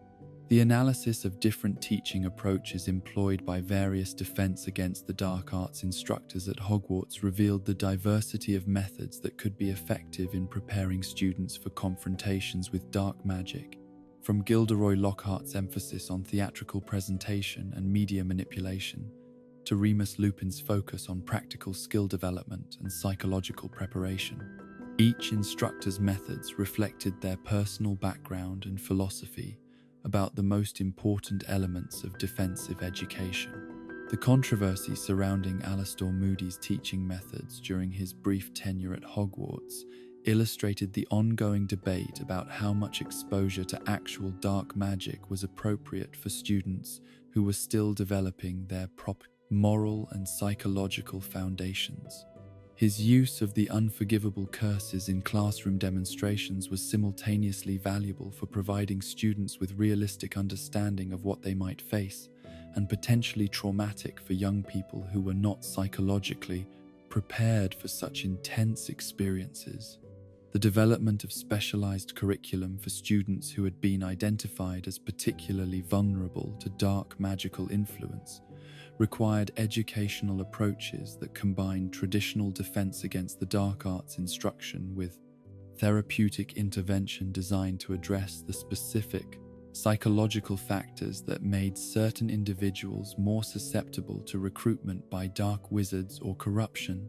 The analysis of different teaching approaches employed by various defense against the dark arts instructors at Hogwarts revealed the diversity of methods that could be effective in preparing students for confrontations with dark magic, from Gilderoy Lockhart's emphasis on theatrical presentation and media manipulation, to Remus Lupin's focus on practical skill development and psychological preparation. Each instructor's methods reflected their personal background and philosophy about the most important elements of defensive education. The controversy surrounding Alastor Moody's teaching methods during his brief tenure at Hogwarts illustrated the ongoing debate about how much exposure to actual dark magic was appropriate for students who were still developing their proper moral and psychological foundations. His use of the unforgivable curses in classroom demonstrations was simultaneously valuable for providing students with realistic understanding of what they might face, and potentially traumatic for young people who were not psychologically prepared for such intense experiences. The development of specialized curriculum for students who had been identified as particularly vulnerable to dark magical influence required educational approaches that combined traditional defense against the dark arts instruction with therapeutic intervention designed to address the specific psychological factors that made certain individuals more susceptible to recruitment by dark wizards or corruption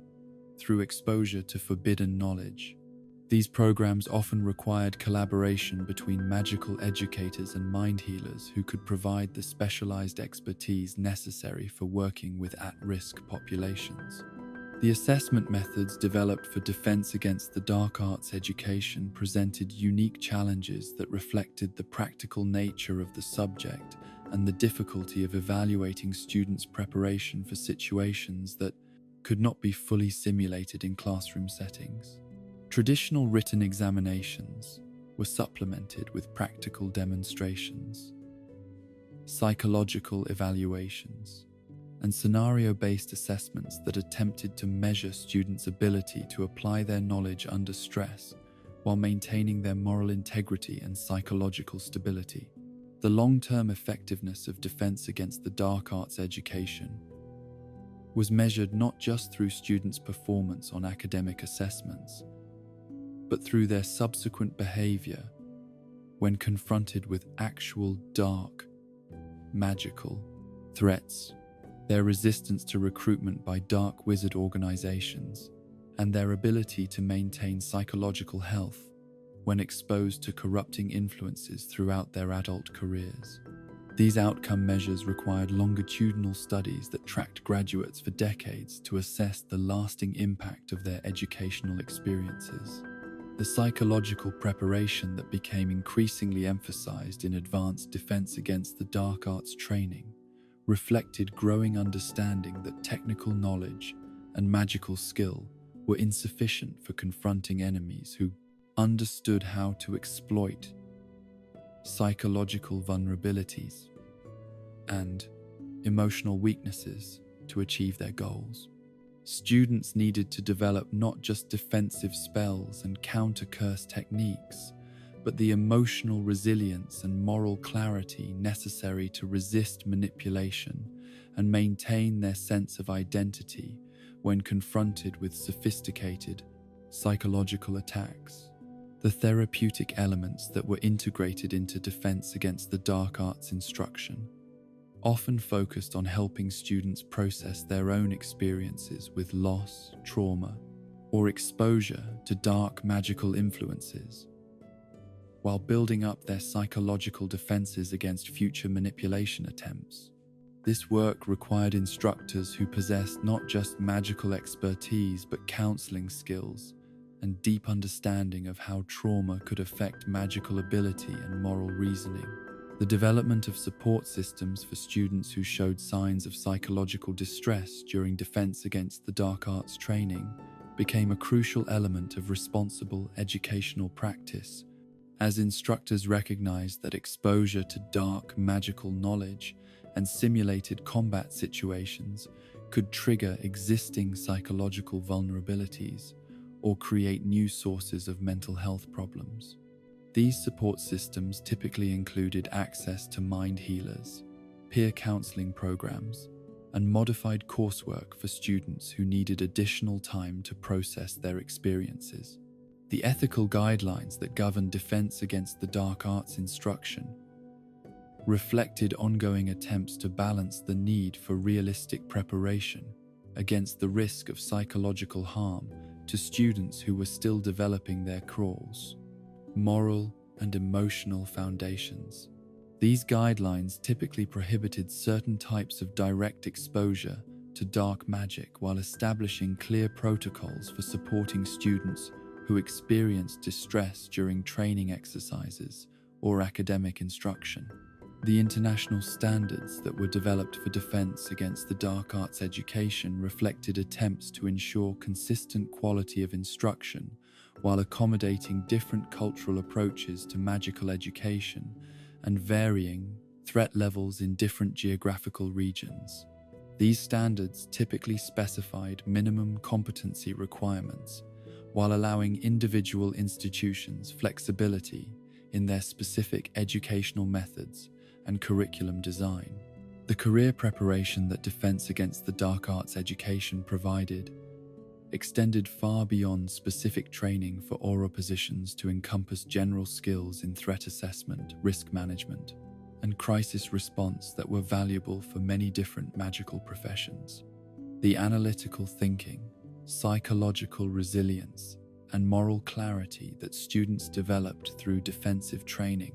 through exposure to forbidden knowledge. These programs often required collaboration between magical educators and mind healers who could provide the specialized expertise necessary for working with at-risk populations. The assessment methods developed for defense against the dark arts education presented unique challenges that reflected the practical nature of the subject and the difficulty of evaluating students' preparation for situations that could not be fully simulated in classroom settings. Traditional written examinations were supplemented with practical demonstrations, psychological evaluations, and scenario-based assessments that attempted to measure students' ability to apply their knowledge under stress while maintaining their moral integrity and psychological stability. The long-term effectiveness of defense against the dark arts education was measured not just through students' performance on academic assessments, but through their subsequent behavior when confronted with actual dark, magical threats, their resistance to recruitment by dark wizard organizations, and their ability to maintain psychological health when exposed to corrupting influences throughout their adult careers. These outcome measures required longitudinal studies that tracked graduates for decades to assess the lasting impact of their educational experiences. The psychological preparation that became increasingly emphasized in advanced defense against the dark arts training reflected growing understanding that technical knowledge and magical skill were insufficient for confronting enemies who understood how to exploit psychological vulnerabilities and emotional weaknesses to achieve their goals. Students needed to develop not just defensive spells and counter-curse techniques, but the emotional resilience and moral clarity necessary to resist manipulation and maintain their sense of identity when confronted with sophisticated psychological attacks. The therapeutic elements that were integrated into defense against the dark arts instruction often focused on helping students process their own experiences with loss, trauma, or exposure to dark magical influences, while building up their psychological defenses against future manipulation attempts. This work required instructors who possessed not just magical expertise but counseling skills and deep understanding of how trauma could affect magical ability and moral reasoning. The development of support systems for students who showed signs of psychological distress during defense against the dark arts training became a crucial element of responsible educational practice, as instructors recognized that exposure to dark magical knowledge and simulated combat situations could trigger existing psychological vulnerabilities or create new sources of mental health problems. These support systems typically included access to mind healers, peer counseling programs, and modified coursework for students who needed additional time to process their experiences. The ethical guidelines that govern defense against the dark arts instruction reflected ongoing attempts to balance the need for realistic preparation against the risk of psychological harm to students who were still developing their crawls, moral and emotional foundations. These guidelines typically prohibited certain types of direct exposure to dark magic while establishing clear protocols for supporting students who experienced distress during training exercises or academic instruction. The international standards that were developed for defense against the dark arts education reflected attempts to ensure consistent quality of instruction while accommodating different cultural approaches to magical education and varying threat levels in different geographical regions. These standards typically specified minimum competency requirements while allowing individual institutions flexibility in their specific educational methods and curriculum design. The career preparation that Defense Against the Dark Arts education provided extended far beyond specific training for aura positions to encompass general skills in threat assessment, risk management, and crisis response that were valuable for many different magical professions. The analytical thinking, psychological resilience, and moral clarity that students developed through defensive training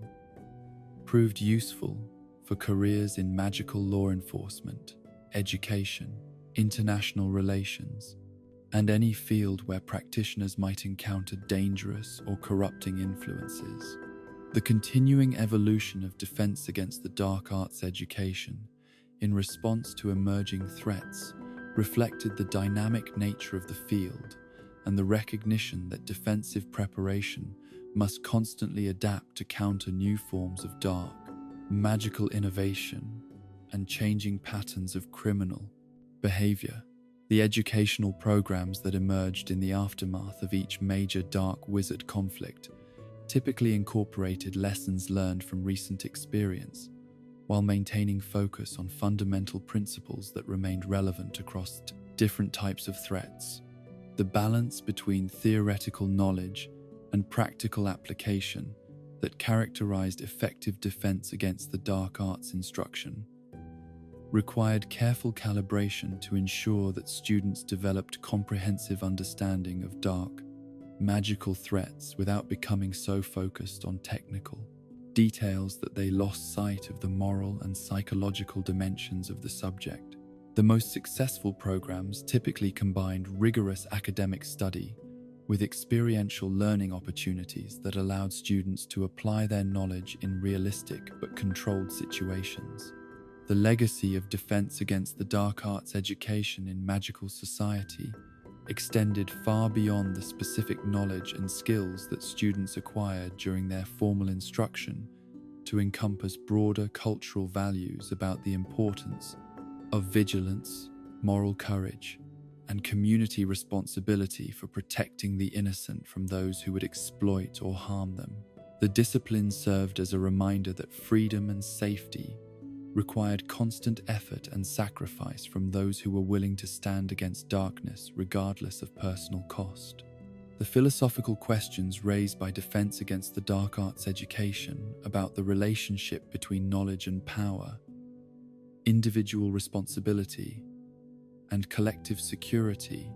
proved useful for careers in magical law enforcement, education, international relations, and any field where practitioners might encounter dangerous or corrupting influences. The continuing evolution of Defense Against the Dark Arts education in response to emerging threats reflected the dynamic nature of the field and the recognition that defensive preparation must constantly adapt to counter new forms of dark, magical innovation and changing patterns of criminal behavior. The educational programs that emerged in the aftermath of each major dark wizard conflict typically incorporated lessons learned from recent experience, while maintaining focus on fundamental principles that remained relevant across different types of threats. The balance between theoretical knowledge and practical application that characterized effective defense against the dark arts instruction required careful calibration to ensure that students developed comprehensive understanding of dark, magical threats without becoming so focused on technical details that they lost sight of the moral and psychological dimensions of the subject. The most successful programs typically combined rigorous academic study with experiential learning opportunities that allowed students to apply their knowledge in realistic but controlled situations. The legacy of defense against the dark arts education in magical society extended far beyond the specific knowledge and skills that students acquired during their formal instruction to encompass broader cultural values about the importance of vigilance, moral courage, and community responsibility for protecting the innocent from those who would exploit or harm them. The discipline served as a reminder that freedom and safety required constant effort and sacrifice from those who were willing to stand against darkness regardless of personal cost. The philosophical questions raised by defense against the dark arts education about the relationship between knowledge and power, individual responsibility, and collective security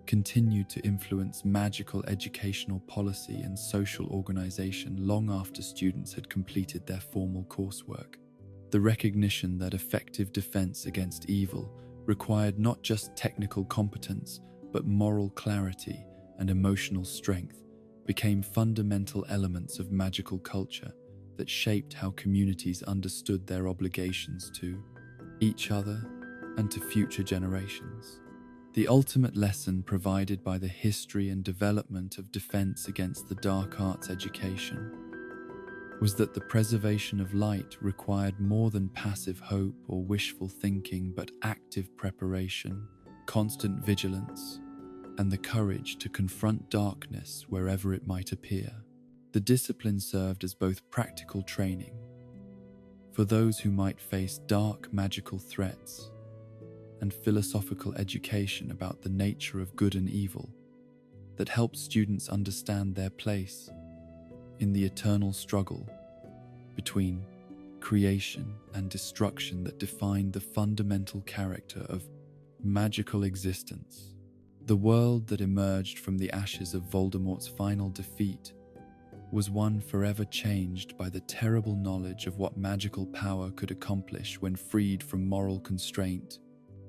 continued to influence magical educational policy and social organization long after students had completed their formal coursework. The recognition that effective defense against evil required not just technical competence, but moral clarity and emotional strength became fundamental elements of magical culture that shaped how communities understood their obligations to each other and to future generations. The ultimate lesson provided by the history and development of defense against the dark arts education was that the preservation of light required more than passive hope or wishful thinking, but active preparation, constant vigilance, and the courage to confront darkness wherever it might appear. The discipline served as both practical training for those who might face dark magical threats and philosophical education about the nature of good and evil that helped students understand their place in the eternal struggle between creation and destruction that defined the fundamental character of magical existence. The world that emerged from the ashes of Voldemort's final defeat was one forever changed by the terrible knowledge of what magical power could accomplish when freed from moral constraint.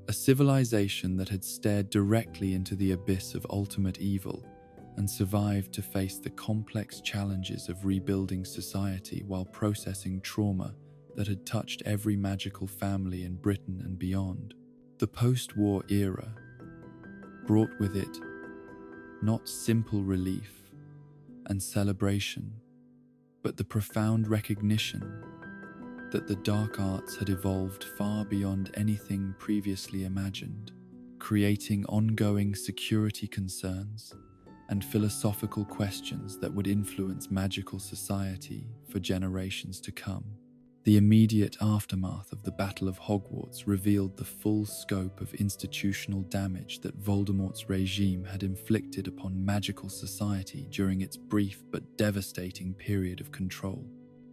A civilization that had stared directly into the abyss of ultimate evil and survived to face the complex challenges of rebuilding society while processing trauma that had touched every magical family in Britain and beyond. The post-war era brought with it not simple relief and celebration, but the profound recognition that the dark arts had evolved far beyond anything previously imagined, creating ongoing security concerns and philosophical questions that would influence magical society for generations to come. The immediate aftermath of the Battle of Hogwarts revealed the full scope of institutional damage that Voldemort's regime had inflicted upon magical society during its brief but devastating period of control.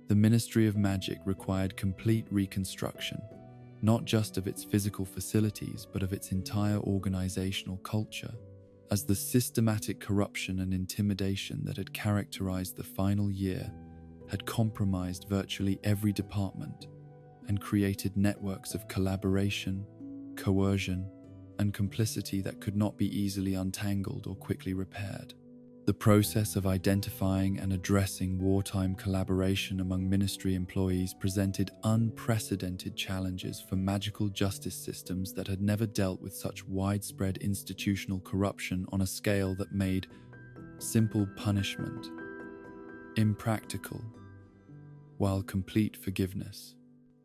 The Ministry of Magic required complete reconstruction, not just of its physical facilities, but of its entire organizational culture, as the systematic corruption and intimidation that had characterized the final year had compromised virtually every department and created networks of collaboration, coercion, and complicity that could not be easily untangled or quickly repaired. The process of identifying and addressing wartime collaboration among ministry employees presented unprecedented challenges for magical justice systems that had never dealt with such widespread institutional corruption on a scale that made simple punishment impractical, while complete forgiveness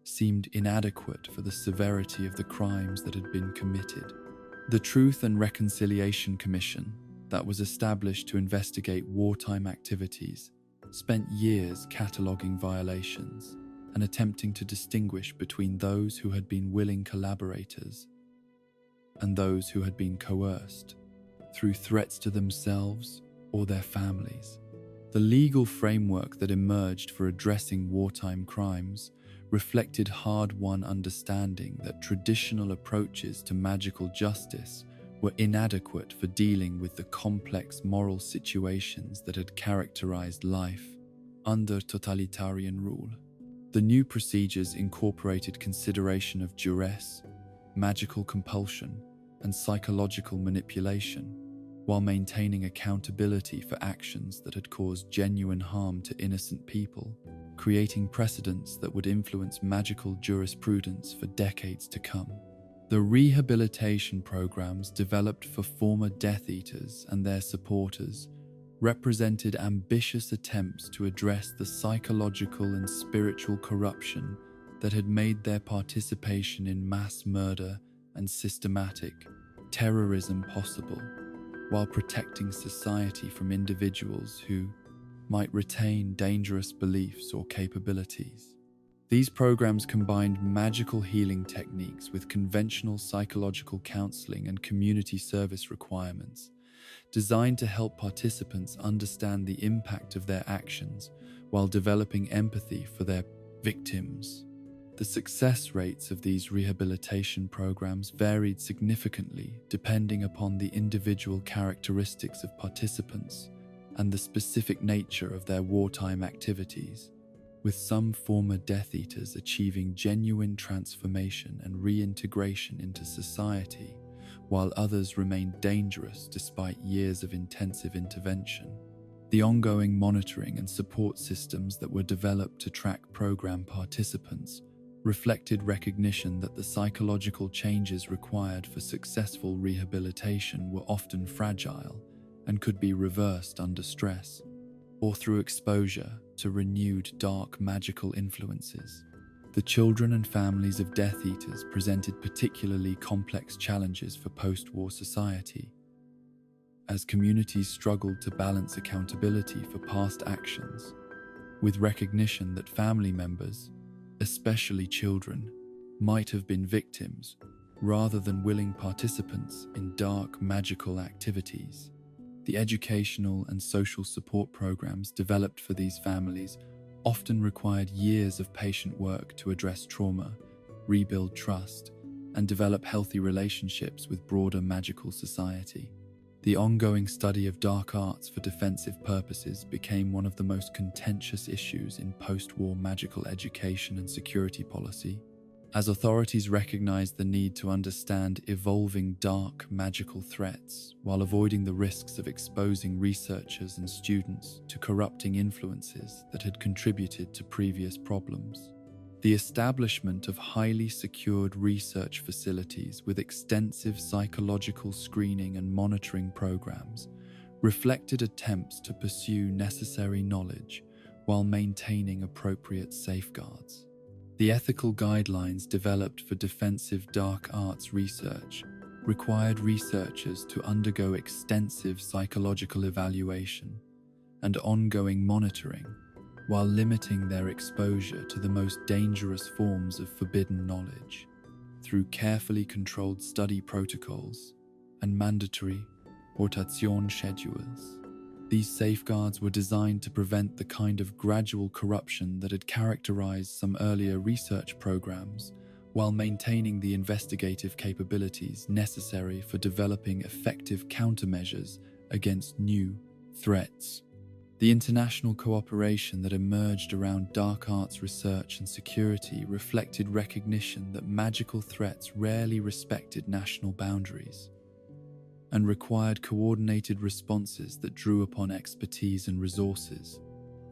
seemed inadequate for the severity of the crimes that had been committed. The Truth and Reconciliation Commission, that was established to investigate wartime activities, spent years cataloguing violations and attempting to distinguish between those who had been willing collaborators and those who had been coerced through threats to themselves or their families. The legal framework that emerged for addressing wartime crimes reflected hard-won understanding that traditional approaches to magical justice were inadequate for dealing with the complex moral situations that had characterized life under totalitarian rule. The new procedures incorporated consideration of duress, magical compulsion, and psychological manipulation, while maintaining accountability for actions that had caused genuine harm to innocent people, creating precedents that would influence magical jurisprudence for decades to come. The rehabilitation programs developed for former Death Eaters and their supporters represented ambitious attempts to address the psychological and spiritual corruption that had made their participation in mass murder and systematic terrorism possible, while protecting society from individuals who might retain dangerous beliefs or capabilities. These programs combined magical healing techniques with conventional psychological counseling and community service requirements, designed to help participants understand the impact of their actions while developing empathy for their victims. The success rates of these rehabilitation programs varied significantly depending upon the individual characteristics of participants and the specific nature of their wartime activities, with some former Death Eaters achieving genuine transformation and reintegration into society, while others remained dangerous despite years of intensive intervention. The ongoing monitoring and support systems that were developed to track program participants reflected recognition that the psychological changes required for successful rehabilitation were often fragile and could be reversed under stress, or through exposure to renewed dark magical influences. The children and families of Death Eaters presented particularly complex challenges for post-war society, as communities struggled to balance accountability for past actions with recognition that family members, especially children, might have been victims rather than willing participants in dark magical activities. The educational and social support programs developed for these families often required years of patient work to address trauma, rebuild trust, and develop healthy relationships with broader magical society. The ongoing study of dark arts for defensive purposes became one of the most contentious issues in post-war magical education and security policy, as authorities recognized the need to understand evolving dark magical threats while avoiding the risks of exposing researchers and students to corrupting influences that had contributed to previous problems. The establishment of highly secured research facilities with extensive psychological screening and monitoring programs reflected attempts to pursue necessary knowledge while maintaining appropriate safeguards. The ethical guidelines developed for defensive dark arts research required researchers to undergo extensive psychological evaluation and ongoing monitoring while limiting their exposure to the most dangerous forms of forbidden knowledge through carefully controlled study protocols and mandatory rotation schedules. These safeguards were designed to prevent the kind of gradual corruption that had characterized some earlier research programs, while maintaining the investigative capabilities necessary for developing effective countermeasures against new threats. The international cooperation that emerged around dark arts research and security reflected recognition that magical threats rarely respected national boundaries and required coordinated responses that drew upon expertise and resources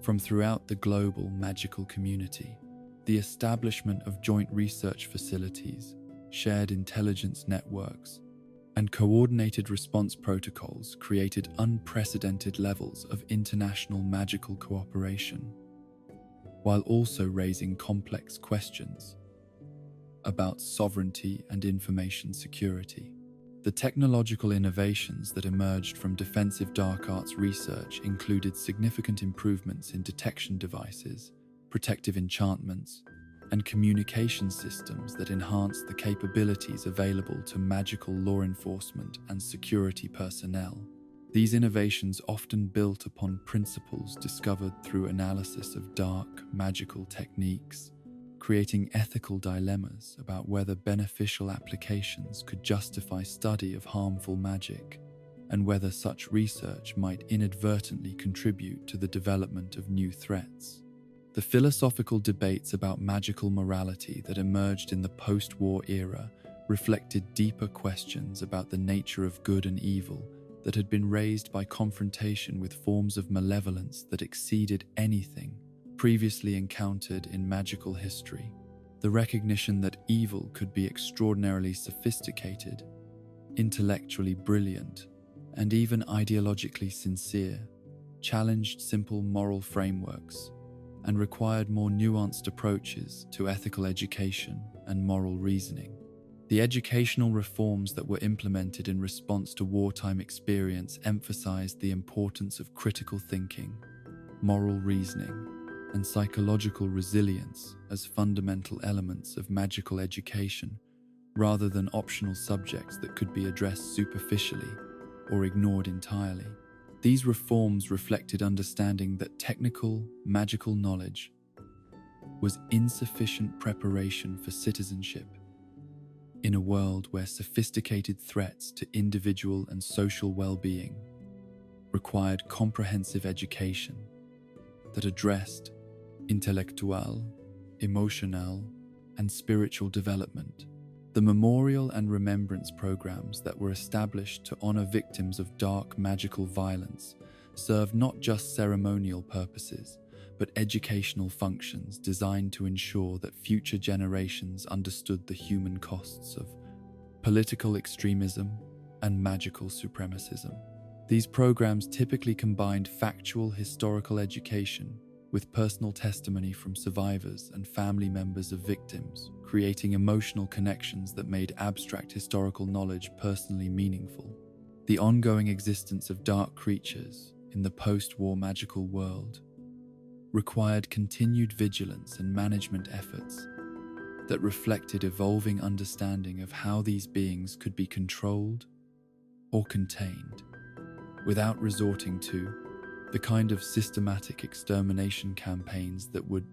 from throughout the global magical community. The establishment of joint research facilities, shared intelligence networks, and coordinated response protocols created unprecedented levels of international magical cooperation, while also raising complex questions about sovereignty and information security. The technological innovations that emerged from defensive dark arts research included significant improvements in detection devices, protective enchantments, and communication systems that enhanced the capabilities available to magical law enforcement and security personnel. These innovations often built upon principles discovered through analysis of dark, magical techniques, creating ethical dilemmas about whether beneficial applications could justify study of harmful magic, and whether such research might inadvertently contribute to the development of new threats. The philosophical debates about magical morality that emerged in the post-war era reflected deeper questions about the nature of good and evil that had been raised by confrontation with forms of malevolence that exceeded anything previously encountered in magical history. The recognition that evil could be extraordinarily sophisticated, intellectually brilliant, and even ideologically sincere, challenged simple moral frameworks and required more nuanced approaches to ethical education and moral reasoning. The educational reforms that were implemented in response to wartime experience emphasized the importance of critical thinking, moral reasoning, and psychological resilience as fundamental elements of magical education, rather than optional subjects that could be addressed superficially or ignored entirely. These reforms reflected understanding that technical, magical knowledge was insufficient preparation for citizenship in a world where sophisticated threats to individual and social well-being required comprehensive education that addressed intellectual, emotional, and spiritual development. The memorial and remembrance programs that were established to honor victims of dark magical violence served not just ceremonial purposes, but educational functions designed to ensure that future generations understood the human costs of political extremism and magical supremacism. These programs typically combined factual historical education with personal testimony from survivors and family members of victims, creating emotional connections that made abstract historical knowledge personally meaningful. The ongoing existence of dark creatures in the post-war magical world required continued vigilance and management efforts that reflected evolving understanding of how these beings could be controlled or contained without resorting to the kind of systematic extermination campaigns that would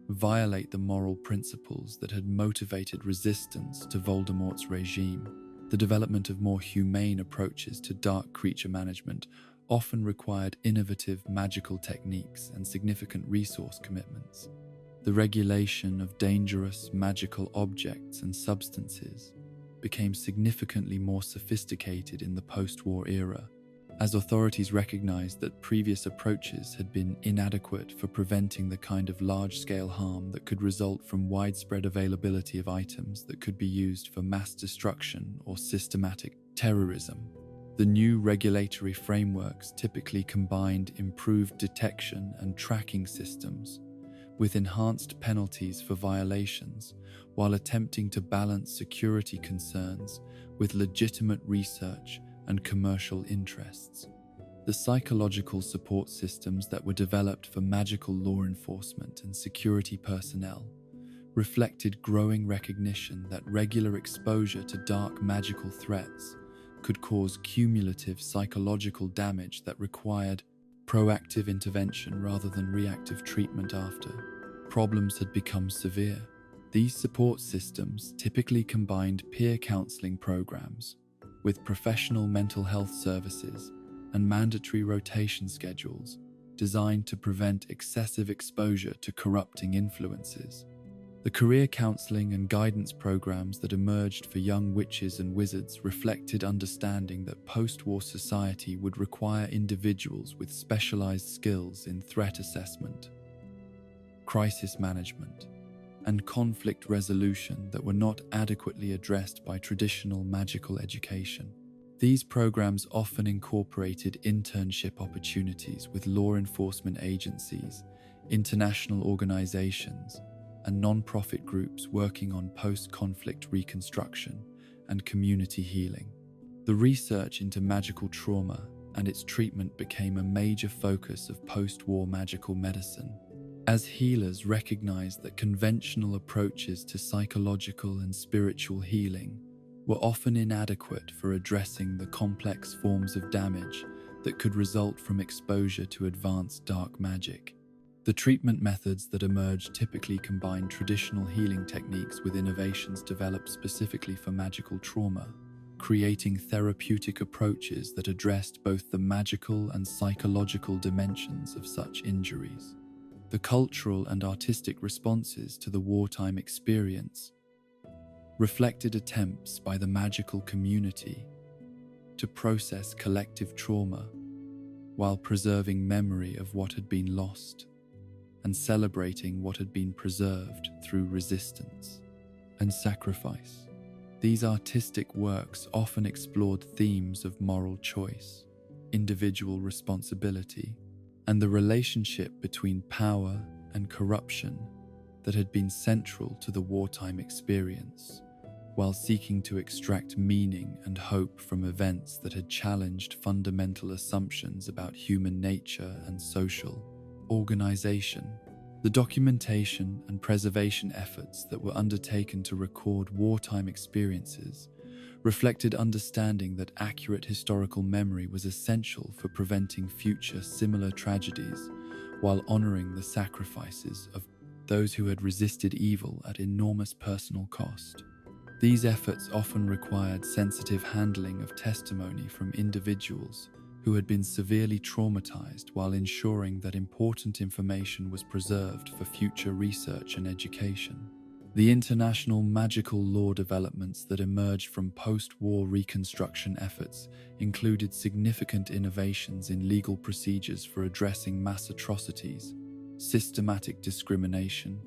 violate the moral principles that had motivated resistance to Voldemort's regime. The development of more humane approaches to dark creature management often required innovative magical techniques and significant resource commitments. The regulation of dangerous magical objects and substances became significantly more sophisticated in the post-war era, as authorities recognized that previous approaches had been inadequate for preventing the kind of large-scale harm that could result from widespread availability of items that could be used for mass destruction or systematic terrorism. The new regulatory frameworks typically combined improved detection and tracking systems with enhanced penalties for violations, while attempting to balance security concerns with legitimate research and commercial interests. The psychological support systems that were developed for magical law enforcement and security personnel reflected growing recognition that regular exposure to dark magical threats could cause cumulative psychological damage that required proactive intervention rather than reactive treatment after problems had become severe. These support systems typically combined peer counseling programs with professional mental health services and mandatory rotation schedules designed to prevent excessive exposure to corrupting influences. The career counseling and guidance programs that emerged for young witches and wizards reflected understanding that post-war society would require individuals with specialized skills in threat assessment, crisis management, and conflict resolution that were not adequately addressed by traditional magical education. These programs often incorporated internship opportunities with law enforcement agencies, international organizations, and non-profit groups working on post-conflict reconstruction and community healing. The research into magical trauma and its treatment became a major focus of post-war magical medicine, as healers recognized that conventional approaches to psychological and spiritual healing were often inadequate for addressing the complex forms of damage that could result from exposure to advanced dark magic. The treatment methods that emerged typically combined traditional healing techniques with innovations developed specifically for magical trauma, creating therapeutic approaches that addressed both the magical and psychological dimensions of such injuries. The cultural and artistic responses to the wartime experience reflected attempts by the magical community to process collective trauma while preserving memory of what had been lost and celebrating what had been preserved through resistance and sacrifice. These artistic works often explored themes of moral choice, individual responsibility, and the relationship between power and corruption that had been central to the wartime experience, while seeking to extract meaning and hope from events that had challenged fundamental assumptions about human nature and social organization. The documentation and preservation efforts that were undertaken to record wartime experiences reflected understanding that accurate historical memory was essential for preventing future similar tragedies, while honoring the sacrifices of those who had resisted evil at enormous personal cost. These efforts often required sensitive handling of testimony from individuals who had been severely traumatized, while ensuring that important information was preserved for future research and education. The international magical law developments that emerged from post-war reconstruction efforts included significant innovations in legal procedures for addressing mass atrocities, systematic discrimination,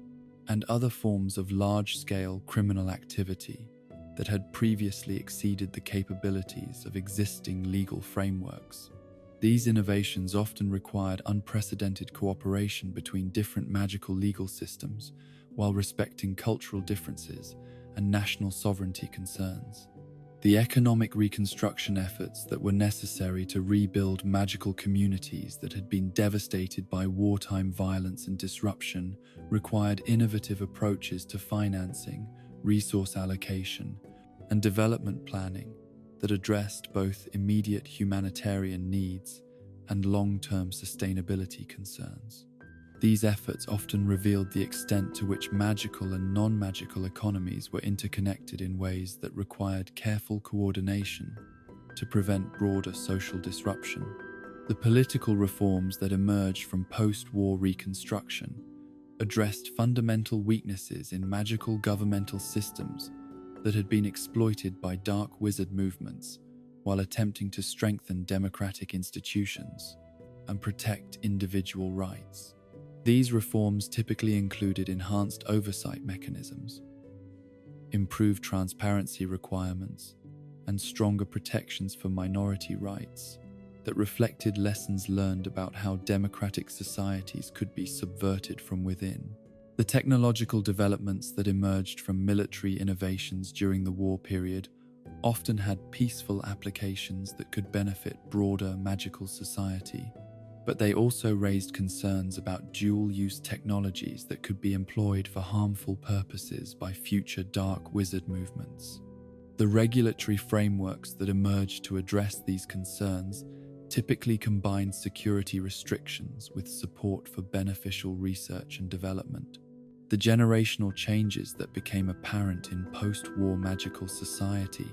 and other forms of large-scale criminal activity that had previously exceeded the capabilities of existing legal frameworks. These innovations often required unprecedented cooperation between different magical legal systems, while respecting cultural differences and national sovereignty concerns. The economic reconstruction efforts that were necessary to rebuild magical communities that had been devastated by wartime violence and disruption required innovative approaches to financing, resource allocation, and development planning that addressed both immediate humanitarian needs and long-term sustainability concerns. These efforts often revealed the extent to which magical and non-magical economies were interconnected in ways that required careful coordination to prevent broader social disruption. The political reforms that emerged from post-war reconstruction addressed fundamental weaknesses in magical governmental systems that had been exploited by dark wizard movements, while attempting to strengthen democratic institutions and protect individual rights. These reforms typically included enhanced oversight mechanisms, improved transparency requirements, and stronger protections for minority rights that reflected lessons learned about how democratic societies could be subverted from within. The technological developments that emerged from military innovations during the war period often had peaceful applications that could benefit broader magical society, but they also raised concerns about dual-use technologies that could be employed for harmful purposes by future dark wizard movements. The regulatory frameworks that emerged to address these concerns typically combined security restrictions with support for beneficial research and development. The generational changes that became apparent in post-war magical society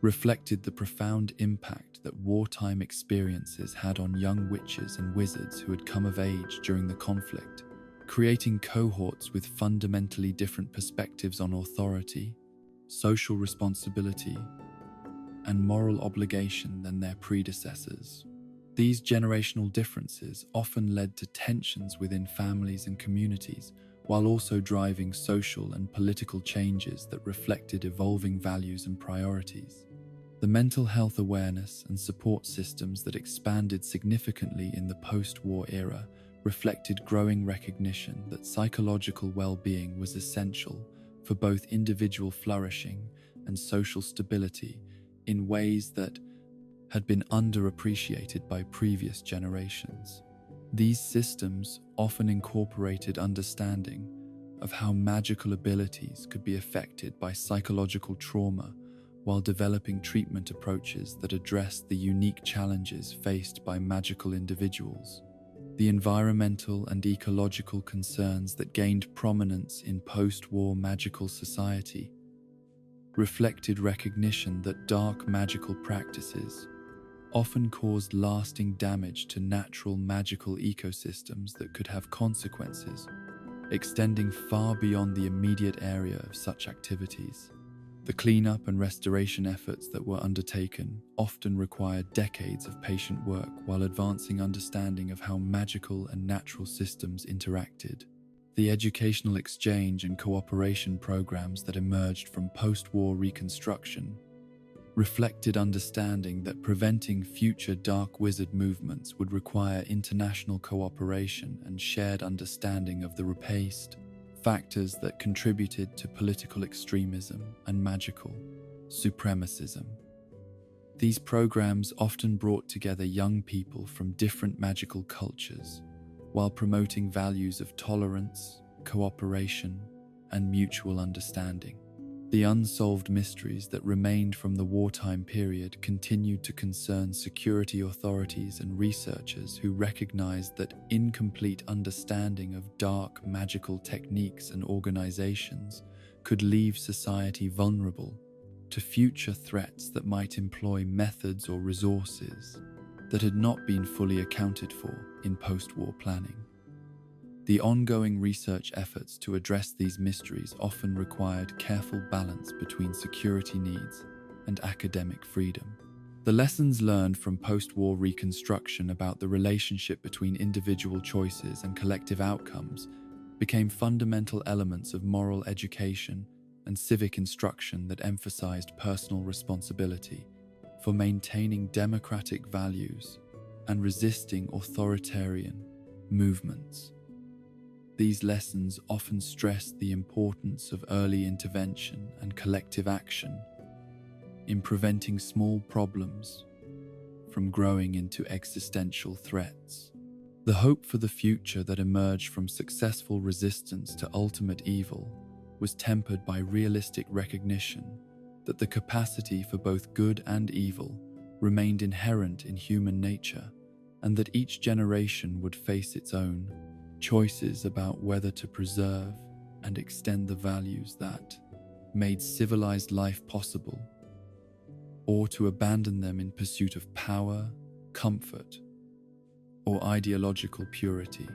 reflected the profound impact that wartime experiences had on young witches and wizards who had come of age during the conflict, creating cohorts with fundamentally different perspectives on authority, social responsibility, and moral obligation than their predecessors. These generational differences often led to tensions within families and communities, while also driving social and political changes that reflected evolving values and priorities. The mental health awareness and support systems that expanded significantly in the post-war era reflected growing recognition that psychological well-being was essential for both individual flourishing and social stability in ways that had been underappreciated by previous generations. These systems often incorporated understanding of how magical abilities could be affected by psychological trauma while developing treatment approaches that addressed the unique challenges faced by magical individuals. The environmental and ecological concerns that gained prominence in post-war magical society reflected recognition that dark magical practices often caused lasting damage to natural magical ecosystems that could have consequences extending far beyond the immediate area of such activities. The cleanup and restoration efforts that were undertaken often required decades of patient work while advancing understanding of how magical and natural systems interacted. The educational exchange and cooperation programs that emerged from post-war reconstruction reflected understanding that preventing future dark wizard movements would require international cooperation and shared understanding of the replaced factors that contributed to political extremism and magical supremacism. These programs often brought together young people from different magical cultures while promoting values of tolerance, cooperation, and mutual understanding. The unsolved mysteries that remained from the wartime period continued to concern security authorities and researchers who recognized that incomplete understanding of dark magical techniques and organizations could leave society vulnerable to future threats that might employ methods or resources that had not been fully accounted for in post-war planning. The ongoing research efforts to address these mysteries often required careful balance between security needs and academic freedom. The lessons learned from post-war reconstruction about the relationship between individual choices and collective outcomes became fundamental elements of moral education and civic instruction that emphasized personal responsibility for maintaining democratic values and resisting authoritarian movements. These lessons often stressed the importance of early intervention and collective action in preventing small problems from growing into existential threats. The hope for the future that emerged from successful resistance to ultimate evil was tempered by realistic recognition that the capacity for both good and evil remained inherent in human nature, and that each generation would face its own choices about whether to preserve and extend the values that made civilized life possible, or to abandon them in pursuit of power, comfort, or ideological purity.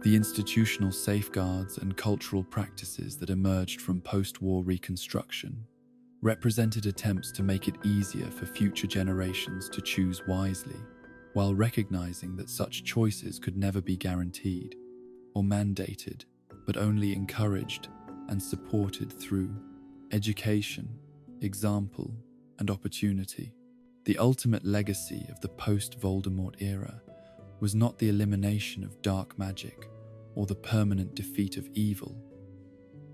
The institutional safeguards and cultural practices that emerged from post-war reconstruction represented attempts to make it easier for future generations to choose wisely, while recognizing that such choices could never be guaranteed or mandated, but only encouraged and supported through education, example, and opportunity. The ultimate legacy of the post-Voldemort era was not the elimination of dark magic or the permanent defeat of evil,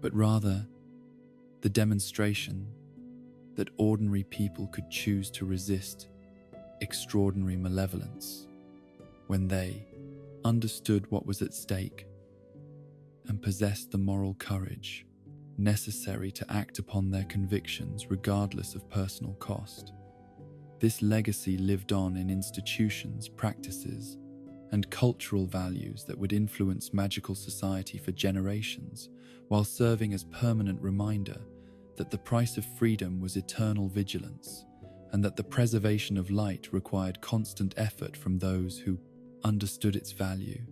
but rather the demonstration that ordinary people could choose to resist extraordinary malevolence when they understood what was at stake and possessed the moral courage necessary to act upon their convictions regardless of personal cost. This legacy lived on in institutions, practices, and cultural values that would influence magical society for generations, while serving as permanent reminder that the price of freedom was eternal vigilance, and that the preservation of light required constant effort from those who understood its value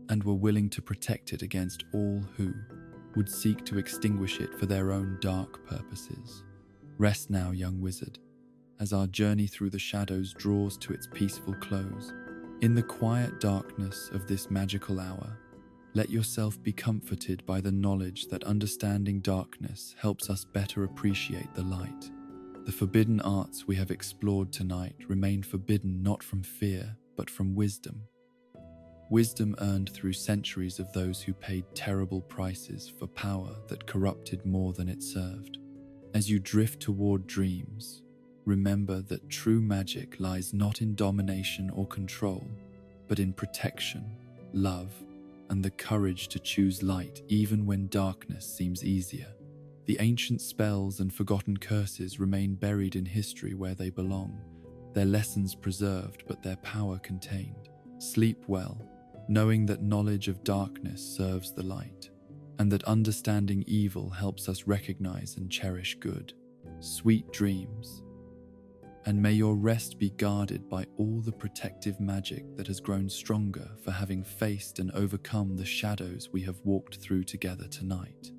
and were willing to protect it against all who would seek to extinguish it for their own dark purposes. Rest now, young wizard, as our journey through the shadows draws to its peaceful close. In the quiet darkness of this magical hour, let yourself be comforted by the knowledge that understanding darkness helps us better appreciate the light. The forbidden arts we have explored tonight remain forbidden not from fear, but from wisdom. Wisdom earned through centuries of those who paid terrible prices for power that corrupted more than it served. As you drift toward dreams, remember that true magic lies not in domination or control, but in protection, love, and the courage to choose light even when darkness seems easier. The ancient spells and forgotten curses remain buried in history where they belong, their lessons preserved but their power contained. Sleep well, knowing that knowledge of darkness serves the light, and that understanding evil helps us recognize and cherish good. Sweet dreams, and may your rest be guarded by all the protective magic that has grown stronger for having faced and overcome the shadows we have walked through together tonight.